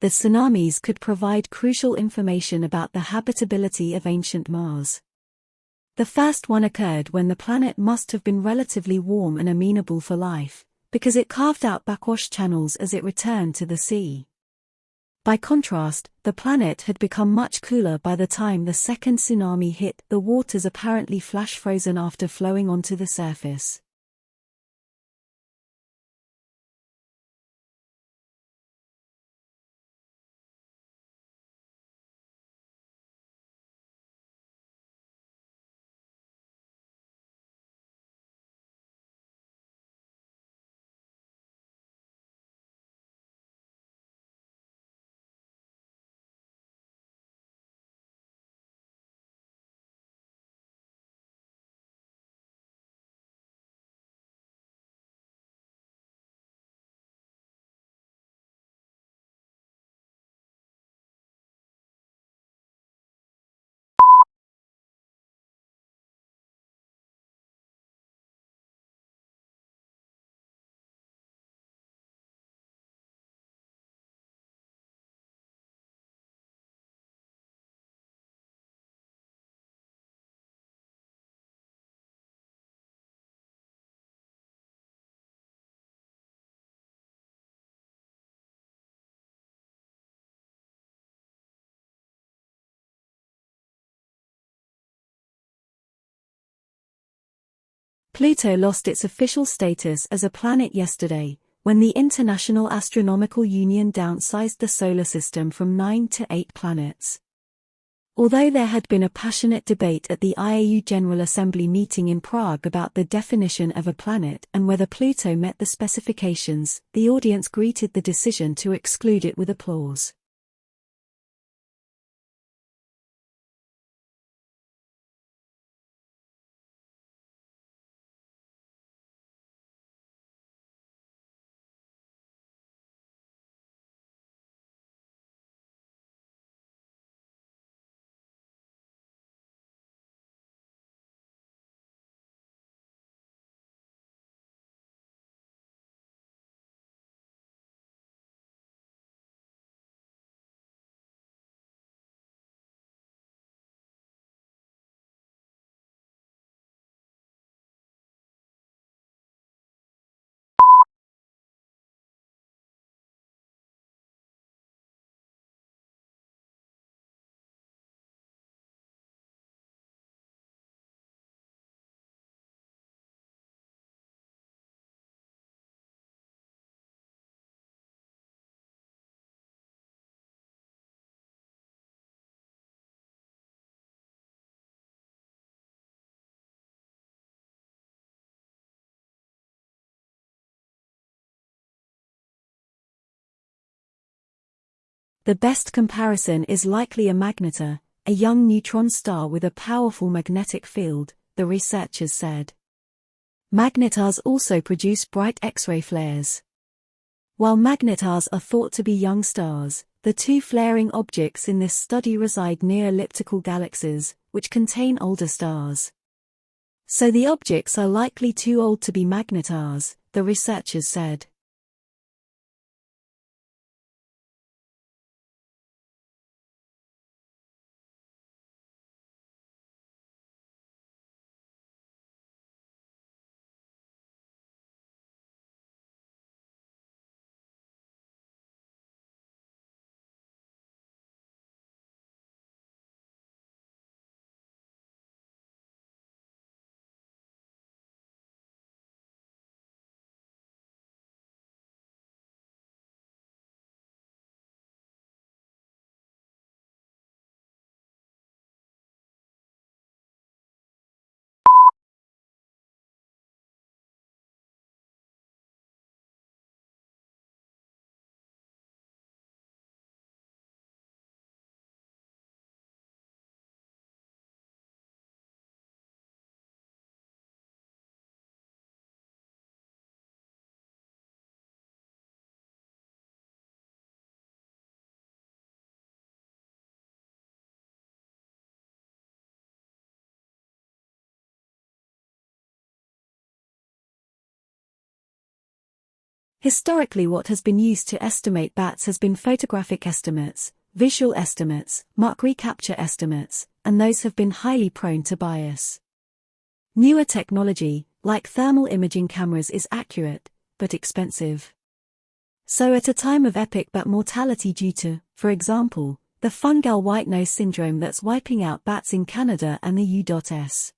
The tsunamis could provide crucial information about the habitability of ancient Mars. The first one occurred when the planet must have been relatively warm and amenable for life, because it carved out backwash channels as it returned to the sea. By contrast, the planet had become much cooler by the time the second tsunami hit, the waters apparently flash frozen after flowing onto the surface. Pluto lost its official status as a planet yesterday, when the International Astronomical Union downsized the solar system from 9 to 8 planets. Although there had been a passionate debate at the IAU General Assembly meeting in Prague about the definition of a planet and whether Pluto met the specifications, the audience greeted the decision to exclude it with applause. The best comparison is likely a magnetar, a young neutron star with a powerful magnetic field, the researchers said. Magnetars also produce bright X-ray flares. While magnetars are thought to be young stars, the two flaring objects in this study reside near elliptical galaxies, which contain older stars. So the objects are likely too old to be magnetars, the researchers said. Historically, what has been used to estimate bats has been photographic estimates, visual estimates, mark recapture estimates, and those have been highly prone to bias. Newer technology, like thermal imaging cameras, is accurate, but expensive. So at a time of epic bat mortality due to, for example, the fungal white nose syndrome that's wiping out bats in Canada and the U.S.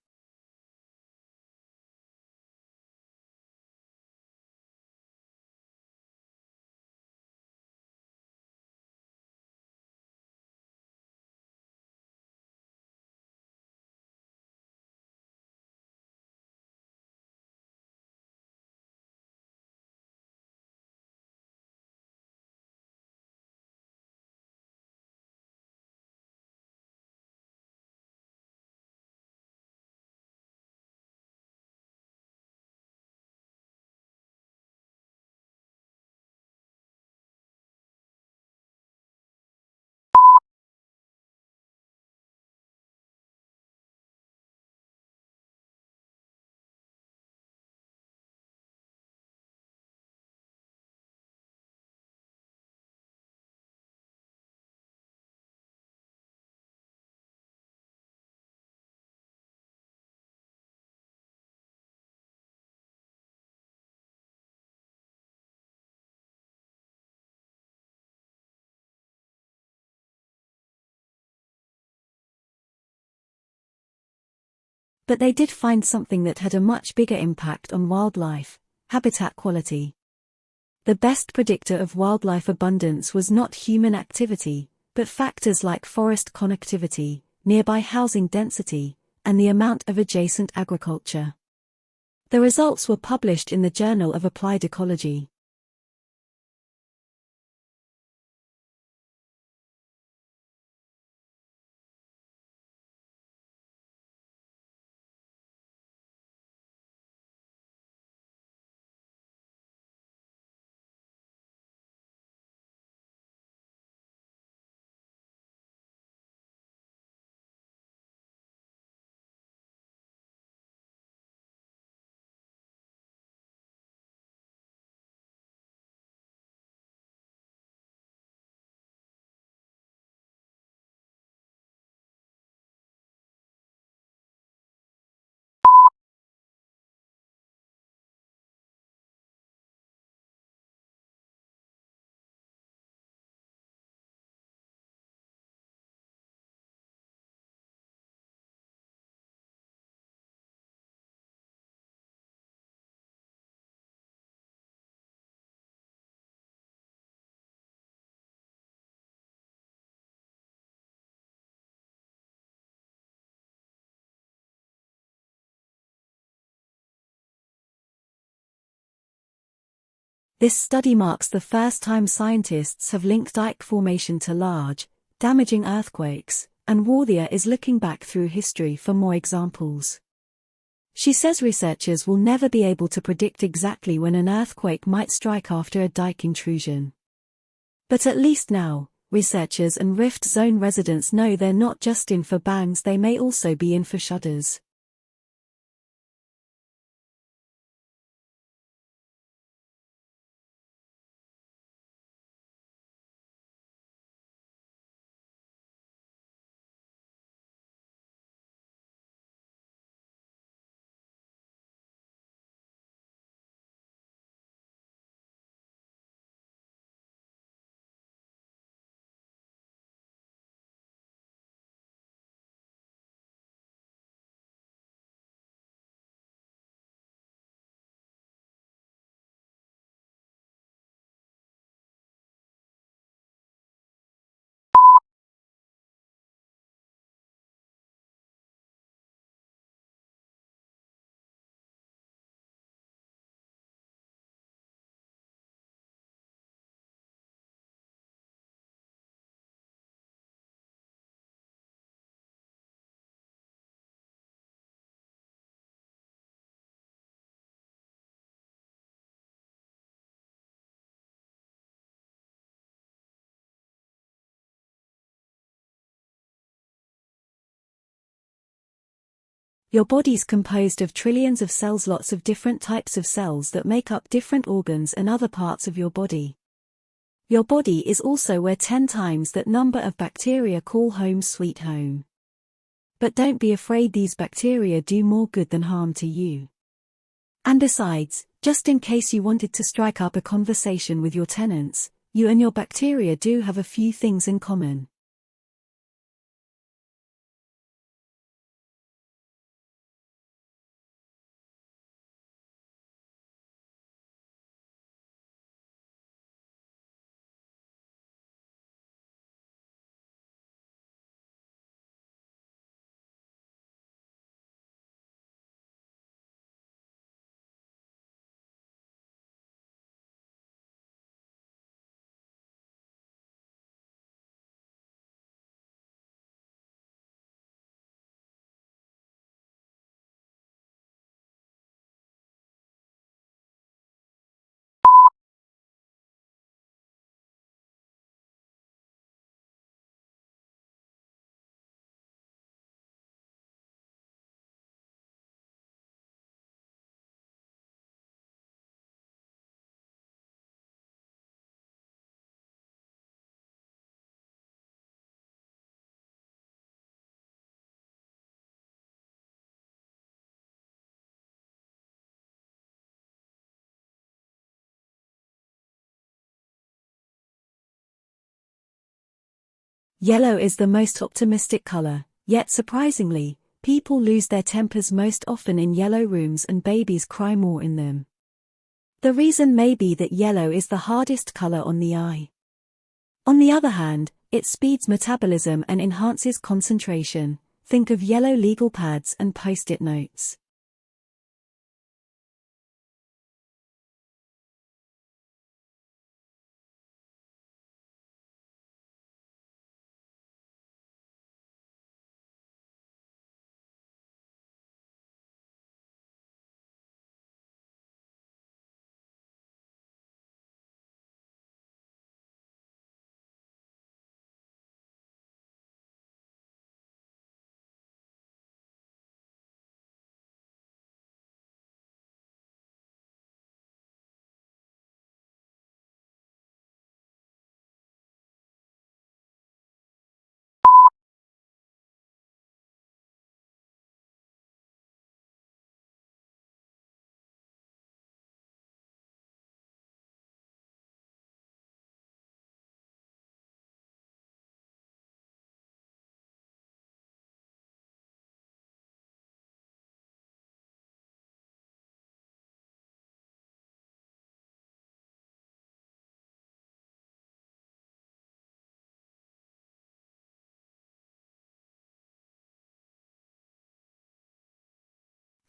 But they did find something that had a much bigger impact on wildlife: habitat quality. The best predictor of wildlife abundance was not human activity, but factors like forest connectivity, nearby housing density, and the amount of adjacent agriculture. The results were published in the Journal of Applied Ecology. This study marks the first time scientists have linked dike formation to large, damaging earthquakes, and Warthia is looking back through history for more examples. She says researchers will never be able to predict exactly when an earthquake might strike after a dike intrusion. But at least now, researchers and rift zone residents know they're not just in for bangs, they may also be in for shudders. Your body's composed of trillions of cells, lots of different types of cells that make up different organs and other parts of your body. Your body is also where 10 times that number of bacteria call home sweet home. But don't be afraid, these bacteria do more good than harm to you. And besides, just in case you wanted to strike up a conversation with your tenants, you and your bacteria do have a few things in common. Yellow is the most optimistic color, yet surprisingly, people lose their tempers most often in yellow rooms and babies cry more in them. The reason may be that yellow is the hardest color on the eye. On the other hand, it speeds metabolism and enhances concentration. Think of yellow legal pads and post-it notes.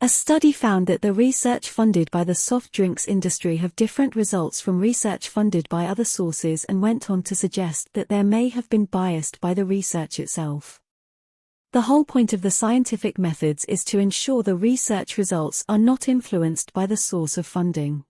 A study found that the research funded by the soft drinks industry have different results from research funded by other sources, and went on to suggest that there may have been biased by the research itself. The whole point of the scientific methods is to ensure the research results are not influenced by the source of funding.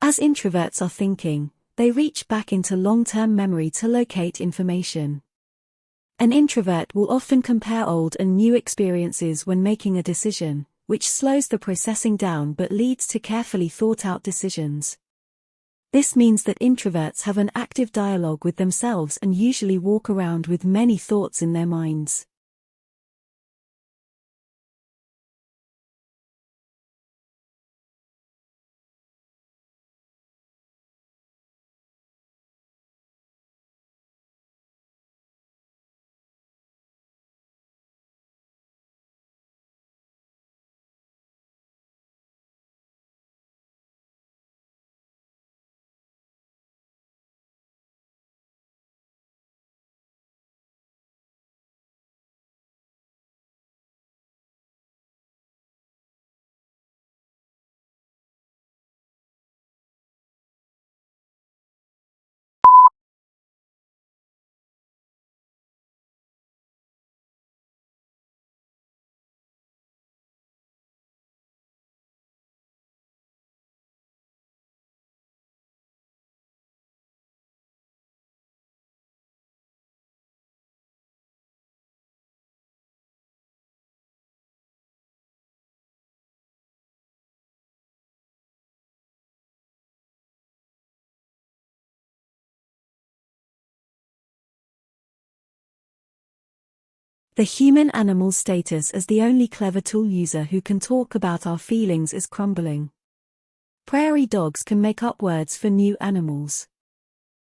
As introverts are thinking, they reach back into long-term memory to locate information. An introvert will often compare old and new experiences when making a decision, which slows the processing down but leads to carefully thought-out decisions. This means that introverts have an active dialogue with themselves and usually walk around with many thoughts in their minds. The human-animal status as the only clever tool user who can talk about our feelings is crumbling. Prairie dogs can make up words for new animals.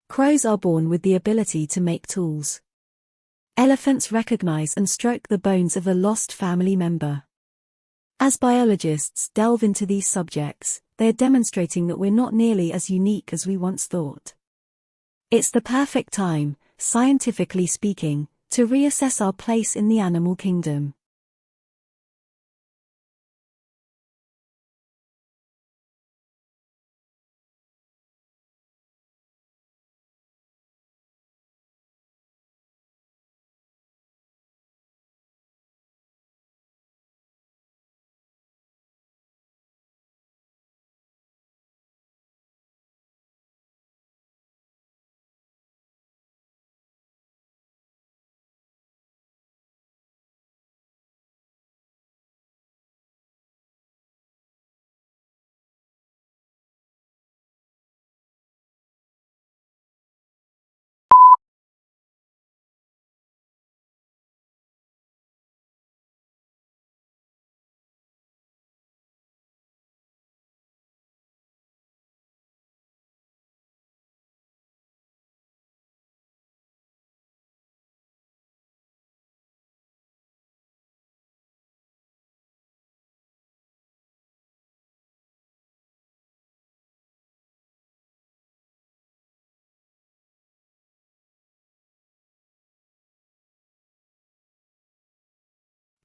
Crows are born with the ability to make tools. Elephants recognize and stroke the bones of a lost family member. As biologists delve into these subjects, they're demonstrating that we're not nearly as unique as we once thought. It's the perfect time, scientifically speaking, to reassess our place in the animal kingdom.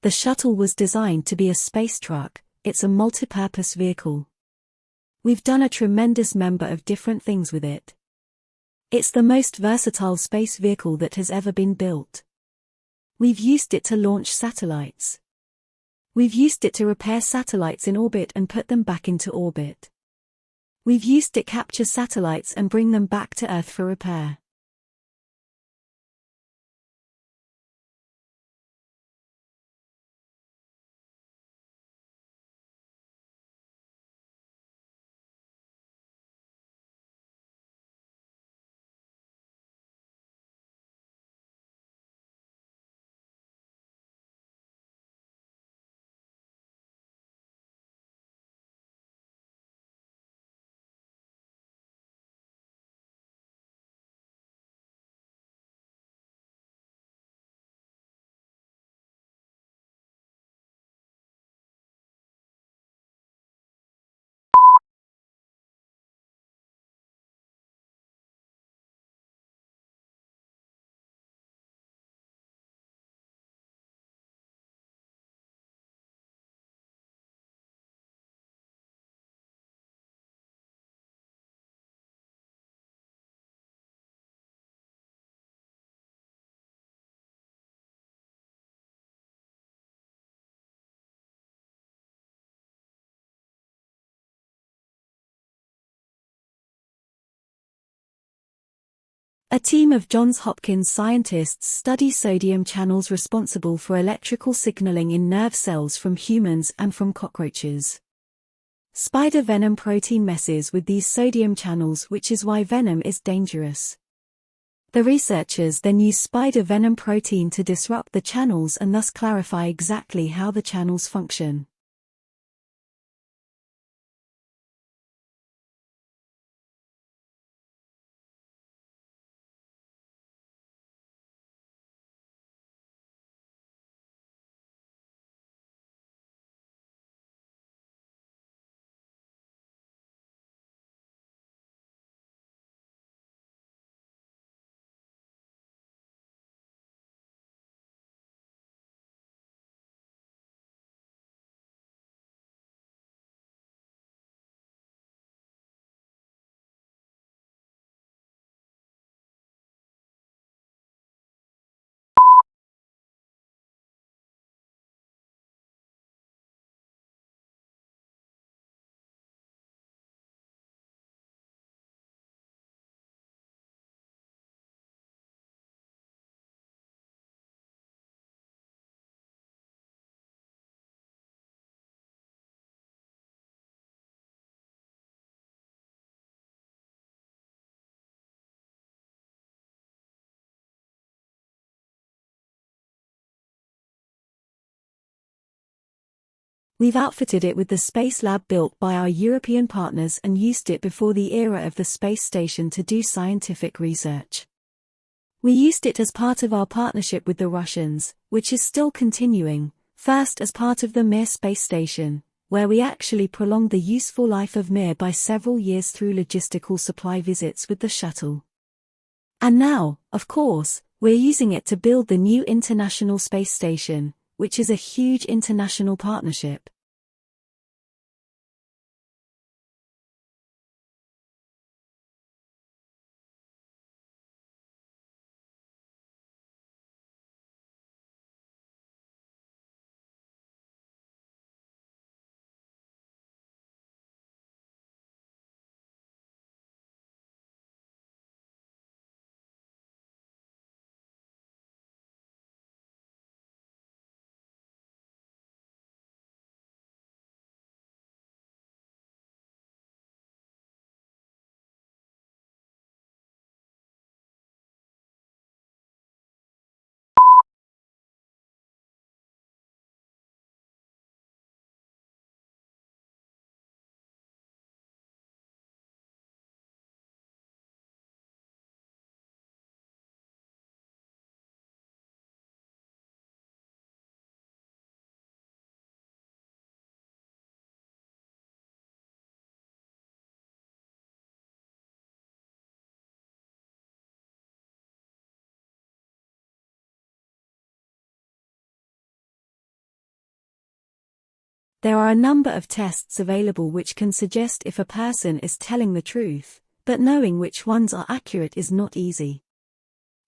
The shuttle was designed to be a space truck. It's a multi-purpose vehicle. We've done a tremendous number of different things with it. It's the most versatile space vehicle that has ever been built. We've used it to launch satellites. We've used it to repair satellites in orbit and put them back into orbit. We've used it to capture satellites and bring them back to Earth for repair. A team of Johns Hopkins scientists study sodium channels responsible for electrical signaling in nerve cells from humans and from cockroaches. Spider venom protein messes with these sodium channels, which is why venom is dangerous. The researchers then use spider venom protein to disrupt the channels and thus clarify exactly how the channels function. We've outfitted it with the space lab built by our European partners and used it before the era of the space station to do scientific research. We used it as part of our partnership with the Russians, which is still continuing, first as part of the Mir space station, where we actually prolonged the useful life of Mir by several years through logistical supply visits with the shuttle. And now, of course, we're using it to build the new International Space Station, which is a huge international partnership. There are a number of tests available which can suggest if a person is telling the truth, but knowing which ones are accurate is not easy.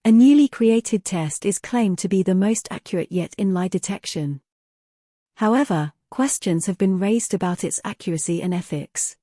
A newly created test is claimed to be the most accurate yet in lie detection. However, questions have been raised about its accuracy and ethics.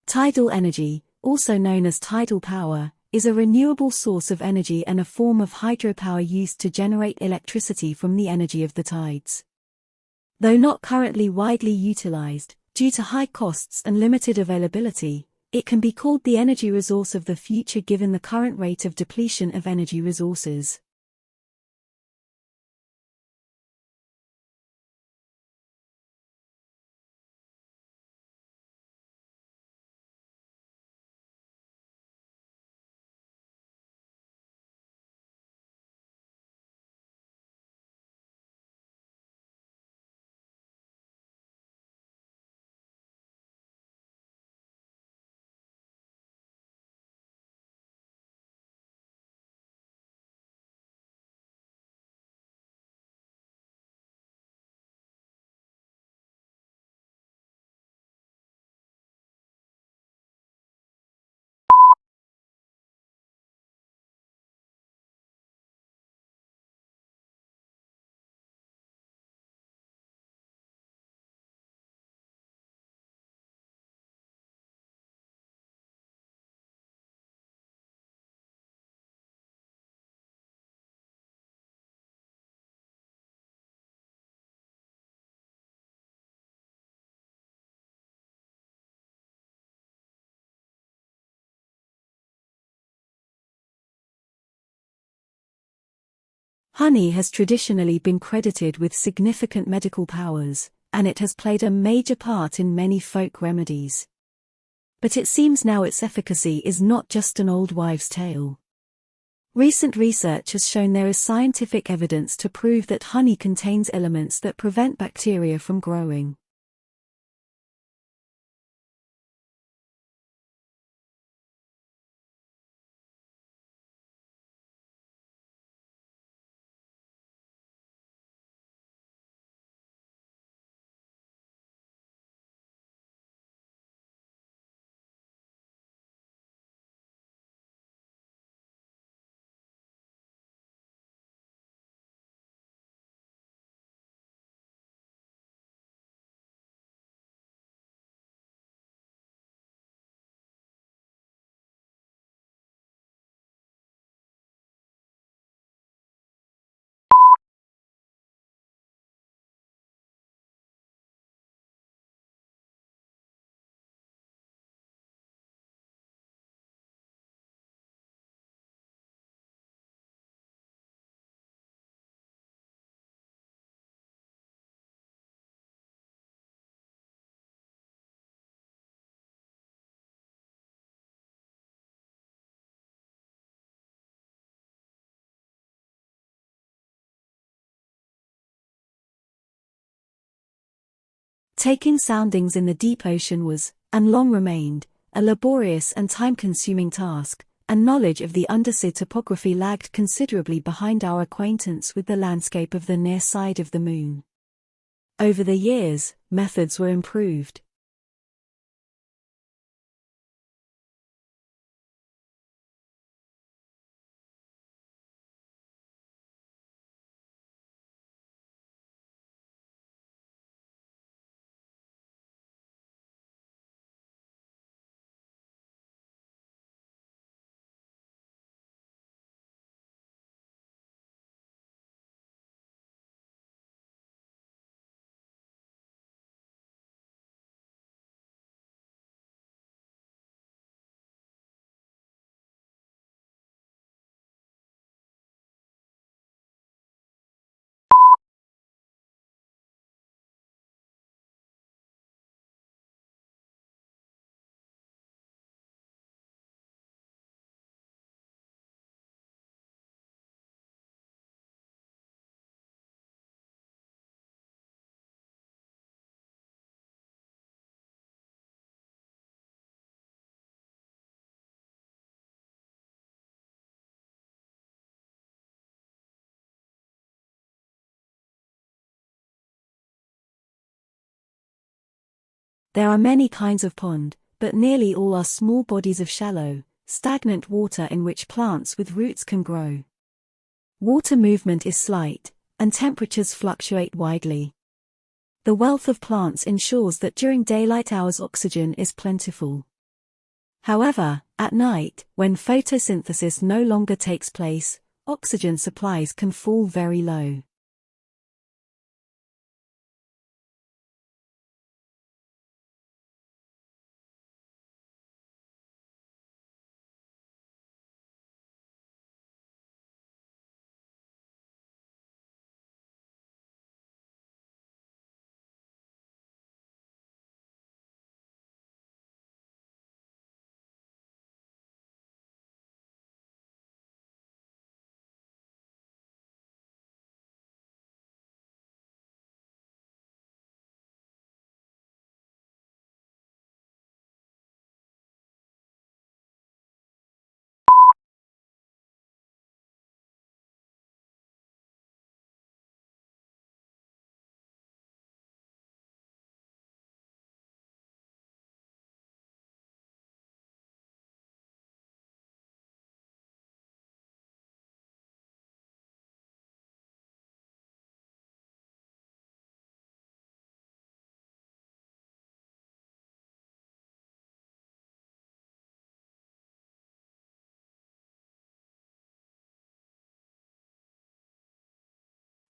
Tidal energy, also known as tidal power, is a renewable source of energy and a form of hydropower used to generate electricity from the energy of the tides. Though not currently widely utilized, due to high costs and limited availability, it can be called the energy resource of the future given the current rate of depletion of energy resources. Honey has traditionally been credited with significant medical powers, and it has played a major part in many folk remedies. But it seems now its efficacy is not just an old wives' tale. Recent research has shown there is scientific evidence to prove that honey contains elements that prevent bacteria from growing. Taking soundings in the deep ocean was, and long remained, a laborious and time-consuming task, and knowledge of the undersea topography lagged considerably behind our acquaintance with the landscape of the near side of the Moon. Over the years, methods were improved. There are many kinds of pond, but nearly all are small bodies of shallow, stagnant water in which plants with roots can grow. Water movement is slight, and temperatures fluctuate widely. The wealth of plants ensures that during daylight hours oxygen is plentiful. However, at night, when photosynthesis no longer takes place, oxygen supplies can fall very low.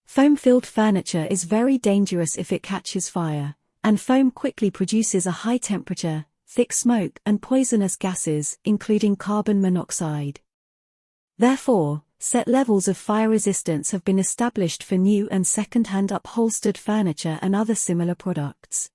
Foam-filled furniture is very dangerous if it catches fire, and foam quickly produces a high temperature, thick smoke and poisonous gases, including carbon monoxide. Therefore, set levels of fire resistance have been established for new and second-hand upholstered furniture and other similar products.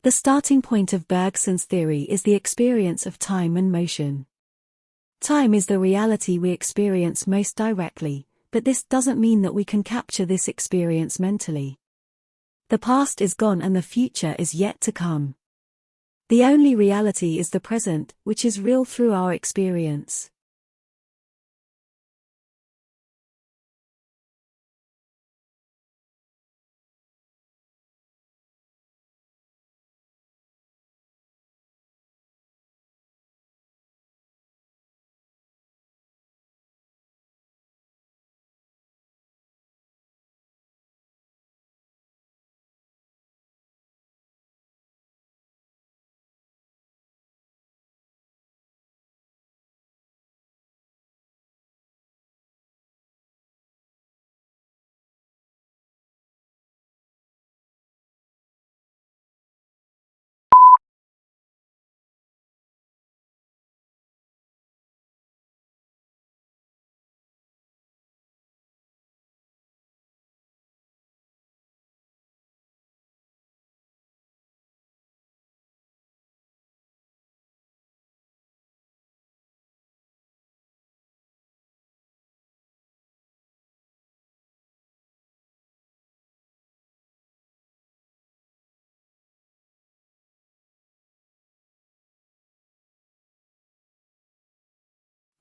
The starting point of Bergson's theory is the experience of time and motion. Time is the reality we experience most directly, but this doesn't mean that we can capture this experience mentally. The past is gone and the future is yet to come. The only reality is the present, which is real through our experience.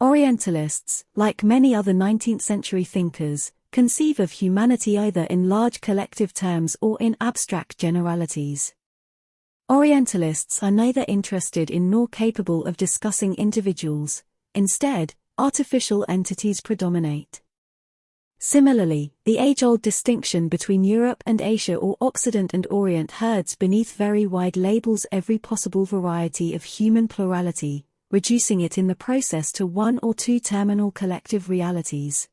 Orientalists, like many other 19th-century thinkers, conceive of humanity either in large collective terms or in abstract generalities. Orientalists are neither interested in nor capable of discussing individuals. Instead, artificial entities predominate. Similarly, the age-old distinction between Europe and Asia or Occident and Orient herds beneath very wide labels every possible variety of human plurality, reducing it in the process to one or two terminal collective realities.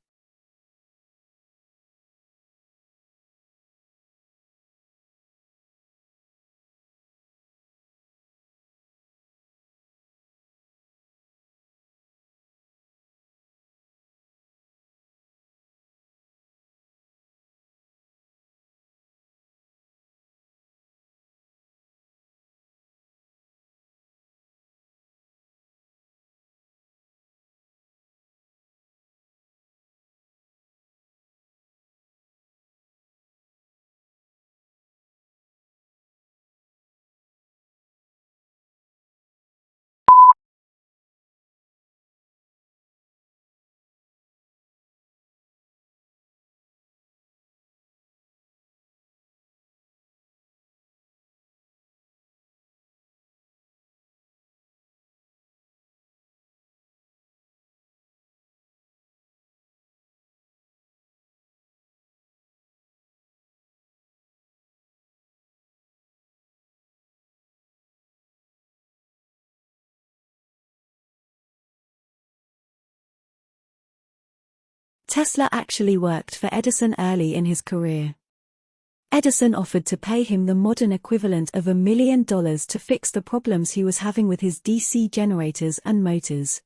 Tesla actually worked for Edison early in his career. Edison offered to pay him the modern equivalent of $1 million to fix the problems he was having with his DC generators and motors.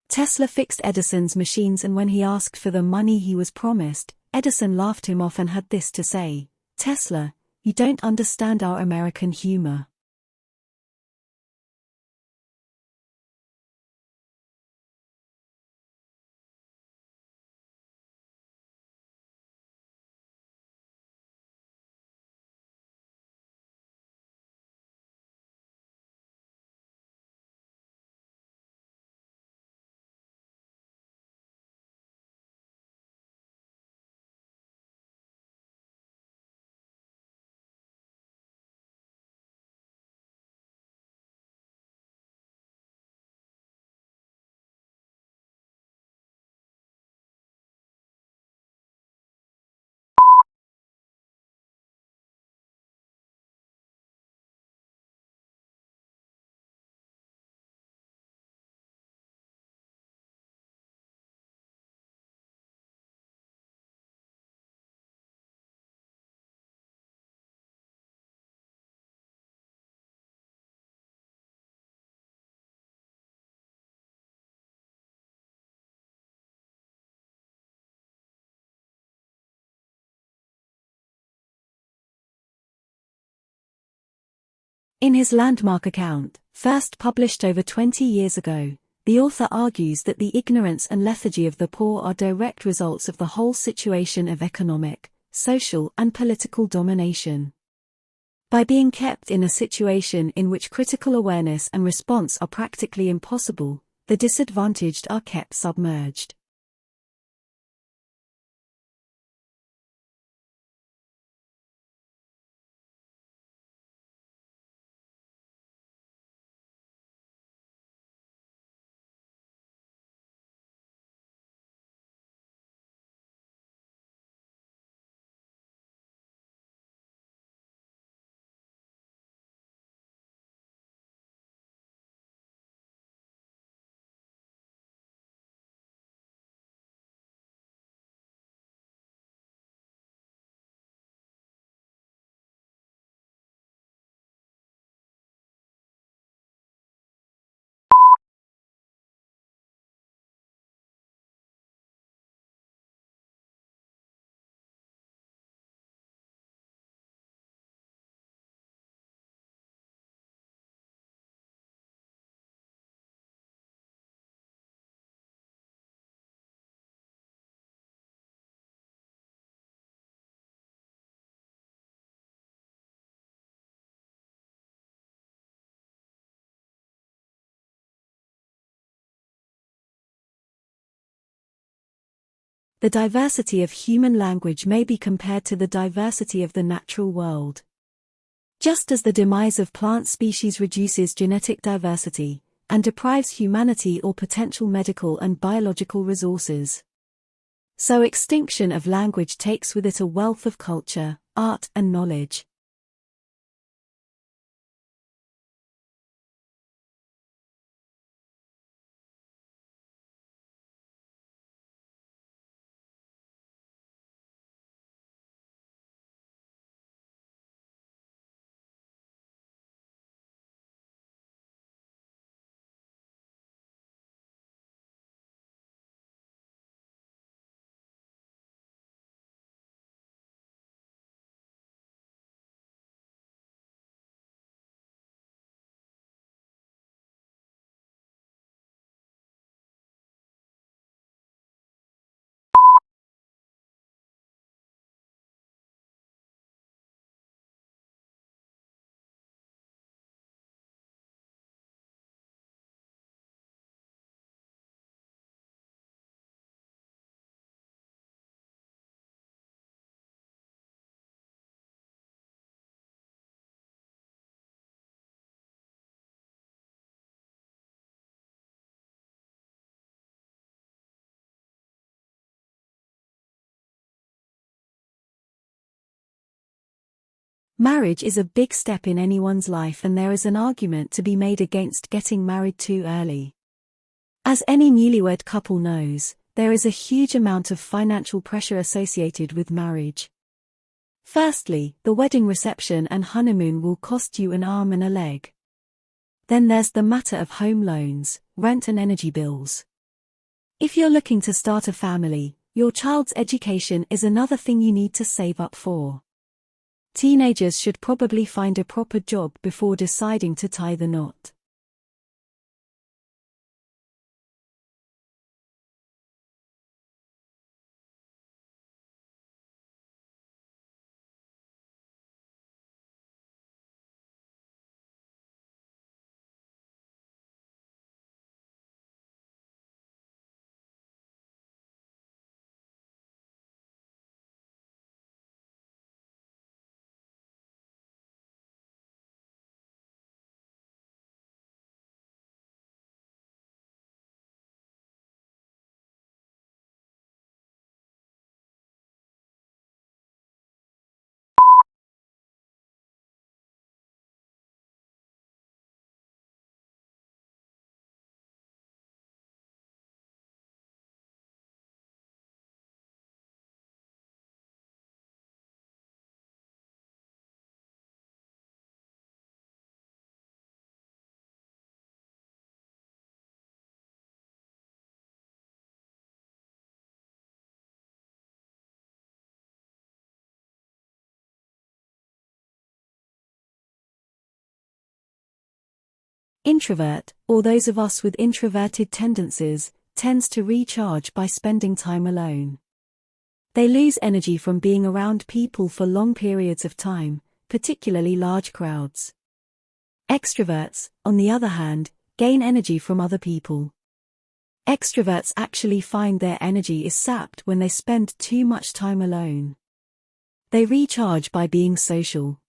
Tesla fixed Edison's machines, and when he asked for the money he was promised, Edison laughed him off and had this to say, "Tesla, you don't understand our American humor." In his landmark account, first published over 20 years ago, the author argues that the ignorance and lethargy of the poor are direct results of the whole situation of economic, social and political domination. By being kept in a situation in which critical awareness and response are practically impossible, the disadvantaged are kept submerged. The diversity of human language may be compared to the diversity of the natural world. Just as the demise of plant species reduces genetic diversity, and deprives humanity or potential medical and biological resources, so extinction of language takes with it a wealth of culture, art and knowledge. Marriage is a big step in anyone's life, and there is an argument to be made against getting married too early. As any newlywed couple knows, there is a huge amount of financial pressure associated with marriage. Firstly, the wedding reception and honeymoon will cost you an arm and a leg. Then there's the matter of home loans, rent and energy bills. If you're looking to start a family, your child's education is another thing you need to save up for. Teenagers should probably find a proper job before deciding to tie the knot. Introvert, or those of us with introverted tendencies, tends to recharge by spending time alone. They lose energy from being around people for long periods of time, particularly large crowds. Extroverts, on the other hand, gain energy from other people. Extroverts actually find their energy is sapped when they spend too much time alone. They recharge by being social.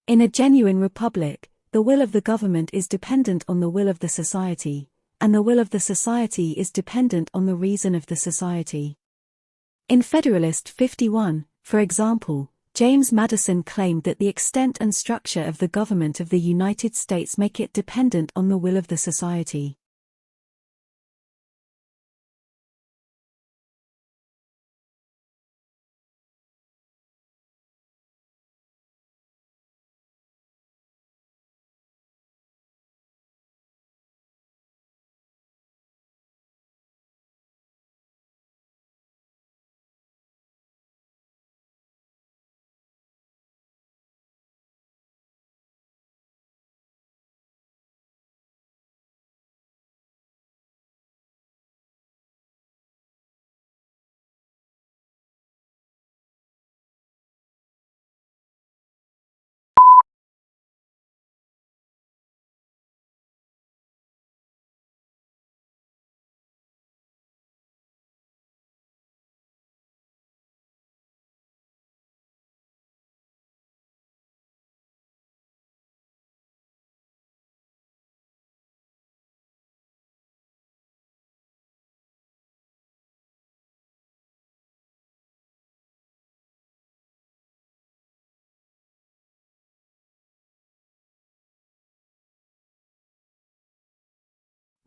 In a genuine republic, the will of the government is dependent on the will of the society, and the will of the society is dependent on the reason of the society. In Federalist 51, for example, James Madison claimed that the extent and structure of the government of the United States make it dependent on the will of the society.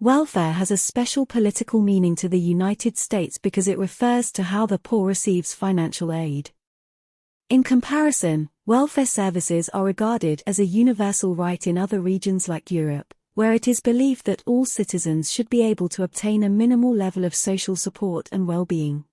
Welfare has a special political meaning to the United States because it refers to how the poor receives financial aid. In comparison, welfare services are regarded as a universal right in other regions like Europe, where it is believed that all citizens should be able to obtain a minimal level of social support and well-being.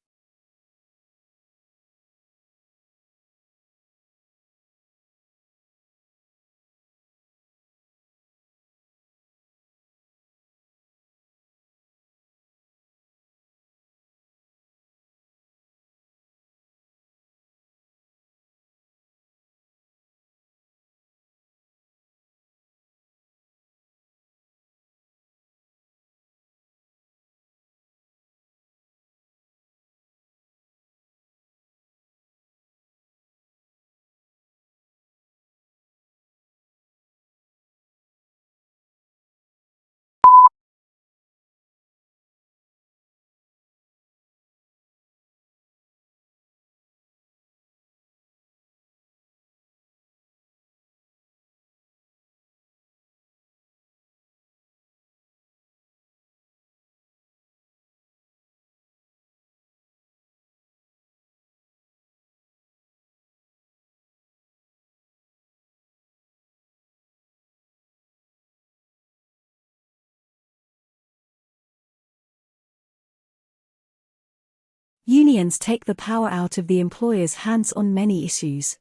Unions take the power out of the employer's hands on many issues.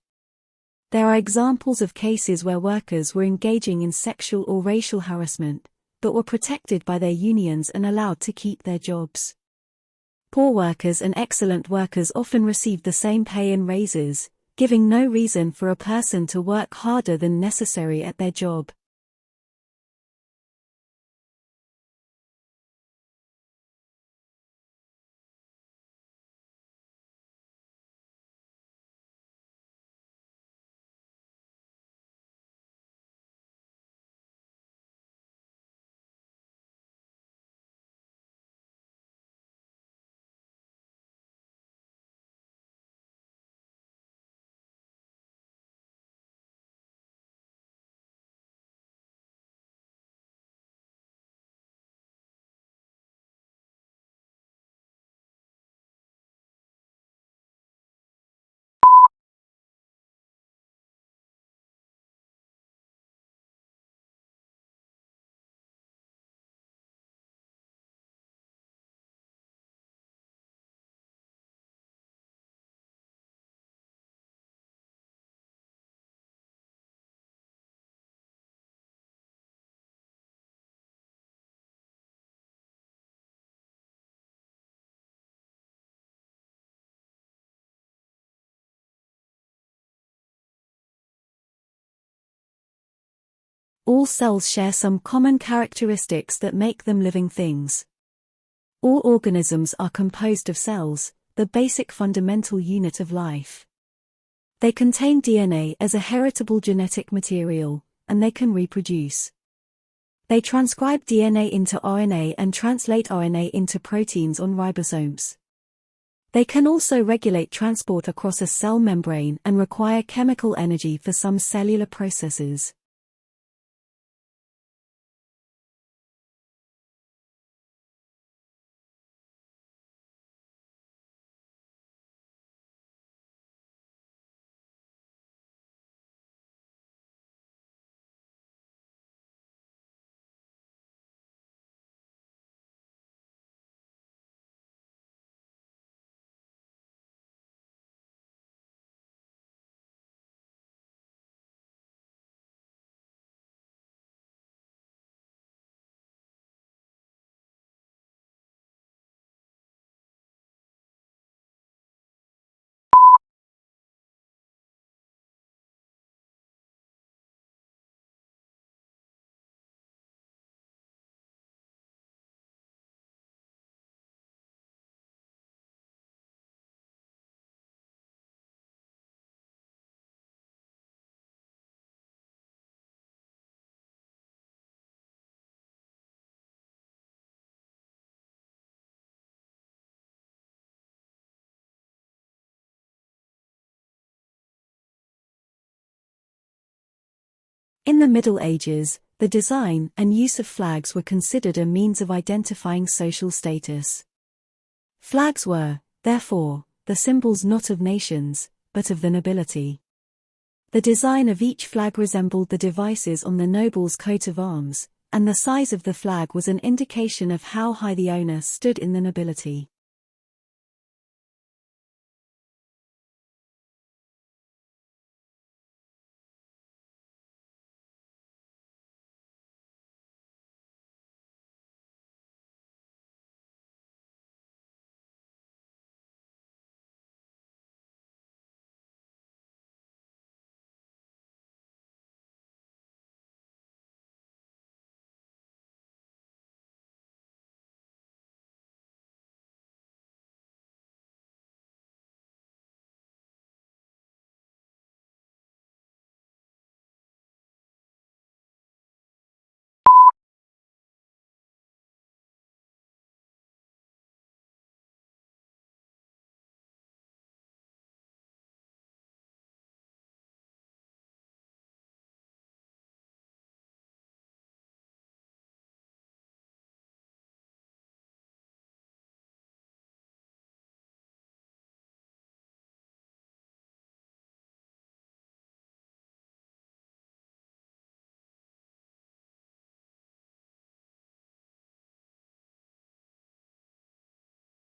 There are examples of cases where workers were engaging in sexual or racial harassment, but were protected by their unions and allowed to keep their jobs. Poor workers and excellent workers often receive the same pay and raises, giving no reason for a person to work harder than necessary at their job. All cells share some common characteristics that make them living things. All organisms are composed of cells, the basic fundamental unit of life. They contain DNA as a heritable genetic material, and they can reproduce. They transcribe DNA into RNA and translate RNA into proteins on ribosomes. They can also regulate transport across a cell membrane and require chemical energy for some cellular processes. In the Middle Ages, the design and use of flags were considered a means of identifying social status. Flags were, therefore, the symbols not of nations, but of the nobility. The design of each flag resembled the devices on the noble's coat of arms, and the size of the flag was an indication of how high the owner stood in the nobility.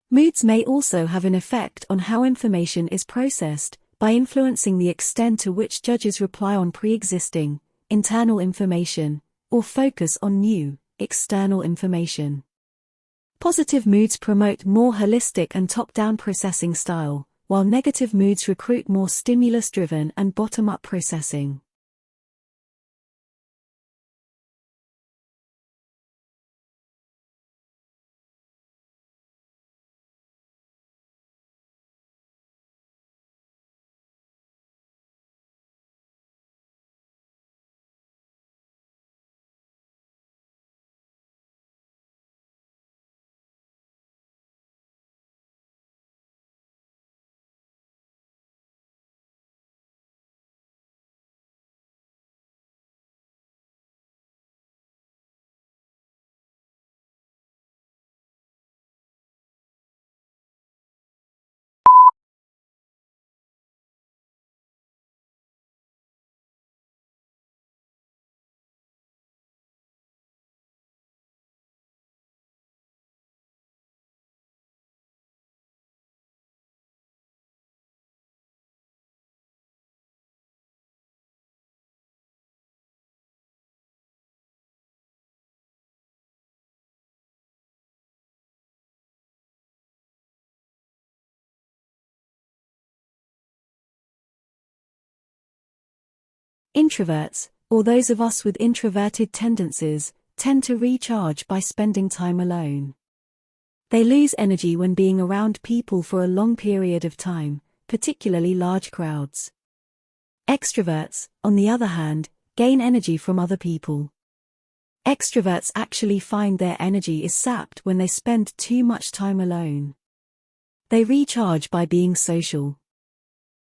Moods may also have an effect on how information is processed, by influencing the extent to which judges rely on pre-existing, internal information, or focus on new, external information. Positive moods promote more holistic and top-down processing style, while negative moods recruit more stimulus-driven and bottom-up processing. Introverts, or those of us with introverted tendencies, tend to recharge by spending time alone. They lose energy when being around people for a long period of time, particularly large crowds. Extroverts, on the other hand, gain energy from other people. Extroverts actually find their energy is sapped when they spend too much time alone. They recharge by being social.